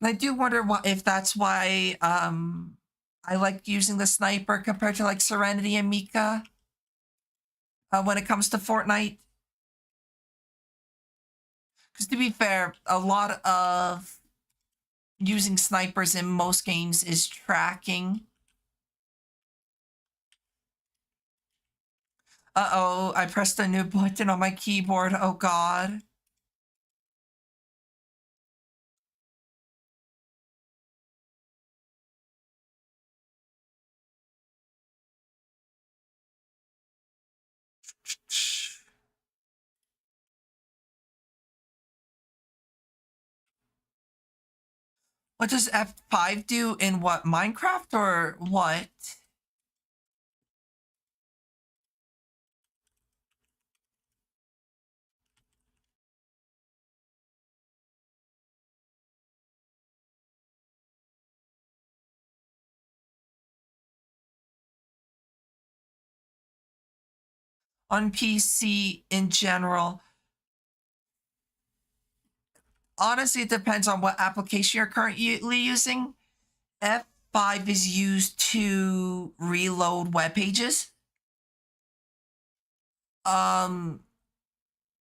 And I do wonder if that's why I like using the sniper compared to like Serenity and Mika when it comes to Fortnite. Because to be fair, a lot of using snipers in most games is tracking. Uh-oh, I pressed a new button on my keyboard. Oh god. What does F5 do in what, Minecraft or what? On PC in general. Honestly, it depends on what application you're currently using. F5 is used to reload web pages. Um,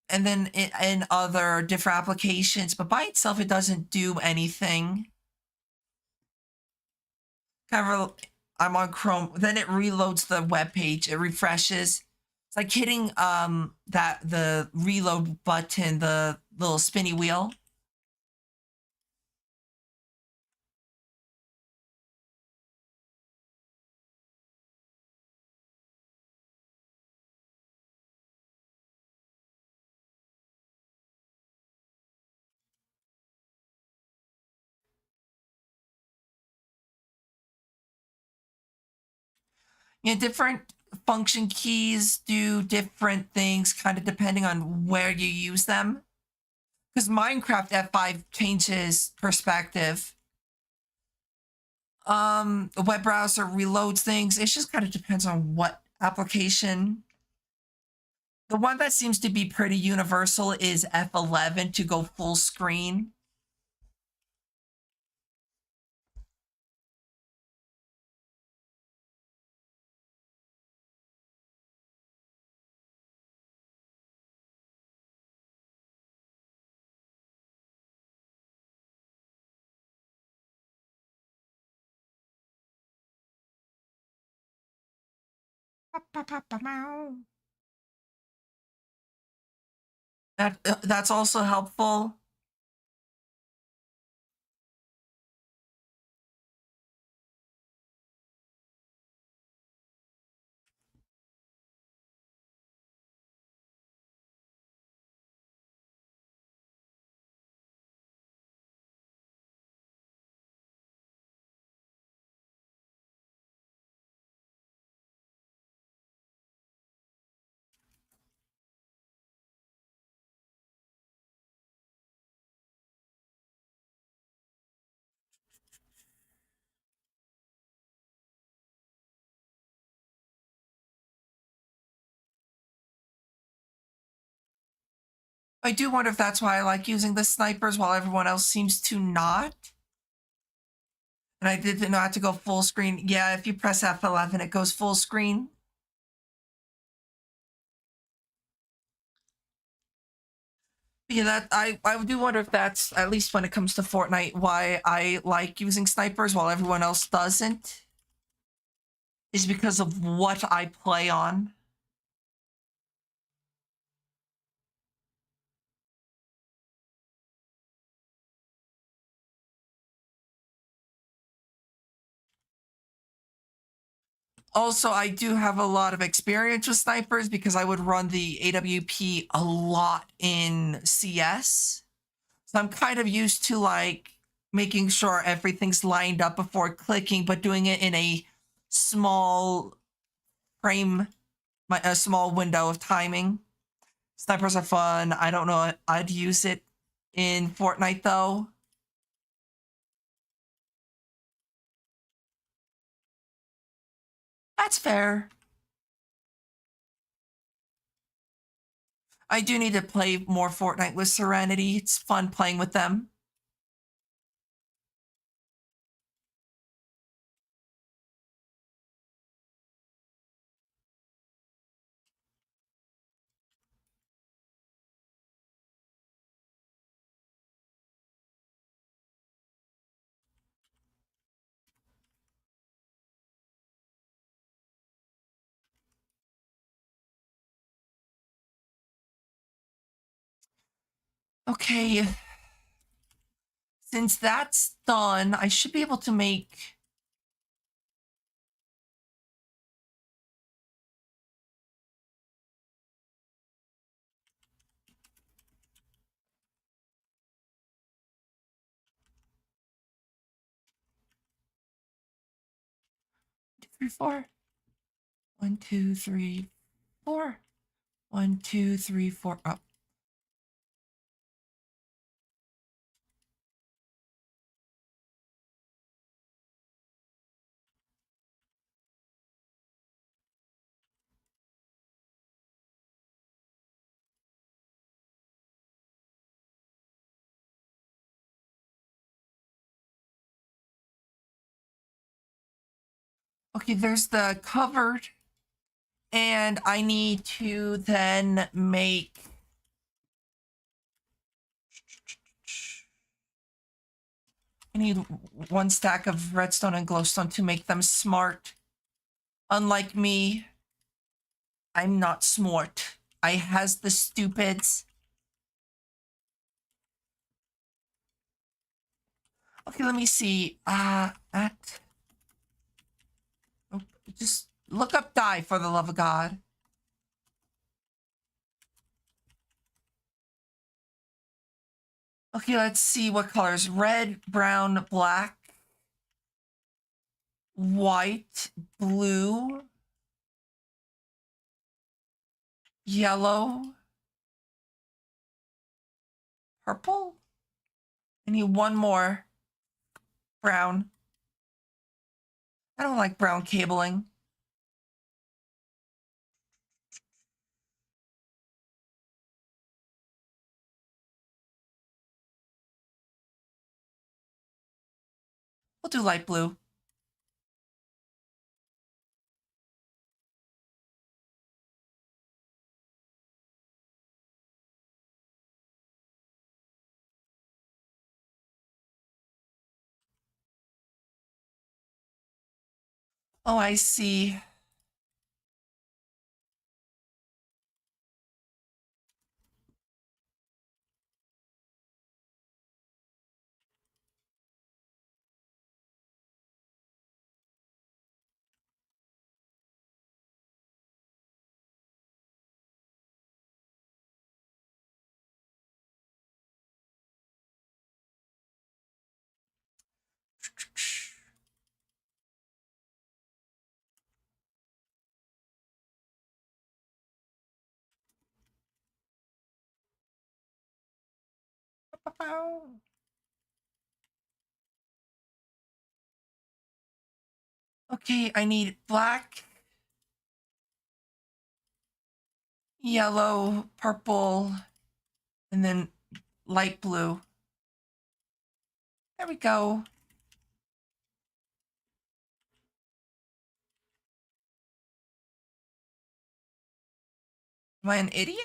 and then in other different applications, but by itself, it doesn't do anything. However, I'm on Chrome, then it reloads the web page, it refreshes. It's like hitting the reload button, the little spinny wheel. Yeah, different function keys do different things kind of depending on where you use them. Because Minecraft F5 changes perspective. A web browser reloads things. It just kind of depends on what application. The one that seems to be pretty universal is F11 to go full screen. That's also helpful. I do wonder if that's why I like using the snipers while everyone else seems to not. And I did not to go full screen. Yeah, if you press F11, it goes full screen. Yeah, that I do wonder if that's, at least when it comes to Fortnite, why I like using snipers while everyone else doesn't. Is because of what I play on. Also, I do have a lot of experience with snipers because I would run the AWP a lot in CS. So I'm kind of used to like making sure everything's lined up before clicking, but doing it in a small frame, a small window of timing. Snipers are fun. I don't know. I'd use it in Fortnite though. That's fair. I do need to play more Fortnite with Serenity. It's fun playing with them. Okay. Since that's done, I should be able to make... Three, four. 1, 2, 3, 4. 1, 2, 3, 4. Up. Okay, there's the covered. And I need to then make... I need 1 stack of redstone and glowstone to make them smart. Unlike me, I'm not smart. I has the stupids. Okay, let me see. Oh, just look up die for the love of God. Okay, let's see what colors. Red, brown, black, white, blue, yellow, purple. I need one more. Brown. I don't like brown cabling. We'll do light blue. Oh, I see. Okay, I need black, yellow, purple, and then light blue. There we go. Am I an idiot?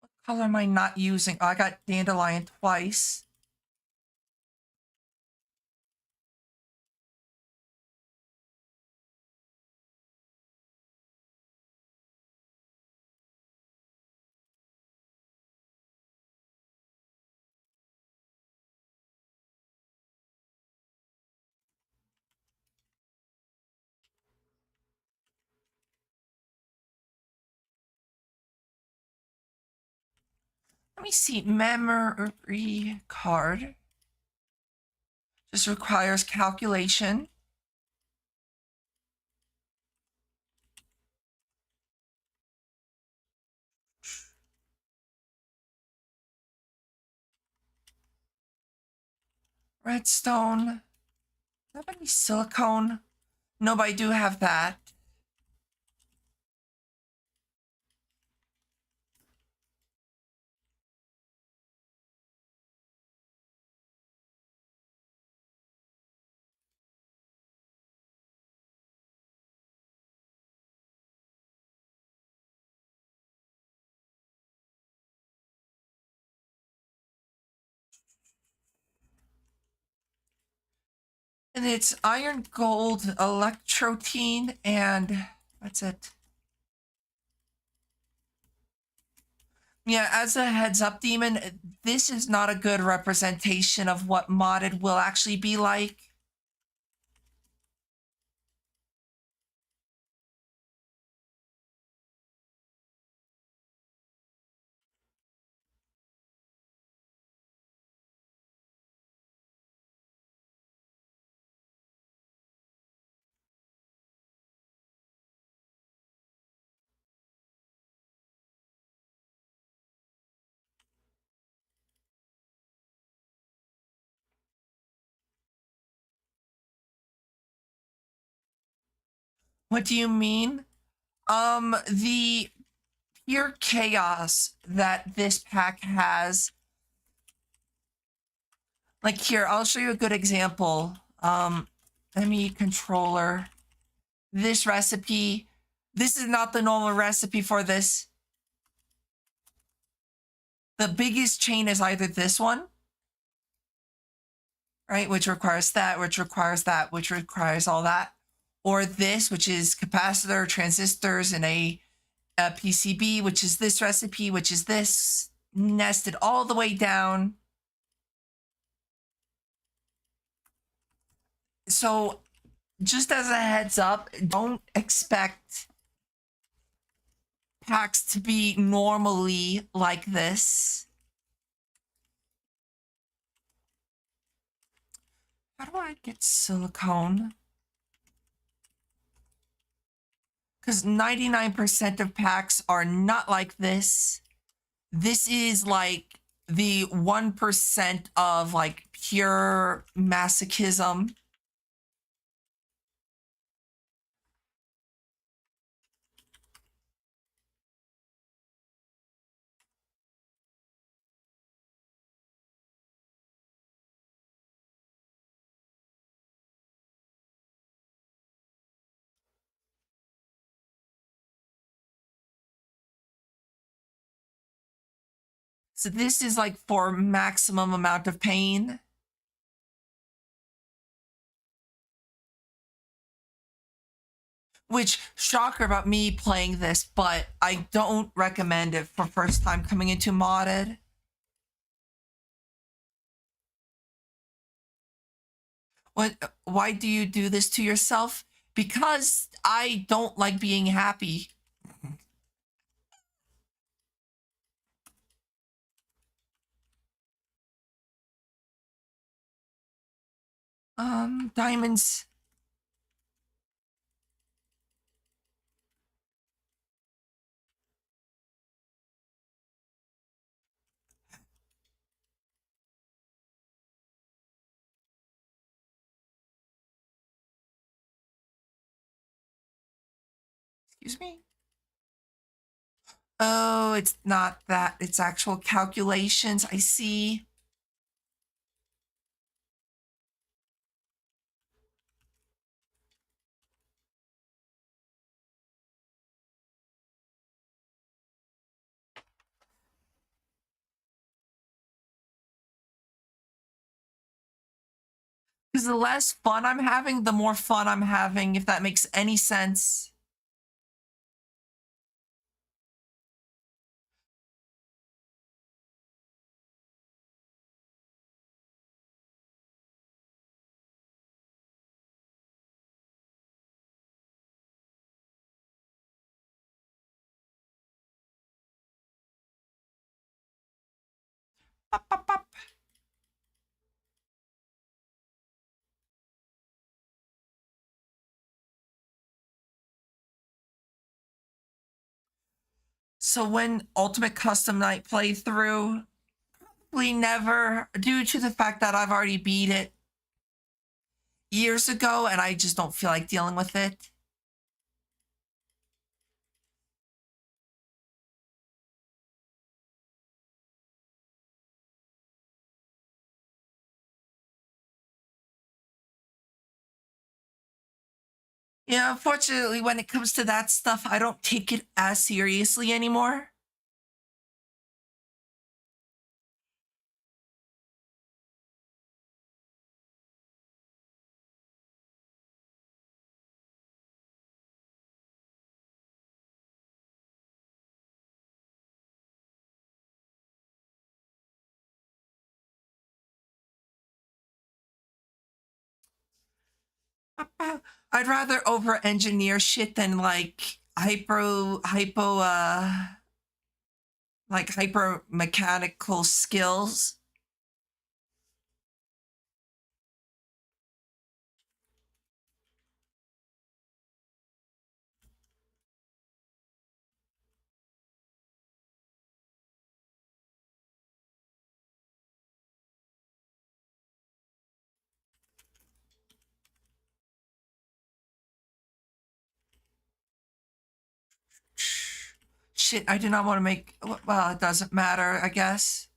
What color am I not using? Oh, I got dandelion twice. Let me see. Memory card. Just requires calculation. Redstone. Do I have any silicone? No, but I do have that. And it's iron, gold, electrotine, and that's it. Yeah, as a heads up, Demon, this is not a good representation of what modded will actually be like. What do you mean? The pure chaos that this pack has. Like here, I'll show you a good example. ME controller. This recipe. This is not the normal recipe for this. The biggest chain is either this one, right, which requires that, which requires that, which requires all that, or this, which is capacitor, transistors, and a PCB, which is this recipe, which is this, nested all the way down. So just as a heads up, don't expect packs to be normally like this. How do I get silicone? Because 99% of packs are not like this. This is like the 1% of like pure masochism. So this is like for maximum amount of pain. Which, shocker about me playing this, but I don't recommend it for first time coming into modded. Why do you do this to yourself? Because I don't like being happy. Diamonds. Excuse me? Oh, it's not that. It's actual calculations. I see. Because the less fun I'm having, the more fun I'm having, if that makes any sense. Pop, pop, pop. So when Ultimate Custom Night playthrough, we never, due to the fact that I've already beat it years ago and I just don't feel like dealing with it. Yeah, unfortunately, when it comes to that stuff, I don't take it as seriously anymore. I'd rather over engineer shit than like hyper mechanical skills. Shit, I do not want to make. Well, it doesn't matter, I guess.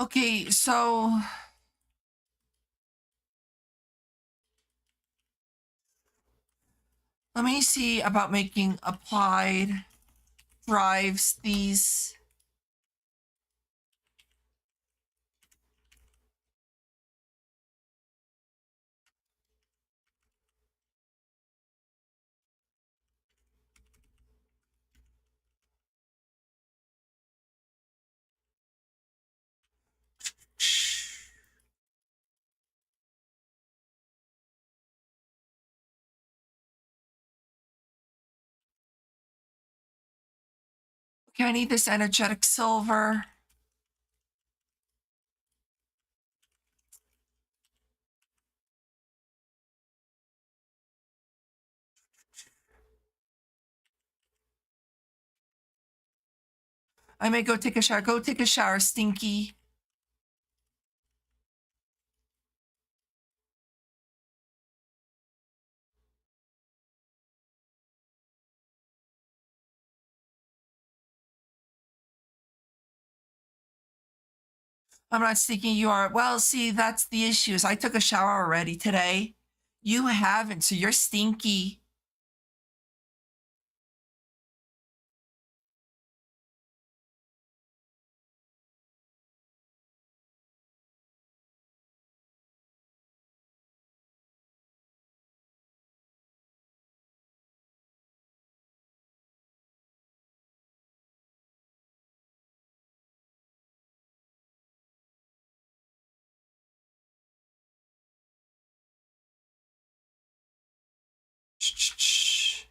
Okay, so let me see about making applied drives these. Okay, I need this energetic silver. I may go take a shower. Go take a shower, Stinky. I'm not stinky. You are. Well, see, that's the issue. Is I took a shower already today. You haven't, so you're stinky. Shh, shh, shh.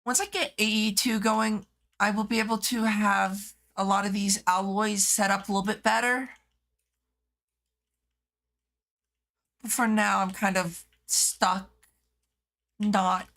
Once I get AE2 going, I will be able to have a lot of these alloys set up a little bit better. But for now, I'm kind of stuck. Not.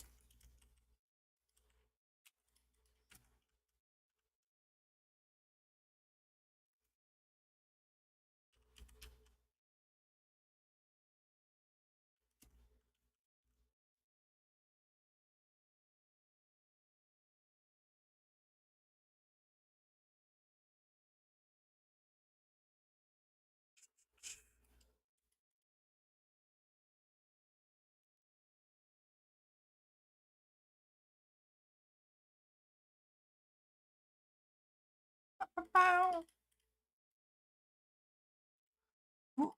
Ooh,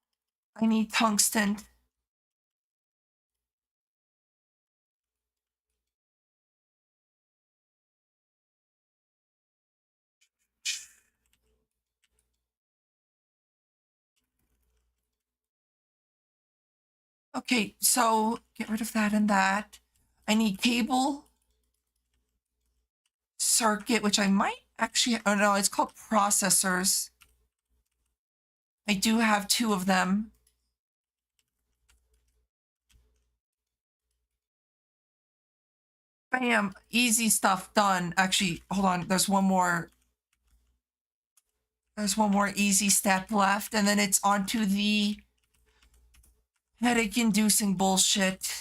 I need tungsten. Okay, so get rid of that and that. I need cable, circuit, which I might actually, oh no, it's called processors. I do have two of them. Bam, easy stuff done. Actually, hold on, there's one more. There's one more easy step left, and then it's onto the headache-inducing bullshit.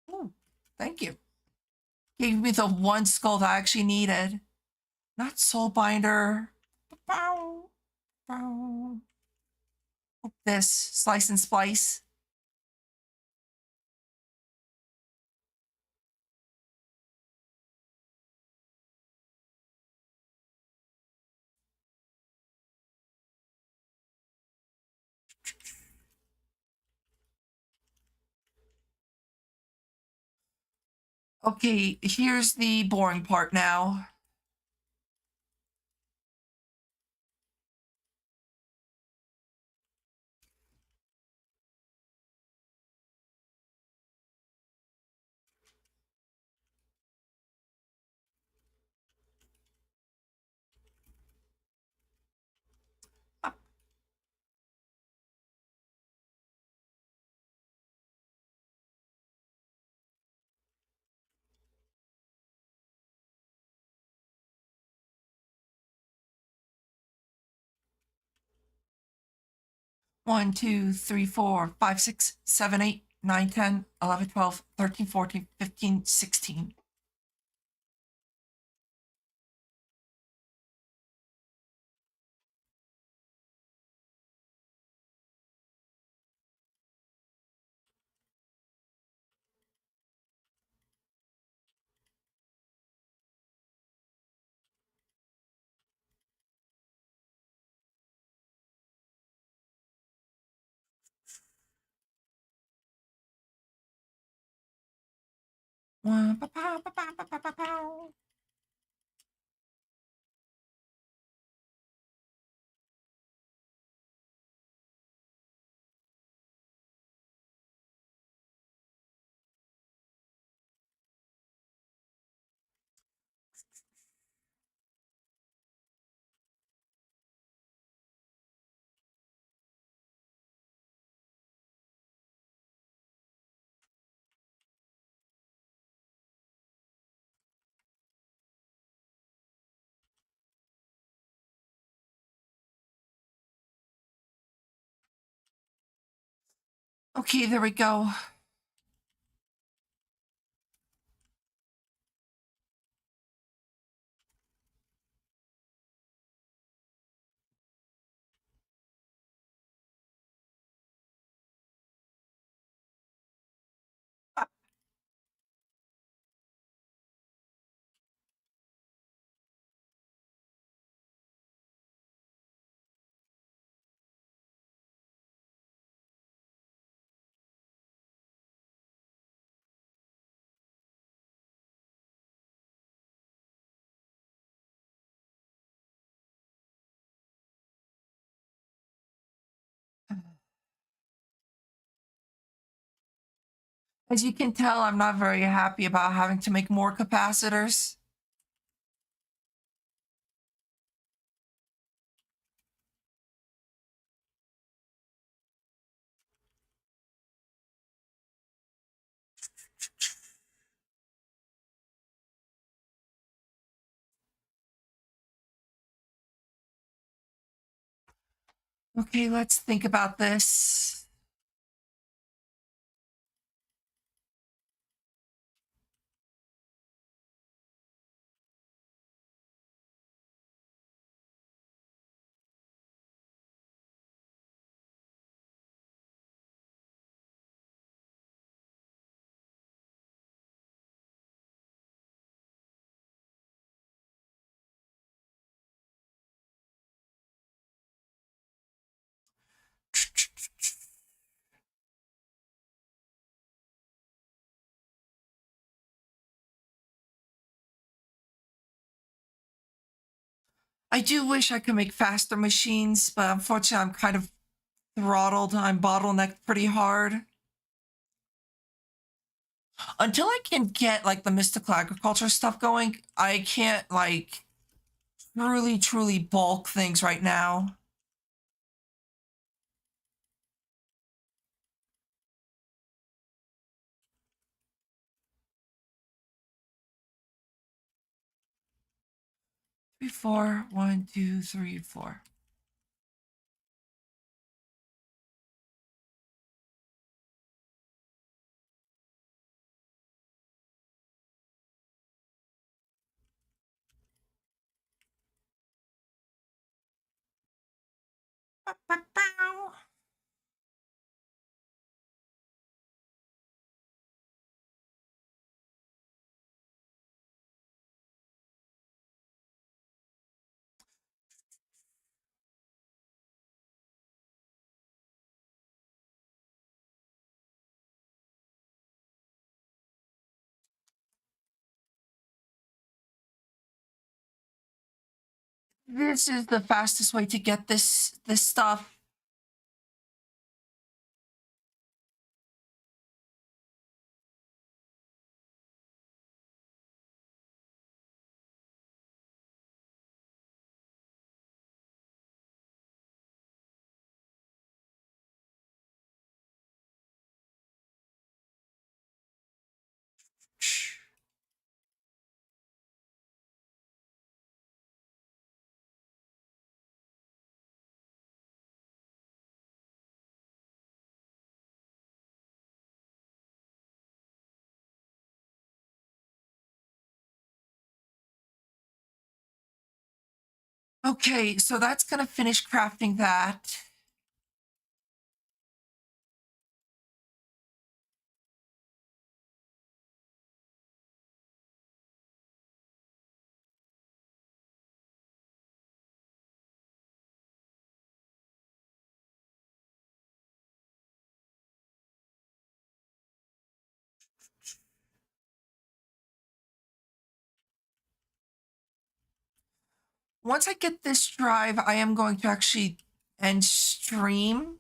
Ooh, thank you. Gave me the one skull that I actually needed. Not soul binder. Bow, bow. This slice and splice. Okay, here's the boring part now. Up. 1, 2, 3, 4, 5, 6, 7, 8, 9, 10, 11, 12, 13, 14, 15, 16. One, pa, pa, pa, pa, pa, pa, pa, pa. Okay, there we go. As you can tell, I'm not very happy about having to make more capacitors. Okay, let's think about this. I do wish I could make faster machines, but unfortunately, I'm kind of throttled. I'm bottlenecked pretty hard. Until I can get like the mystical agriculture stuff going, I can't like truly bulk things right now. Three, four, one, two, three, four. This is the fastest way to get this stuff. Okay, so that's gonna finish crafting that. Once I get this drive, I am going to actually end stream.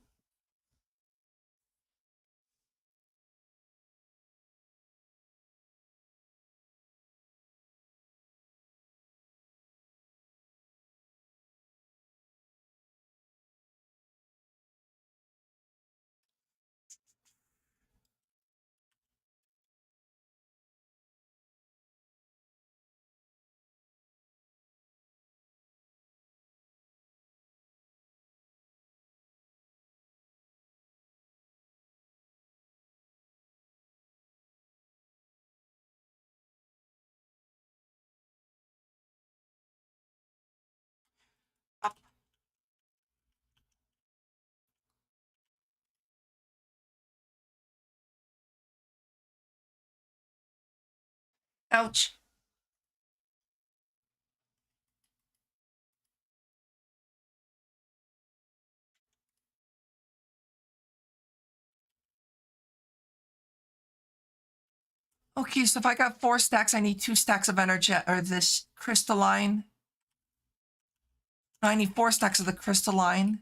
Ouch. Okay, so if I got 4 stacks, I need 2 stacks of energy or this crystalline. No, I need 4 stacks of the crystalline.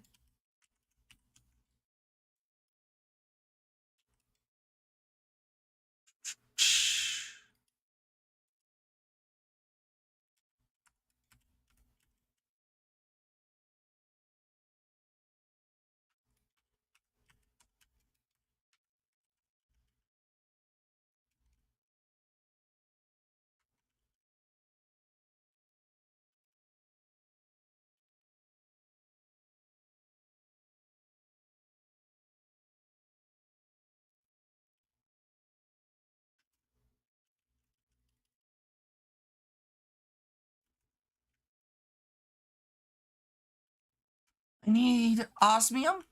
I need osmium.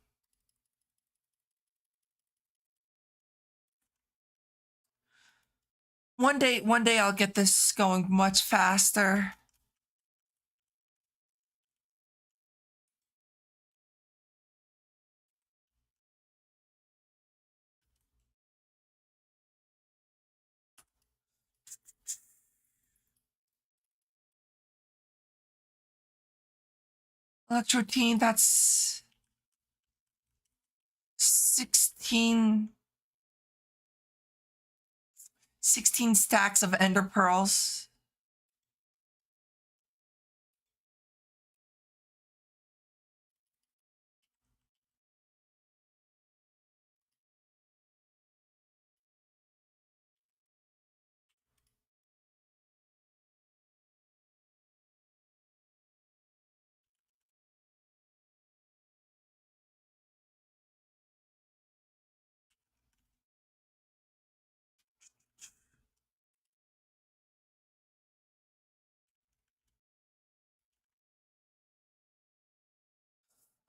One day I'll get this going much faster. Electrotine, that's 16 stacks of ender pearls.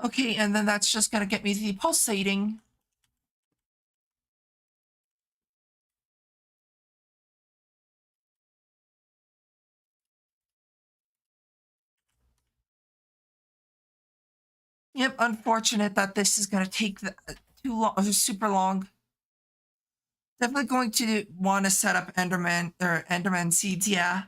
Okay, and then that's just gonna get me the pulsating. Yep, unfortunate that this is gonna take too long, super long. Definitely going to want to set up Enderman seeds, yeah.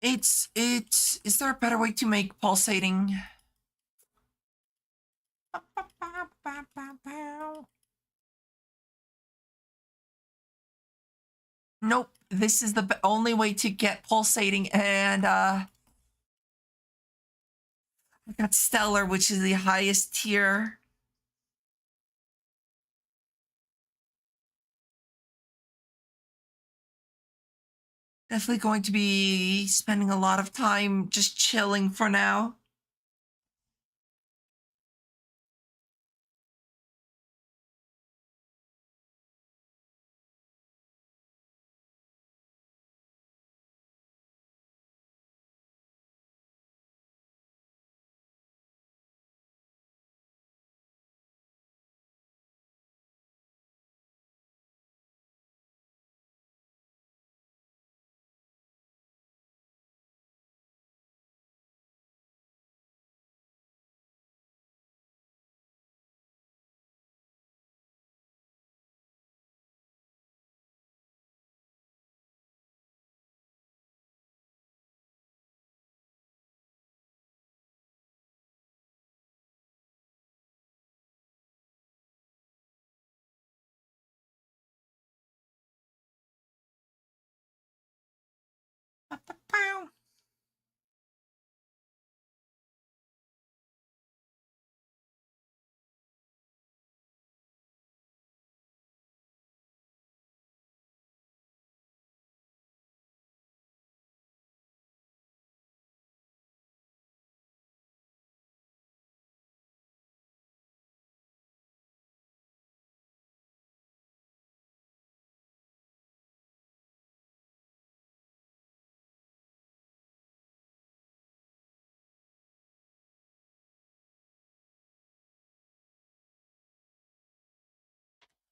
Is there a better way to make pulsating? Nope, this is the only way to get pulsating, and I got stellar, which is the highest tier. Definitely going to be spending a lot of time just chilling for now.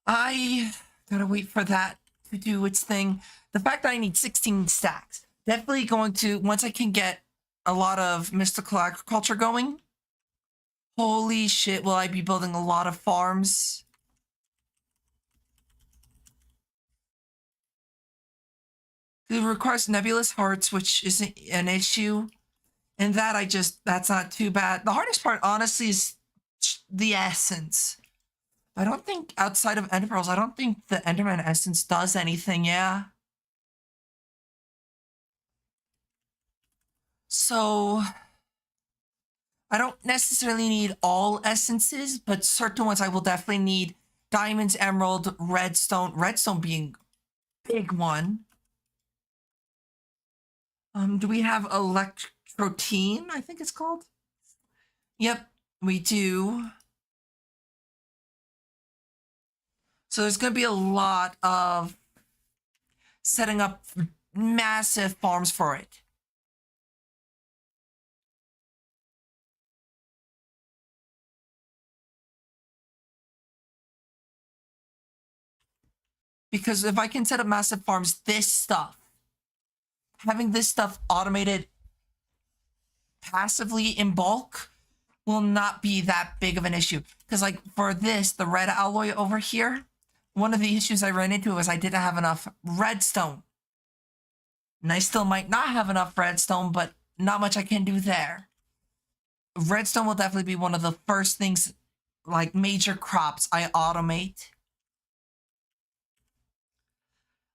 I gotta wait for that to do its thing. The fact that I need 16 stacks, definitely going to, once I can get a lot of mystical agriculture going, holy shit, will I be building a lot of farms. It requires nebulous hearts, which isn't an issue. And that that's not too bad. The hardest part, honestly, is the essence. I don't think outside of Ender Pearls, I don't think the Enderman essence does anything, yeah. So I don't necessarily need all essences, but certain ones I will definitely need. Diamonds, emerald, redstone. Redstone being big one. Do we have electrotine, I think it's called? Yep, we do. So there's going to be a lot of setting up massive farms for it. Because if I can set up massive farms, having this stuff automated passively in bulk will not be that big of an issue. Because like for this, the red alloy over here, one of the issues I ran into was I didn't have enough redstone. And I still might not have enough redstone, but not much I can do there. Redstone will definitely be one of the first things, like major crops I automate.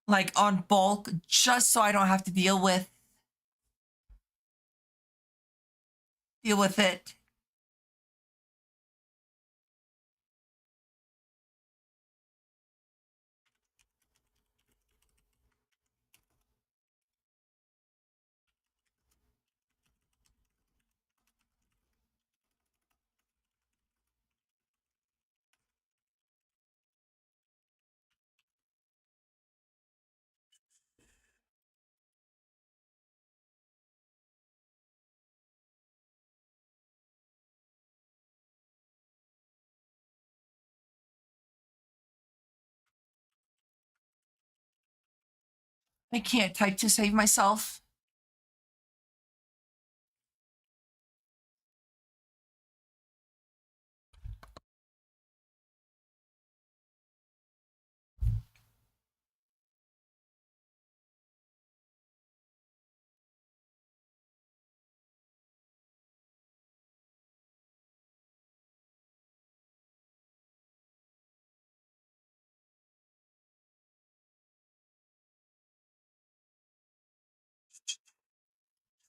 Like on bulk, just so I don't have to deal with it. I can't type to save myself.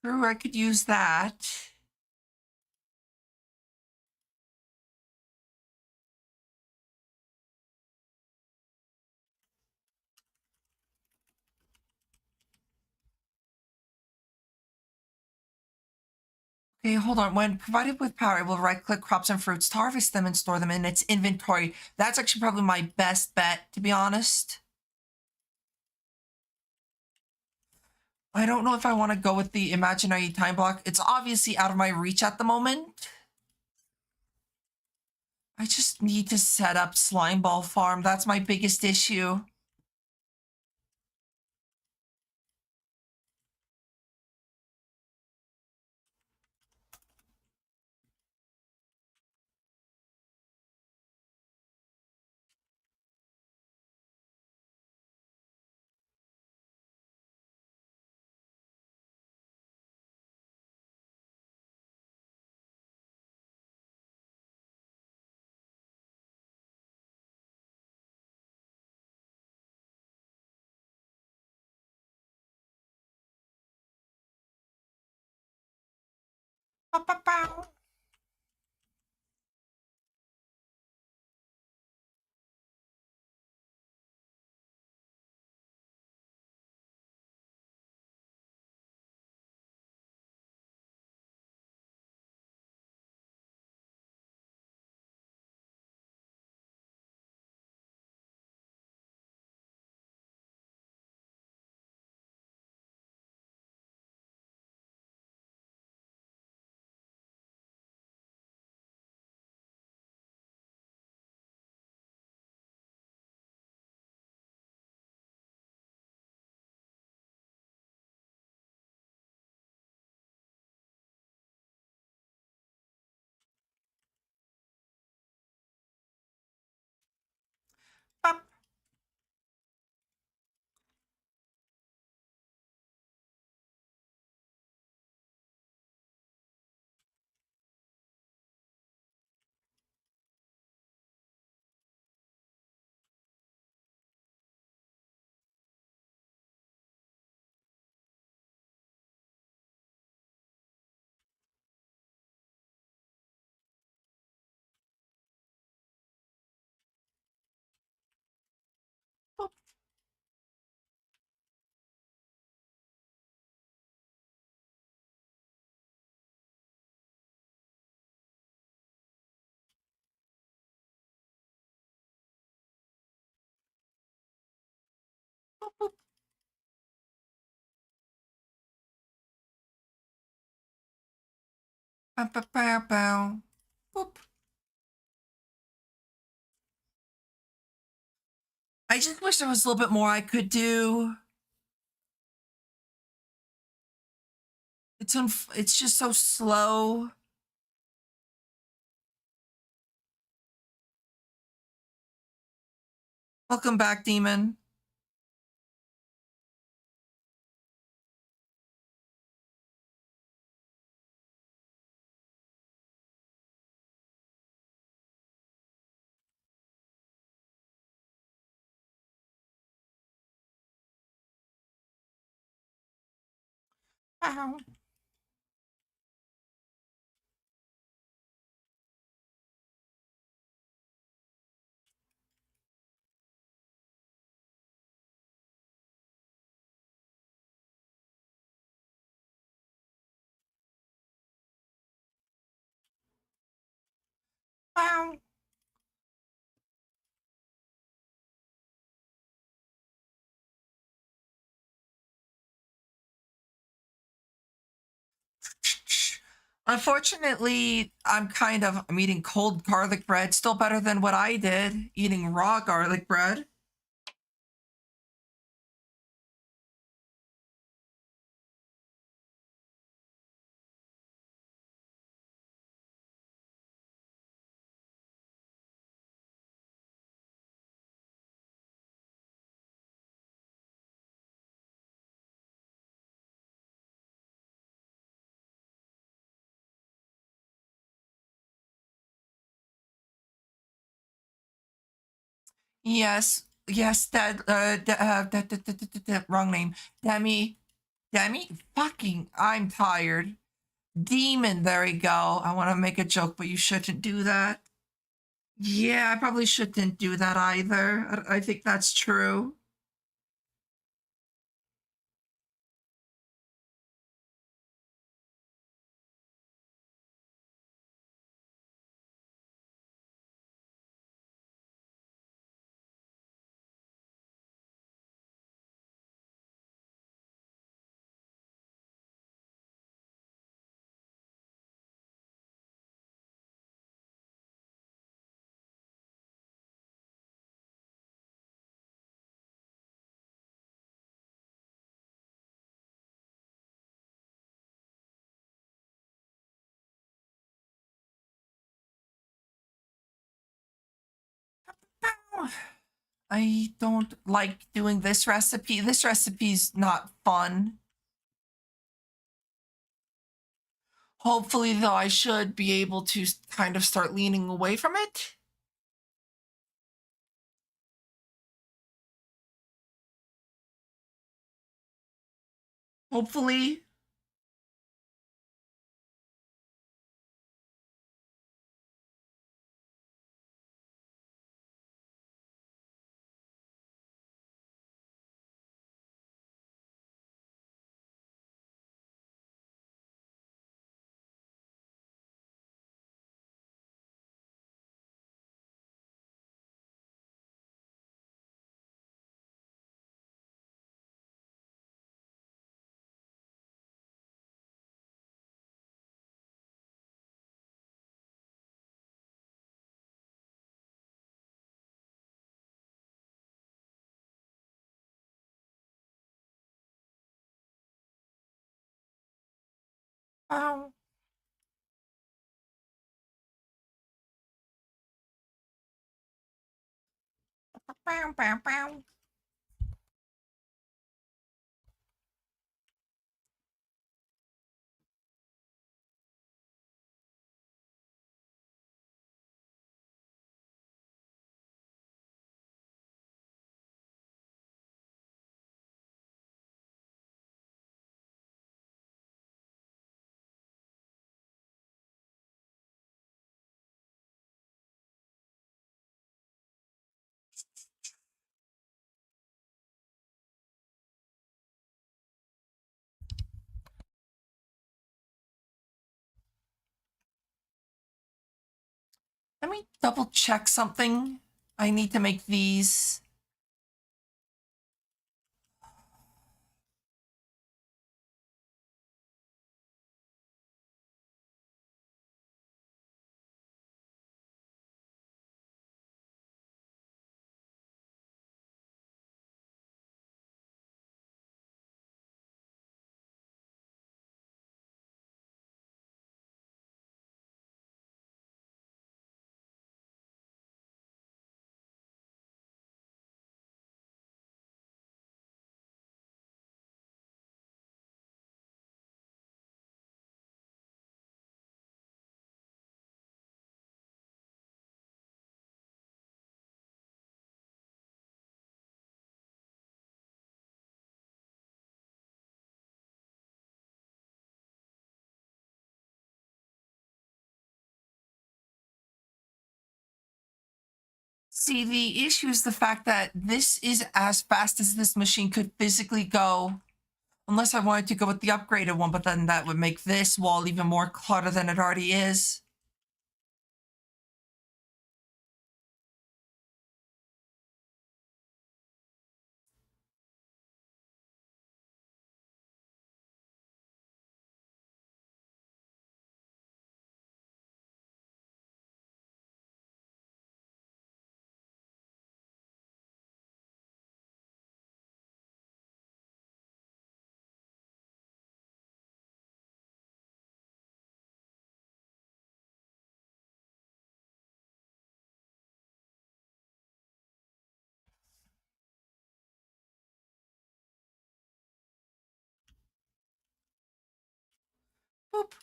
True, I could use that. Okay, hold on. When provided with power, it will right-click crops and fruits to harvest them and store them in its inventory. That's actually probably my best bet, to be honest. I don't know if I want to go with the imaginary time block. It's obviously out of my reach at the moment. I just need to set up Slime Ball Farm. That's my biggest issue. Pow, pow, pow. Pop. Poop. Poop, poop. Pow, pow, pow, pow. Poop. I just wish there was a little bit more I could do. It's just so slow. Welcome back, demon. Wow. Wow. Unfortunately, I'm eating cold garlic bread, still better than what I did eating raw garlic bread. Yes, yes, wrong name. Demi, fucking, I'm tired. Demon, there we go. I want to make a joke, but you shouldn't do that. Yeah, I probably shouldn't do that either. I think that's true. I don't like doing this recipe. This recipe's not fun. Hopefully, though, I should be able to kind of start leaning away from it. Hopefully. Ow. Bow, bow, bow. Let me double check something. I need to make these. See, the issue is the fact that this is as fast as this machine could physically go. Unless I wanted to go with the upgraded one, but then that would make this wall even more cluttered than it already is. Boop.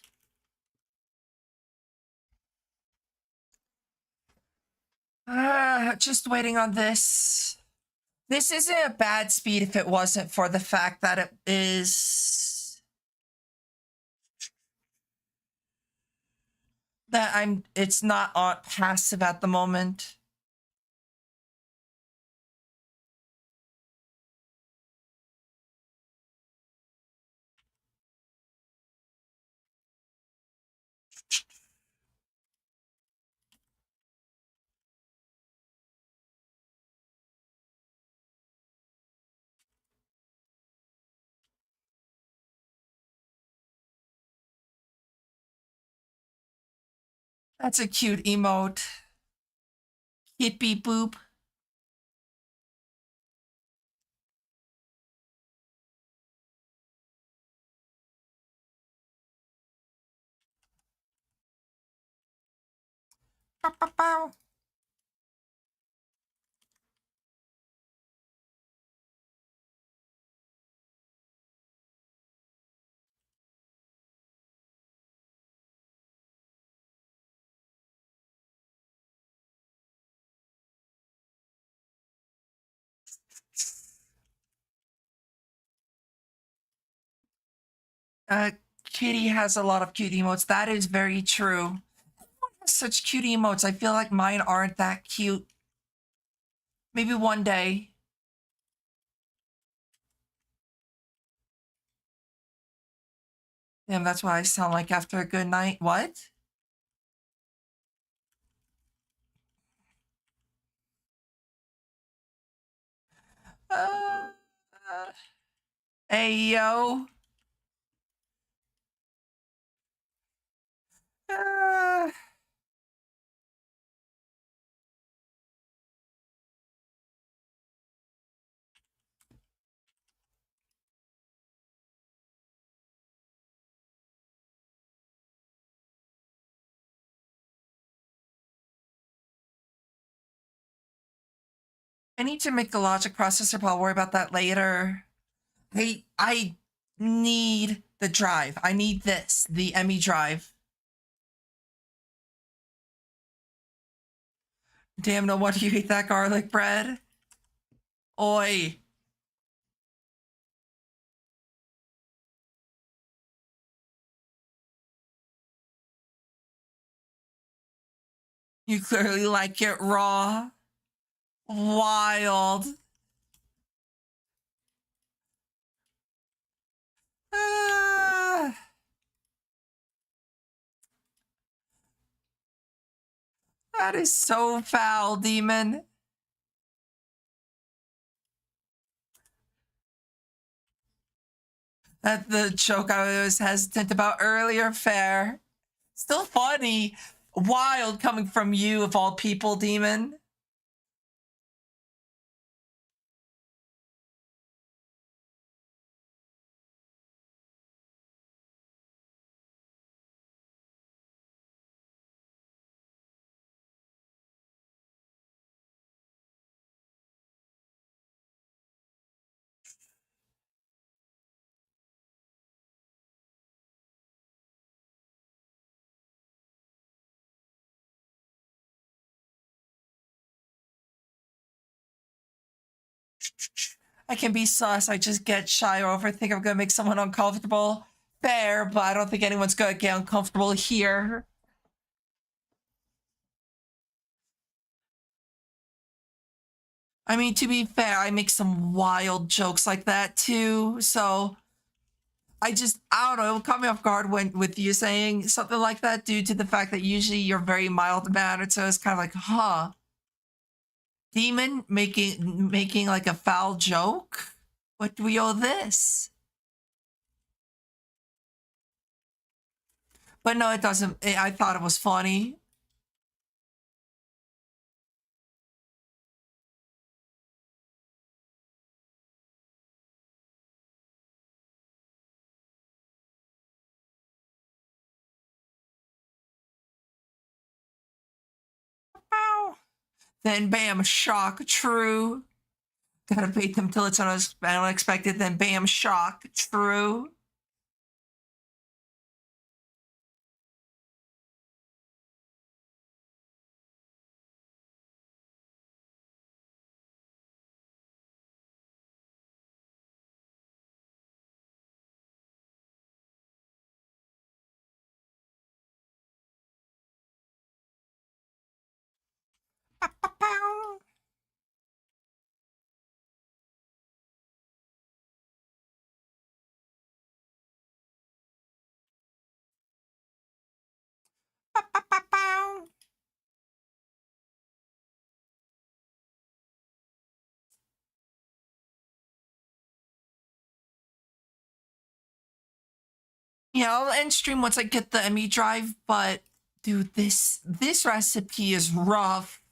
Just waiting on this. This isn't a bad speed if it wasn't for the fact that it is that it's not on passive at the moment. That's a cute emote. Hit beep boop. Bow, bow, bow. Uh, Kitty has a lot of cute emotes. That is very true. Such cute emotes. I feel like mine aren't that cute. Maybe one day. Damn, that's why I sound like after a good night. What? Uh, hey, yo. Uh, I need to make the logic processor, but I'll worry about that later. Hey, I need the drive. I need this, the ME drive. Damn, no wonder you eat that garlic bread. Oi. You clearly like it raw. Wild. Ah, that is so foul, demon. That's the joke I was hesitant about earlier. Fair. Still funny. Wild coming from you, of all people, demon. I can be sus. I just get shy or overthink I'm gonna make someone uncomfortable. Fair, but I don't think anyone's gonna get uncomfortable here. I mean, to be fair, I make some wild jokes like that too. So I don't know, it caught me off guard when with you saying something like that due to the fact that usually you're very mild mannered. So it's kind of like, huh, demon making like a foul joke. What do we owe this? But no, it doesn't. I thought it was funny. Ow. Then bam, shock, true. Gotta bait them till it's unexpected. Then bam, shock, true. Pow. Pow. Yeah, I'll end stream once I get the ME drive, but dude, this recipe is rough.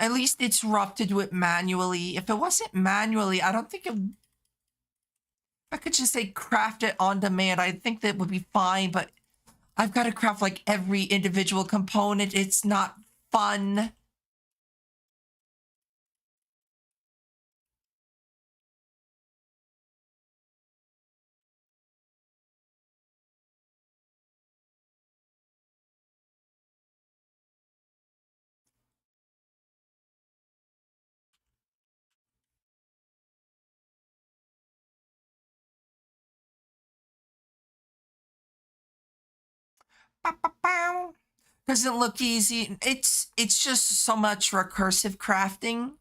At least it's rough to do it manually. If it wasn't manually, I don't think I could just say craft it on demand. I think that would be fine, but I've got to craft like every individual component. It's not fun. Doesn't look easy. It's just so much recursive crafting.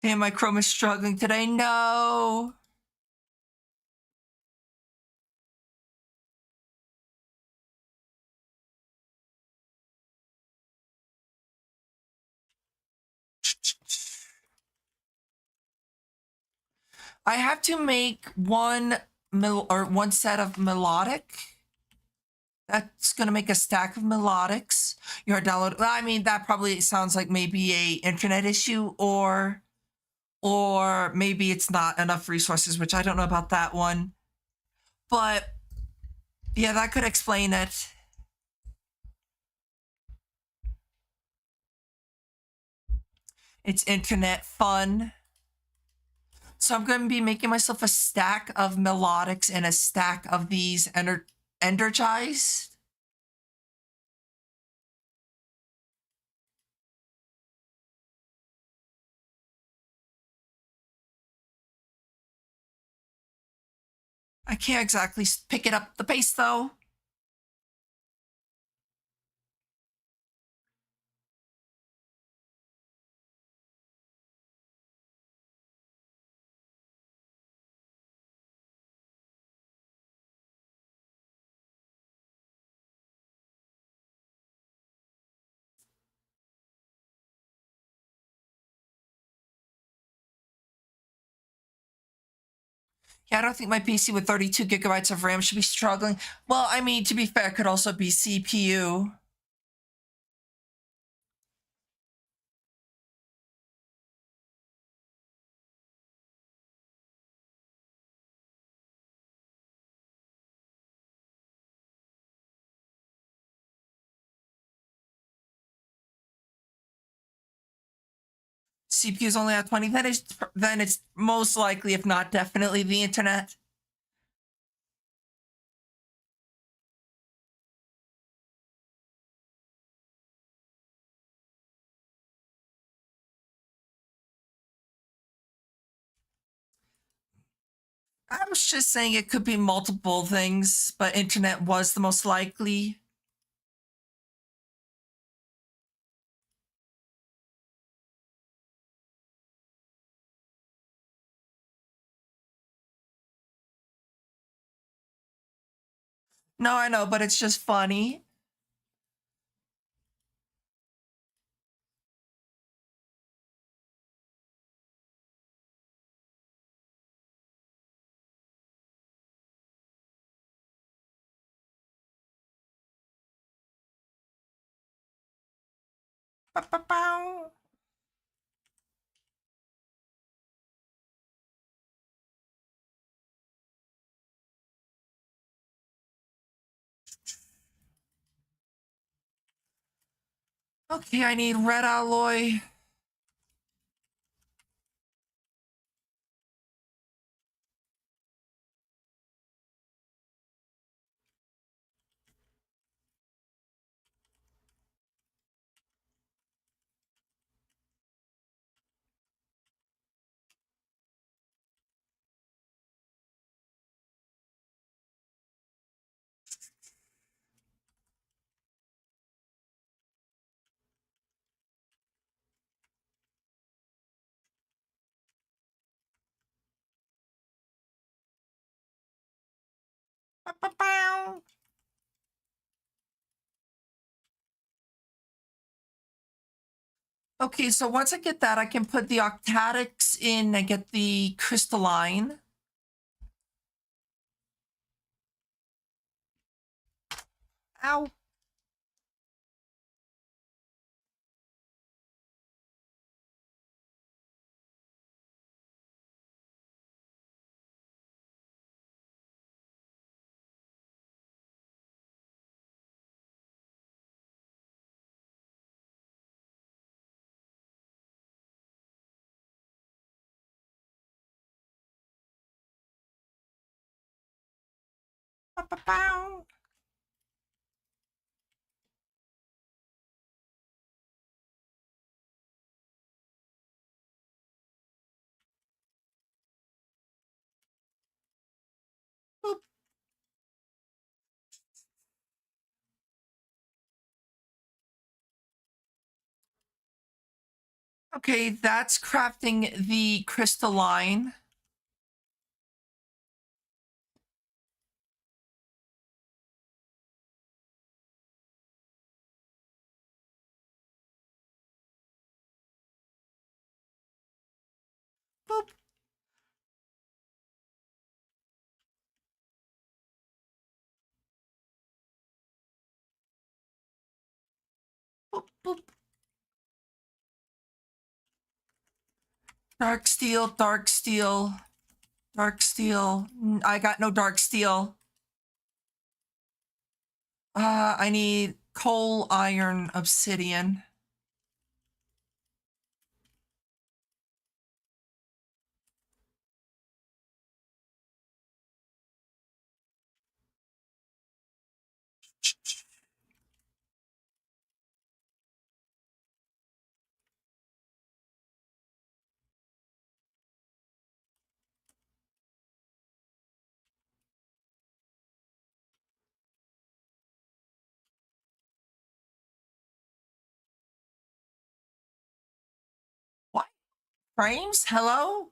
Damn, my Chrome is struggling today. No. I have to make one set of melodic. That's gonna make a stack of melodics. Your download. Well, I mean, that probably sounds like maybe a internet issue, or maybe it's not enough resources, which I don't know about that one. But yeah, that could explain it. It's internet fun. So I'm going to be making myself a stack of melodics and a stack of these energized. I can't exactly pick it up the pace though. Yeah, I don't think my PC with 32 gigabytes of RAM should be struggling. Well, I mean, to be fair, it could also be CPU. CPU is only at 20, then it's most likely, if not definitely, the internet. I was just saying it could be multiple things, but internet was the most likely. No, I know, but it's just funny. Ba-ba-bow. Okay, I need red alloy. Ba-ba-bow. Okay, so once I get that, I can put the octadics in and get the crystalline. Ow. Ba-ba-bow. Boop. Okay, that's crafting the crystalline. Boop. Boop. Dark steel, dark steel, dark steel. I got no dark steel. I need coal, iron, obsidian. What? Frames? Hello?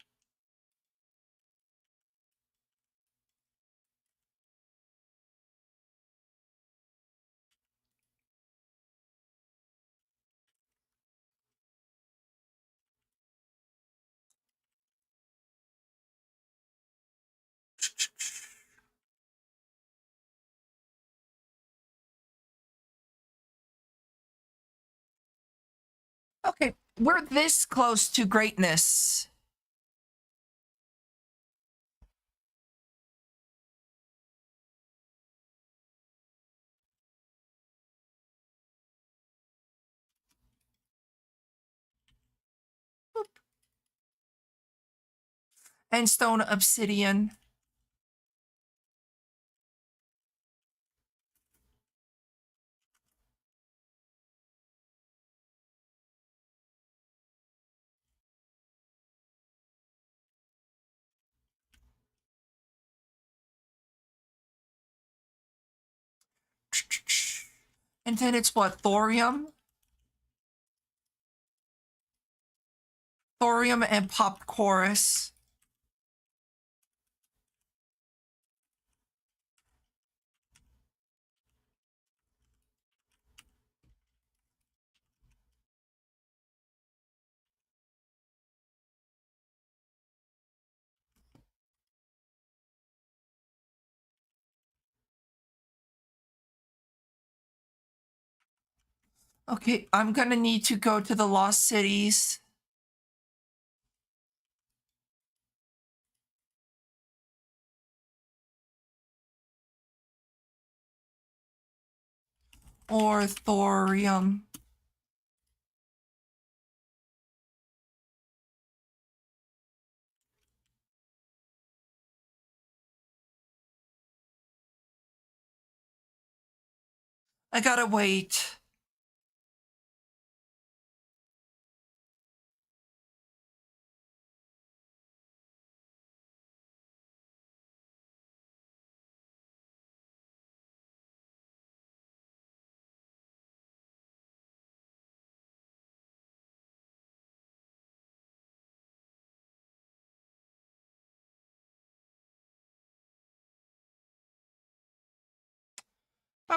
Okay, we're this close to greatness. And stone obsidian. And then it's what? Thorium? Thorium and popped chorus. Okay, I'm gonna need to go to the Lost Cities. Or thorium. I gotta wait.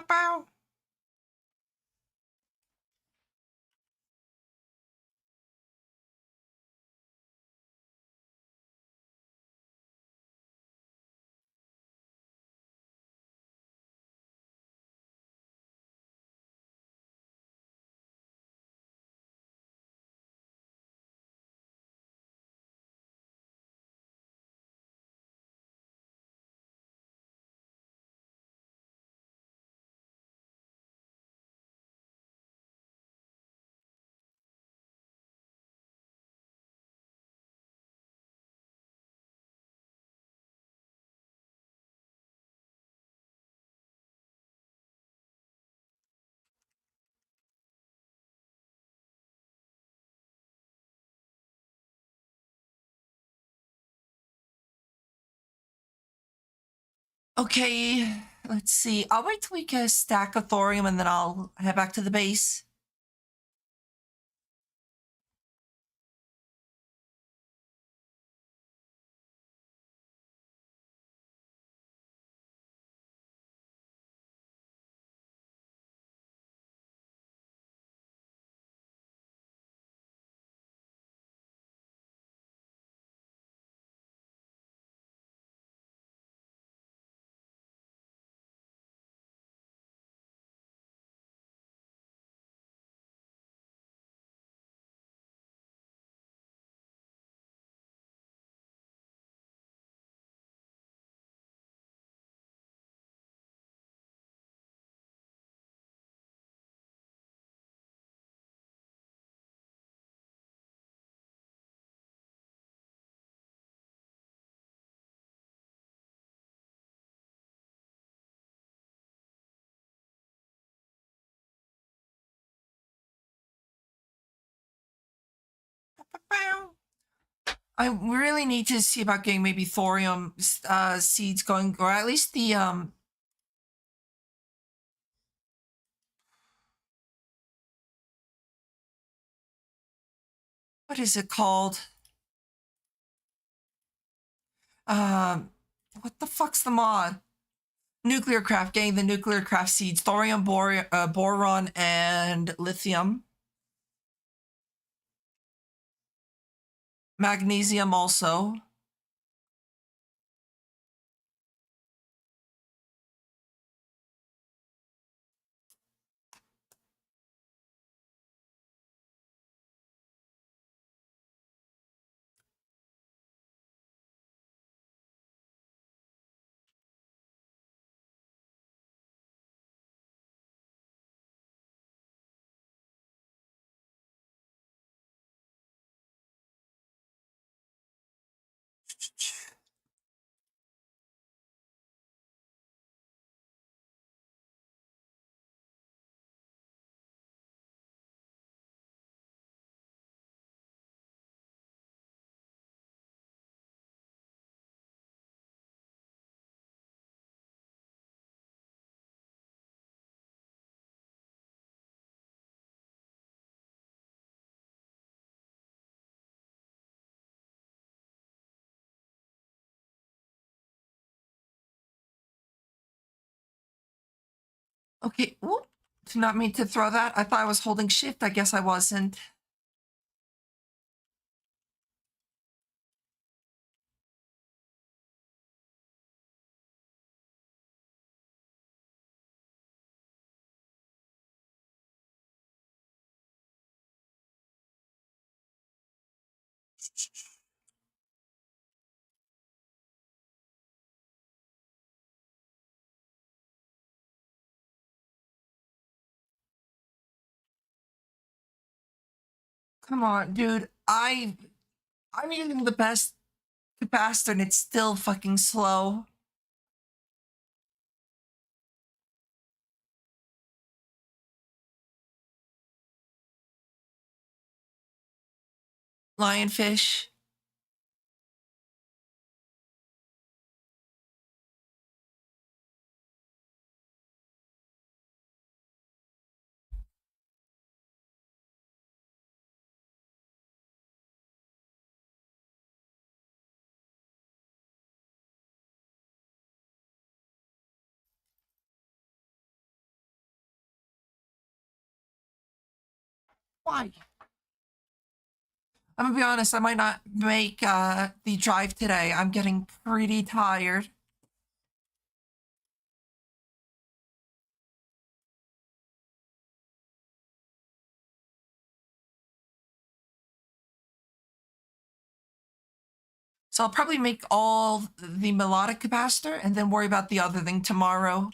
Bow. Okay, let's see. I'll wait till we get a stack of thorium and then I'll head back to the base. I really need to see about getting maybe thorium seeds going, or at least the what is it called? Um, what the fuck's the mod? Nuclear craft, getting the nuclear craft seeds, thorium, boron, and lithium. Magnesium also. Okay, whoop. Did not mean to throw that. I thought I was holding shift. I guess I wasn't. Come on, dude. I'm using the best capacitor and it's still fucking slow. Lionfish. Why? I'm gonna be honest, I might not make the drive today. I'm getting pretty tired. So I'll probably make all the melodic capacitor and then worry about the other thing tomorrow.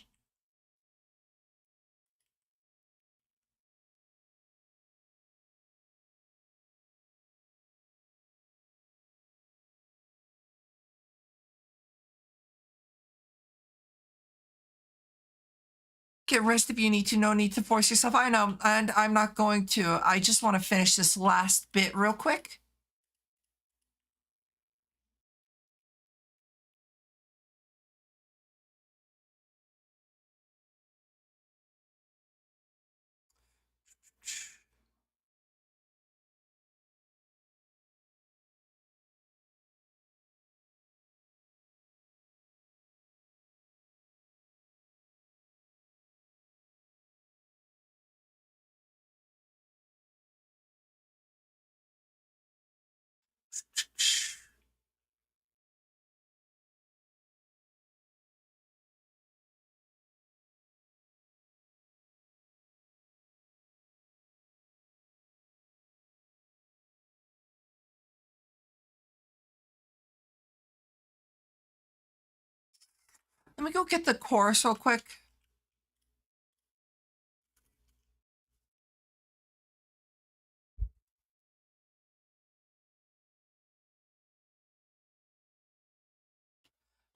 Get rest if you need to. No need to force yourself. I know, and I'm not going to. I just want to finish this last bit real quick. Let me go get the chorus real quick.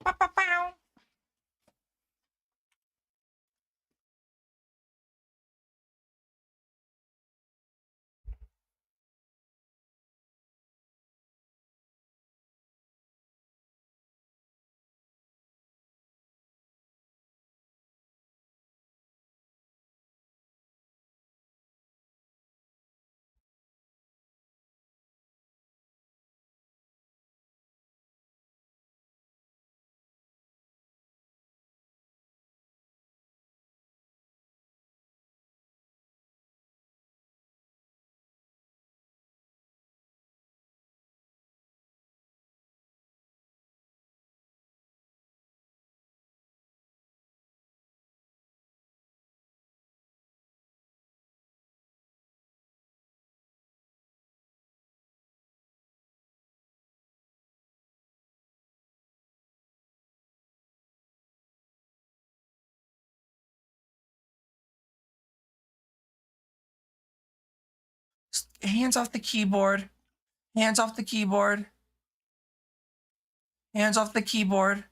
Bow, bow, bow. Hands off the keyboard. Hands off the keyboard. Hands off the keyboard.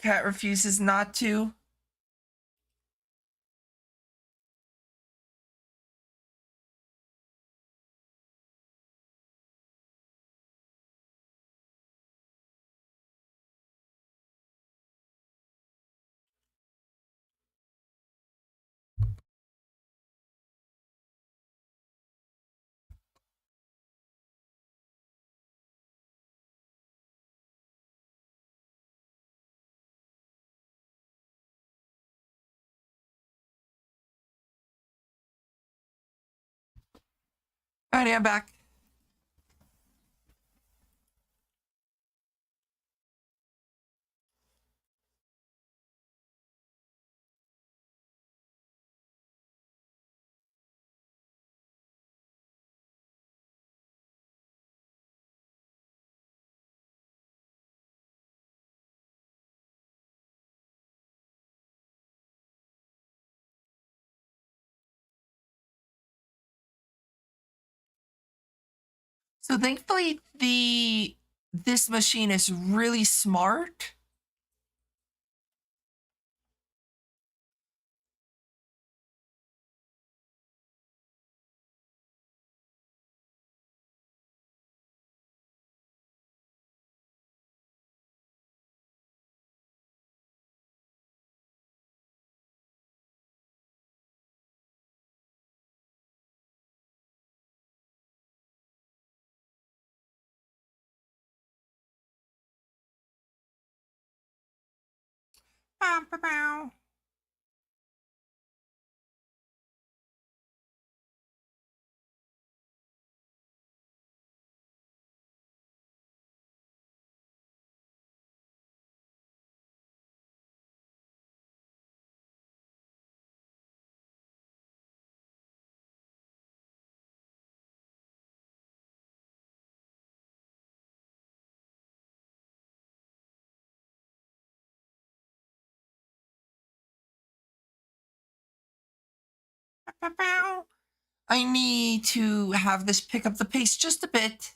Cat refuses not to. Alrighty, I'm back. So thankfully, this machine is really smart. Bow, bow, bow. Bow, bow, bow. I need to have this pick up the pace just a bit.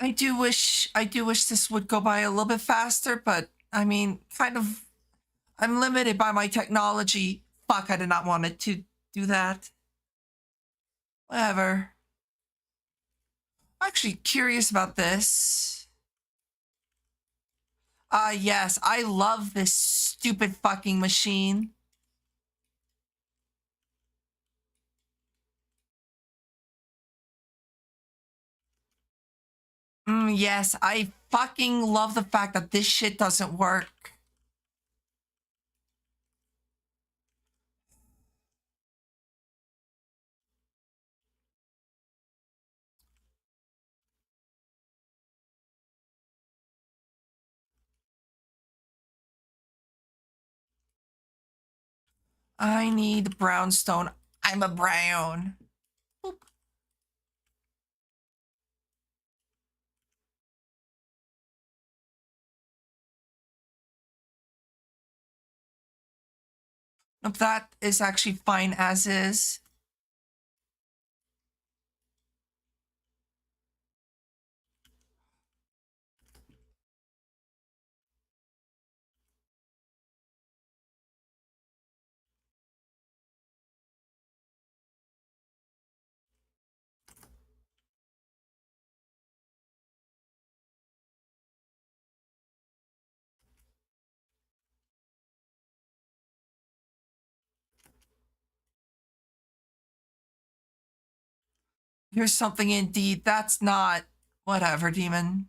I do wish this would go by a little bit faster, but I mean, kind of, I'm limited by my technology. Fuck, I did not want it to do that. Whatever. I'm actually curious about this. Yes, I love this stupid fucking machine. Yes, I fucking love the fact that this shit doesn't work. I need brownstone. I'm a brown. Boop. Nope, that is actually fine as is. Here's something indeed. That's not whatever, demon.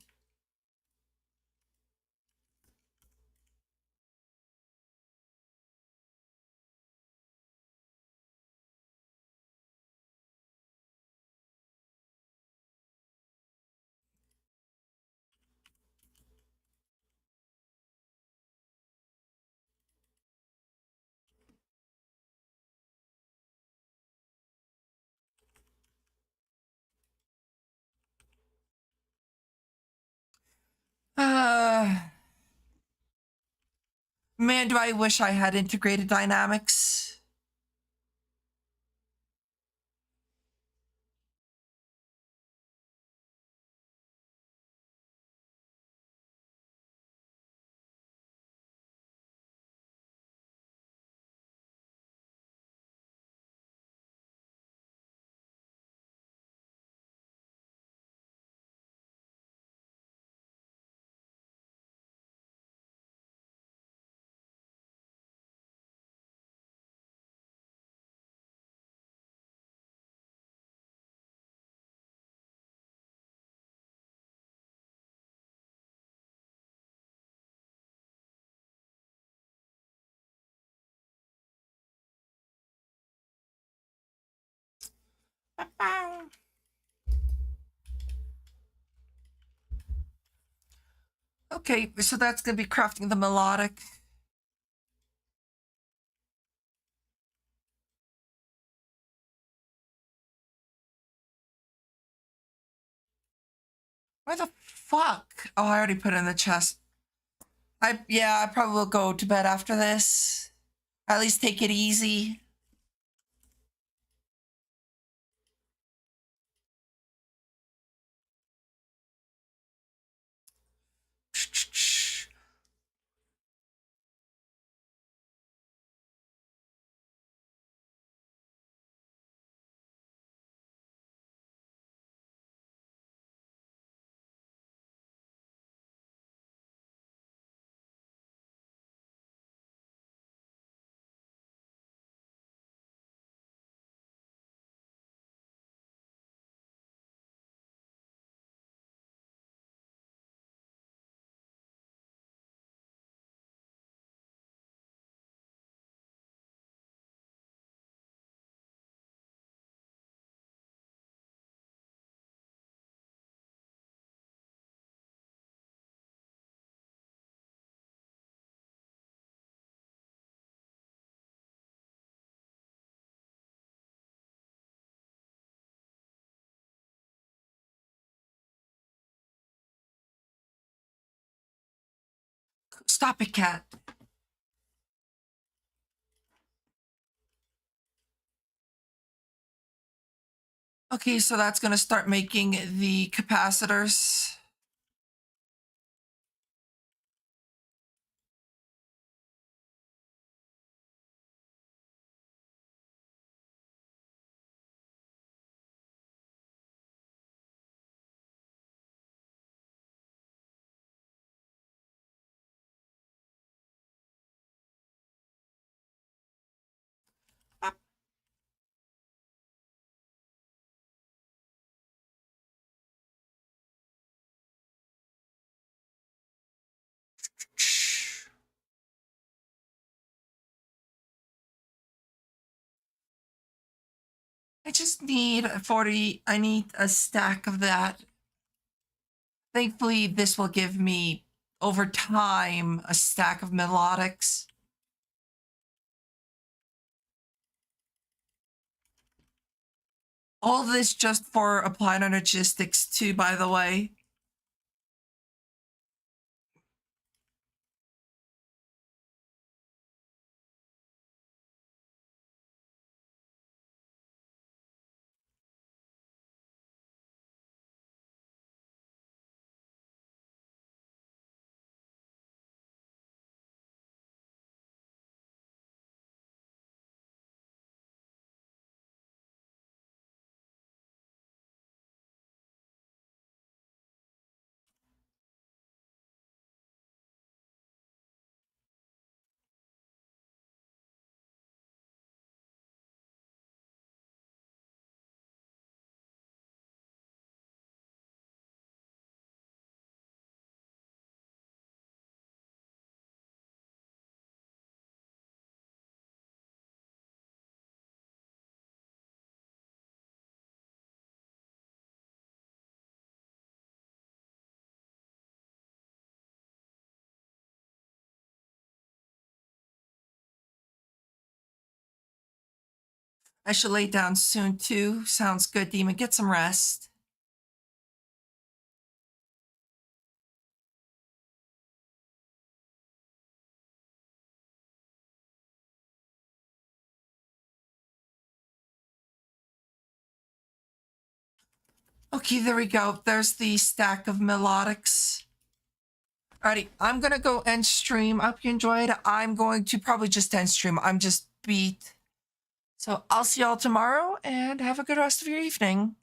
Uh, man, do I wish I had integrated dynamics. Okay, so that's gonna be crafting the melodic. Where the fuck? Oh, I already put it in the chest. I probably will go to bed after this. At least take it easy. Stop it, cat. Okay, so that's gonna start making the capacitors. I just need 40. I need a stack of that. Thankfully, this will give me, over time, a stack of melodics. All this just for applied energistics too, by the way. I should lay down soon too. Sounds good, Demon. Get some rest. Okay, there we go. There's the stack of melodics. Alrighty, I'm gonna go end stream. I hope you enjoyed. I'm going to probably just end stream. I'm just beat. So I'll see y'all tomorrow and have a good rest of your evening.